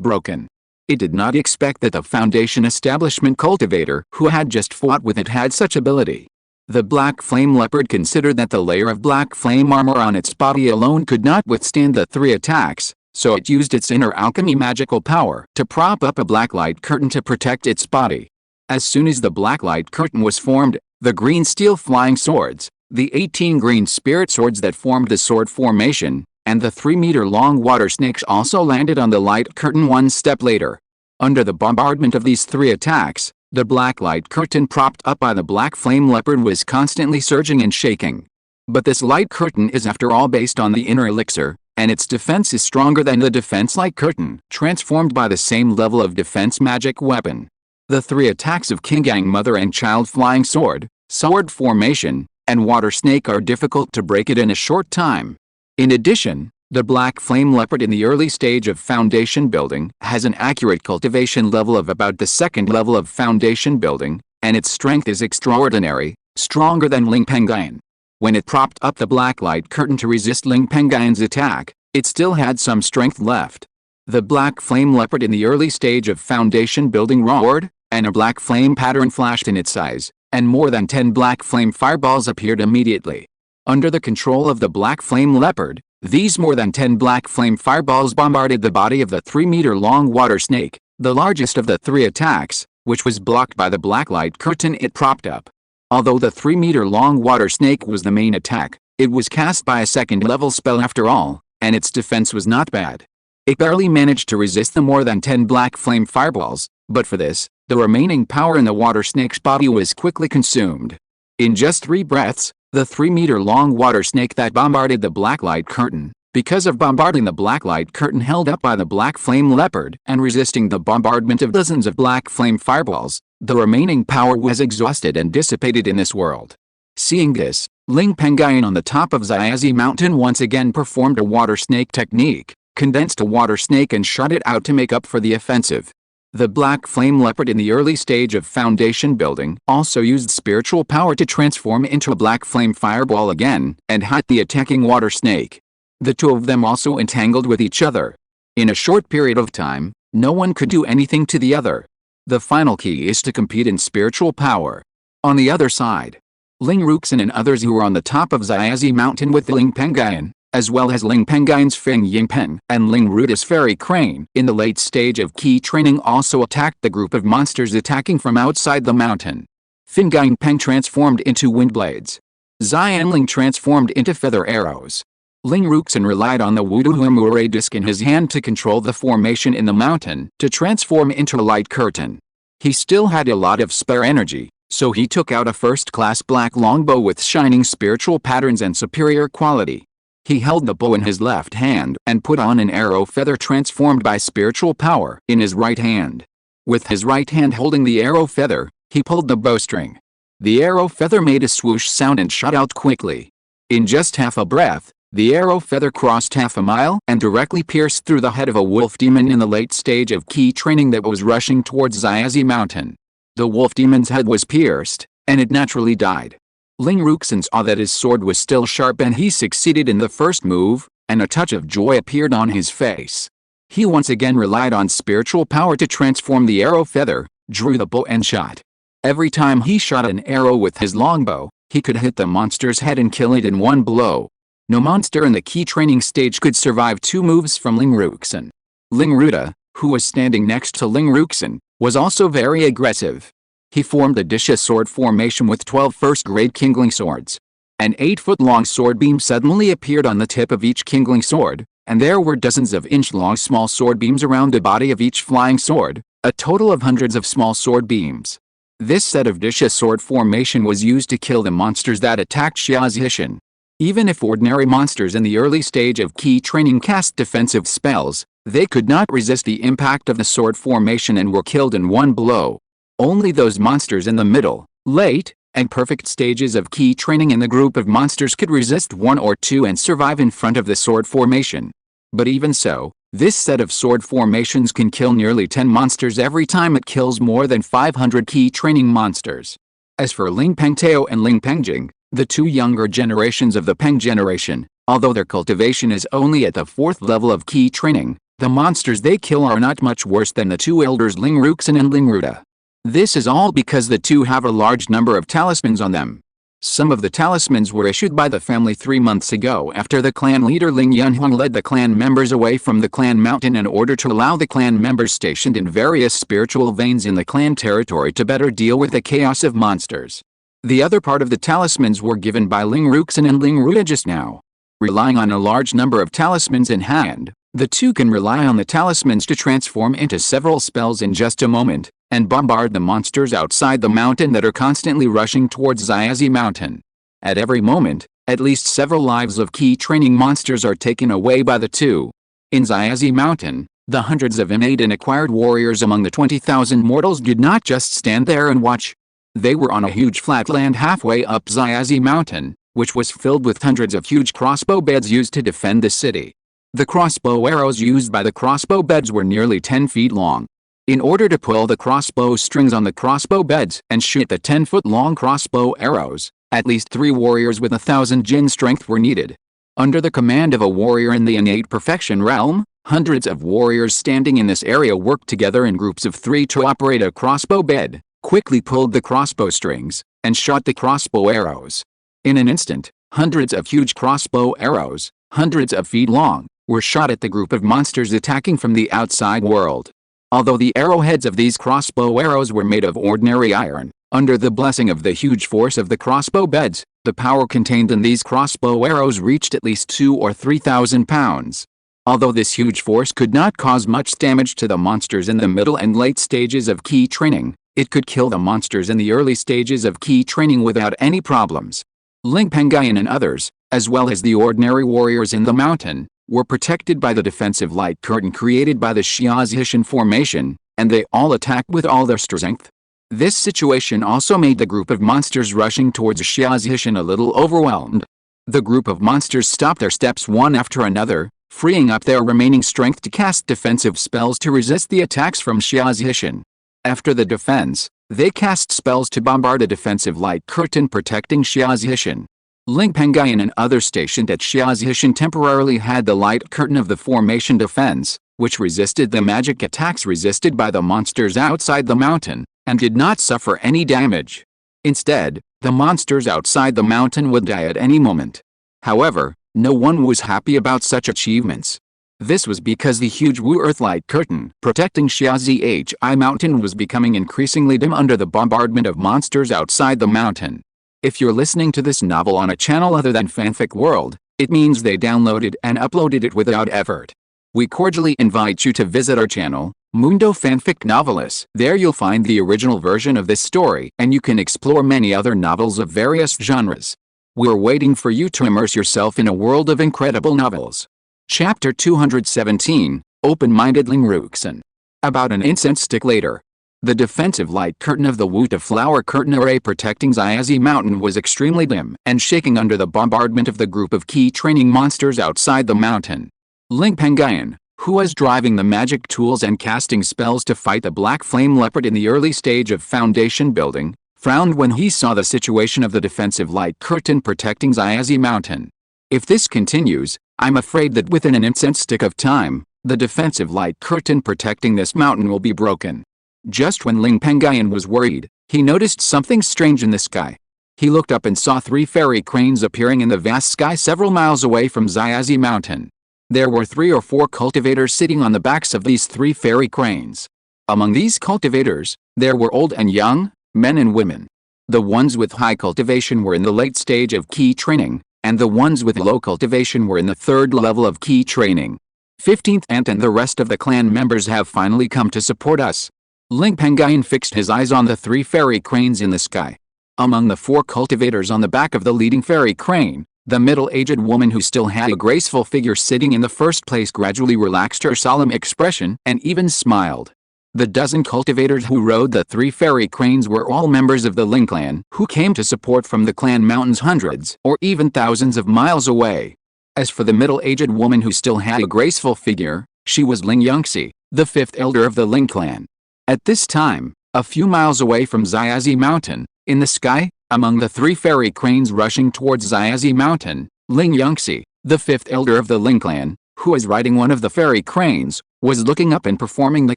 broken. It did not expect that the foundation establishment cultivator who had just fought with it had such ability. The black flame leopard considered that the layer of black flame armor on its body alone could not withstand the 3 attacks, so it used its inner alchemy magical power to prop up a black light curtain to protect its body. As soon as the black light curtain was formed, the green steel flying swords, the 18 green spirit swords that formed the sword formation, and the 3-meter-long water snakes also landed on the light curtain 1 step later. Under the bombardment of these 3 attacks, the black light curtain propped up by the black flame leopard was constantly surging and shaking. But this light curtain is after all based on the inner elixir, and its defense is stronger than the defense light curtain, transformed by the same level of defense magic weapon. The 3 attacks of Qingshi Mother and Child Flying Sword, sword formation, and water snake are difficult to break it in a short time. In addition, the black flame leopard in the early stage of foundation building has an accurate cultivation level of about the 2nd level of foundation building, and its strength is extraordinary, stronger than Ling Pengyun. When it propped up the black light curtain to resist Ling Pengyun's attack, it still had some strength left. The black flame leopard in the early stage of foundation building roared, and a black flame pattern flashed in its eyes, and more than 10 black flame fireballs appeared immediately. Under the control of the black flame leopard, these more than 10 black flame fireballs bombarded the body of the 3-meter-long water snake, the largest of the 3 attacks, which was blocked by the black light curtain it propped up. Although the 3-meter-long water snake was the main attack, it was cast by a 2nd-level spell after all, and its defense was not bad. It barely managed to resist the more than 10 black flame fireballs, but for this, the remaining power in the water snake's body was quickly consumed. In just 3 breaths, the 3-meter-long water snake that bombarded the black light curtain, because of bombarding the black light curtain held up by the black flame leopard and resisting the bombardment of dozens of black flame fireballs, the remaining power was exhausted and dissipated in this world. Seeing this, Ling Pengyun on the top of Qingshi Mountain once again performed a water snake technique, condensed a water snake and shot it out to make up for the offensive. The black flame leopard in the early stage of foundation building also used spiritual power to transform into a black flame fireball again and hit the attacking water snake. The 2 of them also entangled with each other. In a short period of time, no one could do anything to the other. The final key is to compete in spiritual power. On the other side, Ling Ruxin and others who were on the top of Qingshi Mountain with Ling Pengyun, as well as Ling Pengyun's Feng Yingpen and Ling Ruda's Fairy Crane in the late stage of key training also attacked the group of monsters attacking from outside the mountain. Feng Yingpen transformed into wind blades. Xianling transformed into feather arrows. Ling Ruxin relied on the Wuduhuamure disc in his hand to control the formation in the mountain to transform into a light curtain. He still had a lot of spare energy, so he took out a first-class black longbow with shining spiritual patterns and superior quality. He held the bow in his left hand and put on an arrow feather transformed by spiritual power in his right hand. With his right hand holding the arrow feather, he pulled the bowstring. The arrow feather made a swoosh sound and shot out quickly. In just half a breath, the arrow feather crossed half a mile and directly pierced through the head of a wolf demon in the late stage of key training that was rushing towards Qingshi Mountain. The wolf demon's head was pierced, and it naturally died. Ling Ruxin saw that his sword was still sharp and he succeeded in the first move, and a touch of joy appeared on his face. He once again relied on spiritual power to transform the arrow feather, drew the bow and shot. Every time he shot an arrow with his longbow, he could hit the monster's head and kill it in one blow. No monster in the key training stage could survive 2 moves from Ling Ruxin. Ling Ruda, who was standing next to Ling Ruxin, was also very aggressive. He formed a Disha sword formation with 12 first-grade Qingling swords. An 8-foot-long sword beam suddenly appeared on the tip of each Qingling sword, and there were dozens of inch-long small sword beams around the body of each flying sword, a total of hundreds of small sword beams. This set of Disha sword formation was used to kill the monsters that attacked Xiazhishan. Even if ordinary monsters in the early stage of key training cast defensive spells, they could not resist the impact of the sword formation and were killed in one blow. Only those monsters in the middle, late, and perfect stages of key training in the group of monsters could resist 1 or 2 and survive in front of the sword formation. But even so, this set of sword formations can kill nearly 10 monsters every time it kills more than 500 key training monsters. As for Ling Pengtao and Ling Pengyun, the 2 younger generations of the Peng generation, although their cultivation is only at the 4th level of key training, the monsters they kill are not much worse than the 2 elders Ling Ruxin and Ling Ruda. This is all because the 2 have a large number of talismans on them. Some of the talismans were issued by the family 3 months ago after the clan leader Ling Yunhuang led the clan members away from the clan mountain in order to allow the clan members stationed in various spiritual veins in the clan territory to better deal with the chaos of monsters. The other part of the talismans were given by Ling Ruxin and Ling Ruda just now. Relying on a large number of talismans in hand, the 2 can rely on the talismans to transform into several spells in just a moment, and bombard the monsters outside the mountain that are constantly rushing towards Xiazi Mountain. At every moment, at least several lives of key training monsters are taken away by the 2. In Xiazi Mountain, the hundreds of innate and acquired warriors among the 20,000 mortals did not just stand there and watch. They were on a huge flat land halfway up Xiazi Mountain, which was filled with hundreds of huge crossbow beds used to defend the city. The crossbow arrows used by the crossbow beds were nearly 10 feet long. In order to pull the crossbow strings on the crossbow beds and shoot the 10-foot-long crossbow arrows, at least 3 warriors with 1,000 jin strength were needed. Under the command of a warrior in the innate perfection realm, hundreds of warriors standing in this area worked together in groups of 3 to operate a crossbow bed, quickly pulled the crossbow strings, and shot the crossbow arrows. In an instant, hundreds of huge crossbow arrows, hundreds of feet long, were shot at the group of monsters attacking from the outside world. Although the arrowheads of these crossbow arrows were made of ordinary iron, under the blessing of the huge force of the crossbow beds, the power contained in these crossbow arrows reached at least 2,000 or 3,000 pounds. Although this huge force could not cause much damage to the monsters in the middle and late stages of key training, it could kill the monsters in the early stages of key training without any problems. Ling Pengyun and others, as well as the ordinary warriors in the mountain, were protected by the defensive light curtain created by the Xiazhishan formation, and they all attacked with all their strength. This situation also made the group of monsters rushing towards Xiazhishan a little overwhelmed. The group of monsters stopped their steps one after another, freeing up their remaining strength to cast defensive spells to resist the attacks from Xiazhishan. After the defense, they cast spells to bombard a defensive light curtain protecting Xiazhishan. Ling Pengyun and others stationed at Xiazhishan temporarily had the light curtain of the formation defense, which resisted the magic attacks resisted by the monsters outside the mountain, and did not suffer any damage. Instead, the monsters outside the mountain would die at any moment. However, no one was happy about such achievements. This was because the huge Wu Earth light curtain protecting Xiazhi Mountain was becoming increasingly dim under the bombardment of monsters outside the mountain. If you're listening to this novel on a channel other than Fanfic World, it means they downloaded and uploaded it without effort. We cordially invite you to visit our channel, Mundo Fanfic Novelists. There you'll find the original version of this story, and you can explore many other novels of various genres. We're waiting for you to immerse yourself in a world of incredible novels. Chapter 217, Open-Minded Ling Ruxin. About an incense stick later. The defensive light curtain of the Wuta flower curtain array protecting Xiazi Mountain was extremely dim and shaking under the bombardment of the group of key training monsters outside the mountain. Ling Pengyun, who was driving the magic tools and casting spells to fight the black flame leopard in the early stage of foundation building, frowned when he saw the situation of the defensive light curtain protecting Xiazi Mountain. If this continues, I'm afraid that within an instant of time, the defensive light curtain protecting this mountain will be broken. Just when Ling Pengyun was worried, he noticed something strange in the sky. He looked up and saw 3 fairy cranes appearing in the vast sky several miles away from Xiazi Mountain. There were 3 or 4 cultivators sitting on the backs of these 3 fairy cranes. Among these cultivators, there were old and young, men and women. The ones with high cultivation were in the late stage of key training, and the ones with low cultivation were in the 3rd level of key training. 15th Ant and the rest of the clan members have finally come to support us. Ling Pengyun fixed his eyes on the 3 fairy cranes in the sky. Among the 4 cultivators on the back of the leading fairy crane, the middle-aged woman who still had a graceful figure sitting in the first place gradually relaxed her solemn expression and even smiled. The dozen cultivators who rode the 3 fairy cranes were all members of the Ling clan who came to support from the clan mountains hundreds or even thousands of miles away. As for the middle-aged woman who still had a graceful figure, she was Ling Yangxi, the 5th elder of the Ling clan. At this time, a few miles away from Xiazi Mountain, in the sky, among the 3 fairy cranes rushing towards Xiazi Mountain, Ling Yangxi, the 5th elder of the Ling clan, who was riding one of the fairy cranes, was looking up and performing the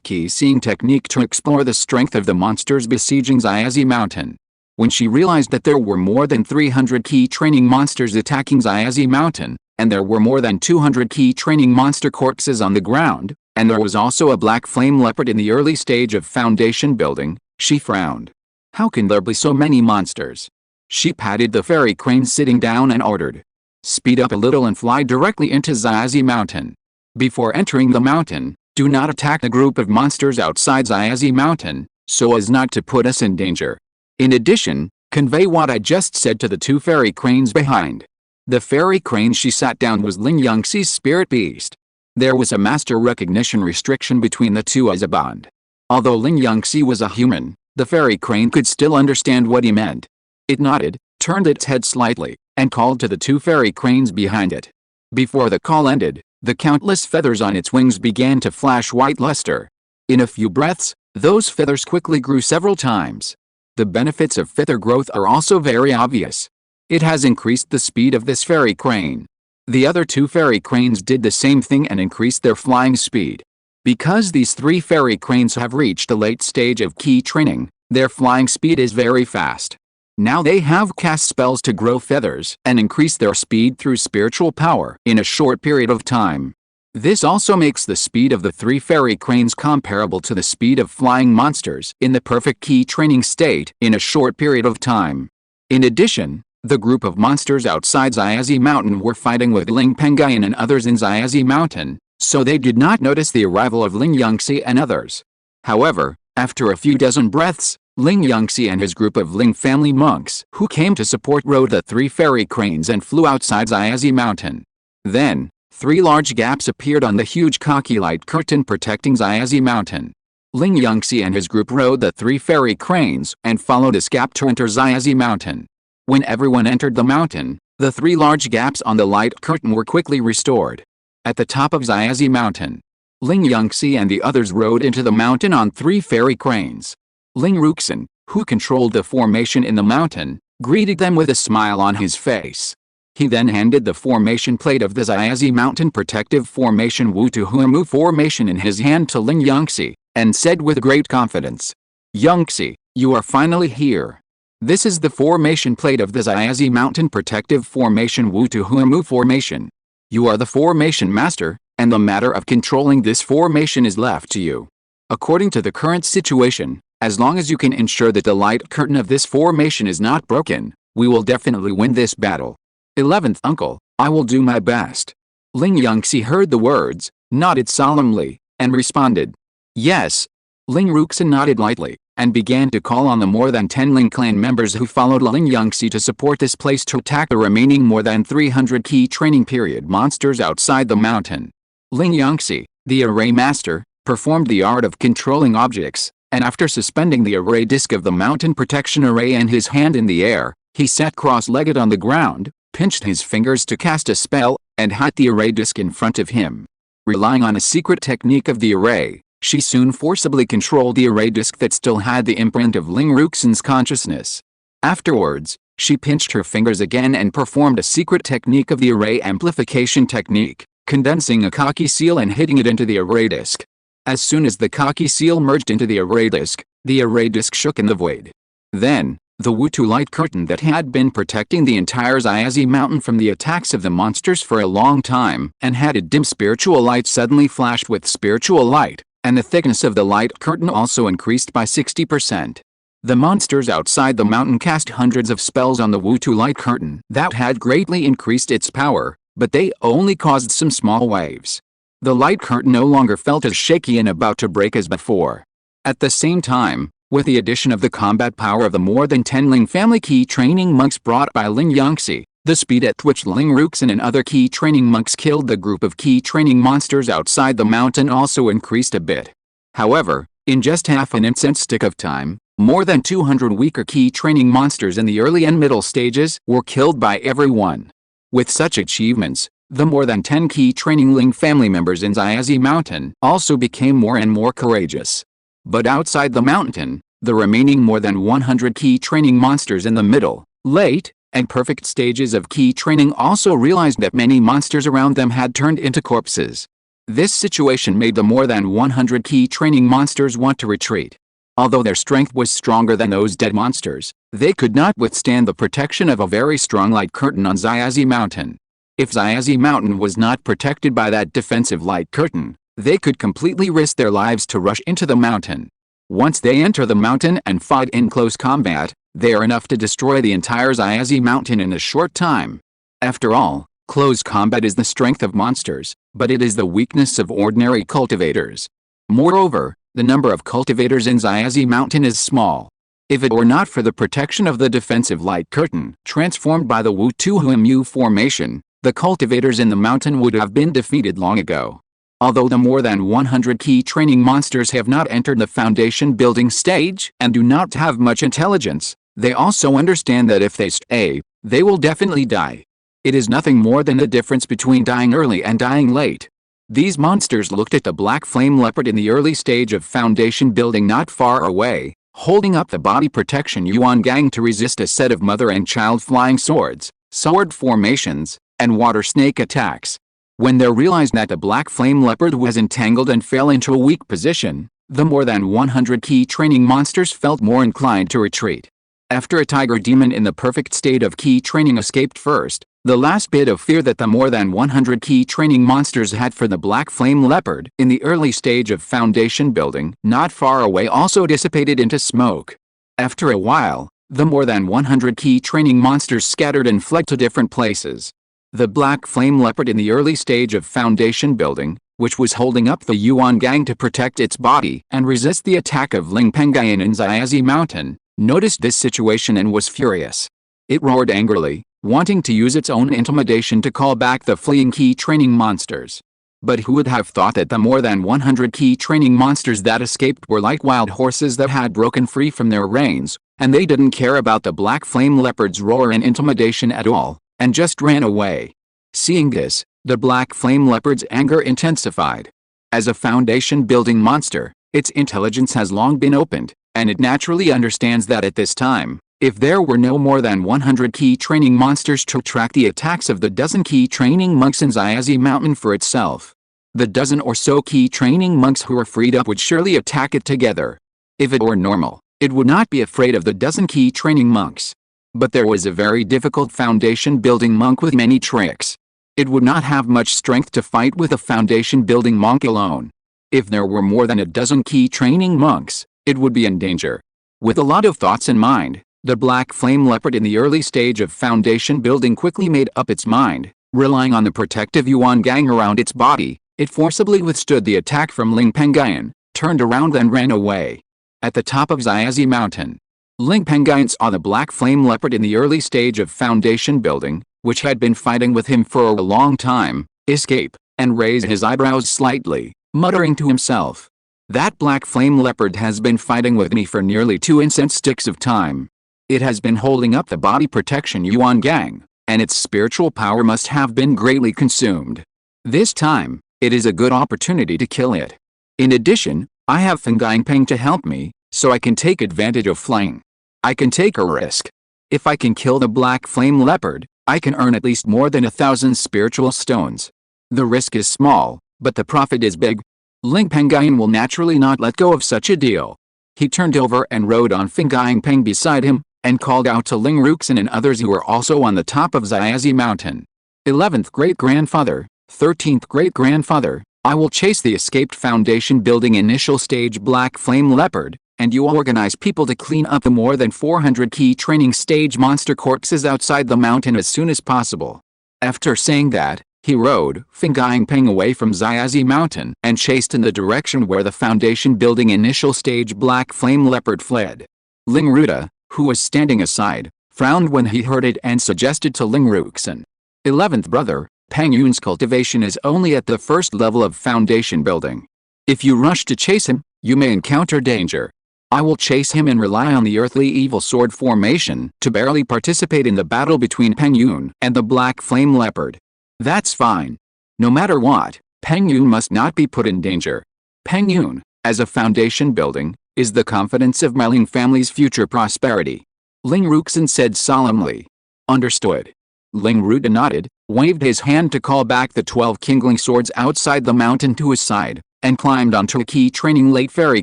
key seeing technique to explore the strength of the monsters besieging Xiazi Mountain. When she realized that there were more than 300 key training monsters attacking Xiazi Mountain, and there were more than 200 key training monster corpses on the ground, and there was also a black flame leopard in the early stage of foundation building, she frowned. How can there be so many monsters? She patted the fairy crane sitting down and ordered, "Speed up a little and fly directly into Xiazi Mountain. Before entering the mountain, do not attack a group of monsters outside Xiazi Mountain, so as not to put us in danger. In addition, convey what I just said to the 2 fairy cranes behind." The fairy crane she sat down was Ling Yangxi's spirit beast. There was a master recognition restriction between the two as a bond. Although Ling Yangxi was a human, the fairy crane could still understand what he meant. It nodded, turned its head slightly, and called to the 2 fairy cranes behind it. Before the call ended, the countless feathers on its wings began to flash white luster. In a few breaths, those feathers quickly grew several times. The benefits of feather growth are also very obvious. It has increased the speed of this fairy crane. The other 2 fairy cranes did the same thing and increased their flying speed. Because these 3 fairy cranes have reached the late stage of key training, their flying speed is very fast. Now they have cast spells to grow feathers and increase their speed through spiritual power in a short period of time. This also makes the speed of the 3 fairy cranes comparable to the speed of flying monsters in the perfect key training state in a short period of time. In addition, the group of monsters outside Xiazi Mountain were fighting with Ling Pengyun and others in Xiazi Mountain, so they did not notice the arrival of Ling Yangxi and others. However, after a few dozen breaths, Ling Yangxi and his group of Ling family monks who came to support rode the 3 fairy cranes and flew outside Xiazi Mountain. Then, 3 large gaps appeared on the huge cocky light curtain protecting Xiazi Mountain. Ling Yangxi and his group rode the 3 fairy cranes and followed this gap to enter Xiazi Mountain. When everyone entered the mountain, the 3 large gaps on the light curtain were quickly restored. At the top of Xiazi Mountain, Ling Yangxi and the others rode into the mountain on 3 fairy cranes. Ling Ruxin, who controlled the formation in the mountain, greeted them with a smile on his face. He then handed the formation plate of the Xiazi Mountain Protective Formation Wu to Huamu Formation in his hand to Ling Yangxi, and said with great confidence, "Yangxi, you are finally here. This is the formation plate of the Xiazi Mountain Protective Formation Wu to Huamu Formation. You are the formation master, and the matter of controlling this formation is left to you. According to the current situation, as long as you can ensure that the light curtain of this formation is not broken, we will definitely win this battle. 11th uncle, I will do my best." Ling Yangxi heard the words, nodded solemnly, and responded, "Yes." Ling Ruxin nodded lightly, and began to call on the more than 10 Ling clan members who followed Ling Yangxi to support this place to attack the remaining more than 300 key training period monsters outside the mountain. Ling Yangxi, the array master, performed the art of controlling objects, and after suspending the array disc of the mountain protection array in his hand in the air, he sat cross-legged on the ground, pinched his fingers to cast a spell, and hid the array disc in front of him. Relying on a secret technique of the array, She soon forcibly controlled the array disk that still had the imprint of Ling Ruxin's consciousness. Afterwards, she pinched her fingers again and performed a secret technique of the array amplification technique, condensing a khaki seal and hitting it into the array disk. As soon as the khaki seal merged into the array disk shook in the void. Then, the Wutu light curtain that had been protecting the entire Xiazi mountain from the attacks of the monsters for a long time and had a dim spiritual light suddenly flashed with spiritual light, and the thickness of the light curtain also increased by 60%. The monsters outside the mountain cast hundreds of spells on the Wutu light curtain that had greatly increased its power, but they only caused some small waves. The light curtain no longer felt as shaky and about to break as before. At the same time, with the addition of the combat power of the more than 10 Ling family key training monks brought by Ling Yangxi, the speed at which Ling Ruxin and other key training monks killed the group of key training monsters outside the mountain also increased a bit. However, in just half an instant stick of time, more than 200 weaker key training monsters in the early and middle stages were killed by everyone. With such achievements, the more than 10 key training Ling family members in Xiazi Mountain also became more and more courageous. But outside the mountain, the remaining more than 100 key training monsters in the middle, late, and perfect stages of key training also realized that many monsters around them had turned into corpses. This situation made the more than 100 key training monsters want to retreat. Although their strength was stronger than those dead monsters, they could not withstand the protection of a very strong light curtain on Xiazi Mountain. If Xiazi Mountain was not protected by that defensive light curtain, they could completely risk their lives to rush into the mountain. Once they enter the mountain and fight in close combat, they are enough to destroy the entire Xiazi Mountain in a short time. After all, close combat is the strength of monsters, but it is the weakness of ordinary cultivators. Moreover, the number of cultivators in Xiazi Mountain is small. If it were not for the protection of the defensive light curtain transformed by the Wutu Huimu formation, the cultivators in the mountain would have been defeated long ago. Although the more than 100 key training monsters have not entered the foundation building stage and do not have much intelligence, they also understand that if they stay, they will definitely die. It is nothing more than the difference between dying early and dying late. These monsters looked at the black flame leopard in the early stage of foundation building not far away, holding up the body protection Yuan Gang to resist a set of mother and child flying swords, sword formations, and water snake attacks. When they realized that the black flame leopard was entangled and fell into a weak position, the more than 100 key training monsters felt more inclined to retreat. After a tiger demon in the perfect state of key training escaped first, the last bit of fear that the more than 100 key training monsters had for the black flame leopard in the early stage of foundation building not far away also dissipated into smoke. After a while, the more than 100 key training monsters scattered and fled to different places. The black flame leopard in the early stage of foundation building, which was holding up the Yuan Gang to protect its body and resist the attack of Ling Pengyun in Xiazi Mountain, noticed this situation and was furious. It roared angrily, wanting to use its own intimidation to call back the fleeing key training monsters. But who would have thought that the more than 100 key training monsters that escaped were like wild horses that had broken free from their reins, and they didn't care about the black flame leopard's roar and intimidation at all, and just ran away. Seeing this, the black flame leopard's anger intensified. As a foundation building monster, its intelligence has long been opened, and it naturally understands that at this time, if there were no more than 100 key training monsters to track the attacks of the dozen key training monks in Xiazi Mountain for itself, the dozen or so key training monks who were freed up would surely attack it together. If it were normal, it would not be afraid of the dozen key training monks. But there was a very difficult foundation building monk with many tricks. It would not have much strength to fight with a foundation building monk alone. If there were more than a dozen key training monks, it would be in danger. With a lot of thoughts in mind, the black flame leopard in the early stage of foundation building quickly made up its mind. Relying on the protective Yuan Gang around its body, it forcibly withstood the attack from Ling Pengyun, turned around and ran away. At the top of Xiazi Mountain, Ling Pengyun saw the black flame leopard in the early stage of foundation building, which had been fighting with him for a long time, escape, and raise his eyebrows slightly, muttering to himself, "That black flame leopard has been fighting with me for nearly 2 incense sticks of time. It has been holding up the body protection Yuan Gang, and its spiritual power must have been greatly consumed. This time, it is a good opportunity to kill it." In addition, I have Fenggang Peng to help me, so I can take advantage of flying. I can take a risk. If I can kill the black flame leopard, I can earn at least more than 1,000 spiritual stones. The risk is small, but the profit is big. Ling Pengyun will naturally not let go of such a deal. He turned over and rode on Fenggang Peng beside him, and called out to Ling Ruxin and others who were also on the top of Xiazi Mountain. 11th great-grandfather, 13th great-grandfather, I will chase the escaped foundation building initial stage black flame leopard, and you organize people to clean up the more than 400 key training stage monster corpses outside the mountain as soon as possible. After saying that, he rode Fenggang Peng away from Xiazi Mountain and chased in the direction where the foundation building initial stage black flame leopard fled. Ling Ruda, who was standing aside, frowned when he heard it and suggested to Ling Ruxin. 11th brother, Pengyun's cultivation is only at the first level of foundation building. If you rush to chase him, you may encounter danger. I will chase him and rely on the earthly evil sword formation to barely participate in the battle between Pengyun and the black flame leopard. That's fine. No matter what, Pengyun must not be put in danger. Pengyun, as a foundation building, is the confidence of my Ling family's future prosperity. Ling Ruxin said solemnly. Understood. Ling Ruda nodded, waved his hand to call back the 12 kindling swords outside the mountain to his side, and climbed onto a key training late fairy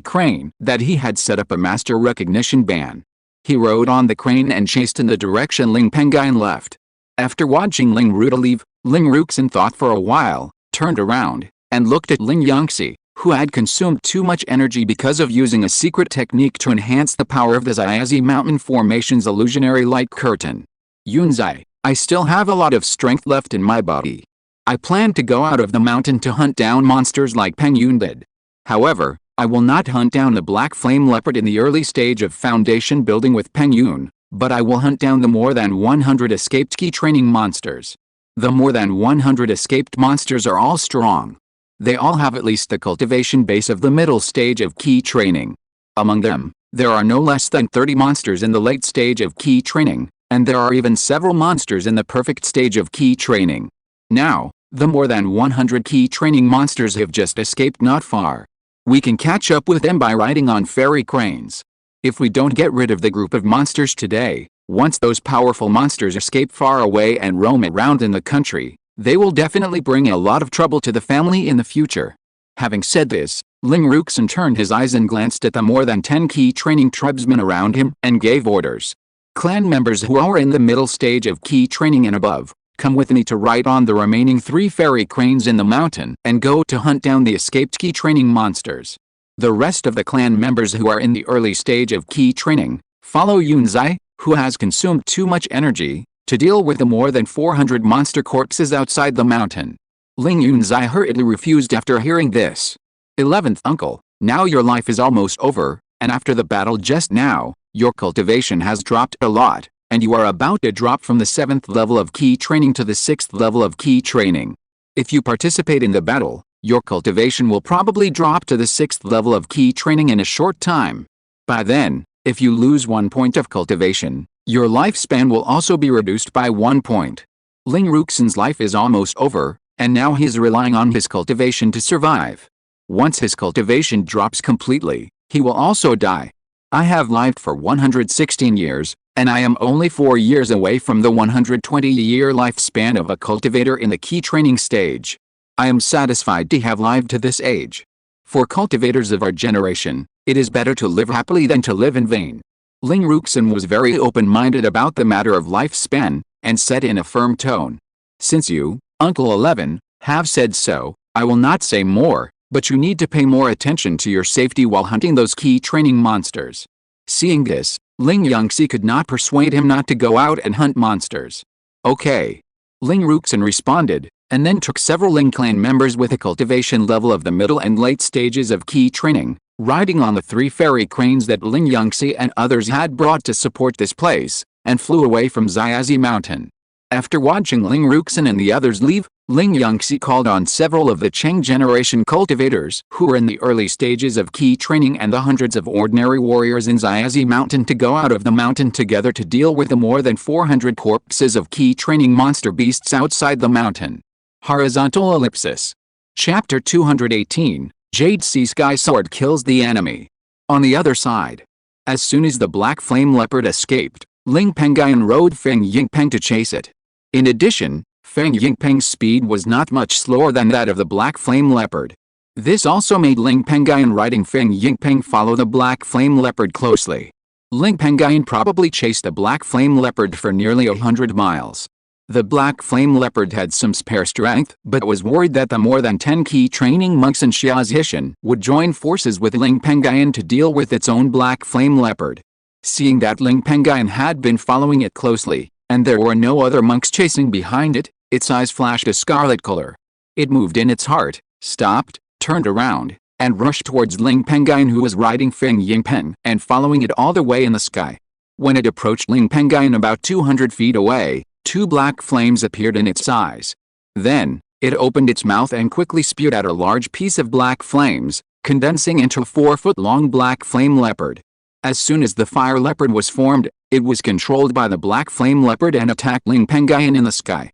crane that he had set up a master recognition ban. He rode on the crane and chased in the direction Ling Pengyun left. After watching Ling Ruda leave, Ling Ruxin thought for a while, turned around, and looked at Ling Yangxi, who had consumed too much energy because of using a secret technique to enhance the power of the Xiazi Mountain Formation's illusionary light curtain. Yunzai, I still have a lot of strength left in my body. I plan to go out of the mountain to hunt down monsters like Pengyun did. However, I will not hunt down the black flame leopard in the early stage of foundation building with Pengyun, but I will hunt down the more than 100 escaped key training monsters. The more than 100 escaped monsters are all strong. They all have at least the cultivation base of the middle stage of key training. Among them, there are no less than 30 monsters in the late stage of key training, and there are even several monsters in the perfect stage of key training. Now, the more than 100 key training monsters have just escaped not far. We can catch up with them by riding on fairy cranes. If we don't get rid of the group of monsters today, once those powerful monsters escape far away and roam around in the country, they will definitely bring a lot of trouble to the family in the future. Having said this, Ling Ruxin turned his eyes and glanced at the more than 10 key training tribesmen around him and gave orders. Clan members who are in the middle stage of key training and above, come with me to ride on the remaining 3 fairy cranes in the mountain and go to hunt down the escaped key training monsters. The rest of the clan members who are in the early stage of key training, follow Yunzai, who has consumed too much energy, to deal with the more than 400 monster corpses outside the mountain. Ling Yunzai hurriedly refused after hearing this. 11th uncle, now your life is almost over, and after the battle just now, your cultivation has dropped a lot, and you are about to drop from the 7th level of key training to the 6th level of key training. If you participate in the battle, your cultivation will probably drop to the 6th level of key training in a short time. By then, if you lose 1 point of cultivation, your lifespan will also be reduced by 1 point. Ling Ruxin's life is almost over, and now he is relying on his cultivation to survive. Once his cultivation drops completely, he will also die. I have lived for 116 years, and I am only 4 years away from the 120-year lifespan of a cultivator in the key training stage. I am satisfied to have lived to this age. For cultivators of our generation, it is better to live happily than to live in vain. Ling Ruxin was very open-minded about the matter of lifespan, and said in a firm tone. Since you, Uncle 11, have said so, I will not say more, but you need to pay more attention to your safety while hunting those key training monsters. Seeing this, Ling Yangxi could not persuade him not to go out and hunt monsters. Okay. Ling Ruxin responded, and then took several Ling clan members with a cultivation level of the middle and late stages of key training, riding on the 3 fairy cranes that Ling Yangxi and others had brought to support this place, and flew away from Xiazi Mountain. After watching Ling Ruxin and the others leave, Ling Yangxi called on several of the Qing generation cultivators who were in the early stages of key training and the hundreds of ordinary warriors in Xiazi Mountain to go out of the mountain together to deal with the more than 400 corpses of key training monster beasts outside the mountain. Horizontal Ellipsis. Chapter 218, Jade Sea Sky Sword kills the enemy. On the other side, as soon as the black flame leopard escaped, Ling Pengyun rode Feng Yingpeng to chase it. In addition, Feng Yingpeng's speed was not much slower than that of the black flame leopard. This also made Ling Pengyun riding Feng Yingpeng follow the black flame leopard closely. Ling Pengyun probably chased the black flame leopard for nearly 100 miles. The black flame leopard had some spare strength, but was worried that the more than 10 key training monks in Xiazishan would join forces with Ling Pengyun to deal with its own black flame leopard. Seeing that Ling Pengyun had been following it closely, and there were no other monks chasing behind it, its eyes flashed a scarlet color. It moved in its heart, stopped, turned around, and rushed towards Ling Pengyun, who was riding Feng Yingpeng and following it all the way in the sky. When it approached Ling Pengyun about 200 feet away, 2 black flames appeared in its eyes. Then, it opened its mouth and quickly spewed out a large piece of black flames, condensing into a 4-foot-long black flame leopard. As soon as the fire leopard was formed, it was controlled by the black flame leopard and attacked Ling Pengyun in the sky.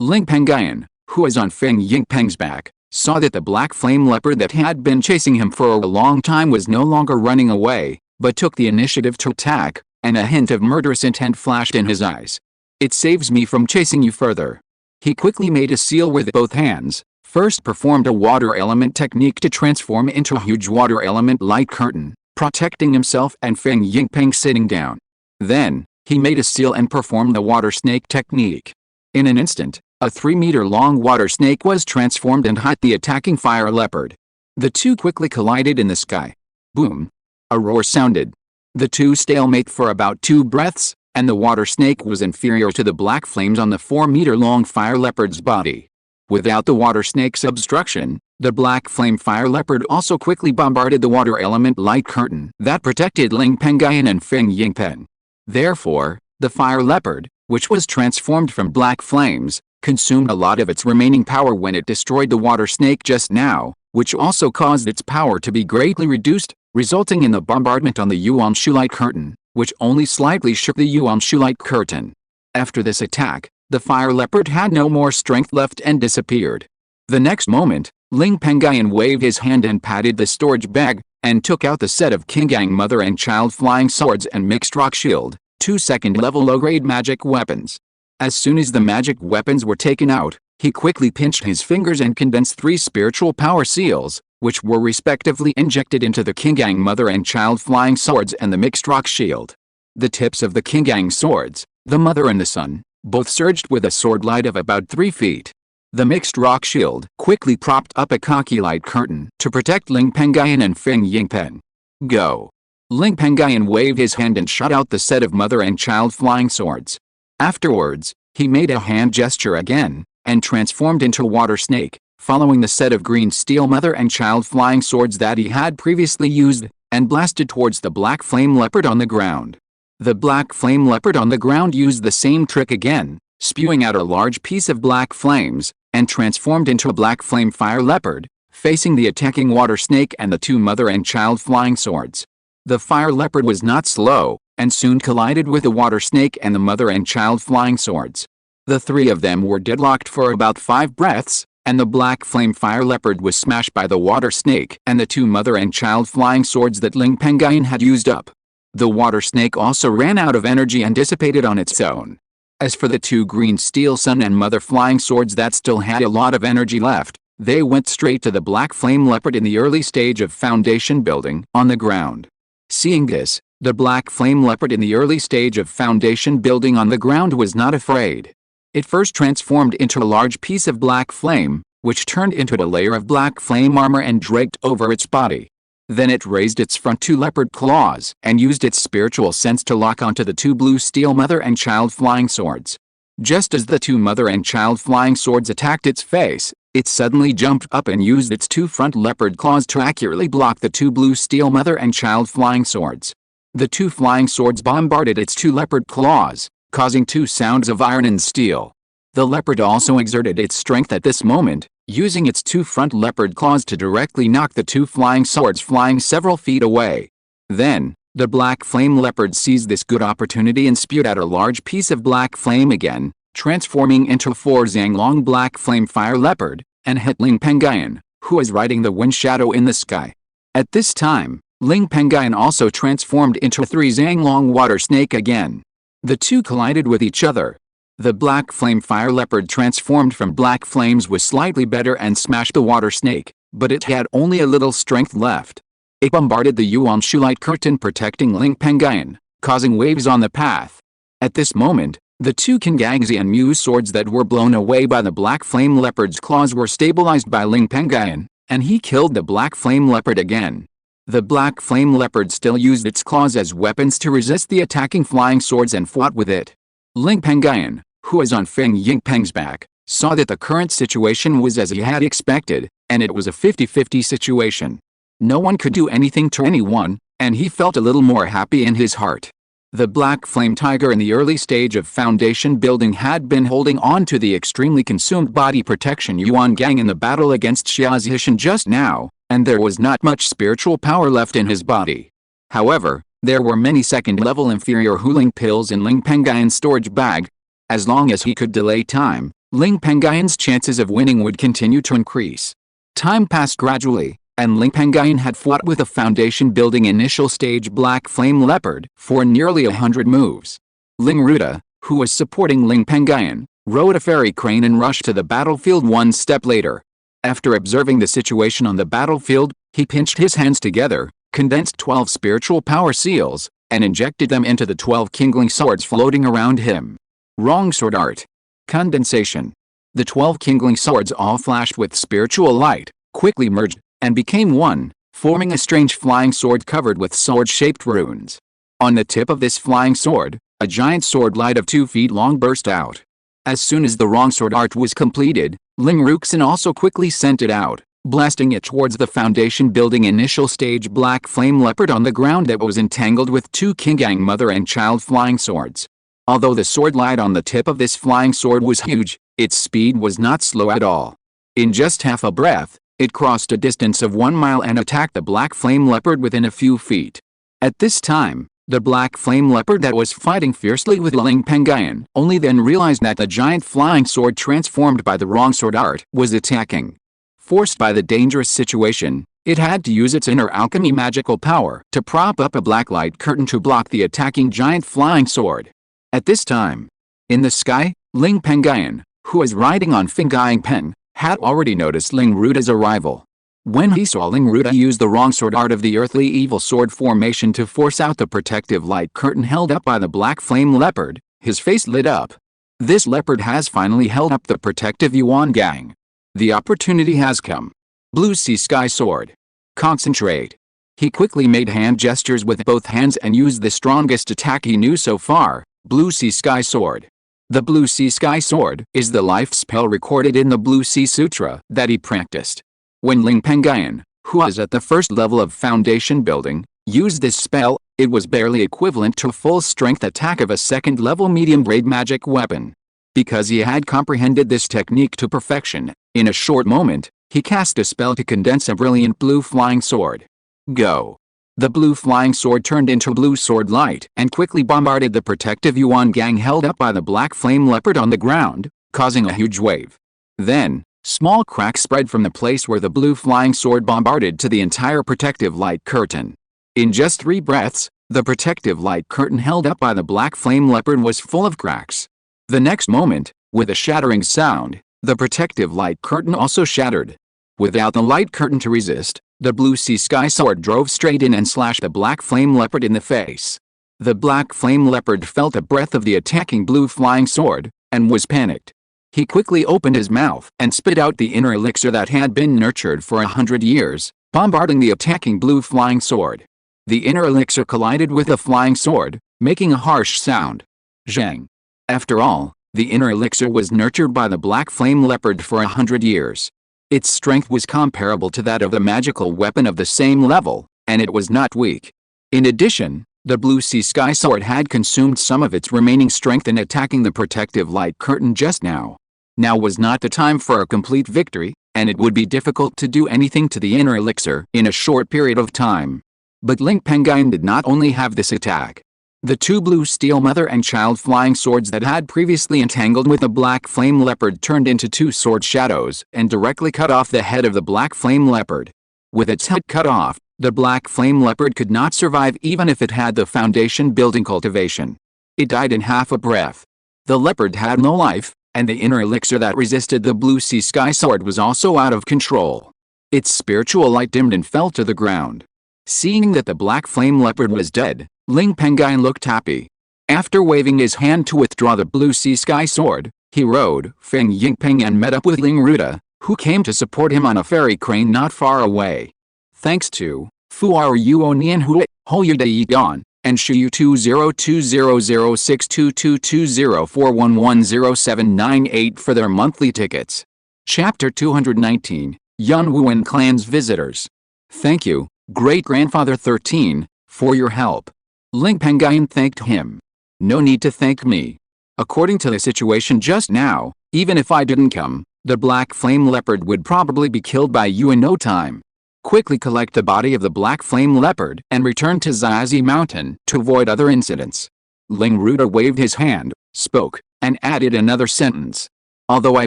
Ling Pengyun, who was on Feng Yingpeng's back, saw that the black flame leopard that had been chasing him for a long time was no longer running away, but took the initiative to attack, and a hint of murderous intent flashed in his eyes. "It saves me from chasing you further." He quickly made a seal with both hands, first performed a water element technique to transform into a huge water element light curtain, protecting himself and Feng Yingpeng sitting down. Then, he made a seal and performed the water snake technique. In an instant, a 3-meter-long water snake was transformed and hit the attacking fire leopard. The two quickly collided in the sky. Boom! A roar sounded. The two stalemate for about 2 breaths, and the water snake was inferior to the black flames on the 4-meter-long fire leopard's body. Without the water snake's obstruction, the black flame fire leopard also quickly bombarded the water element light curtain that protected Ling Pengyun and Feng Yingpeng. Therefore, the fire leopard, which was transformed from black flames, consumed a lot of its remaining power when it destroyed the water snake just now, which also caused its power to be greatly reduced, resulting in the bombardment on the Yuanshu light curtain, which only slightly shook the Yuanshu light curtain. After this attack, the fire leopard had no more strength left and disappeared. The next moment, Ling Pengyun waved his hand and patted the storage bag, and took out the set of Qingyang Mother and Child flying swords and mixed rock shield, 2 second-level low-grade magic weapons. As soon as the magic weapons were taken out, he quickly pinched his fingers and condensed 3 spiritual power seals, which were respectively injected into the Qingyang Mother and Child flying swords and the mixed rock shield. The tips of the Qingyang swords, the Mother and the Son, both surged with a sword light of about 3 feet. The mixed rock shield quickly propped up a khaki light curtain to protect Ling Pengyun and Feng Yingpeng. Go! Ling Pengyun waved his hand and shot out the set of Mother and Child flying swords. Afterwards, he made a hand gesture again, and transformed into a water snake, following the set of green steel Mother and Child flying swords that he had previously used, and blasted towards the black flame leopard on the ground. The black flame leopard on the ground used the same trick again, spewing out a large piece of black flames, and transformed into a black flame fire leopard, facing the attacking water snake and the 2 Mother and Child flying swords. The fire leopard was not slow, and soon collided with the water snake and the Mother and Child flying swords. The 3 of them were deadlocked for about 5 breaths, and the black flame fire leopard was smashed by the water snake and the 2 Mother and Child flying swords that Ling Pengyun had used up. The water snake also ran out of energy and dissipated on its own. As for the 2 green steel Sun and Mother flying swords that still had a lot of energy left, they went straight to the black flame leopard in the early stage of foundation building on the ground. Seeing this, the black flame leopard in the early stage of foundation building on the ground was not afraid. It first transformed into a large piece of black flame, which turned into a layer of black flame armor and draped over its body. Then it raised its front 2 leopard claws and used its spiritual sense to lock onto the 2 blue steel Mother and Child flying swords. Just as the 2 Mother and Child flying swords attacked its face, it suddenly jumped up and used its 2 front leopard claws to accurately block the 2 blue steel Mother and Child flying swords. The 2 flying swords bombarded its 2 leopard claws, causing 2 sounds of iron and steel. The leopard also exerted its strength at this moment, using its 2 front leopard claws to directly knock the 2 flying swords flying several feet away. Then, the black flame leopard seized this good opportunity and spewed out a large piece of black flame again, transforming into a 4 zang long black flame fire leopard, and hit Ling Pengyun, who was riding the wind shadow in the sky. At this time, Ling Pengyun also transformed into a 3-Zhanglong water snake again. The two collided with each other. The black flame fire leopard transformed from black flames was slightly better and smashed the water snake, but it had only a little strength left. It bombarded the Yuanshu light curtain protecting Ling Pengyun, causing waves on the path. At this moment, the two Qingshi and Mu swords that were blown away by the black flame leopard's claws were stabilized by Ling Pengyun, and he killed the black flame leopard again. The black flame leopard still used its claws as weapons to resist the attacking flying swords and fought with it. Ling Pengyun, who was on Feng Yingpeng's back, saw that the current situation was as he had expected, and it was a 50-50 situation. No one could do anything to anyone, and he felt a little more happy in his heart. The black flame tiger in the early stage of foundation building had been holding on to the extremely consumed body protection Yuan Gang in the battle against Xiazishan just now, and there was not much spiritual power left in his body. However, there were many second-level inferior Huling pills in Ling Pengyun's storage bag. As long as he could delay time, Ling Pengyun's chances of winning would continue to increase. Time passed gradually, and Ling Pengyun had fought with a foundation-building initial stage black flame leopard for nearly 100 moves. Ling Ruda, who was supporting Ling Pengyun, rode a fairy crane and rushed to the battlefield one step later. After observing the situation on the battlefield, he pinched his hands together, condensed 12 spiritual power seals, and injected them into the 12 Qingling swords floating around him. Wrong sword art. Condensation. The 12 Qingling swords all flashed with spiritual light, quickly merged, and became one, forming a strange flying sword covered with sword-shaped runes. On the tip of this flying sword, a giant sword light of 2 feet long burst out. As soon as the wrong sword art was completed, Ling Ruxin also quickly sent it out, blasting it towards the foundation-building initial stage black flame leopard on the ground that was entangled with 2 Qingyang mother and child flying swords. Although the sword light on the tip of this flying sword was huge, its speed was not slow at all. In just half a breath, it crossed a distance of 1 mile and attacked the black flame leopard within a few feet. At this time, the black flame leopard that was fighting fiercely with Ling Pengyun only then realized that the giant flying sword transformed by the wrong sword art was attacking. Forced by the dangerous situation, it had to use its inner alchemy magical power to prop up a black light curtain to block the attacking giant flying sword. At this time, in the sky, Ling Pengyun, who was riding on Feng Yingpeng, had already noticed Ling Ruda's arrival. When he saw Ling Ruda use the wrong sword art of the earthly evil sword formation to force out the protective light curtain held up by the black flame leopard, his face lit up. This leopard has finally held up the protective Yuan Gang. The opportunity has come. Blue Sea Sky Sword. Concentrate. He quickly made hand gestures with both hands and used the strongest attack he knew so far, Blue Sea Sky Sword. The Blue Sea Sky Sword is the life spell recorded in the Blue Sea Sutra that he practiced. When Ling Pengyun, who was at the first level of foundation building, used this spell, it was barely equivalent to a full-strength attack of a second-level medium-grade magic weapon. Because he had comprehended this technique to perfection, in a short moment, he cast a spell to condense a brilliant blue flying sword. Go! The blue flying sword turned into blue sword light and quickly bombarded the protective Yuan Gang held up by the black flame leopard on the ground, causing a huge wave. Then, small cracks spread from the place where the blue flying sword bombarded to the entire protective light curtain. In just 3 breaths, the protective light curtain held up by the black flame leopard was full of cracks. The next moment, with a shattering sound, the protective light curtain also shattered. Without the light curtain to resist, the Blue Sea Sky Sword drove straight in and slashed the black flame leopard in the face. The black flame leopard felt the breath of the attacking blue flying sword, and was panicked. He quickly opened his mouth and spit out the inner elixir that had been nurtured for 100 years, bombarding the attacking blue flying sword. The inner elixir collided with the flying sword, making a harsh sound. Zhang. After all, the inner elixir was nurtured by the black flame leopard for 100 years. Its strength was comparable to that of the magical weapon of the same level, and it was not weak. In addition, the Blue Sea Sky Sword had consumed some of its remaining strength in attacking the protective light curtain just now. Now was not the time for a complete victory, and it would be difficult to do anything to the inner elixir in a short period of time. But Ling Pengyun did not only have this attack. The two blue steel mother and child flying swords that had previously entangled with the black flame leopard turned into two sword shadows and directly cut off the head of the black flame leopard. With its head cut off, the black flame leopard could not survive even if it had the foundation building cultivation. It died in half a breath. The leopard had no life, and the inner elixir that resisted the blue sea sky sword was also out of control. Its spiritual light dimmed and fell to the ground. Seeing that the black flame leopard was dead, Ling Pengyun looked happy. After waving his hand to withdraw the blue sea sky sword, he rode Feng Yingping and met up with Ling Ruda, who came to support him on a fairy crane not far away. Thanks to Fu R Yuo Nian Hui, Ho Yu Dai Gan, and Shu Yu 2020062220411078 for their monthly tickets. Chapter 219, Yun Wuan Clan's Visitors. Thank you, Great-Grandfather 13, for your help. Ling Pengyun thanked him. No need to thank me. According to the situation just now, even if I didn't come, the black flame leopard would probably be killed by you in no time. Quickly collect the body of the black flame leopard and return to Xiaozi Mountain to avoid other incidents. Ling Ruda waved his hand, spoke, and added another sentence. Although I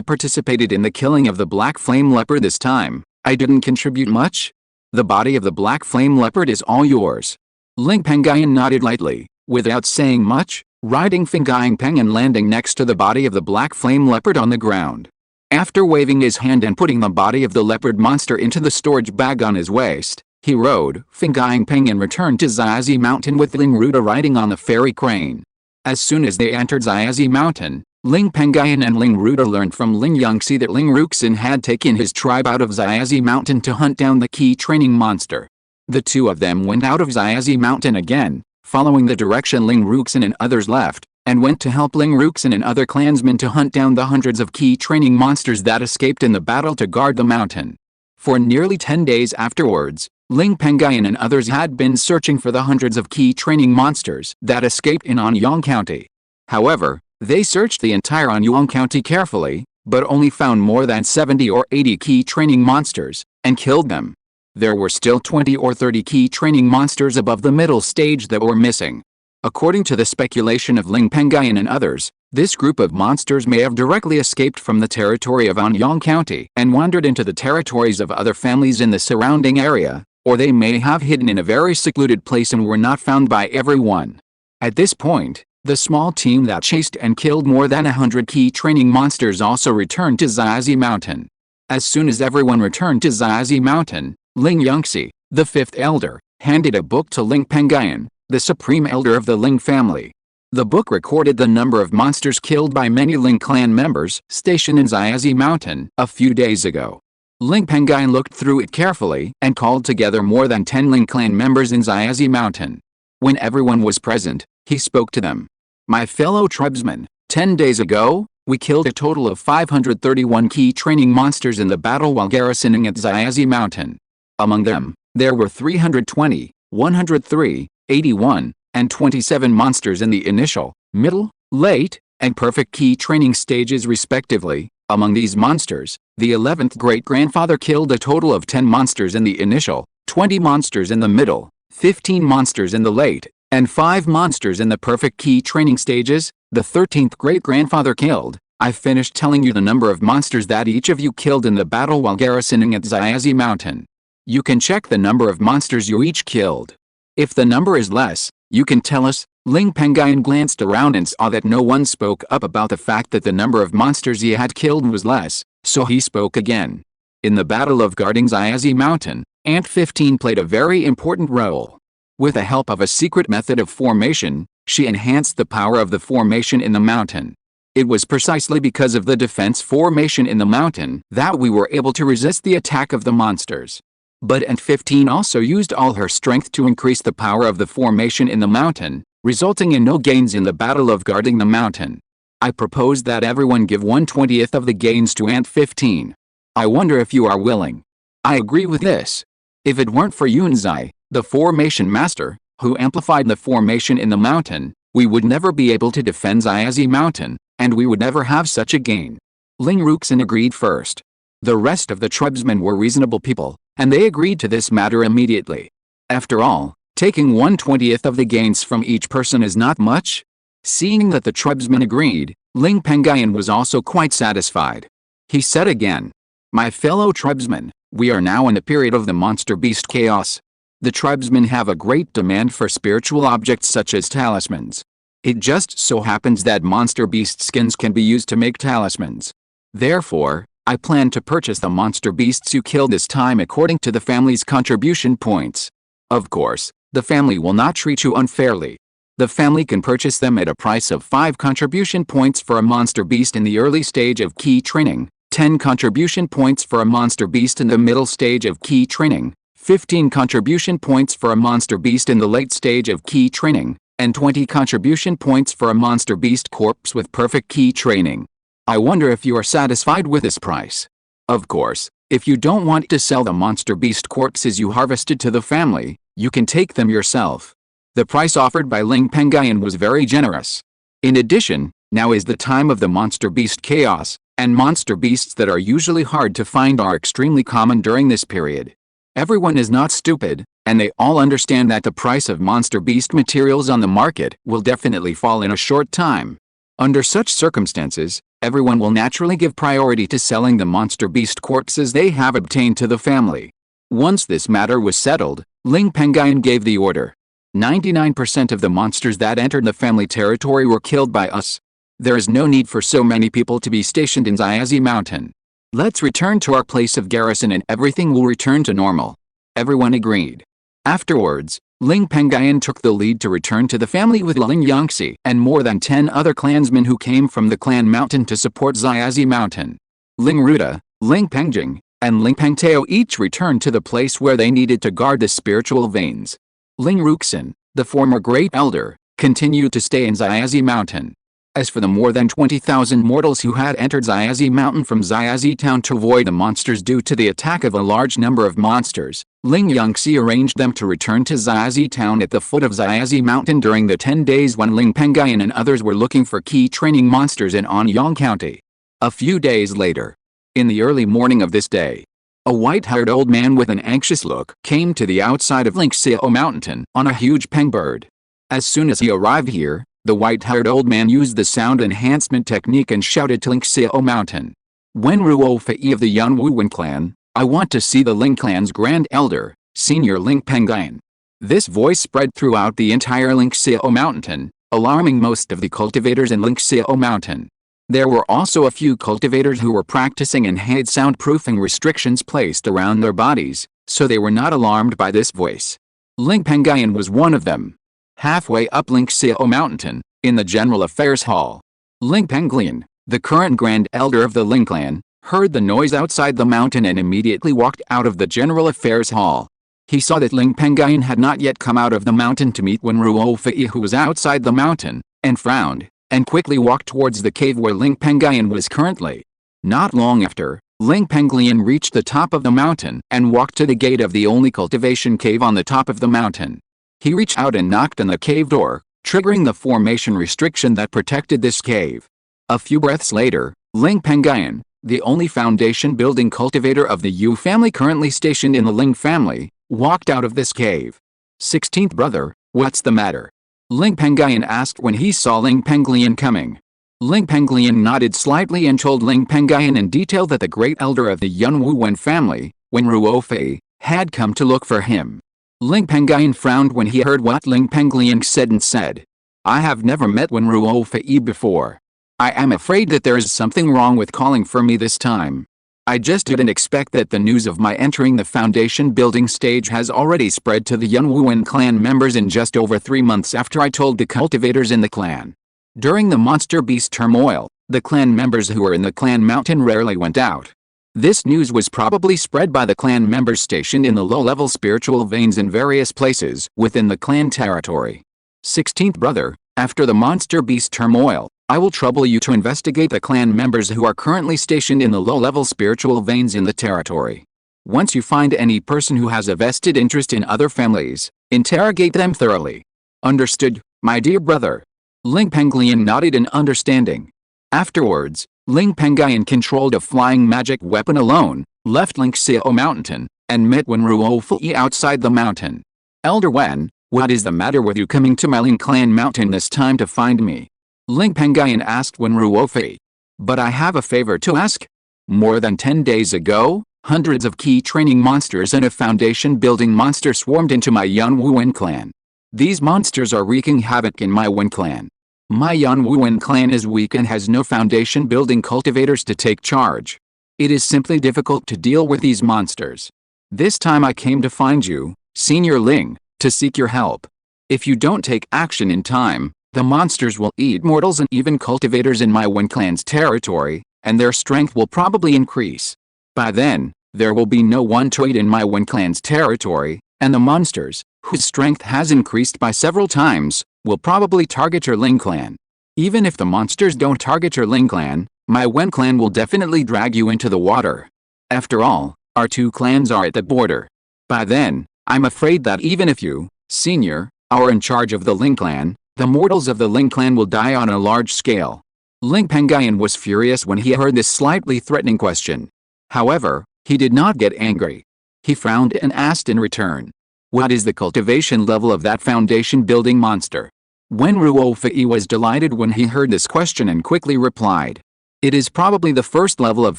participated in the killing of the black flame leopard this time, I didn't contribute much. The body of the black flame leopard is all yours. Ling Pengyun nodded lightly, without saying much, riding Feng Yingping and landing next to the body of the black flame leopard on the ground. After waving his hand and putting the body of the leopard monster into the storage bag on his waist, he rode Feng Yingping and returned to Xiaozi Mountain with Ling Ruda riding on the fairy crane. As soon as they entered Xiaozi Mountain, Ling Pengyun and Ling Ruda learned from Ling Yangxi that Ling Ruxin had taken his tribe out of Xiaozi Mountain to hunt down the key training monster. The two of them went out of Xiaozi Mountain again, following the direction Ling Ruxin and others left, and went to help Ling Ruxin and other clansmen to hunt down the hundreds of key training monsters that escaped in the battle to guard the mountain. For nearly 10 days afterwards, Ling Pengyun and others had been searching for the hundreds of key training monsters that escaped in Anyang County. However, they searched the entire Anyang County carefully, but only found more than 70 or 80 key training monsters, and killed them. There were still 20 or 30 key training monsters above the middle stage that were missing. According to the speculation of Ling Pengyun and others, this group of monsters may have directly escaped from the territory of Anyang County and wandered into the territories of other families in the surrounding area, or they may have hidden in a very secluded place and were not found by everyone. At this point, the small team that chased and killed more than 100 key training monsters also returned to Xiaozi Mountain. As soon as everyone returned to Xiaozi Mountain, Ling Yangxi, the fifth elder, handed a book to Ling Pengyun, the supreme elder of the Ling family. The book recorded the number of monsters killed by many Ling clan members stationed in Xiaozi Mountain a few days ago. Ling Pengyun looked through it carefully and called together more than 10 Ling clan members in Xiaozi Mountain. When everyone was present, he spoke to them. My fellow tribesmen, 10 days ago, we killed a total of 531 key training monsters in the battle while garrisoning at Xiaozi Mountain. Among them, there were 320, 103, 81, and 27 monsters in the initial, middle, late, and perfect key training stages respectively. Among these monsters, the 11th great-grandfather killed a total of 10 monsters in the initial, 20 monsters in the middle, 15 monsters in the late, and 5 monsters in the perfect key training stages. The 13th great-grandfather killed. I finished telling you the number of monsters that each of you killed in the battle while garrisoning at Xiaozi Mountain. You can check the number of monsters you each killed. If the number is less, you can tell us. Ling Pengyun glanced around and saw that no one spoke up about the fact that the number of monsters he had killed was less, so he spoke again. In the battle of guarding Xiaozi Mountain, Ant 15 played a very important role. With the help of a secret method of formation, she enhanced the power of the formation in the mountain. It was precisely because of the defense formation in the mountain that we were able to resist the attack of the monsters. But Ant 15 also used all her strength to increase the power of the formation in the mountain, resulting in no gains in the battle of guarding the mountain. I propose that everyone give 1/20th of the gains to Ant 15. I wonder if you are willing. I agree with this. If it weren't for Yunzai, the formation master, who amplified the formation in the mountain, we would never be able to defend Xiaozi Mountain, and we would never have such a gain. Ling Ruxin agreed first. The rest of the tribesmen were reasonable people, and they agreed to this matter immediately. After all, Taking 1/20th of the gains from each person is not much? Seeing that the tribesmen agreed, Ling Pengyun was also quite satisfied. He said again, "My fellow tribesmen, we are now in the period of the monster beast chaos. The tribesmen have a great demand for spiritual objects such as talismans. It just so happens that monster beast skins can be used to make talismans. Therefore, I plan to purchase the monster beasts you killed this time according to the family's contribution points. Of course, the family will not treat you unfairly. The family can purchase them at a price of 5 contribution points for a monster beast in the early stage of key training, 10 contribution points for a monster beast in the middle stage of key training, 15 contribution points for a monster beast in the late stage of key training, and 20 contribution points for a monster beast corpse with perfect key training. I wonder if you are satisfied with this price. Of course, if you don't want to sell the monster beast corpses you harvested to the family, you can take them yourself." The price offered by Ling Pengyun was very generous. In addition, now is the time of the monster beast chaos, and monster beasts that are usually hard to find are extremely common during this period. Everyone is not stupid, and they all understand that the price of monster beast materials on the market will definitely fall in a short time. Under such circumstances, everyone will naturally give priority to selling the monster beast corpses they have obtained to the family. Once this matter was settled, Ling Pengyun gave the order. 99% of the monsters that entered the family territory were killed by us. There is no need for so many people to be stationed in Qingshi Mountain. Let's return to our place of garrison and everything will return to normal. Everyone agreed. Afterwards, Ling Pengyun took the lead to return to the family with Ling Yangxi and more than 10 other clansmen who came from the clan mountain to support Qingshi Mountain. Ling Ruda, Ling Pengjing, and Ling Pengtao each returned to the place where they needed to guard the spiritual veins. Ling Ruxin, the former great elder, continued to stay in Qingshi Mountain. As for the more than 20,000 mortals who had entered Qingshi Mountain from Qingshi town to avoid the monsters due to the attack of a large number of monsters, Ling Yangxi arranged them to return to Qingshi town at the foot of Qingshi Mountain during the 10 days when Ling Pengyun and others were looking for key training monsters in Anyang County. A few days later, in the early morning of this day, a white-haired old man with an anxious look came to the outside of Lingxiao Mountain on a huge pengbird. As soon as he arrived here, the white-haired old man used the sound enhancement technique and shouted to Lingxiao Mountain. "When Ruo Fei of the Yunwuwen clan, I want to see the Ling clan's grand elder, Senior Ling Pengyun." This voice spread throughout the entire Lingxiao Mountain, alarming most of the cultivators in Lingxiao Mountain. There were also a few cultivators who were practicing and had soundproofing restrictions placed around their bodies, so they were not alarmed by this voice. Ling Pengyun was one of them. Halfway up Lingxiao Mountain, in the General Affairs Hall, Ling Pengyun, the current Grand Elder of the Ling clan, heard the noise outside the mountain and immediately walked out of the General Affairs Hall. He saw that Ling Pengyun had not yet come out of the mountain to meet Wenruo Fei, who was outside the mountain, and frowned, and quickly walked towards the cave where Ling Pengyun was currently. Not long after, Ling Pengyun reached the top of the mountain and walked to the gate of the only cultivation cave on the top of the mountain. He reached out and knocked on the cave door, triggering the formation restriction that protected this cave. A few breaths later, Ling Pengyun, the only foundation building cultivator of the Yu family currently stationed in the Ling family, walked out of this cave. 16th brother, what's the matter? Ling Pengyun asked when he saw Ling Pengyun coming. Ling Pengyun nodded slightly and told Ling Pengyun in detail that the great elder of the Yunwuwen family, Wenruo Fei, had come to look for him. Ling Pengyun frowned when he heard what Ling Pengyun said and said, "I have never met Wenruo Fei before. I am afraid that there is something wrong with calling for me this time. I just didn't expect that the news of my entering the foundation building stage has already spread to the Yunwuwen clan members in just over 3 months after I told the cultivators in the clan. During the monster beast turmoil, the clan members who were in the clan mountain rarely went out. This news was probably spread by the clan members stationed in the low-level spiritual veins in various places within the clan territory. 16th brother, after the monster beast turmoil, I will trouble you to investigate the clan members who are currently stationed in the low-level spiritual veins in the territory. Once you find any person who has a vested interest in other families, interrogate them thoroughly. Understood, my dear brother?" Ling Pengyun nodded in understanding. Afterwards, Ling Pengyun controlled a flying magic weapon alone, left Lingxiao Mountain, and met Wenruo Fei outside the mountain. "Elder Wen, What is the matter with you coming to my Lingxiao Mountain this time to find me? Ling Pengyun asked when Ruofei. But I have a favor to ask. More than 10 days ago, hundreds of key training monsters and a foundation building monster swarmed into my Yunwuwen clan. These monsters are wreaking havoc in my Wen clan. My Yunwuwen clan is weak and has no foundation building cultivators to take charge. It is simply difficult to deal with these monsters. This time I came to find you, Senior Ling, to seek your help. If you don't take action in time, the monsters will eat mortals and even cultivators in my Wen clan's territory, and their strength will probably increase. By then, there will be no one to aid in my Wen clan's territory, and the monsters, whose strength has increased by several times, will probably target your Ling clan. Even if the monsters don't target your Ling clan, my Wen clan will definitely drag you into the water. After all, our two clans are at the border. By then, I'm afraid that even if you, Senior, are in charge of the Ling clan, the mortals of the Ling clan will die on a large scale. Ling Pengyun was furious when he heard this slightly threatening question. However, he did not get angry. He frowned and asked in return, "What is the cultivation level of that foundation building monster?" Wen Ruofei was delighted when he heard this question and quickly replied, "It is probably the first level of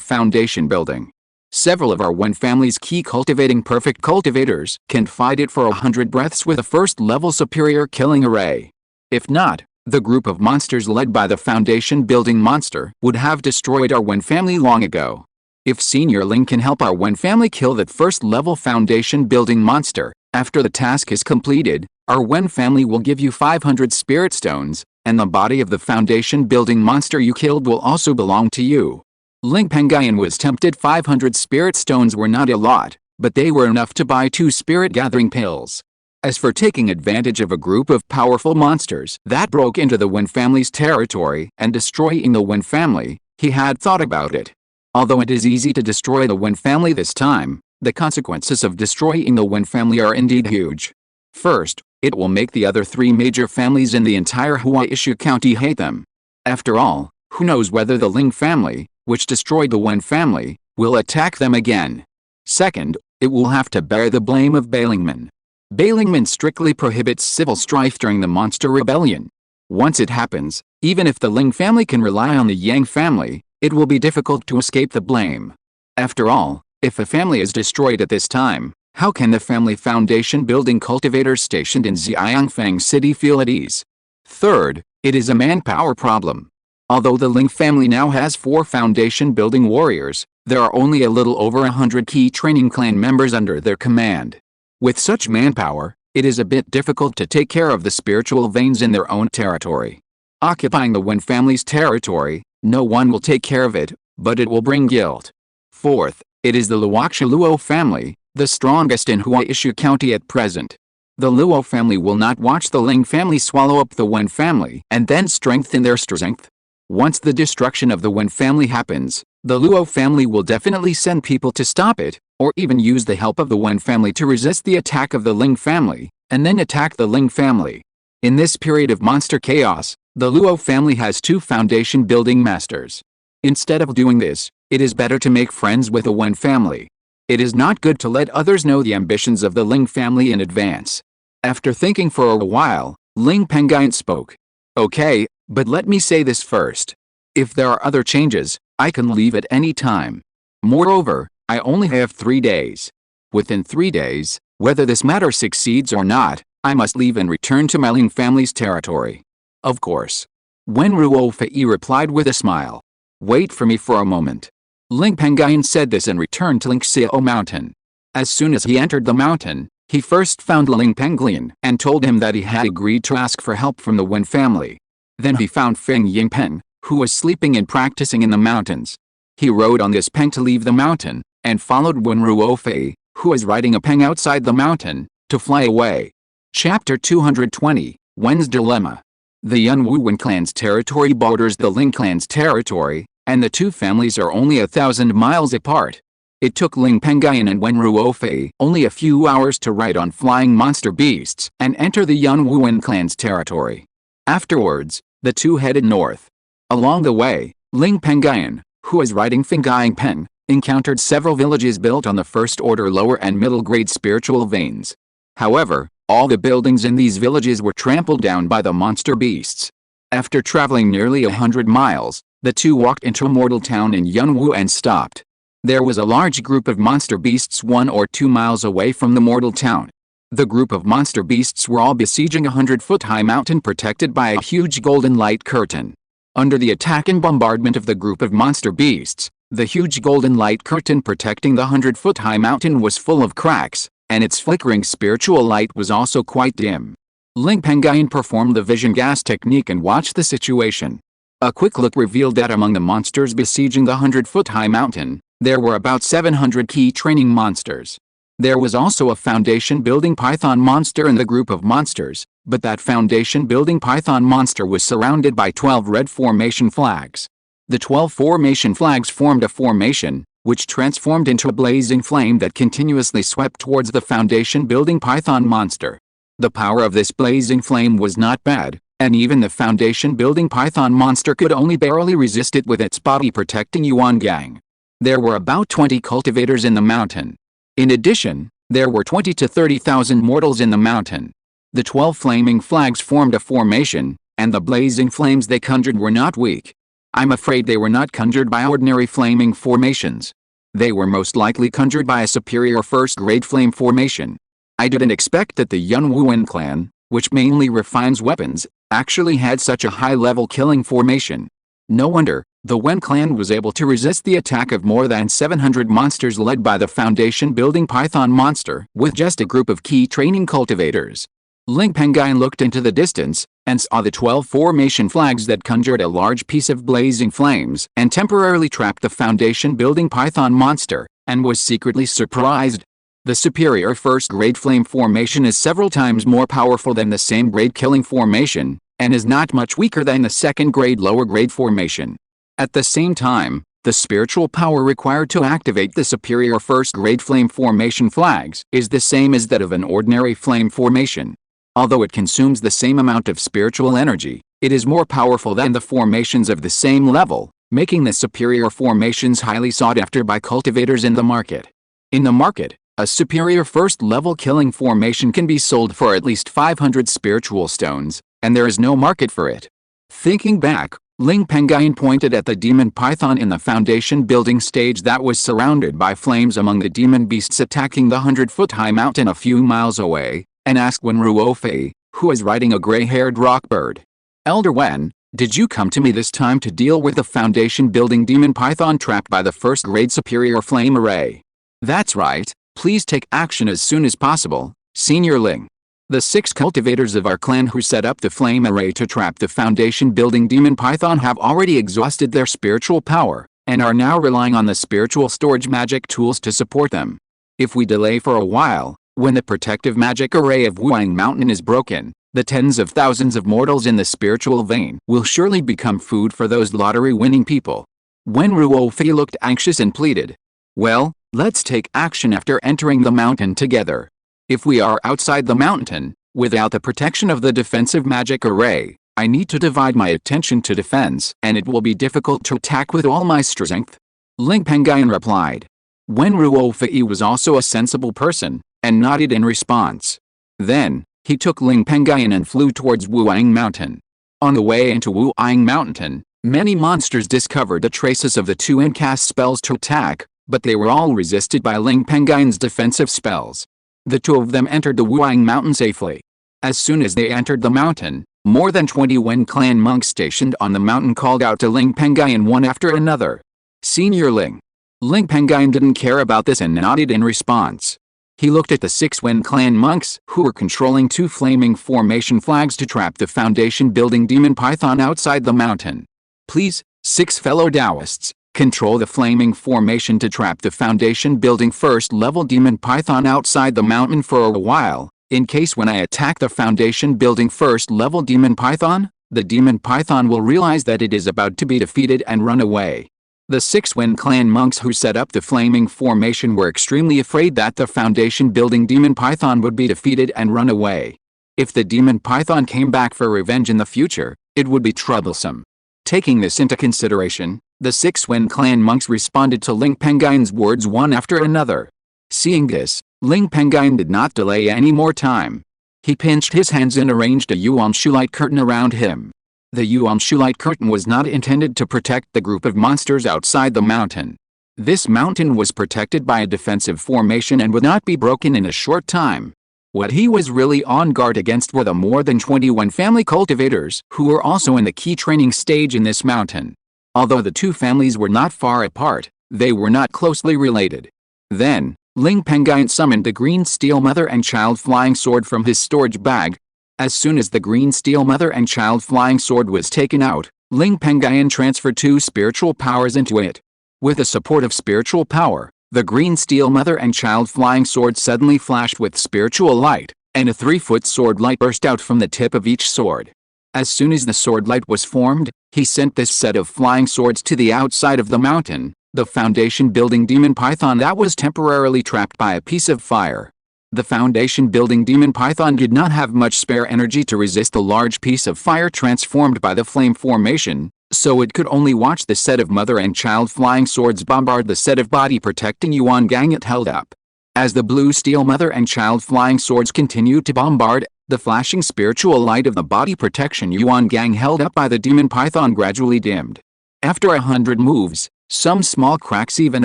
foundation building. Several of our Wen family's key cultivating perfect cultivators can fight it for 100 breaths with a first level superior killing array. If not, the group of monsters led by the foundation building monster would have destroyed our Wen family long ago. If Senior Ling can help our Wen family kill that first level foundation building monster, after the task is completed, our Wen family will give you 500 spirit stones, and the body of the foundation building monster you killed will also belong to you." Ling Pengyun was tempted. 500 spirit stones were not a lot, but they were enough to buy 2 spirit gathering pills. As for taking advantage of a group of powerful monsters that broke into the Wen family's territory and destroying the Wen family, he had thought about it. Although it is easy to destroy the Wen family this time, the consequences of destroying the Wen family are indeed huge. First, it will make the other 3 major families in the entire Huaishu County hate them. After all, who knows whether the Ling family, which destroyed the Wen family, will attack them again. Second, it will have to bear the blame of Bailingman. Bailingman strictly prohibits civil strife during the monster rebellion. Once it happens, even if the Ling family can rely on the Yang family, it will be difficult to escape the blame. After all, if a family is destroyed at this time, how can the family foundation building cultivators stationed in Xiangfang City feel at ease? Third, it is a manpower problem. Although the Ling family now has 4 foundation building warriors, there are only a little over 100 key training clan members under their command. With such manpower, it is a bit difficult to take care of the spiritual veins in their own territory. Occupying the Wen family's territory, no one will take care of it, but it will bring guilt. Fourth, it is the Luo family, the strongest in Huaishu County at present. The Luo family will not watch the Ling family swallow up the Wen family and then strengthen their strength. Once the destruction of the Wen family happens, the Luo family will definitely send people to stop it, or even use the help of the Wen family to resist the attack of the Ling family, and then attack the Ling family. In this period of monster chaos, the Luo family has 2 foundation building masters. Instead of doing this, it is better to make friends with the Wen family. It is not good to let others know the ambitions of the Ling family in advance. After thinking for a while, Ling Pengyun spoke. "Okay, but let me say this first. If there are other changes, I can leave at any time. Moreover, I only have 3 days. Within 3 days, whether this matter succeeds or not, I must leave and return to my Ling family's territory." "Of course." Wen Ruofei replied with a smile. "Wait for me for a moment." Ling Pengyun said this and returned to Lingxiao Mountain. As soon as he entered the mountain, he first found Ling Pengyun and told him that he had agreed to ask for help from the Wen family. Then he found Feng Yingpeng, who was sleeping and practicing in the mountains. He rode on this peng to leave the mountain, and followed Wen Ruofei, who was riding a peng outside the mountain, to fly away. Chapter 220, Wen's Dilemma. The Yunwuwen clan's territory borders the Ling clan's territory, and the 2 families are only 1,000 miles apart. It took Ling Pengyun and Wen Ruofei only a few hours to ride on flying monster beasts and enter the Yunwuwen clan's territory. Afterwards, the 2 headed north. Along the way, Ling Pengyun, who was riding Feng Yingpeng, encountered several villages built on the first-order lower and middle-grade spiritual veins. However, All the buildings in these villages were trampled down by the monster beasts. After traveling nearly 100 miles, the two walked into a mortal town in Yunwu and stopped. There was a large group of monster beasts 1 or 2 miles away from the mortal town. The group of monster beasts were all besieging a 100-foot-high mountain protected by a huge golden light curtain. Under the attack and bombardment of the group of monster beasts, the huge golden light curtain protecting the 100-foot-high mountain was full of cracks, and its flickering spiritual light was also quite dim. Ling Pengyun performed the vision gas technique and watched the situation. A quick look revealed that among the monsters besieging the 100-foot-high mountain, there were about 700 key training monsters. There was also a foundation-building python monster in the group of monsters, but that foundation-building python monster was surrounded by 12 red formation flags. The 12 formation flags formed a formation, which transformed into a blazing flame that continuously swept towards the foundation-building python monster. The power of this blazing flame was not bad, and even the foundation-building python monster could only barely resist it with its body-protecting yuan gang. There were about 20 cultivators in the mountain. In addition, there were 20 to 30,000 mortals in the mountain. The 12 flaming flags formed a formation, and the blazing flames they conjured were not weak. I'm afraid they were not conjured by ordinary flaming formations. They were most likely conjured by a superior first-grade flame formation. I didn't expect that the Yunwuan clan, which mainly refines weapons, actually had such a high-level killing formation. No wonder, the Wen clan was able to resist the attack of more than 700 monsters led by the foundation-building python monster with just a group of key training cultivators. Ling Pengyun looked into the distance, and saw the 12 formation flags that conjured a large piece of blazing flames and temporarily trapped the foundation-building python monster, and was secretly surprised. The superior first-grade flame formation is several times more powerful than the same grade killing formation, and is not much weaker than the second-grade lower-grade formation. At the same time, the spiritual power required to activate the superior first-grade flame formation flags is the same as that of an ordinary flame formation. Although it consumes the same amount of spiritual energy, it is more powerful than the formations of the same level, making the superior formations highly sought after by cultivators in the market. In the market, a superior first-level killing formation can be sold for at least 500 spiritual stones, and there is no market for it. Thinking back, Ling Pengyun pointed at the demon python in the foundation building stage that was surrounded by flames among the demon beasts attacking the 100-foot-high mountain a few miles away, and asked Wen Ruofei, who was riding a gray-haired rock bird. "Elder Wen, did you come to me this time to deal with the foundation-building demon python trapped by the first-grade superior flame array?" "That's right. Please take action as soon as possible, Senior Ling. The 6 cultivators of our clan who set up the flame array to trap the foundation-building demon python have already exhausted their spiritual power, and are now relying on the spiritual storage magic tools to support them. If we delay for a while, when the protective magic array of Wuang Mountain is broken, the tens of thousands of mortals in the spiritual vein will surely become food for those lottery-winning people." Wen Ruofei looked anxious and pleaded, "Well, let's take action after entering the mountain together. If we are outside the mountain, without the protection of the defensive magic array, I need to divide my attention to defense, and it will be difficult to attack with all my strength." Ling Pengyun replied. Wen Ruofei was also a sensible person, and nodded in response. Then, he took Ling Pengyun and flew towards Wuang Mountain. On the way into Wuang Mountain, many monsters discovered the traces of the two and cast spells to attack, but they were all resisted by Ling Pengyun's defensive spells. The two of them entered the Wuang Mountain safely. As soon as they entered the mountain, more than 20 Wen clan monks stationed on the mountain called out to Ling Pengyun one after another, "Senior Ling." Ling Pengyun didn't care about this and nodded in response. He looked at the 6 Wen clan monks who were controlling 2 flaming formation flags to trap the foundation-building demon python outside the mountain. "Please, 6 fellow Taoists, control the flaming formation to trap the foundation-building first-level demon python outside the mountain for a while, in case when I attack the foundation-building first-level demon python, the demon python will realize that it is about to be defeated and run away." The 6 Wen clan monks who set up the flaming formation were extremely afraid that the foundation-building demon python would be defeated and run away. If the demon python came back for revenge in the future, it would be troublesome. Taking this into consideration, the 6 Wen clan monks responded to Ling Pengyun's words one after another. Seeing this, Ling Pengyun did not delay any more time. He pinched his hands and arranged a yuan shu light curtain around him. The yuan shu light curtain was not intended to protect the group of monsters outside the mountain. This mountain was protected by a defensive formation and would not be broken in a short time. What he was really on guard against were the more than 21 family cultivators who were also in the key training stage in this mountain. Although the two families were not far apart, they were not closely related. Then, Ling Pengyun summoned the green steel mother and child flying sword from his storage bag. As soon as the green steel mother and child flying sword was taken out, Ling Pengyun transferred 2 spiritual powers into it. With the support of spiritual power, the green steel mother and child flying sword suddenly flashed with spiritual light, and a 3-foot sword light burst out from the tip of each sword. As soon as the sword light was formed, he sent this set of flying swords to the outside of the mountain, the foundation building demon python that was temporarily trapped by a piece of fire. The foundation building demon python did not have much spare energy to resist the large piece of fire transformed by the flame formation, so it could only watch the set of mother and child flying swords bombard the set of body protecting yuan gang it held up. As the blue steel mother and child flying swords continued to bombard, the flashing spiritual light of the body protection yuan gang held up by the demon python gradually dimmed. After 100 moves, some small cracks even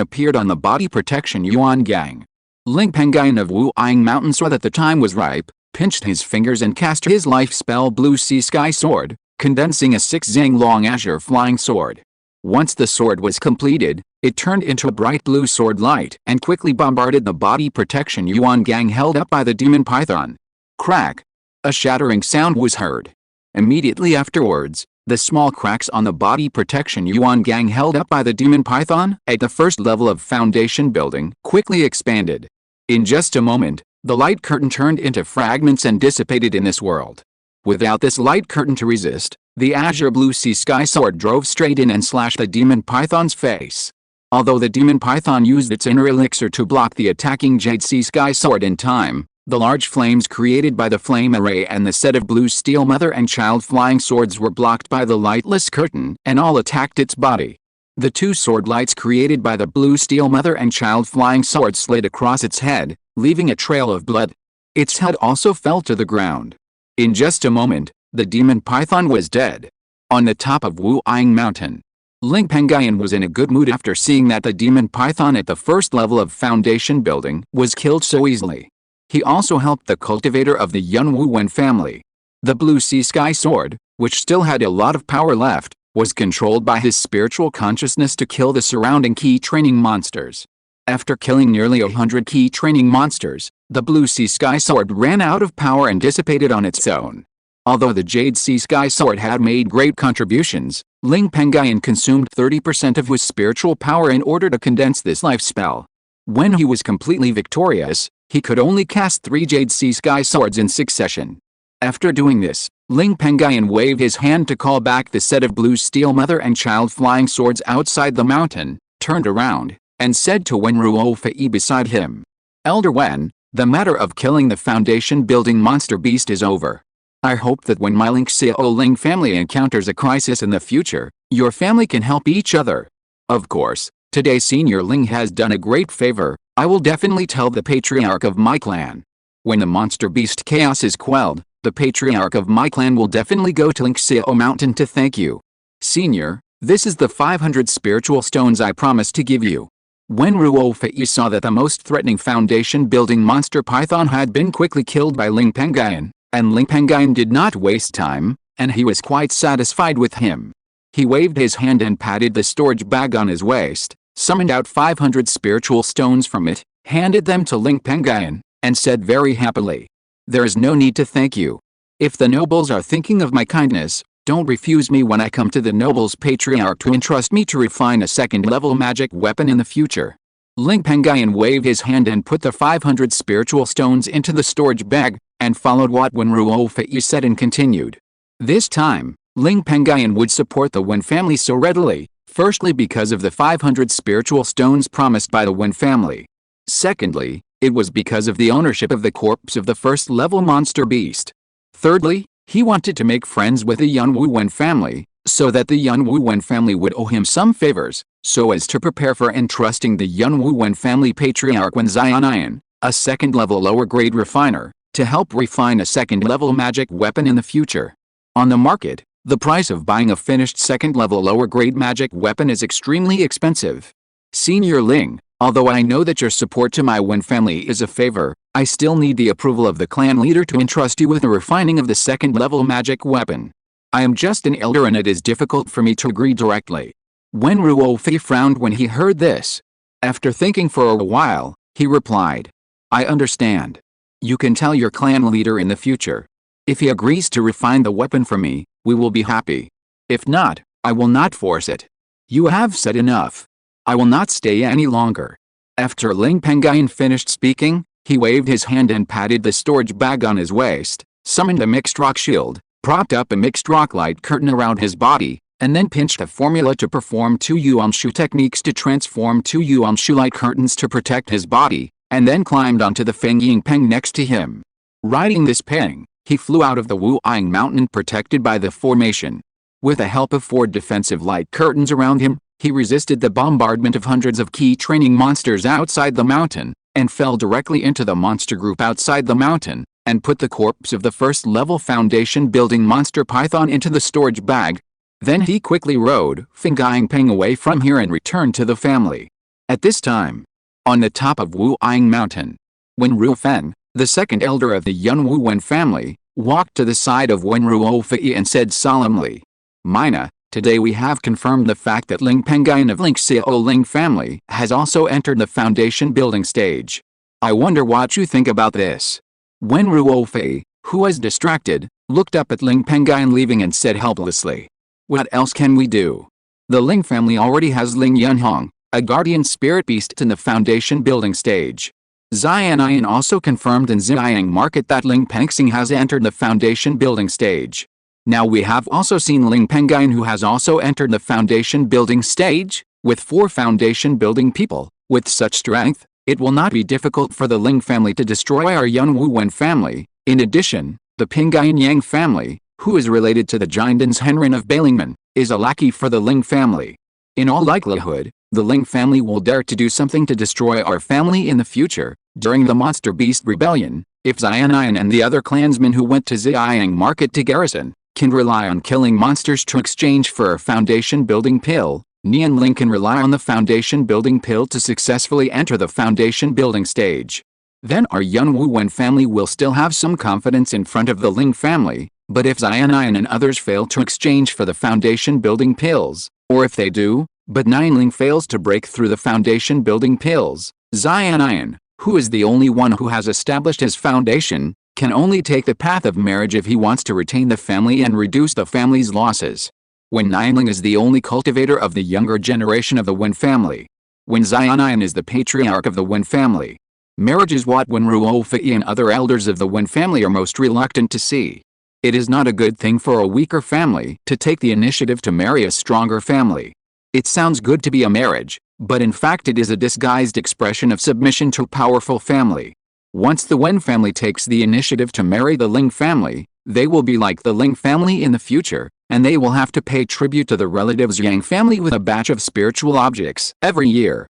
appeared on the body protection yuan gang. Ling Pengyun of Wu'ing Mountain saw that the time was ripe, pinched his fingers and cast his life spell Blue Sea Sky Sword, condensing a 6-zang-long azure flying sword. Once the sword was completed, it turned into a bright blue sword light and quickly bombarded the body protection yuan gang held up by the demon python. Crack! A shattering sound was heard. Immediately afterwards, the small cracks on the body protection yuan gang held up by the demon python at the first level of foundation building quickly expanded. In just a moment, the light curtain turned into fragments and dissipated in this world. Without this light curtain to resist, the azure blue sea sky sword drove straight in and slashed the demon python's face. Although the demon python used its inner elixir to block the attacking jade sea sky sword in time, the large flames created by the flame array and the set of blue steel mother and child flying swords were blocked by the lightless curtain and all attacked its body. The 2 sword lights created by the blue steel mother and child flying sword slid across its head, leaving a trail of blood. Its head also fell to the ground. In just a moment, the demon python was dead. On the top of Wu'ing Mountain, Ling Pengyun was in a good mood after seeing that the demon python at the first level of foundation building was killed so easily. He also helped the cultivator of the Yun Wu Wen family. The Blue Sea Sky Sword, which still had a lot of power left, was controlled by his spiritual consciousness to kill the surrounding key training monsters. After killing nearly 100 key training monsters, the Blue Sea Sky Sword ran out of power and dissipated on its own. Although the Jade Sea Sky Sword had made great contributions, Ling Pengyun consumed 30% of his spiritual power in order to condense this life spell. When he was completely victorious, he could only cast 3 Jade Sea Sky Swords in succession. After doing this, Ling Pengyun waved his hand to call back the set of blue steel mother and child flying swords outside the mountain, turned around, and said to Wen Ruofei beside him, "Elder Wen, the matter of killing the foundation building monster beast is over. I hope that when my Lingxiao Ling family encounters a crisis in the future, your family can help each other. Of course, today Senior Ling has done a great favor. I will definitely tell the patriarch of my clan. When the monster beast chaos is quelled, the patriarch of my clan will definitely go to Lingxiao Mountain to thank you. Senior, this is the 500 spiritual stones I promised to give you." When Ruofei saw that the most threatening foundation building monster python had been quickly killed by Ling Pengyun, and Ling Pengyun did not waste time, and he was quite satisfied with him. He waved his hand and patted the storage bag on his waist, summoned out 500 spiritual stones from it, handed them to Ling Pengyun, and said very happily, "There is no need to thank you. If the nobles are thinking of my kindness, don't refuse me when I come to the nobles' patriarch to entrust me to refine a second-level magic weapon in the future." Ling Pengyun waved his hand and put the 500 spiritual stones into the storage bag, and followed what Wen Ruofei said and continued. This time, Ling Pengyun would support the Wen family so readily, firstly because of the 500 spiritual stones promised by the Wen family. Secondly, it was because of the ownership of the corpse of the first-level monster beast. Thirdly, he wanted to make friends with the Yun Wu Wen family, so that the Yun Wu Wen family would owe him some favors, so as to prepare for entrusting the Yun Wu Wen family patriarch Wen Zionian, a second-level lower-grade refiner, to help refine a second-level magic weapon in the future. On the market, the price of buying a finished second-level lower-grade magic weapon is extremely expensive. Senior Ling, although I know that your support to my Wen family is a favor, I still need the approval of the clan leader to entrust you with the refining of the second-level magic weapon. I am just an elder and it is difficult for me to agree directly. Wen Ruofei frowned when he heard this. After thinking for a while, he replied, I understand. You can tell your clan leader in the future. If he agrees to refine the weapon for me, we will be happy. If not, I will not force it. You have said enough. I will not stay any longer. After Ling Pengyun finished speaking, he waved his hand and patted the storage bag on his waist, summoned a mixed rock shield, propped up a mixed rock light curtain around his body, and then pinched a formula to perform 2 yuan-shu techniques to transform 2 yuan-shu light curtains to protect his body, and then climbed onto the Fengying Peng next to him. Riding this peng, he flew out of the Wu'ing Mountain protected by the formation. With the help of 4 defensive light curtains around him, he resisted the bombardment of hundreds of key training monsters outside the mountain, and fell directly into the monster group outside the mountain, and put the corpse of the first-level foundation building monster python into the storage bag. Then he quickly rode Fengying Peng away from here and returned to the family. At this time, on the top of Wu'ing Mountain, Wen Rufen, the second elder of the Yunwu Wen family, walked to the side of Wen Ruofei and said solemnly, Mina, today we have confirmed the fact that Ling Pengyun of Lingxiao Ling family has also entered the foundation building stage. I wonder what you think about this. Wen Ruofei, who was distracted, looked up at Ling Pengyun leaving and said helplessly, What else can we do? The Ling family already has Ling Yunhong, a guardian spirit beast in the foundation building stage. Xianyan also confirmed in Xianyang Market that Ling Penxing has entered the foundation building stage. Now we have also seen Ling Pengyun who has also entered the foundation building stage, with 4 foundation building people. With such strength, it will not be difficult for the Ling family to destroy our Yunwu Wen family. In addition, the Pengyun Yang family, who is related to the Jindans Henrin of Bailingman, is a lackey for the Ling family. In all likelihood, the Ling family will dare to do something to destroy our family in the future. During the Monster Beast Rebellion, if Xianyan and the other clansmen who went to Xianyang Market to garrison, can rely on killing monsters to exchange for a foundation building pill, Nian Ling can rely on the foundation building pill to successfully enter the foundation building stage. Then our Yunwu Wen family will still have some confidence in front of the Ling family, but if Xianyan and others fail to exchange for the foundation building pills, or if they do, but Nianling fails to break through the foundation building pills, Xianyan, who is the only one who has established his foundation, can only take the path of marriage if he wants to retain the family and reduce the family's losses. When Nianling is the only cultivator of the younger generation of the Wen family. When Xianyan is the patriarch of the Wen family. Marriage is what Wen Ruofei and other elders of the Wen family are most reluctant to see. It is not a good thing for a weaker family to take the initiative to marry a stronger family. It sounds good to be a marriage, but in fact it is a disguised expression of submission to a powerful family. Once the Wen family takes the initiative to marry the Ling family, they will be like the Ling family in the future, and they will have to pay tribute to the relatives Yang family with a batch of spiritual objects every year.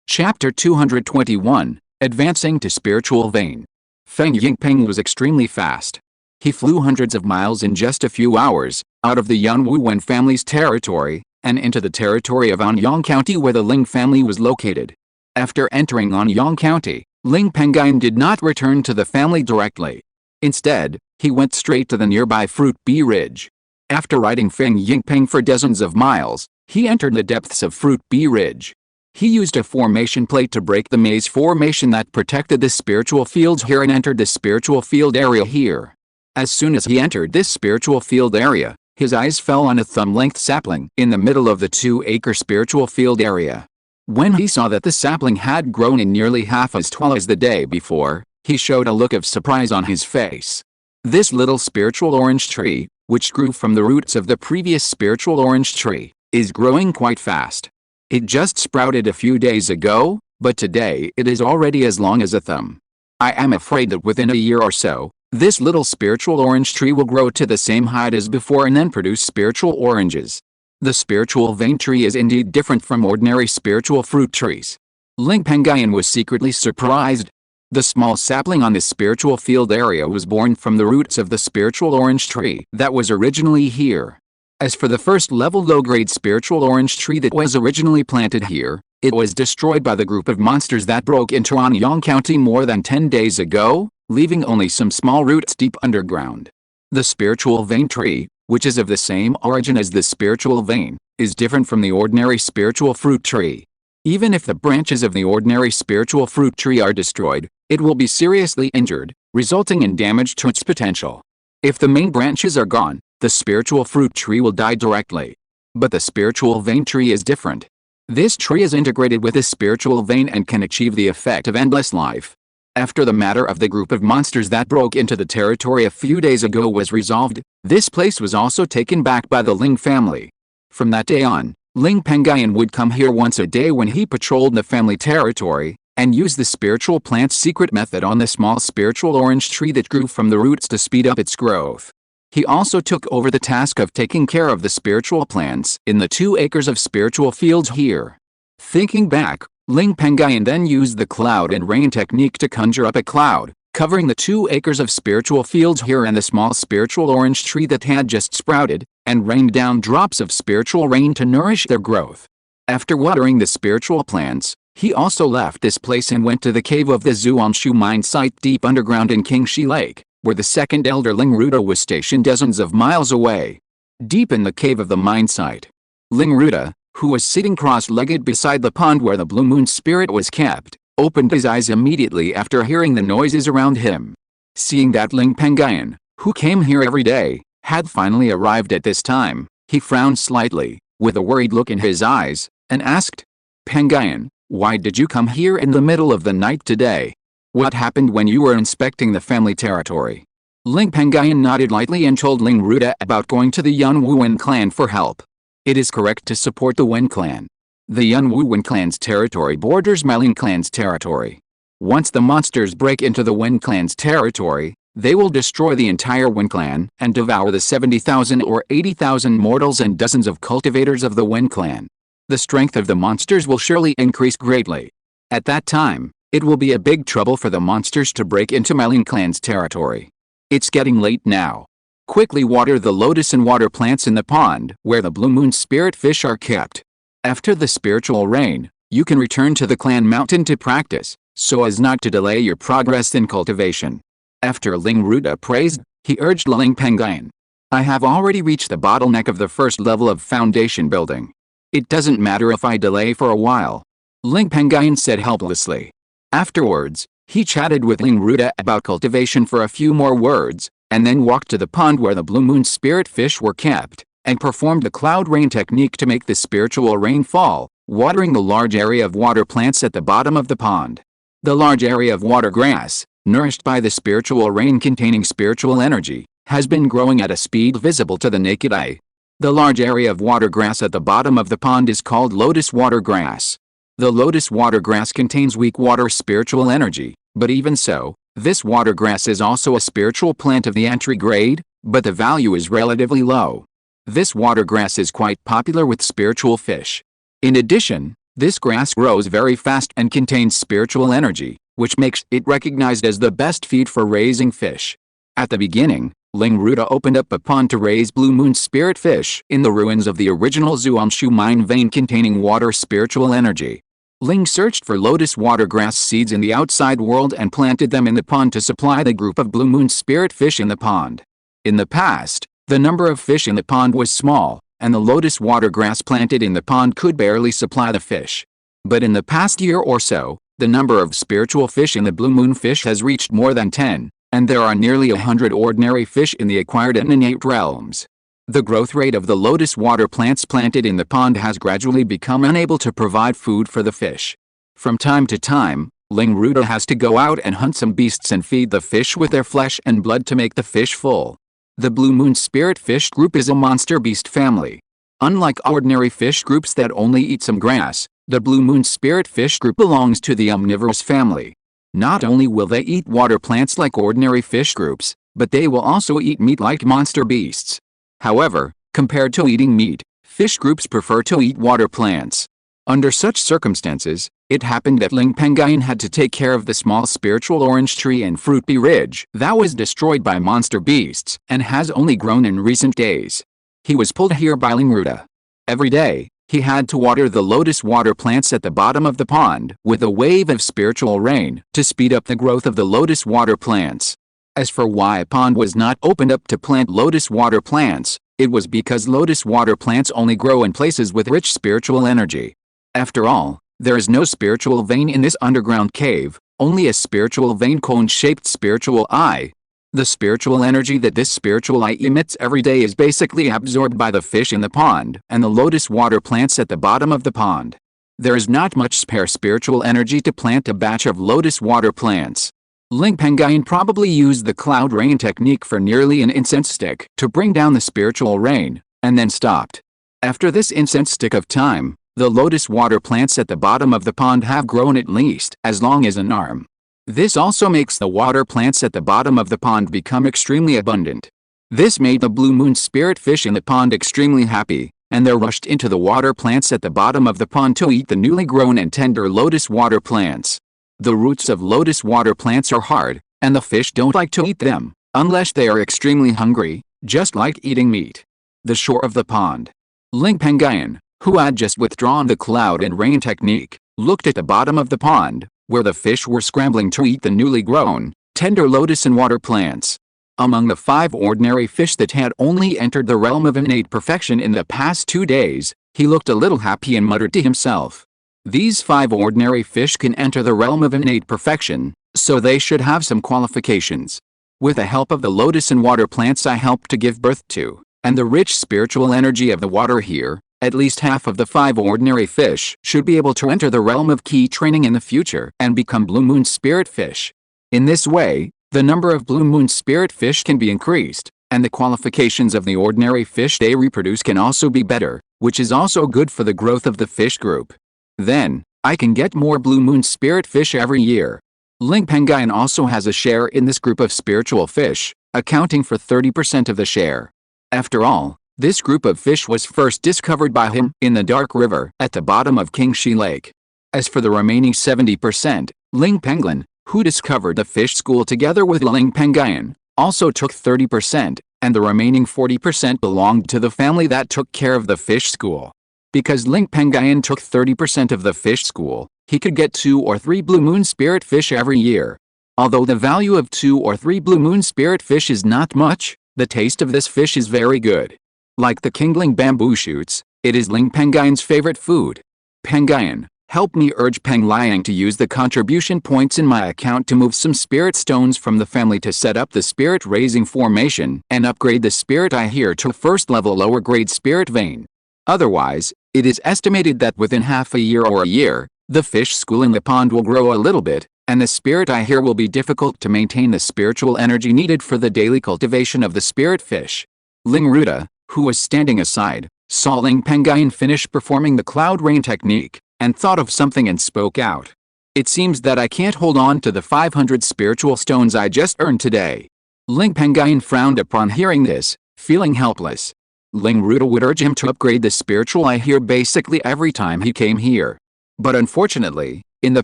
Chapter 221, Advancing to Spiritual Vein. Fengying Peng was extremely fast. He flew hundreds of miles in just a few hours, out of the Yunwu Wen family's territory, and into the territory of Anyang County where the Ling family was located. After entering Anyang County, Ling Pengyun did not return to the family directly. Instead, he went straight to the nearby Fruit Bee Ridge. After riding Fengying Peng for dozens of miles, he entered the depths of Fruit Bee Ridge. He used a formation plate to break the maze formation that protected the spiritual fields here and entered the spiritual field area here. As soon as he entered this spiritual field area, his eyes fell on a thumb-length sapling in the middle of the 2-acre spiritual field area. When he saw that the sapling had grown in nearly half as tall as the day before, he showed a look of surprise on his face. This little spiritual orange tree, which grew from the roots of the previous spiritual orange tree, is growing quite fast. It just sprouted a few days ago, but today it is already as long as a thumb. I am afraid that within a year or so, this little spiritual orange tree will grow to the same height as before and then produce spiritual oranges. The spiritual vein tree is indeed different from ordinary spiritual fruit trees. Ling Pengyun was secretly surprised. The small sapling on this spiritual field area was born from the roots of the spiritual orange tree that was originally here. As for the first level low-grade spiritual orange tree that was originally planted here, it was destroyed by the group of monsters that broke into Anyang County more than 10 days ago, leaving only some small roots deep underground. The spiritual vein tree, which is of the same origin as the spiritual vein, is different from the ordinary spiritual fruit tree. Even if the branches of the ordinary spiritual fruit tree are destroyed, it will be seriously injured, resulting in damage to its potential. If the main branches are gone, the spiritual fruit tree will die directly. But the spiritual vein tree is different. This tree is integrated with the spiritual vein and can achieve the effect of endless life. After the matter of the group of monsters that broke into the territory a few days ago was resolved, this place was also taken back by the Ling family. From that day on, Ling Pengyun would come here once a day when he patrolled the family territory, and use the spiritual plant's secret method on the small spiritual orange tree that grew from the roots to speed up its growth. He also took over the task of taking care of the spiritual plants in the 2 acres of spiritual fields here. Thinking back, Ling Pengyun then used the cloud and rain technique to conjure up a cloud, covering the 2 acres of spiritual fields here and the small spiritual orange tree that had just sprouted, and rained down drops of spiritual rain to nourish their growth. After watering the spiritual plants, he also left this place and went to the cave of the Zhuanshu mine site deep underground in Qingshi Lake, where the second elder Ling Ruda was stationed dozens of miles away. Deep in the cave of the mine site, Ling Ruda, who was sitting cross-legged beside the pond where the blue moon spirit was kept, opened his eyes immediately after hearing the noises around him. Seeing that Ling Pengyun, who came here every day, had finally arrived at this time, he frowned slightly, with a worried look in his eyes, and asked, "Pengyun, why did you come here in the middle of the night today? What happened when you were inspecting the family territory?" Ling Pengyun nodded lightly and told Ling Ruda about going to the Yunwu Wen clan for help. It is correct to support the Wen clan. The Yunwu Wen clan's territory borders my Ling clan's territory. Once the monsters break into the Wen clan's territory, they will destroy the entire Wen clan and devour the 70,000 or 80,000 mortals and dozens of cultivators of the Wen clan. The strength of the monsters will surely increase greatly. At that time, it will be a big trouble for the monsters to break into my Ling clan's territory. It's getting late now. Quickly water the lotus and water plants in the pond where the blue moon spirit fish are kept. After the spiritual rain, you can return to the clan mountain to practice, so as not to delay your progress in cultivation. After Ling Ruda praised, he urged Ling Pengyun. I have already reached the bottleneck of the first level of foundation building. It doesn't matter if I delay for a while. Ling Pengyun said helplessly. Afterwards, he chatted with Ling Ruda about cultivation for a few more words, and then walked to the pond where the blue moon spirit fish were kept, and performed the cloud rain technique to make the spiritual rain fall, watering the large area of water plants at the bottom of the pond. The large area of water grass, nourished by the spiritual rain containing spiritual energy, has been growing at a speed visible to the naked eye. The large area of water grass at the bottom of the pond is called lotus water grass. The lotus water grass contains weak water spiritual energy, but even so, this water grass is also a spiritual plant of the entry grade, but the value is relatively low. This water grass is quite popular with spiritual fish. In addition, this grass grows very fast and contains spiritual energy, which makes it recognized as the best feed for raising fish. At the beginning, Ling Ruda opened up a pond to raise blue moon spirit fish in the ruins of the original Zhuanshu mine vein containing water spiritual energy. Ling searched for lotus water grass seeds in the outside world and planted them in the pond to supply the group of blue moon spirit fish in the pond. In the past, the number of fish in the pond was small, and the lotus water grass planted in the pond could barely supply the fish. But in the past year or so, the number of spiritual fish in the blue moon fish has reached more than 10, and there are nearly 100 ordinary fish in the acquired and innate realms. The growth rate of the lotus water plants planted in the pond has gradually become unable to provide food for the fish. From time to time, Ling Ruda has to go out and hunt some beasts and feed the fish with their flesh and blood to make the fish full. The blue moon spirit fish group is a monster beast family. Unlike ordinary fish groups that only eat some grass, the blue moon spirit fish group belongs to the omnivorous family. Not only will they eat water plants like ordinary fish groups, but they will also eat meat like monster beasts. However, compared to eating meat, fish groups prefer to eat water plants. Under such circumstances, It happened that Ling Pengyun had to take care of the small spiritual orange tree and fruity ridge that was destroyed by monster beasts and has only grown in recent days. He was pulled here by Ling Ruda. Every day, he had to water the lotus water plants at the bottom of the pond with a wave of spiritual rain to speed up the growth of the lotus water plants. As for why a pond was not opened up to plant lotus water plants, it was because lotus water plants only grow in places with rich spiritual energy. After all, there is no spiritual vein in this underground cave, only a spiritual vein cone-shaped spiritual eye. The spiritual energy that this spiritual eye emits every day is basically absorbed by the fish in the pond and the lotus water plants at the bottom of the pond. There is not much spare spiritual energy to plant a batch of lotus water plants. Ling Pengyun probably used the cloud rain technique for nearly an incense stick to bring down the spiritual rain, and then stopped. After this incense stick of time, the lotus water plants at the bottom of the pond have grown at least as long as an arm. This also makes the water plants at the bottom of the pond become extremely abundant. This made the blue moon spirit fish in the pond extremely happy, and they rushed into the water plants at the bottom of the pond to eat the newly grown and tender lotus water plants. The roots of lotus water plants are hard, and the fish don't like to eat them, unless they are extremely hungry, just like eating meat. The shore of the pond. Ling Pengyun, who had just withdrawn the cloud and rain technique, looked at the bottom of the pond, where the fish were scrambling to eat the newly grown, tender lotus and water plants. Among the 5 ordinary fish that had only entered the realm of innate perfection in the past 2 days, he looked a little happy and muttered to himself. These 5 ordinary fish can enter the realm of innate perfection, so they should have some qualifications. With the help of the lotus and water plants I helped to give birth to, and the rich spiritual energy of the water here, at least half of the 5 ordinary fish should be able to enter the realm of key training in the future and become blue moon spirit fish. In this way, the number of blue moon spirit fish can be increased, and the qualifications of the ordinary fish they reproduce can also be better, which is also good for the growth of the fish group. Then, I can get more blue moon spirit fish every year. Ling Pengyun also has a share in this group of spiritual fish, accounting for 30% of the share. After all, this group of fish was first discovered by him in the dark river at the bottom of Qingshi Lake. As for the remaining 70%, Ling Pengyun, who discovered the fish school together with Ling Pengyun, also took 30%, and the remaining 40% belonged to the family that took care of the fish school. Because Ling Pengyun took 30% of the fish school, he could get 2 or 3 blue moon spirit fish every year. Although the value of 2 or 3 blue moon spirit fish is not much, the taste of this fish is very good. Like the kindling bamboo shoots, it is Ling Pengyun's favorite food. Pengyun, help me urge Peng Liang to use the contribution points in my account to move some spirit stones from the family to set up the spirit raising formation and upgrade the spirit eye here to first level lower grade spirit vein. Otherwise, it is estimated that within half a year or a year, the fish school in the pond will grow a little bit, and the spirit eye here will be difficult to maintain the spiritual energy needed for the daily cultivation of the spirit fish. Ling Ruda, who was standing aside, saw Ling Pengyun finish performing the cloud rain technique, and thought of something and spoke out. It seems that I can't hold on to the 500 spiritual stones I just earned today. Ling Pengyun frowned upon hearing this, feeling helpless. Ling Ruda would urge him to upgrade the spiritual eye here basically every time he came here. But unfortunately, in the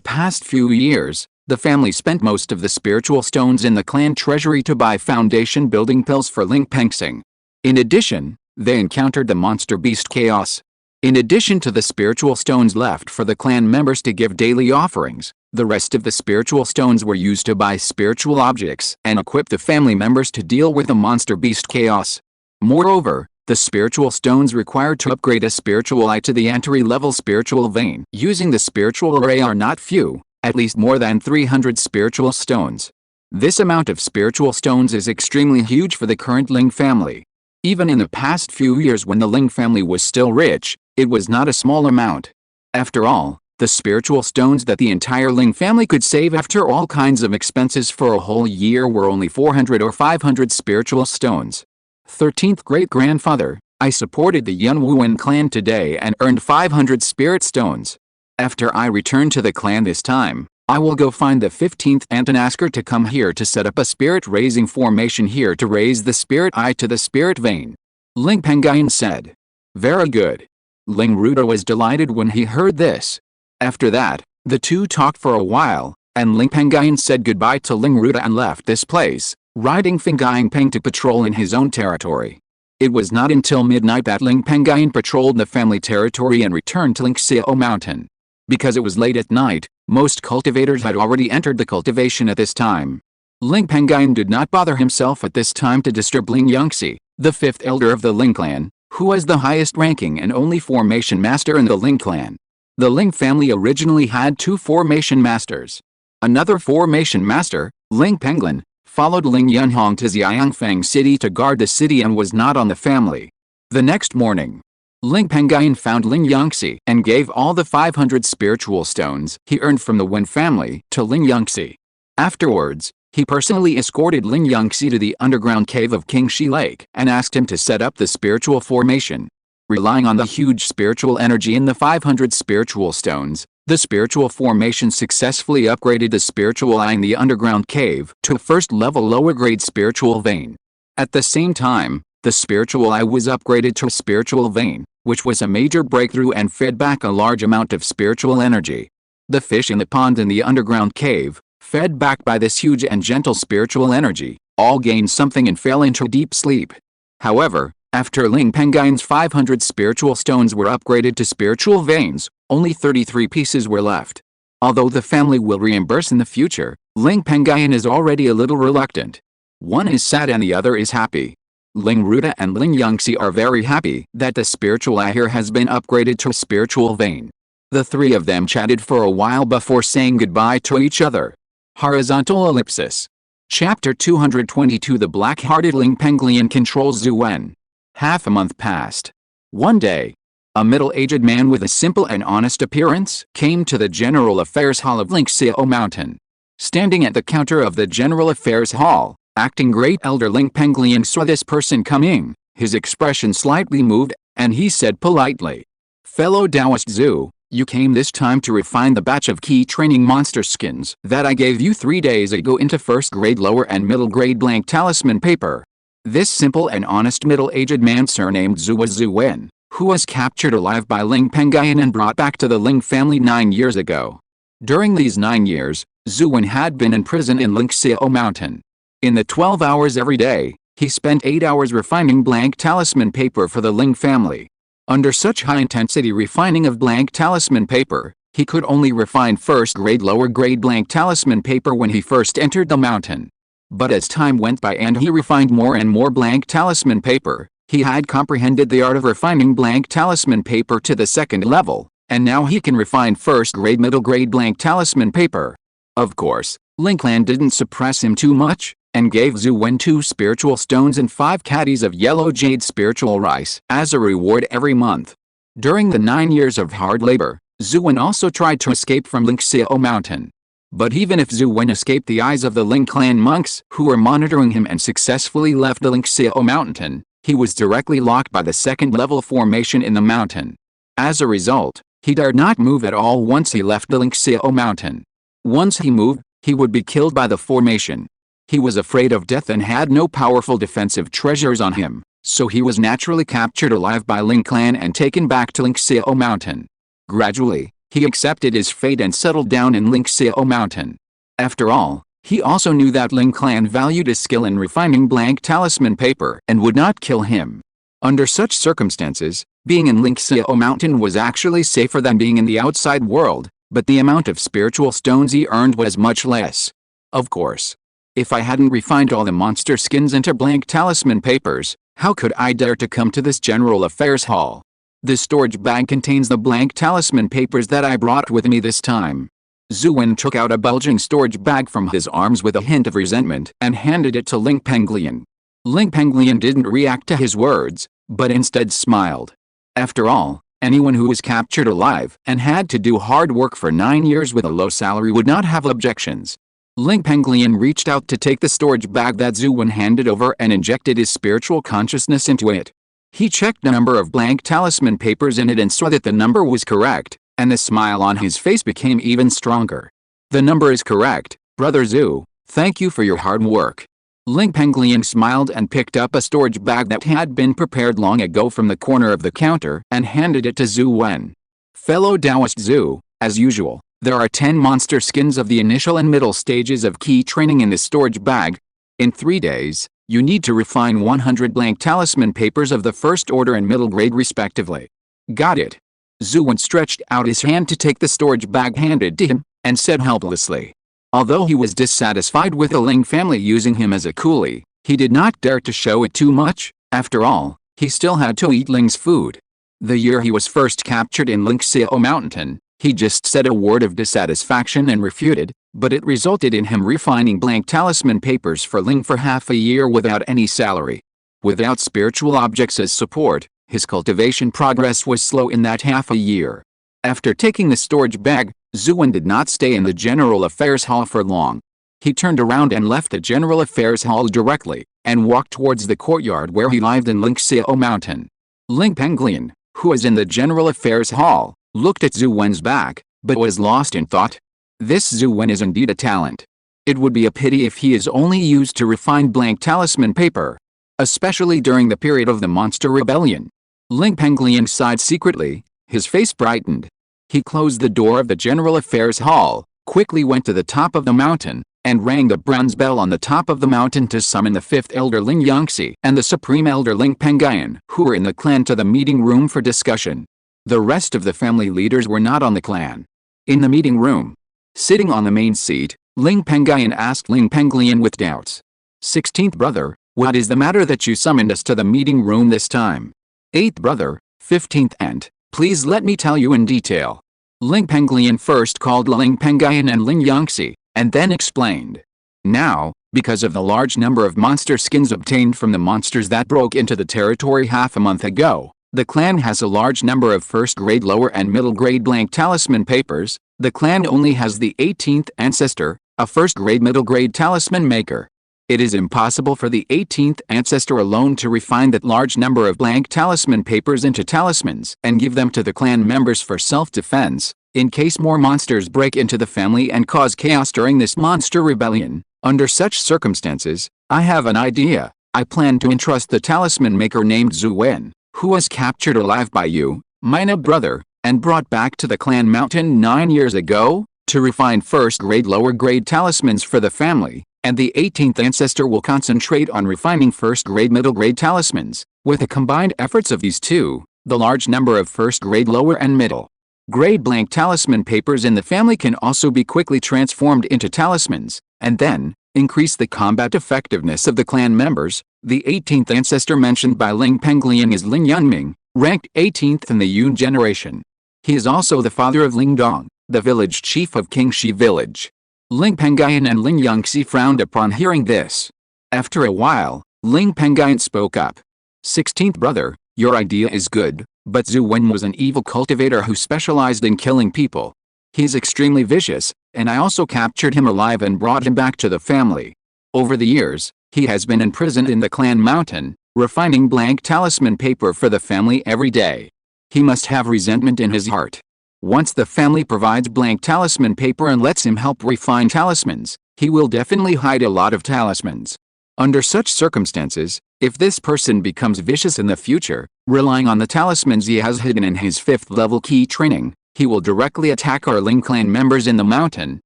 past few years, the family spent most of the spiritual stones in the clan treasury to buy foundation building pills for Ling Pengyun. In addition, they encountered the monster beast chaos. In addition to the spiritual stones left for the clan members to give daily offerings, the rest of the spiritual stones were used to buy spiritual objects and equip the family members to deal with the monster beast chaos. Moreover, the spiritual stones required to upgrade a spiritual eye to the entry-level spiritual vein using the spiritual array are not few, at least more than 300 spiritual stones. This amount of spiritual stones is extremely huge for the current Ling family. Even in the past few years when the Ling family was still rich, it was not a small amount. After all, the spiritual stones that the entire Ling family could save after all kinds of expenses for a whole year were only 400 or 500 spiritual stones. 13th great-grandfather, I supported the Yunwuan clan today and earned 500 spirit stones. After I return to the clan this time, I will go find the 15th aunt and ask her to come here to set up a spirit-raising formation here to raise the spirit eye to the spirit vein. Ling Pengyun said. Very good. Ling Ruda was delighted when he heard this. After that, The two talked for a while, and Ling Pengyun said goodbye to Ling Ruda and left this place, riding Fenggying Peng to patrol in his own territory. It was not until midnight that Ling Pengyun patrolled the family territory and returned to Lingxiao Mountain. Because it was late at night, most cultivators had already entered the cultivation at this time. Ling Pengyun did not bother himself at this time to disturb Ling Yangxi, the fifth elder of the Ling clan, who was the highest ranking and only formation master in the Ling clan. The Ling family originally had two formation masters. Another formation master, Ling Pengyun, followed Ling Yunhong to Xiangfeng City to guard the city and was not on the family. The next morning, Ling Pengyun found Ling Yangxi and gave all the 500 spiritual stones he earned from the Wen family to Ling Yangxi. Afterwards, he personally escorted Ling Yangxi to the underground cave of Qingshi Lake and asked him to set up the spiritual formation. Relying on the huge spiritual energy in the 500 spiritual stones, the spiritual formation successfully upgraded the spiritual eye in the underground cave to a first-level lower-grade spiritual vein. At the same time, the spiritual eye was upgraded to a spiritual vein, which was a major breakthrough and fed back a large amount of spiritual energy. The fish in the pond in the underground cave, fed back by this huge and gentle spiritual energy, all gained something and fell into deep sleep. However, after Ling Pengyun's 500 spiritual stones were upgraded to spiritual veins, only 33 pieces were left. Although the family will reimburse in the future, Ling Pengyun is already a little reluctant. One is sad and the other is happy. Ling Ruda and Ling Yangxi are very happy that the spiritual heir has been upgraded to a spiritual vein. The three of them chatted for a while before saying goodbye to each other. Horizontal ellipsis. Chapter 222 The Black-Hearted Ling Pengyun controls Zhu Wen. Half a month passed. One day, a middle-aged man with a simple and honest appearance came to the General Affairs Hall of Lingxiao Mountain. Standing at the counter of the General Affairs Hall, acting great elder Ling Pengyun saw this person coming. His expression slightly moved, and he said politely, "Fellow Taoist Zhu, you came this time to refine the batch of key training monster skins that I gave you 3 days ago into first-grade lower and middle-grade blank talisman paper." This simple and honest middle-aged man surnamed Zhu was Zhu Wen, who was captured alive by Ling Pengyun and brought back to the Ling family 9 years ago. During these 9 years, Zhu Wen had been in prison in Lingxiao Mountain. In the 12 hours every day, he spent 8 hours refining blank talisman paper for the Ling family. Under such high-intensity refining of blank talisman paper, he could only refine first-grade lower-grade blank talisman paper when he first entered the mountain. But as time went by and he refined more and more blank talisman paper, he had comprehended the art of refining blank talisman paper to the second level, and now he can refine first-grade middle-grade blank talisman paper. Of course, Ling Clan didn't suppress him too much, and gave Zhu Wen 2 spiritual stones and 5 caddies of yellow jade spiritual rice as a reward every month. During the 9 years of hard labor, Zhu Wen also tried to escape from Lingxiao Mountain. But even if Zhu Wen escaped the eyes of the Ling clan monks who were monitoring him and successfully left the Lingxiao Mountain, he was directly locked by the second-level formation in the mountain. As a result, he dared not move at all once he left the Lingxiao Mountain. Once he moved, he would be killed by the formation. He was afraid of death and had no powerful defensive treasures on him, so he was naturally captured alive by Ling clan and taken back to Lingxiao Mountain. Gradually, he accepted his fate and settled down in Lingxiao Mountain. After all, he also knew that Ling clan valued his skill in refining blank talisman paper and would not kill him. Under such circumstances, being in Lingxiao Mountain was actually safer than being in the outside world, but the amount of spiritual stones he earned was much less. Of course, if I hadn't refined all the monster skins into blank talisman papers, how could I dare to come to this General Affairs Hall? This storage bag contains the blank talisman papers that I brought with me this time. Zhu Wen took out a bulging storage bag from his arms with a hint of resentment and handed it to Ling Pengyun. Ling Pengyun didn't react to his words, but instead smiled. After all, anyone who was captured alive and had to do hard work for 9 years with a low salary would not have objections. Ling Pengyun reached out to take the storage bag that Zhu Wen handed over and injected his spiritual consciousness into it. He checked the number of blank talisman papers in it and saw that the number was correct, and the smile on his face became even stronger. "The number is correct, Brother Zhu. Thank you for your hard work." Ling Pengyun smiled and picked up a storage bag that had been prepared long ago from the corner of the counter and handed it to Zhu Wen. "Fellow Taoist Zhu, as usual, There are 10 monster skins of the initial and middle stages of key training in this storage bag. In 3 days, you need to refine 100 blank talisman papers of the first order and middle grade respectively. Got it. Zhu Wen stretched out his hand to take the storage bag handed to him, and said helplessly. Although he was dissatisfied with the Ling family using him as a coolie, he did not dare to show it too much. After all, he still had to eat Ling's food. The year he was first captured in Lingxiao Mountain, he just said a word of dissatisfaction and refuted, but it resulted in him refining blank talisman papers for Ling for half a year without any salary. Without spiritual objects as support, his cultivation progress was slow in that half a year. After taking the storage bag, Zhu Wen did not stay in the General Affairs Hall for long. He turned around and left the General Affairs Hall directly, and walked towards the courtyard where he lived in Lingxiao Mountain. Ling Pengyun, who was in the General Affairs Hall, looked at Zhu Wen's back, but was lost in thought. This Zhu Wen is indeed a talent. It would be a pity if he is only used to refine blank talisman paper, especially during the period of the Monster Rebellion. Ling Pengyun sighed secretly, his face brightened. He closed the door of the General Affairs Hall, quickly went to the top of the mountain, and rang the bronze bell on the top of the mountain to summon the 5th Elder Ling Yangxi and the Supreme Elder Ling Pengyun, who were in the clan, to the meeting room for discussion. The rest of the family leaders were not on the clan. In the meeting room, sitting on the main seat, Ling Pengyun asked Ling Pengyun with doubts. 16th brother, what is the matter that you summoned us to the meeting room this time? 8th brother, 15th aunt, please let me tell you in detail. Ling Pengyun first called Ling Pengyun and Ling Yangxi, and then explained. Now, because of the large number of monster skins obtained from the monsters that broke into the territory half a month ago, the clan has a large number of first-grade lower and middle-grade blank talisman papers. The clan only has the 18th ancestor, a first-grade middle-grade talisman maker. It is impossible for the 18th ancestor alone to refine that large number of blank talisman papers into talismans and give them to the clan members for self-defense, in case more monsters break into the family and cause chaos during this monster rebellion. Under such circumstances, I have an idea. I plan to entrust the talisman maker named Zhu Wen, who was captured alive by you, my brother, and brought back to the clan mountain 9 years ago, to refine first-grade lower-grade talismans for the family, and the 18th ancestor will concentrate on refining first-grade middle-grade talismans. With the combined efforts of these two, the large number of first-grade lower and middle-grade blank talisman papers in the family can also be quickly transformed into talismans, and then increase the combat effectiveness of the clan members. The 18th ancestor mentioned by Ling Pengyun is Ling Yunming, ranked 18th in the Yun generation. He is also the father of Ling Dong, the village chief of Qingshi village. Ling Pengyun and Ling Yangxi frowned upon hearing this. After a while, Ling Pengyun spoke up. 16th brother, your idea is good, but Zhu Wen was an evil cultivator who specialized in killing people. He is extremely vicious, and I also captured him alive and brought him back to the family. Over the years, he has been imprisoned in the clan mountain, refining blank talisman paper for the family every day. He must have resentment in his heart. Once the family provides blank talisman paper and lets him help refine talismans, he will definitely hide a lot of talismans. Under such circumstances, if this person becomes vicious in the future, relying on the talismans he has hidden in his 5th level key training, he will directly attack our Ling clan members in the mountain,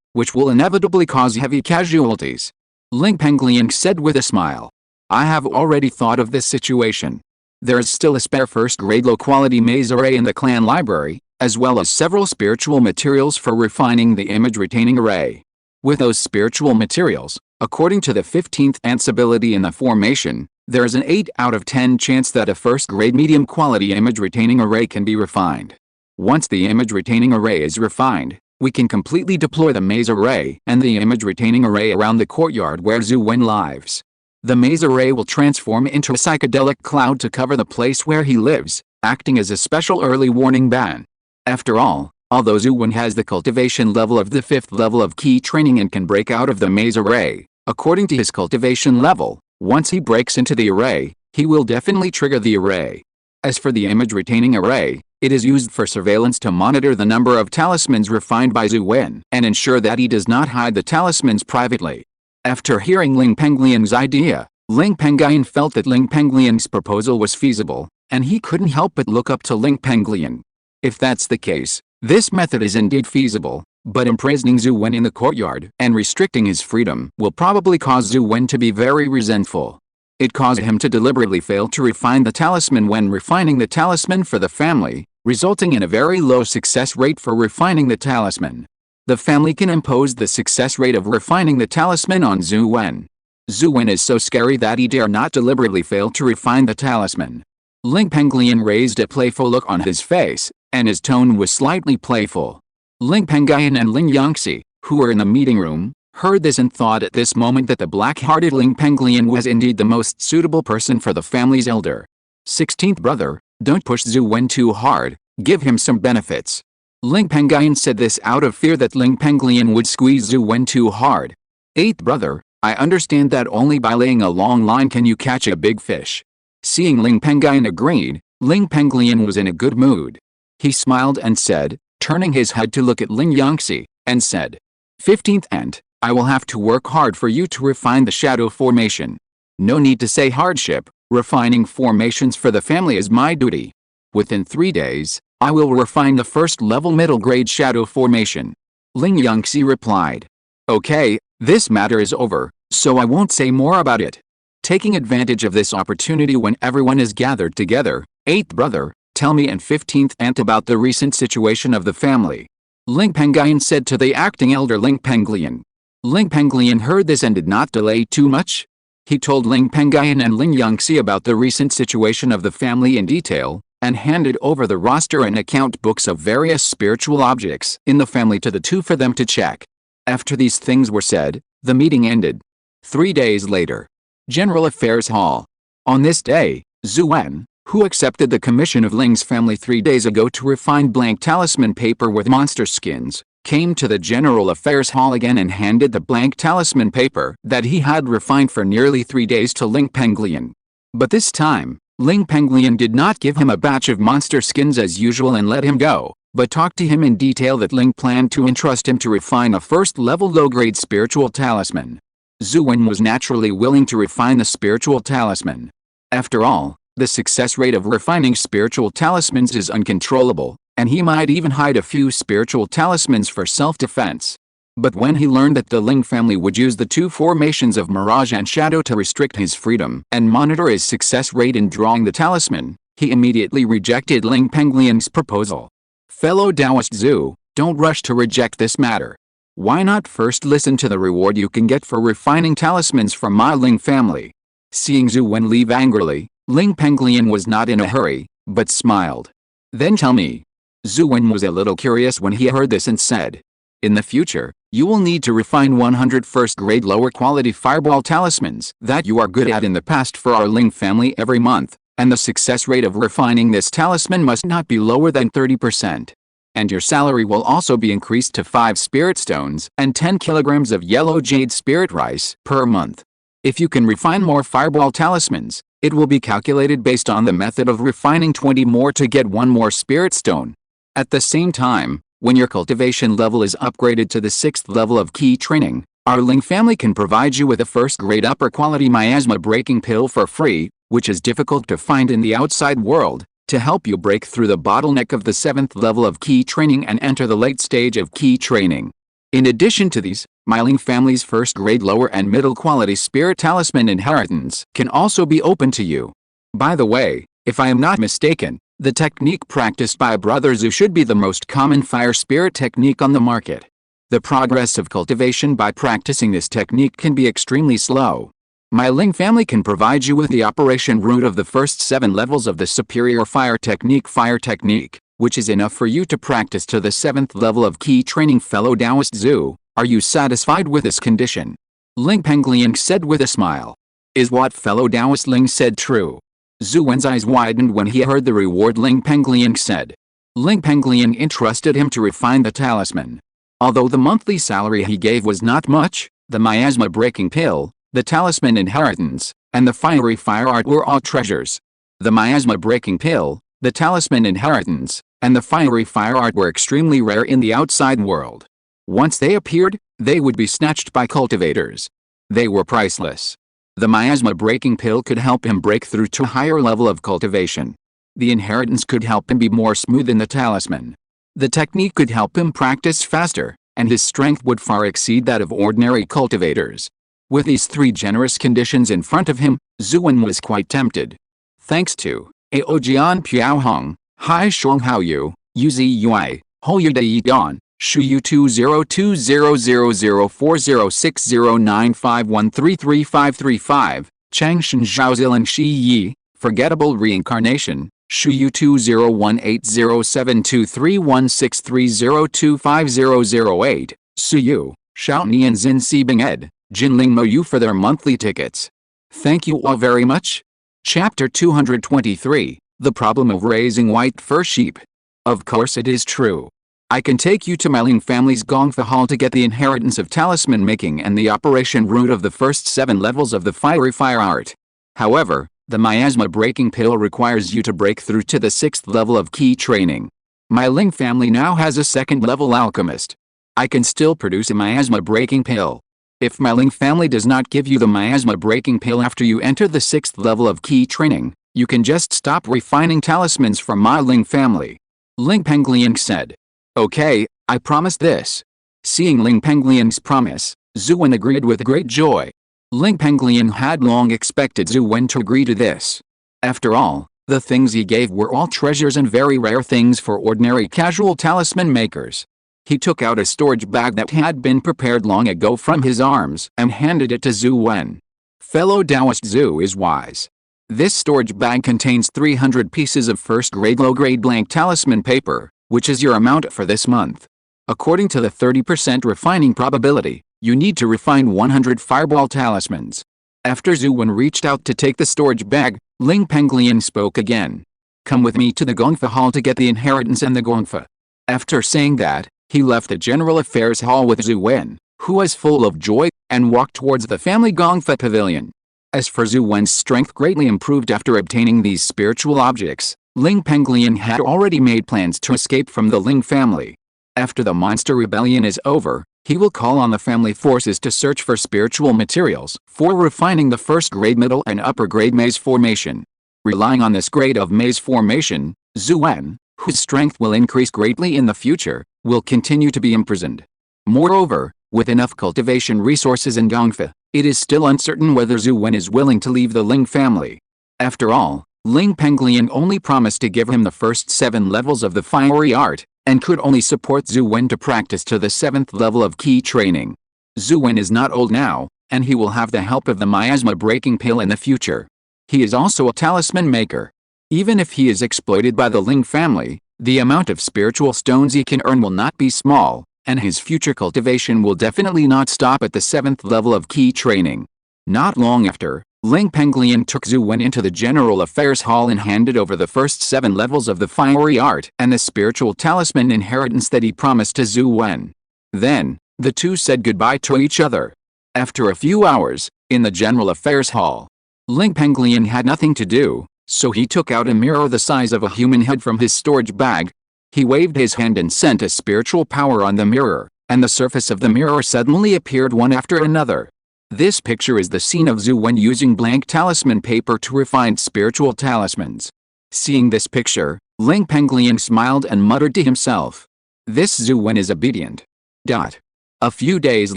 which will inevitably cause heavy casualties. Ling Pengyun said with a smile. I have already thought of this situation. There is still a spare first-grade low-quality maze array in the clan library, as well as several spiritual materials for refining the image-retaining array. With those spiritual materials, according to the 15th ants ability in the formation, there is an 8 out of 10 chance that a first-grade medium-quality image-retaining array can be refined. Once the image-retaining array is refined, we can completely deploy the maze array and the image-retaining array around the courtyard where Zhu Wen lives. The maze array will transform into a psychedelic cloud to cover the place where he lives, acting as a special early warning ban. After all, although Zhu Wen has the cultivation level of the 5th level of key training and can break out of the maze array, according to his cultivation level, once he breaks into the array, he will definitely trigger the array. As for the image-retaining array, it is used for surveillance to monitor the number of talismans refined by Zhu Wen and ensure that he does not hide the talismans privately. After hearing Ling Pengyun's idea, Ling Pengyun felt that Ling Pengyun's proposal was feasible, and he couldn't help but look up to Ling Pengyun. If that's the case, this method is indeed feasible, But imprisoning Zhu Wen in the courtyard and restricting his freedom will probably cause Zhu Wen to be very resentful. It caused him to deliberately fail to refine the talisman when refining the talisman for the family, resulting in a very low success rate for refining the talisman. The family can impose the success rate of refining the talisman on Zhu Wen. Zhu Wen is so scary that he dare not deliberately fail to refine the talisman. Ling Pengyun raised a playful look on his face, and his tone was slightly playful. Ling Pengyun and Ling Yangxi, who were in the meeting room, heard this and thought at this moment that the black-hearted Ling Pengyun was indeed the most suitable person for the family's elder. 16th brother, don't push Zhu Wen too hard, give him some benefits. Ling Pengyun said this out of fear that Ling Pengyun would squeeze Zhu Wen too hard. 8th brother, I understand that only by laying a long line can you catch a big fish. Seeing Ling Pengyun agreed, Ling Pengyun was in a good mood. He smiled and said, turning his head to look at Ling Yangxi, and said, 15th aunt, I will have to work hard for you to refine the shadow formation. No need to say hardship, refining formations for the family is my duty. Within 3 days, I will refine the first level middle grade shadow formation. Ling Yangxi replied. Okay, this matter is over, so I won't say more about it. Taking advantage of this opportunity when everyone is gathered together, 8th brother, tell me and 15th aunt about the recent situation of the family. Ling Pengyun said to the acting elder Ling Pengyun. Ling Pengyun heard this and did not delay too much. He told Ling Pengyun and Ling Yangxi about the recent situation of the family in detail, and handed over the roster and account books of various spiritual objects in the family to the two for them to check. After these things were said, the meeting ended. 3 days later. General Affairs Hall. On this day, Zhu Wen, who accepted the commission of Ling's family 3 days ago to refine blank talisman paper with monster skins, came to the General Affairs Hall again and handed the blank talisman paper that he had refined for nearly 3 days to Ling Pengyun. But this time, Ling Pengyun did not give him a batch of monster skins as usual and let him go, but talked to him in detail that Ling planned to entrust him to refine a first-level low-grade spiritual talisman. Zhu Wen was naturally willing to refine the spiritual talisman. After all, the success rate of refining spiritual talismans is uncontrollable, and he might even hide a few spiritual talismans for self-defense. But when he learned that the Ling family would use the two formations of Mirage and Shadow to restrict his freedom and monitor his success rate in drawing the talisman, he immediately rejected Ling Pengyun's proposal. Fellow Taoist Zhu, don't rush to reject this matter. Why not first listen to the reward you can get for refining talismans from my Ling family? Seeing Zhu Wen leave angrily, Ling Pengyun was not in a hurry, but smiled. Then tell me. Zhu Wen was a little curious when he heard this and said, in the future, you will need to refine 100 first-grade lower-quality fireball talismans that you are good at in the past for our Ling family every month, and the success rate of refining this talisman must not be lower than 30%. And your salary will also be increased to 5 spirit stones and 10 kilograms of yellow jade spirit rice per month. If you can refine more fireball talismans, it will be calculated based on the method of refining 20 more to get 1 more spirit stone. At the same time, when your cultivation level is upgraded to the 6th level of key training, our Ling family can provide you with a first-grade upper-quality miasma-breaking pill for free, which is difficult to find in the outside world, to help you break through the bottleneck of the 7th level of key training and enter the late stage of key training. In addition to these, my Ling family's first-grade lower and middle-quality spirit talisman inheritance can also be open to you. By the way, if I am not mistaken, the technique practiced by Brother Zhu should be the most common fire spirit technique on the market. The progress of cultivation by practicing this technique can be extremely slow. My Ling family can provide you with the operation route of the first 7 levels of the superior fire technique, which is enough for you to practice to the 7th level of key training. Fellow Taoist Zhu, are you satisfied with this condition? Ling Pengyun said with a smile. Is what fellow Taoist Ling said true? Zhu Wen's eyes widened when he heard the reward Ling Pengyun said. Ling Pengyun entrusted him to refine the talisman. Although the monthly salary he gave was not much, the miasma-breaking pill, the talisman inheritance, and the fiery fire art were all treasures. The miasma-breaking pill, the talisman inheritance, and the fiery fire art were extremely rare in the outside world. Once they appeared, they would be snatched by cultivators. They were priceless. The miasma-breaking pill could help him break through to a higher level of cultivation. The inheritance could help him be more smooth in the talisman. The technique could help him practice faster, and his strength would far exceed that of ordinary cultivators. With these three generous conditions in front of him, Zhu Wen was quite tempted. Thanks to Ao Jian Piao Hong, Hai Shuang Hao Yu, Yu Zi Yui, Hou Yu Dai Gan, Shu Yu 20200040660951333535, Chang Shen Zhao Zilan Shi Yi, Forgettable Reincarnation, Shu Yu 201807231630250008, Su Yu, Shao Nian Zin Sibing Ed, Jinling Mo Yu for their monthly tickets. Thank you all very much. Chapter 223, The Problem of Raising White Fur Sheep. Of course it is true. I can take you to my Ling family's Gongfa Hall to get the inheritance of talisman making and the operation route of the first 7 levels of the fiery fire art. However, the miasma breaking pill requires you to break through to the 6th level of key training. My Ling family now has a 2nd level alchemist. I can still produce a miasma breaking pill. If my Ling family does not give you the miasma breaking pill after you enter the 6th level of key training, you can just stop refining talismans from my Ling family. Ling Pengyun said. Okay, I promise this. Seeing Ling Pengyun's promise, Zhu Wen agreed with great joy. Ling Pengyun had long expected Zhu Wen to agree to this. After all, the things he gave were all treasures and very rare things for ordinary casual talisman makers. He took out a storage bag that had been prepared long ago from his arms and handed it to Zhu Wen. Fellow Taoist Zhu is wise. This storage bag contains 300 pieces of first-grade low-grade blank talisman paper, which is your amount for this month. According to the 30% refining probability, you need to refine 100 fireball talismans. After Zhu Wen reached out to take the storage bag, Ling Pengyun spoke again. Come with me to the Gongfa Hall to get the inheritance and the Gongfa. After saying that, he left the General Affairs Hall with Zhu Wen, who was full of joy, and walked towards the family Gongfa pavilion. As for Zhu Wen's strength greatly improved after obtaining these spiritual objects, Ling Pengyun had already made plans to escape from the Ling family. After the monster rebellion is over, he will call on the family forces to search for spiritual materials for refining the first-grade middle and upper-grade maze formation. Relying on this grade of maze formation, Zhu Wen, whose strength will increase greatly in the future, will continue to be imprisoned. Moreover, with enough cultivation resources in Gongfa, it is still uncertain whether Zhu Wen is willing to leave the Ling family. After all, Ling Pengyun only promised to give him the first 7 levels of the fiery art, and could only support Zhu Wen to practice to the 7th level of key training. Zhu Wen is not old now, and he will have the help of the miasma breaking pill in the future. He is also a talisman maker. Even if he is exploited by the Ling family, the amount of spiritual stones he can earn will not be small, and his future cultivation will definitely not stop at the 7th level of key training. Not long after, Ling Pengyun took Zhu Wen into the General Affairs Hall and handed over the first 7 levels of the fiery art and the spiritual talisman inheritance that he promised to Zhu Wen. Then, the two said goodbye to each other. After a few hours, in the General Affairs Hall, Ling Pengyun had nothing to do, so he took out a mirror the size of a human head from his storage bag. He waved his hand and sent a spiritual power on the mirror, and the surface of the mirror suddenly appeared one after another. This picture is the scene of Zhu Wen using blank talisman paper to refine spiritual talismans. Seeing this picture, Ling Pengyun smiled and muttered to himself. This Zhu Wen is obedient. A few days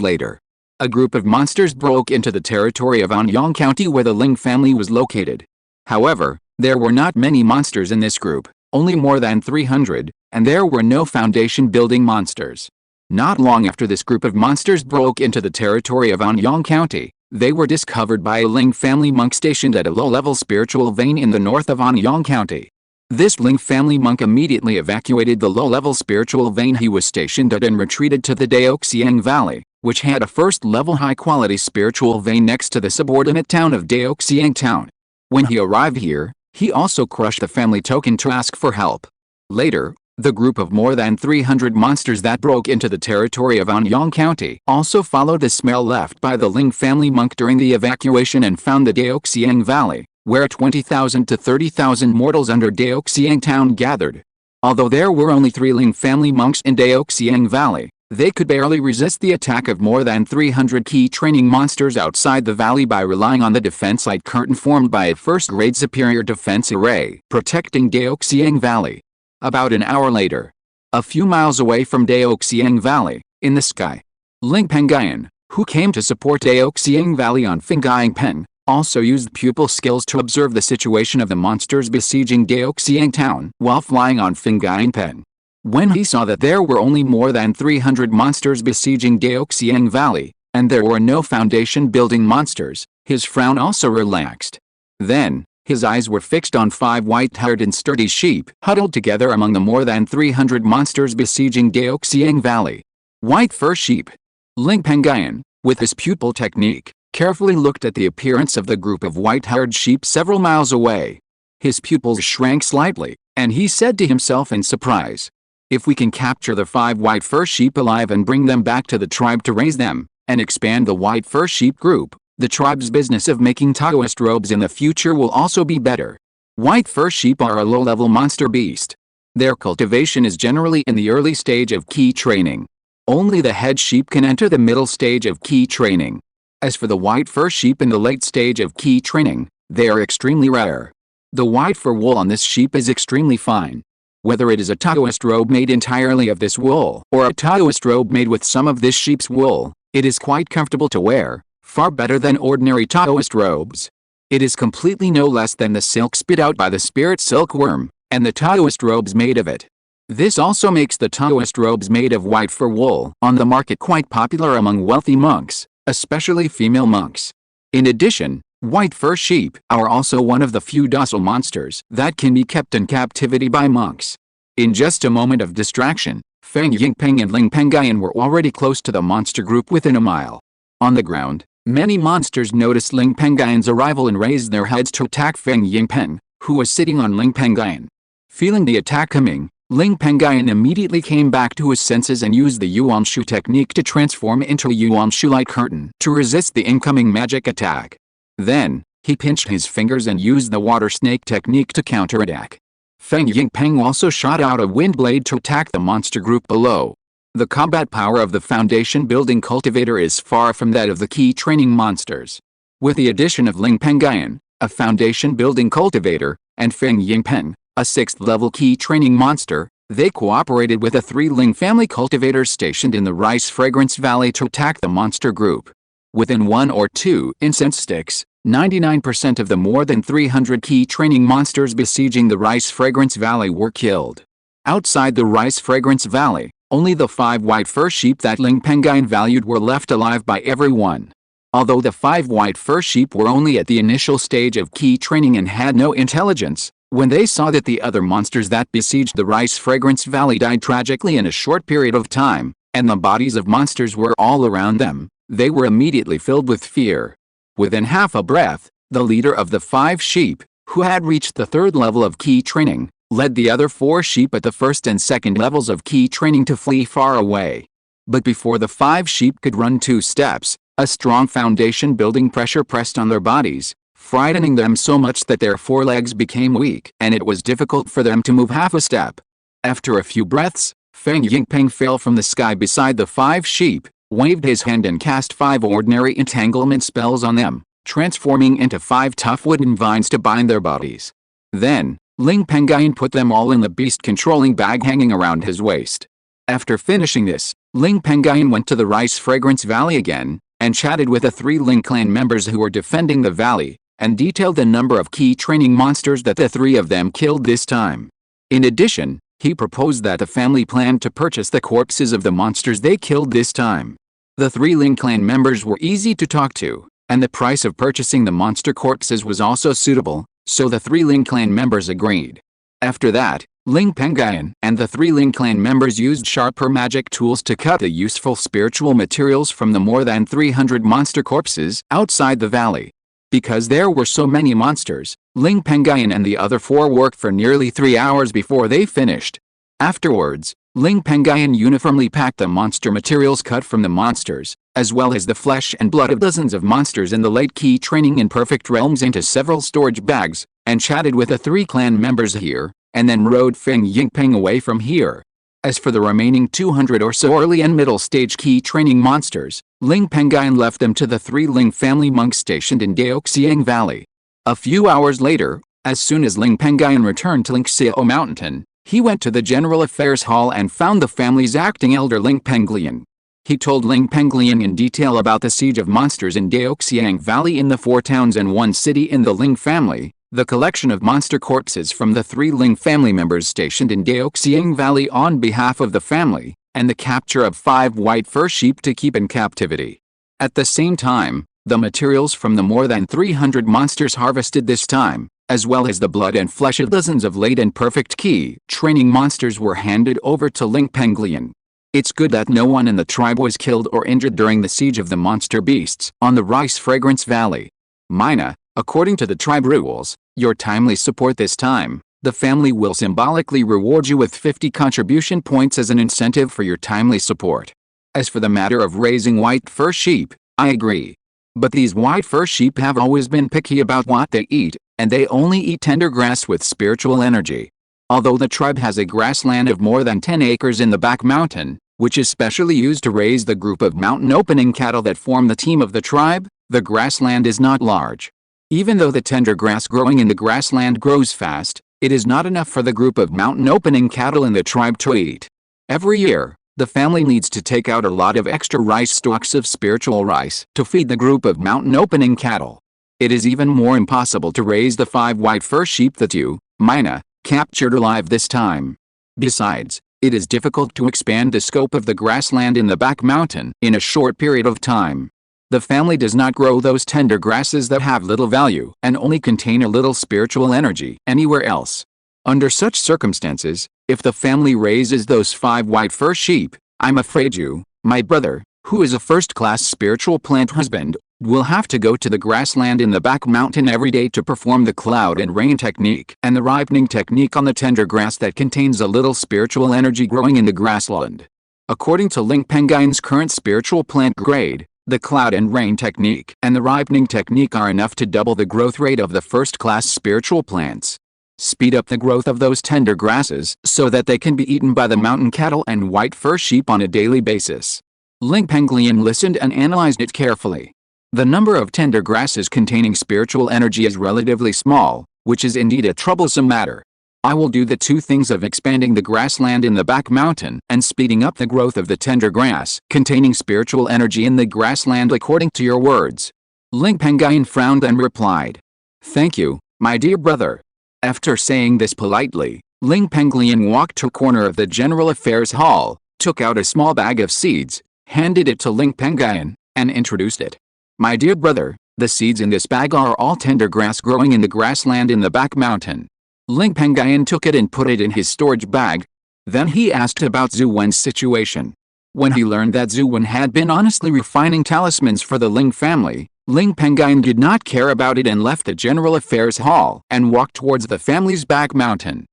later, a group of monsters broke into the territory of Anyang County where the Ling family was located. However, there were not many monsters in this group, only more than 300, and there were no foundation building monsters. Not long after this group of monsters broke into the territory of Anyang County, they were discovered by a Ling family monk stationed at a low-level spiritual vein in the north of Anyang County. This Ling family monk immediately evacuated the low-level spiritual vein he was stationed at and retreated to the Daoxiang Valley, which had a first-level high-quality spiritual vein next to the subordinate town of Daoxiang Town. When he arrived here, he also crushed the family token to ask for help. Later, the group of more than 300 monsters that broke into the territory of Anyang County also followed the smell left by the Ling family monk during the evacuation and found the Daoxiang Valley, where 20,000 to 30,000 mortals under Daoxiang Town gathered. Although there were only 3 Ling family monks in Daoxiang Valley, they could barely resist the attack of more than 300 key training monsters outside the valley by relying on the defense light curtain formed by a first-grade superior defense array protecting Daoxiang Valley. About an hour later, a few miles away from Daoxiang Valley, In the sky, Ling Pengyun, who came to support Daoxiang Valley on Fenggying Pen, also used pupil skills to observe the situation of the monsters besieging Daoxiang Town while flying on Fenggying Pen. When he saw that there were only more than 300 monsters besieging Daoxiang Valley, and there were no foundation-building monsters, his frown also relaxed. Then, his eyes were fixed on 5 white-haired and sturdy sheep huddled together among the more than 300 monsters besieging Daoxiang Valley. White fur sheep. Ling Pengyun, with his pupil technique, carefully looked at the appearance of the group of white-haired sheep several miles away. His pupils shrank slightly, and he said to himself in surprise, "If we can capture the 5 white fur sheep alive and bring them back to the tribe to raise them, and expand the white fur sheep group, the tribe's business of making Taoist robes in the future will also be better." White fur sheep are a low-level monster beast. Their cultivation is generally in the early stage of key training. Only the head sheep can enter the middle stage of key training. As for the white fur sheep in the late stage of key training, they are extremely rare. The white fur wool on this sheep is extremely fine. Whether it is a Taoist robe made entirely of this wool or a Taoist robe made with some of this sheep's wool, it is quite comfortable to wear, far better than ordinary Taoist robes. It is completely no less than the silk spit out by the spirit silkworm, and the Taoist robes made of it. This also makes the Taoist robes made of white fur wool on the market quite popular among wealthy monks, especially female monks. In addition, white fur sheep are also one of the few docile monsters that can be kept in captivity by monks. In just a moment of distraction, Feng Yingpeng and Ling Pengyun were already close to the monster group within a mile. On the ground, many monsters noticed Ling Pengyun's arrival and raised their heads to attack Feng Yingpeng, who was sitting on Ling Pengyun. Feeling the attack coming, Ling Pengyun immediately came back to his senses and used the Yuanshu technique to transform into a Yuanshu light curtain to resist the incoming magic attack. Then, he pinched his fingers and used the water snake technique to counterattack. Feng Yingpeng also shot out a wind blade to attack the monster group below. The combat power of the foundation-building cultivator is far from that of the key training monsters. With the addition of Ling Pengyun, a foundation-building cultivator, and Feng Yingpeng, a 6th-level key training monster, they cooperated with the 3 Ling family cultivators stationed in the Rice Fragrance Valley to attack the monster group. Within 1 or 2 incense sticks, 99% of the more than 300 key training monsters besieging the Rice Fragrance Valley were killed. Outside the Rice Fragrance Valley, only the 5 white fur sheep that Ling Pengyun valued were left alive by everyone. Although the 5 white fur sheep were only at the initial stage of key training and had no intelligence, when they saw that the other monsters that besieged the Rice Fragrance Valley died tragically in a short period of time, and the bodies of monsters were all around them, they were immediately filled with fear. Within half a breath, the leader of the 5 sheep, who had reached the 3rd level of key training, led the other 4 sheep at the 1st and 2nd levels of key training to flee far away. But before the 5 sheep could run 2 steps, a strong foundation-building pressure pressed on their bodies, frightening them so much that their forelegs became weak and it was difficult for them to move half a step. After a few breaths, Feng Yingpeng fell from the sky beside the 5 sheep, waved his hand and cast 5 ordinary entanglement spells on them, transforming into 5 tough wooden vines to bind their bodies. Then, Ling Pengyun put them all in the beast-controlling bag hanging around his waist. After finishing this, Ling Pengyun went to the Rice Fragrance Valley again, and chatted with the 3 Ling clan members who were defending the valley, and detailed the number of key training monsters that the 3 of them killed this time. In addition, he proposed that the family planned to purchase the corpses of the monsters they killed this time. The 3 Ling clan members were easy to talk to, and the price of purchasing the monster corpses was also suitable, so the 3 Ling clan members agreed. After that, Ling Pengyun and the 3 Ling clan members used sharper magic tools to cut the useful spiritual materials from the more than 300 monster corpses outside the valley. Because there were so many monsters, Ling Pengyun and the other 4 worked for nearly 3 hours before they finished. Afterwards, Ling Pengyun uniformly packed the monster materials cut from the monsters, as well as the flesh and blood of dozens of monsters in the late key training in perfect realms into several storage bags, and chatted with the 3 clan members here, and then rode Feng Yingpeng away from here. As for the remaining 200 or so early and middle stage key training monsters, Ling Pengyun left them to the 3 Ling family monks stationed in Daoxiang Valley. A few hours later, as soon as Ling Pengyun returned to Lingxiao Mountain, he went to the General Affairs Hall and found the family's acting elder Ling Pengyun. He told Ling Pengyun in detail about the siege of monsters in Daoxiang Valley in the 4 towns and 1 city in the Ling family, the collection of monster corpses from the 3 Ling family members stationed in Daoxiang Valley on behalf of the family, and the capture of 5 white fur sheep to keep in captivity. At the same time, the materials from the more than 300 monsters harvested this time, as well as the blood and flesh of dozens of late and perfect key training monsters were handed over to Ling Pengyun. It's good that no one in the tribe was killed or injured during the siege of the monster beasts on the Rice Fragrance Valley. Mina, according to the tribe rules, your timely support this time, the family will symbolically reward you with 50 contribution points as an incentive for your timely support. As for the matter of raising white fur sheep, I agree. But these white fur sheep have always been picky about what they eat, and they only eat tender grass with spiritual energy. Although the tribe has a grassland of more than 10 acres in the back mountain, which is specially used to raise the group of mountain opening cattle that form the team of the tribe, the grassland is not large. Even though the tender grass growing in the grassland grows fast, it is not enough for the group of mountain opening cattle in the tribe to eat. Every year, the family needs to take out a lot of extra rice stalks of spiritual rice to feed the group of mountain opening cattle. It is even more impossible to raise the 5 white fur sheep that you, Mina, captured alive this time. Besides, it is difficult to expand the scope of the grassland in the back mountain in a short period of time. The family does not grow those tender grasses that have little value and only contain a little spiritual energy anywhere else. Under such circumstances, if the family raises those 5 white fur sheep, I'm afraid you, my brother, who is a first-class spiritual plant husband, will have to go to the grassland in the back mountain every day to perform the cloud and rain technique and the ripening technique on the tender grass that contains a little spiritual energy growing in the grassland. According to Ling Pengyun's current spiritual plant grade, the cloud and rain technique and the ripening technique are enough to double the growth rate of the first-class spiritual plants. Speed up the growth of those tender grasses so that they can be eaten by the mountain cattle and white fur sheep on a daily basis. Ling Pengyun listened and analyzed it carefully. The number of tender grasses containing spiritual energy is relatively small, which is indeed a troublesome matter. I will do the 2 things of expanding the grassland in the back mountain and speeding up the growth of the tender grass containing spiritual energy in the grassland according to your words. Ling Pengyun frowned and replied, "Thank you, my dear brother." After saying this politely, Ling Pengyun walked to a corner of the General Affairs Hall, took out a small bag of seeds, handed it to Ling Pengyun, and introduced it. "My dear brother, the seeds in this bag are all tender grass growing in the grassland in the back mountain." Ling Pengyun took it and put it in his storage bag. Then he asked about Zhu Wen's situation. When he learned that Zhu Wen had been honestly refining talismans for the Ling family, Ling Pengyun did not care about it and left the General Affairs Hall and walked towards the family's back mountain.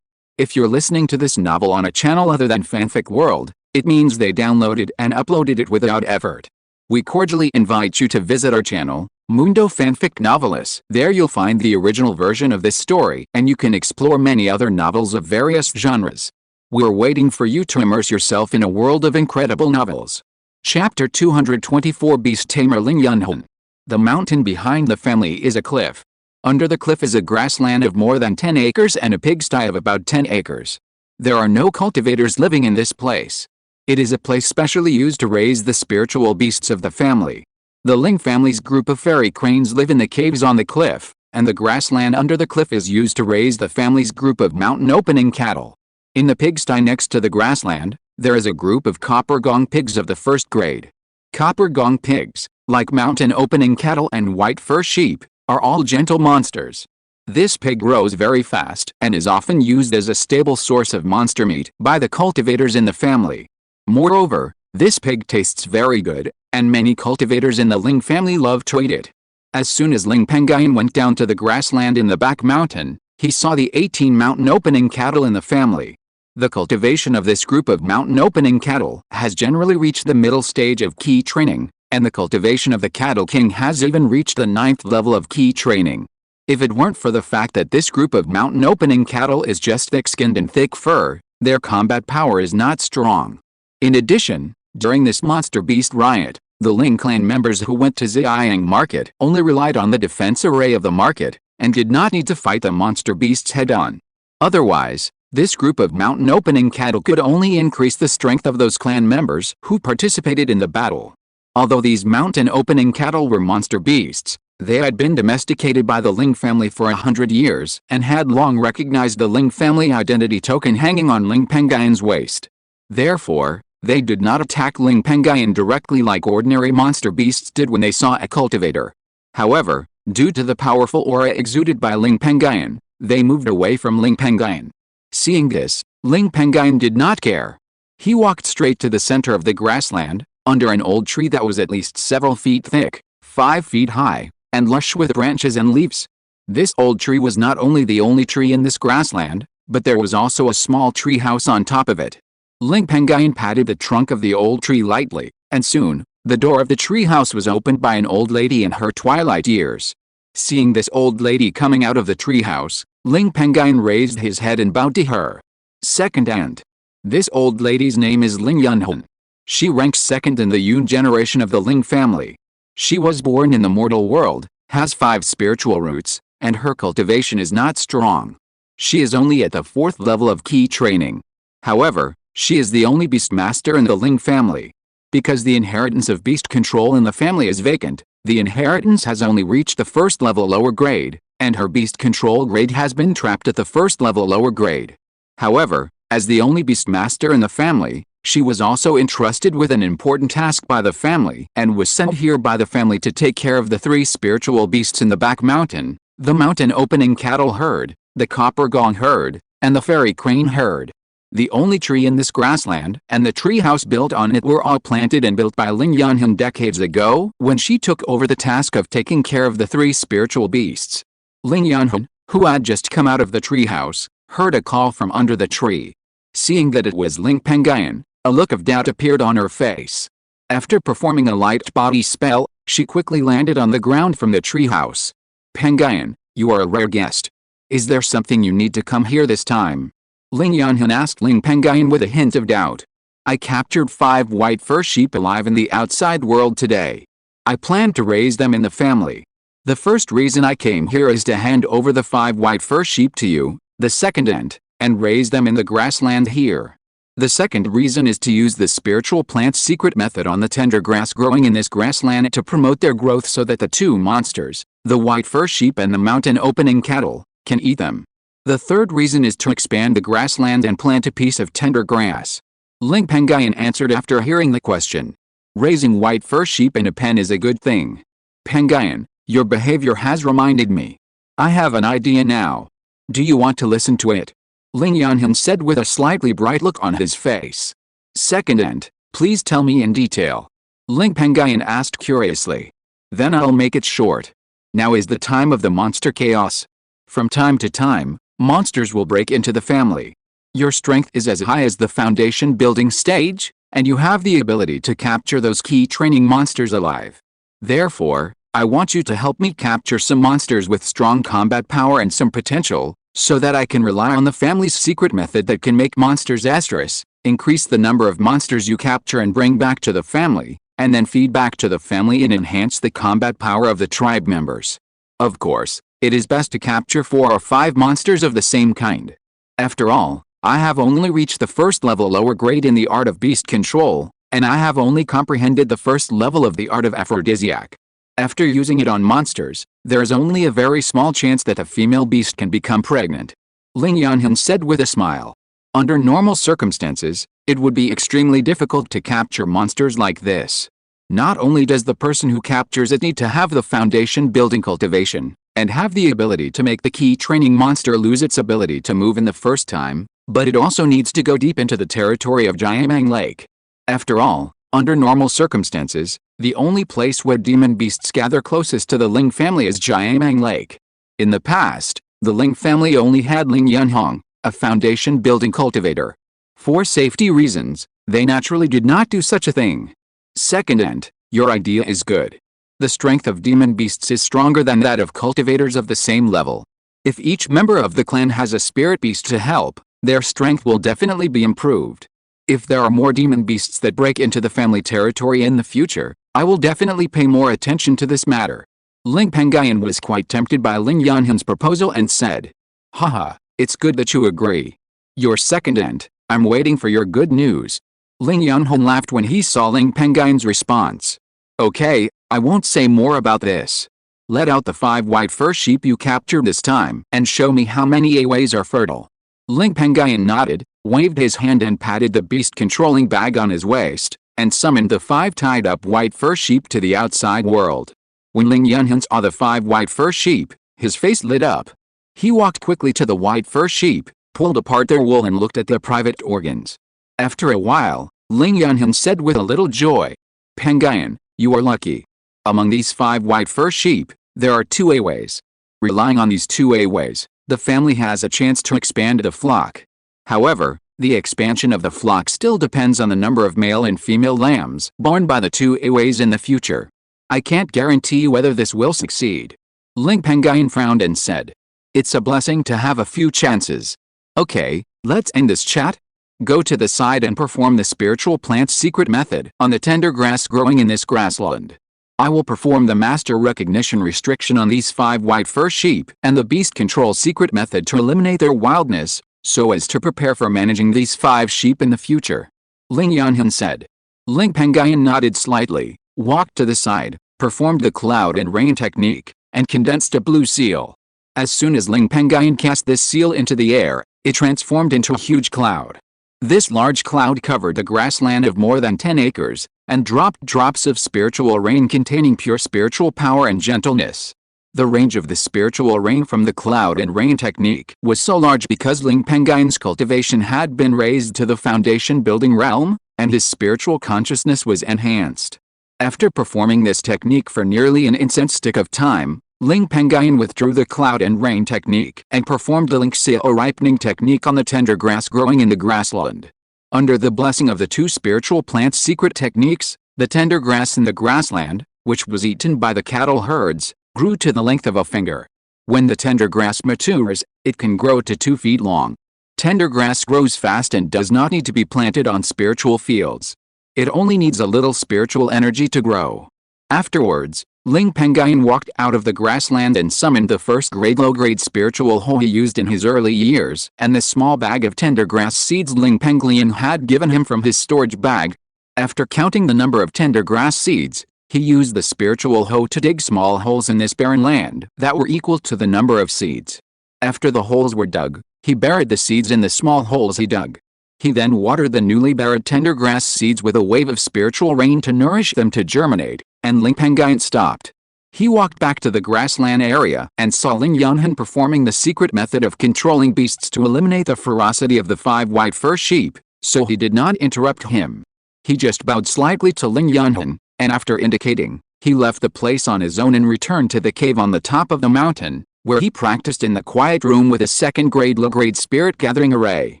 If you're listening to this novel on a channel other than Fanfic World, it means they downloaded and uploaded it without effort. We cordially invite you to visit our channel, Mundo Fanfic Novelis. There you'll find the original version of this story and you can explore many other novels of various genres. We're waiting for you to immerse yourself in a world of incredible novels. Chapter 224 Beast Tamer Ling Yunhun. The mountain behind the family is a cliff. Under the cliff is a grassland of more than 10 acres and a pigsty of about 10 acres. There are no cultivators living in this place. It is a place specially used to raise the spiritual beasts of the family. The Ling family's group of fairy cranes live in the caves on the cliff, and the grassland under the cliff is used to raise the family's group of mountain opening cattle. In the pigsty next to the grassland, there is a group of copper gong pigs of the 1st grade. Copper gong pigs, like mountain opening cattle and white fur sheep, are all gentle monsters. This pig grows very fast and is often used as a stable source of monster meat by the cultivators in the family. Moreover, this pig tastes very good, and many cultivators in the Ling family love to eat it. As soon as Ling Pengyun went down to the grassland in the back mountain, he saw the 18 mountain opening cattle in the family. The cultivation of this group of mountain opening cattle has generally reached the middle stage of key training, and the cultivation of the cattle king has even reached the 9th level of key training. If it weren't for the fact that this group of mountain opening cattle is just thick-skinned and thick fur, their combat power is not strong. In addition, during this monster beast riot, the Ling clan members who went to Xianyang Market only relied on the defense array of the market, and did not need to fight the monster beasts head-on. Otherwise, This group of mountain opening cattle could only increase the strength of those clan members who participated in the battle. Although these mountain opening cattle were monster beasts, they had been domesticated by the Ling family for 100 years and had long recognized the Ling family identity token hanging on Ling Pengyun's waist. Therefore, they did not attack Ling Pengyun directly like ordinary monster beasts did when they saw a cultivator. However, due to the powerful aura exuded by Ling Pengyun, they moved away from Ling Pengyun. Seeing this, Ling Pengyun did not care. He walked straight to the center of the grassland, under an old tree that was at least several feet thick, 5 feet high, and lush with branches and leaves. This old tree was not only the only tree in this grassland, but there was also a small tree house on top of it. Ling Pengyun patted the trunk of the old tree lightly, and soon, the door of the tree house was opened by an old lady in her twilight years. Seeing this old lady coming out of the tree house, Ling Pengyun raised his head and bowed to her. Second aunt. This old lady's name is Ling Yunhun. She ranks second in the Yun generation of the Ling family. She was born in the mortal world, has 5 spiritual roots, and her cultivation is not strong. She is only at the 4th level of key training. However, she is the only beast master in the Ling family. Because the inheritance of beast control in the family is vacant, the inheritance has only reached the 1st level lower grade, and her beast control grade has been trapped at the 1st level lower grade. However, as the only beast master in the family, she was also entrusted with an important task by the family and was sent here by the family to take care of the 3 spiritual beasts in the back mountain, the mountain opening cattle herd, the copper gong herd, and the fairy crane herd. The only tree in this grassland and the tree house built on it were all planted and built by Ling Yunhun decades ago when she took over the task of taking care of the 3 spiritual beasts. Ling Yunhun, who had just come out of the tree house, heard a call from under the tree. Seeing that it was Ling Pengyun, a look of doubt appeared on her face. After performing a light body spell, she quickly landed on the ground from the treehouse. Pengyun, you are a rare guest. Is there something you need to come here this time? Ling Yunhun asked Ling Pengyun with a hint of doubt. I captured 5 white fur sheep alive in the outside world today. I plan to raise them in the family. The first reason I came here is to hand over the 5 white fur sheep to you, the second and raise them in the grassland here. The second reason is to use the spiritual plant's secret method on the tender grass growing in this grassland to promote their growth so that the 2 monsters, the white fur sheep and the mountain opening cattle, can eat them. The third reason is to expand the grassland and plant a piece of tender grass. Ling Pengyun answered after hearing the question. Raising white fur sheep in a pen is a good thing. Pengyun, your behavior has reminded me. I have an idea now. Do you want to listen to it? Ling Yunhun said with a slightly bright look on his face. Second please tell me in detail. Ling Pengyun asked curiously. Then I'll make it short. Now is the time of the monster chaos. From time to time, monsters will break into the family. Your strength is as high as the foundation building stage, and you have the ability to capture those key training monsters alive. Therefore, I want you to help me capture some monsters with strong combat power and some potential, so that I can rely on the family's secret method that can make monsters asterisk, increase the number of monsters you capture and bring back to the family, and then feed back to the family and enhance the combat power of the tribe members. Of course, it is best to capture 4 or 5 monsters of the same kind. After all, I have only reached the 1st level lower grade in the art of beast control, and I have only comprehended the 1st level of the art of aphrodisiac. After using it on monsters, there is only a very small chance that a female beast can become pregnant. Ling Yunhun said with a smile. Under normal circumstances, it would be extremely difficult to capture monsters like this. Not only does the person who captures it need to have the foundation building cultivation, and have the ability to make the key training monster lose its ability to move in the first time, but it also needs to go deep into the territory of Jiamang Lake. After all, under normal circumstances, the only place where demon beasts gather closest to the Ling family is Jiamang Lake. In the past, the Ling family only had Ling Yunhong, a foundation building cultivator. For safety reasons, they naturally did not do such a thing. Second, your idea is good. The strength of demon beasts is stronger than that of cultivators of the same level. If each member of the clan has a spirit beast to help, their strength will definitely be improved. If there are more demon beasts that break into the family territory in the future, I will definitely pay more attention to this matter. Ling Pengyun was quite tempted by Ling Yunhun's proposal and said, Haha, it's good that you agree. Your second end. I'm waiting for your good news. Ling Yunhong laughed when he saw Ling Pengyun's response. Okay, I won't say more about this. Let out the 5 white fur sheep you captured this time and show me how many aways are fertile. Ling Pengyun nodded, waved his hand and patted the beast-controlling bag on his waist, and summoned the 5 tied-up white fur sheep to the outside world. When Ling Yunhong saw the 5 white fur sheep, his face lit up. He walked quickly to the white fur sheep, pulled apart their wool and looked at their private organs. After a while, Ling Yunhong said with a little joy, Pengyun, you are lucky. Among these 5 white fur sheep, there are 2 aways. Relying on these 2 aways, the family has a chance to expand the flock. However, the expansion of the flock still depends on the number of male and female lambs born by the 2 aways in the future. I can't guarantee whether this will succeed. Ling Pengyun frowned and said, It's a blessing to have a few chances. Okay, let's end this chat. Go to the side and perform the spiritual plant's secret method on the tender grass growing in this grassland. I will perform the master recognition restriction on these 5 white fur sheep and the beast control secret method to eliminate their wildness, so as to prepare for managing these 5 sheep in the future. Ling Yunhong said. Ling Pengyun nodded slightly, walked to the side, performed the cloud and rain technique, and condensed a blue seal. As soon as Ling Pengyun cast this seal into the air, it transformed into a huge cloud. This large cloud covered a grassland of more than 10 acres, and dropped drops of spiritual rain containing pure spiritual power and gentleness. The range of the spiritual rain from the cloud and rain technique was so large because Ling Pengyun's cultivation had been raised to the foundation building realm, and his spiritual consciousness was enhanced. After performing this technique for nearly an instant of time, Ling Pengyun withdrew the cloud and rain technique and performed the Lingxiao ripening technique on the tender grass growing in the grassland. Under the blessing of the 2 spiritual plants' secret techniques, the tender grass in the grassland, which was eaten by the cattle herds, grew to the length of a finger. When the tender grass matures, it can grow to 2 feet long. Tender grass grows fast and does not need to be planted on spiritual fields. It only needs a little spiritual energy to grow. Afterwards, Ling Pengyun walked out of the grassland and summoned the first low-grade spiritual hoe he used in his early years and the small bag of tender grass seeds Ling Pengyun had given him from his storage bag. After counting the number of tender grass seeds, he used the spiritual hoe to dig small holes in this barren land that were equal to the number of seeds. After the holes were dug, he buried the seeds in the small holes he dug. He then watered the newly buried tender grass seeds with a wave of spiritual rain to nourish them to germinate, and Ling Pengyun stopped. He walked back to the grassland area and saw Ling Yunhong performing the secret method of controlling beasts to eliminate the ferocity of the 5 white fur sheep, so he did not interrupt him. He just bowed slightly to Ling Yunhong, and after indicating, he left the place on his own and returned to the cave on the top of the mountain, where he practiced in the quiet room with a second-grade low-grade spirit gathering array.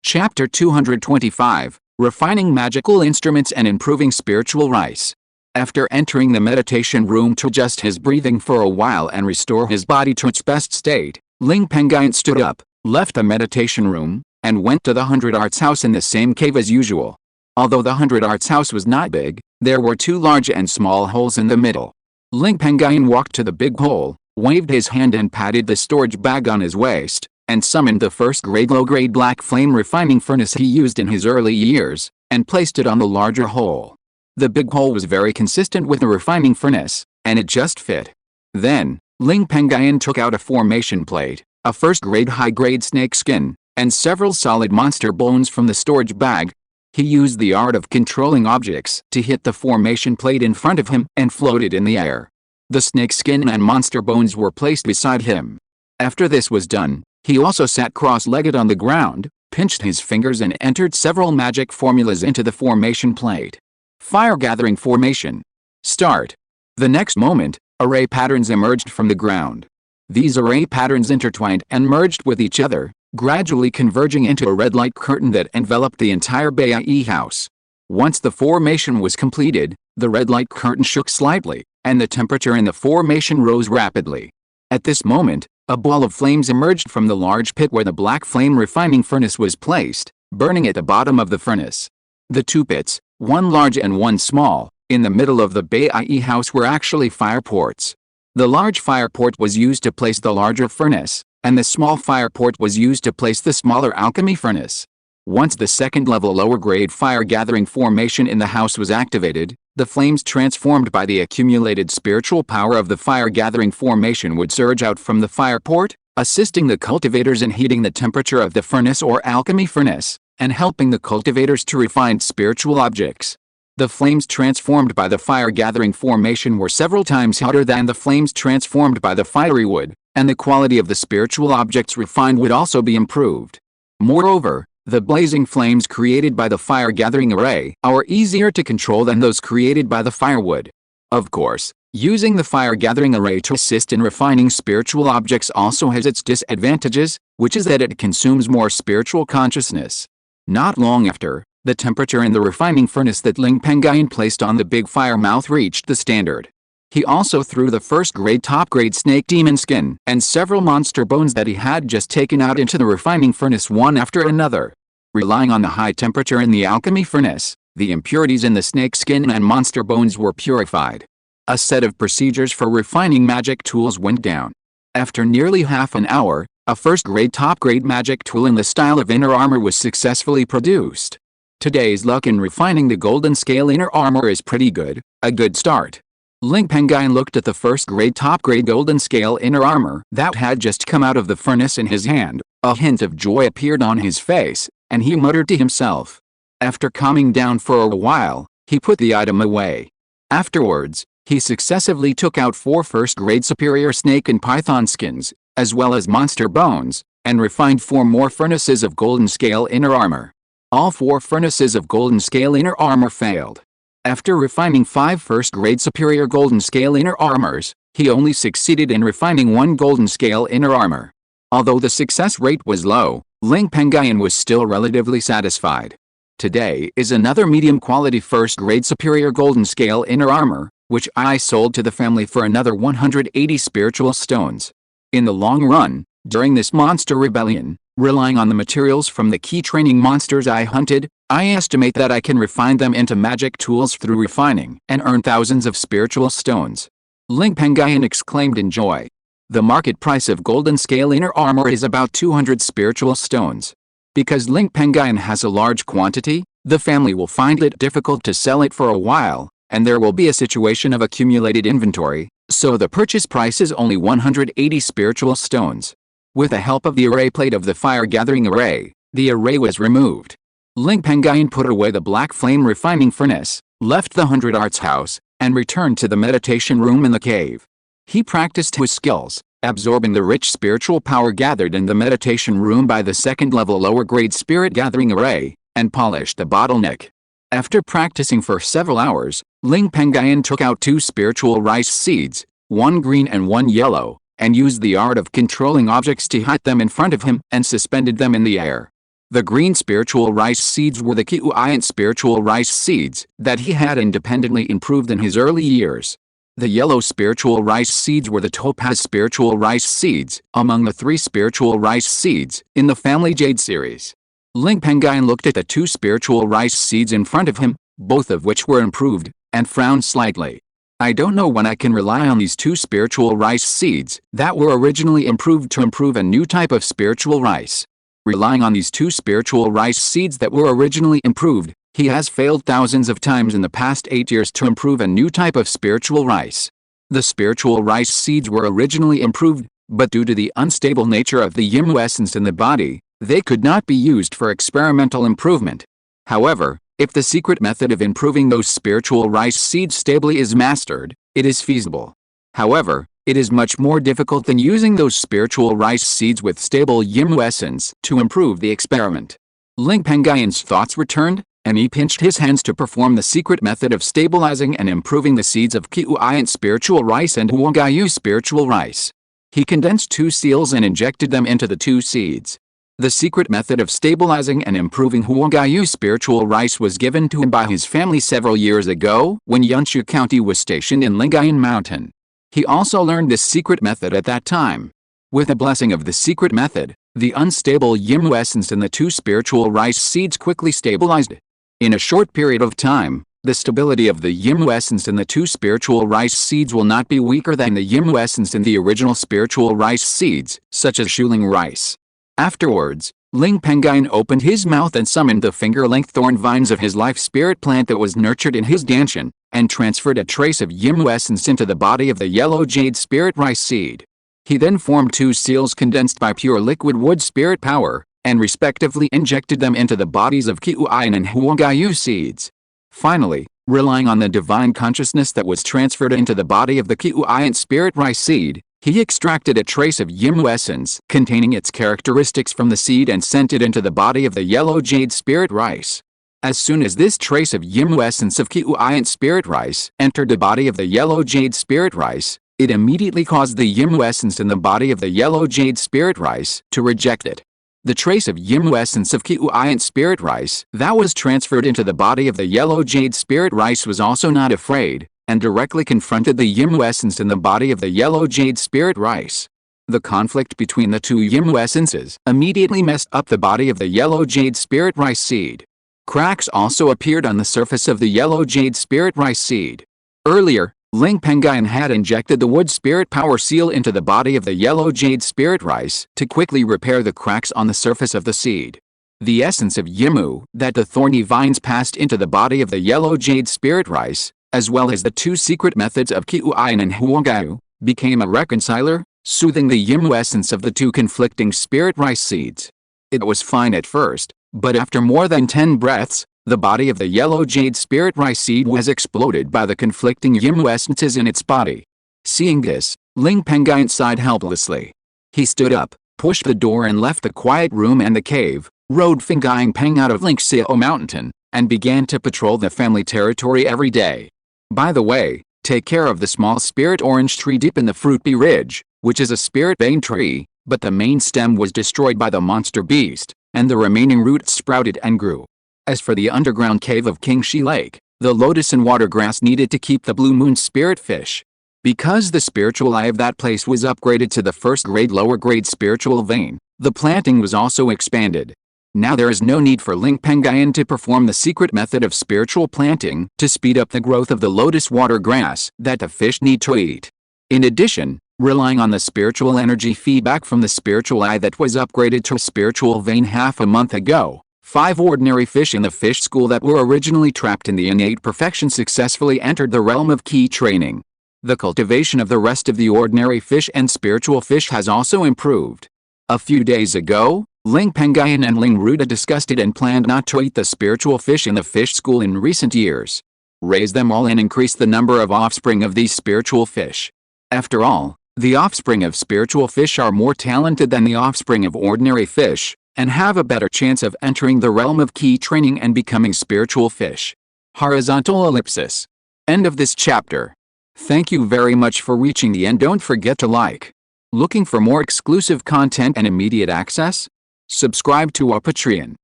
Chapter 225, Refining Magical Instruments and Improving Spiritual Rice. After entering the meditation room to adjust his breathing for a while and restore his body to its best state, Ling Pengyun stood up, left the meditation room, and went to the 100 Arts house in the same cave as usual. Although the 100 Arts house was not big, there were 2 large and small holes in the middle. Ling Pengyun walked to the big hole, waved his hand and patted the storage bag on his waist, and summoned the first-grade low-grade black flame refining furnace he used in his early years, and placed it on the larger hole. The big hole was very consistent with the refining furnace, and it just fit. Then, Ling Pengyun took out a formation plate, a first-grade high-grade snake skin, and several solid monster bones from the storage bag. He used the art of controlling objects to hit the formation plate in front of him and floated in the air. The snake skin and monster bones were placed beside him. After this was done, he also sat cross-legged on the ground, pinched his fingers and entered several magic formulas into the formation plate. Fire gathering formation. Start. The next moment, array patterns emerged from the ground. These array patterns intertwined and merged with each other, gradually converging into a red light curtain that enveloped the entire Baie house. Once the formation was completed, the red light curtain shook slightly, and the temperature in the formation rose rapidly. At this moment, a ball of flames emerged from the large pit where the black flame refining furnace was placed, burning at the bottom of the furnace. The 2 pits, one large and one small, in the middle of the Baie house were actually fire ports. The large fire port was used to place the larger furnace, and the small fire port was used to place the smaller alchemy furnace. Once the second-level lower-grade fire-gathering formation in the house was activated, the flames transformed by the accumulated spiritual power of the fire-gathering formation would surge out from the fire port, assisting the cultivators in heating the temperature of the furnace or alchemy furnace, and helping the cultivators to refine spiritual objects. The flames transformed by the fire-gathering formation were several times hotter than the flames transformed by the fiery wood, and the quality of the spiritual objects refined would also be improved. Moreover, the blazing flames created by the fire-gathering array are easier to control than those created by the firewood. Of course, using the fire-gathering array to assist in refining spiritual objects also has its disadvantages, which is that it consumes more spiritual consciousness. Not long after, the temperature in the refining furnace that Ling Pengyun placed on the big fire mouth reached the standard. He also threw the first-grade top-grade snake demon skin and several monster bones that he had just taken out into the refining furnace one after another. Relying on the high temperature in the alchemy furnace, the impurities in the snake skin and monster bones were purified. A set of procedures for refining magic tools went down. After nearly half an hour, a first-grade top-grade magic tool in the style of inner armor was successfully produced. Today's luck in refining the golden scale inner armor is pretty good, a good start. Ling Pengyun looked at the first-grade top-grade golden scale inner armor that had just come out of the furnace in his hand. A hint of joy appeared on his face, and he muttered to himself. After calming down for a while, he put the item away. Afterwards, he successively took out 4 first-grade superior snake and python skins, as well as monster bones, and refined 4 more furnaces of golden scale inner armor. All 4 furnaces of golden scale inner armor failed. After refining 5 first-grade superior golden scale inner armors, he only succeeded in refining 1 golden scale inner armor. Although the success rate was low, Ling Pengyun was still relatively satisfied. Today is another medium-quality first-grade superior golden scale inner armor, which I sold to the family for another 180 spiritual stones. In the long run, during this monster rebellion, relying on the materials from the key training monsters I hunted, I estimate that I can refine them into magic tools through refining and earn thousands of spiritual stones. Ling Pengyun exclaimed in joy. The market price of golden scale inner armor is about 200 spiritual stones. Because Ling Pengyun has a large quantity, the family will find it difficult to sell it for a while, and there will be a situation of accumulated inventory, so the purchase price is only 180 spiritual stones. With the help of the array plate of the fire-gathering array, the array was removed. Ling Pengyun put away the black flame refining furnace, left the 100 Arts house, and returned to the meditation room in the cave. He practiced his skills, absorbing the rich spiritual power gathered in the meditation room by the second-level lower-grade spirit-gathering array, and polished the bottleneck. After practicing for several hours, Ling Pengyun took out 2 spiritual rice seeds, 1 green and 1 yellow, and used the art of controlling objects to hide them in front of him and suspended them in the air. The green spiritual rice seeds were the Qingshi Mountain spiritual rice seeds that he had independently improved in his early years. The yellow spiritual rice seeds were the topaz spiritual rice seeds, among the 3 spiritual rice seeds in the family Jade series. Ling Pengyun looked at the 2 spiritual rice seeds in front of him, both of which were improved, and frowned slightly. I don't know when I can rely on these 2 spiritual rice seeds that were originally improved to improve a new type of spiritual rice. Relying on these 2 spiritual rice seeds that were originally improved, he has failed thousands of times in the past 8 years to improve a new type of spiritual rice. The spiritual rice seeds were originally improved, but due to the unstable nature of the Yimu essence in the body, they could not be used for experimental improvement. However, if the secret method of improving those spiritual rice seeds stably is mastered, it is feasible. However, it is much more difficult than using those spiritual rice seeds with stable Yimu essence to improve the experiment. Ling Pengyun's thoughts returned, and he pinched his hands to perform the secret method of stabilizing and improving the seeds of Qingshi Mountain spiritual rice and Huangyu spiritual rice. He condensed 2 seals and injected them into the 2 seeds. The secret method of stabilizing and improving Huangyu spiritual rice was given to him by his family several years ago when Yunshu County was stationed in Qingshi Mountain. He also learned this secret method at that time. With the blessing of the secret method, the unstable Yimu essence in the 2 spiritual rice seeds quickly stabilized. In a short period of time, The stability of the Yimu essence in the two spiritual rice seeds will not be weaker than the Yimu essence in the original spiritual rice seeds, such as Shuling rice. Afterwards, Ling Pengyun opened his mouth and summoned the finger-length thorn vines of his life spirit plant that was nurtured in his dantian, and transferred a trace of Yimu essence into the body of the yellow jade spirit rice seed. He then formed two seals condensed by pure liquid wood spirit power, and respectively injected them into the bodies of Qingshi and Huangyu seeds. Finally, relying on the divine consciousness that was transferred into the body of the Qingshi spirit rice seed, he extracted a trace of Yimu essence containing its characteristics from the seed and sent it into the body of the yellow jade spirit rice. As soon as this trace of Yimu essence of Qingshi spirit rice entered the body of the yellow jade spirit rice, it immediately caused the Yimu essence in the body of the yellow jade spirit rice to reject it. The trace of Yimu essence of Qingshi spirit rice that was transferred into the body of the yellow jade spirit rice was also not afraid, and directly confronted the Yimu essence in the body of the yellow jade spirit rice. The conflict between the two Yimu essences immediately messed up the body of the yellow jade spirit rice seed. Cracks also appeared on the surface of the yellow jade spirit rice seed. Earlier, Ling Pengyun had injected the wood spirit power seal into the body of the yellow jade spirit rice to quickly repair the cracks on the surface of the seed. The essence of Yimu that the thorny vines passed into the body of the yellow jade spirit rice, as well as the two secret methods of Qingshi and Huangyu, became a reconciler, soothing the Yimu essence of the two conflicting spirit rice seeds. It was fine at first, but after more than 10 breaths, the body of the yellow jade spirit rice seed was exploded by the conflicting Yimu essences in its body. Seeing this, Ling Pengyun sighed helplessly. He stood up, pushed the door and left the quiet room and the cave, rode Fenggying Peng out of Lingxiao Mountain, and began to patrol the family territory every day. By the way, take care of the small spirit orange tree deep in the Fruitby Ridge, which is a spirit bane tree, but the main stem was destroyed by the monster beast, and the remaining roots sprouted and grew. As for the underground cave of Qingshi Lake, the lotus and water grass needed to keep the blue moon spirit fish. Because the spiritual eye of that place was upgraded to the first grade lower grade spiritual vein, the planting was also expanded. Now there is no need for Ling Pengyun to perform the secret method of spiritual planting to speed up the growth of the lotus water grass that the fish need to eat. In addition, relying on the spiritual energy feedback from the spiritual eye that was upgraded to a spiritual vein half a month ago, 5 ordinary fish in the fish school that were originally trapped in the innate perfection successfully entered the realm of key training. The cultivation of the rest of the ordinary fish and spiritual fish has also improved. A few days ago, Ling Pengyun and Ling Ruda discussed it and planned not to eat the spiritual fish in the fish school in recent years. Raise them all and increase the number of offspring of these spiritual fish. After all, the offspring of spiritual fish are more talented than the offspring of ordinary fish, and have a better chance of entering the realm of key training and becoming spiritual fish. Horizontal ellipsis. End of this chapter. Thank you very much for reaching the end. Don't forget to like. Looking for more exclusive content and immediate access? Subscribe to our Patreon.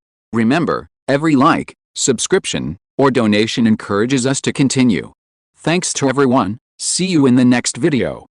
Remember, every like, subscription, or donation encourages us to continue. Thanks to everyone. See you in the next video.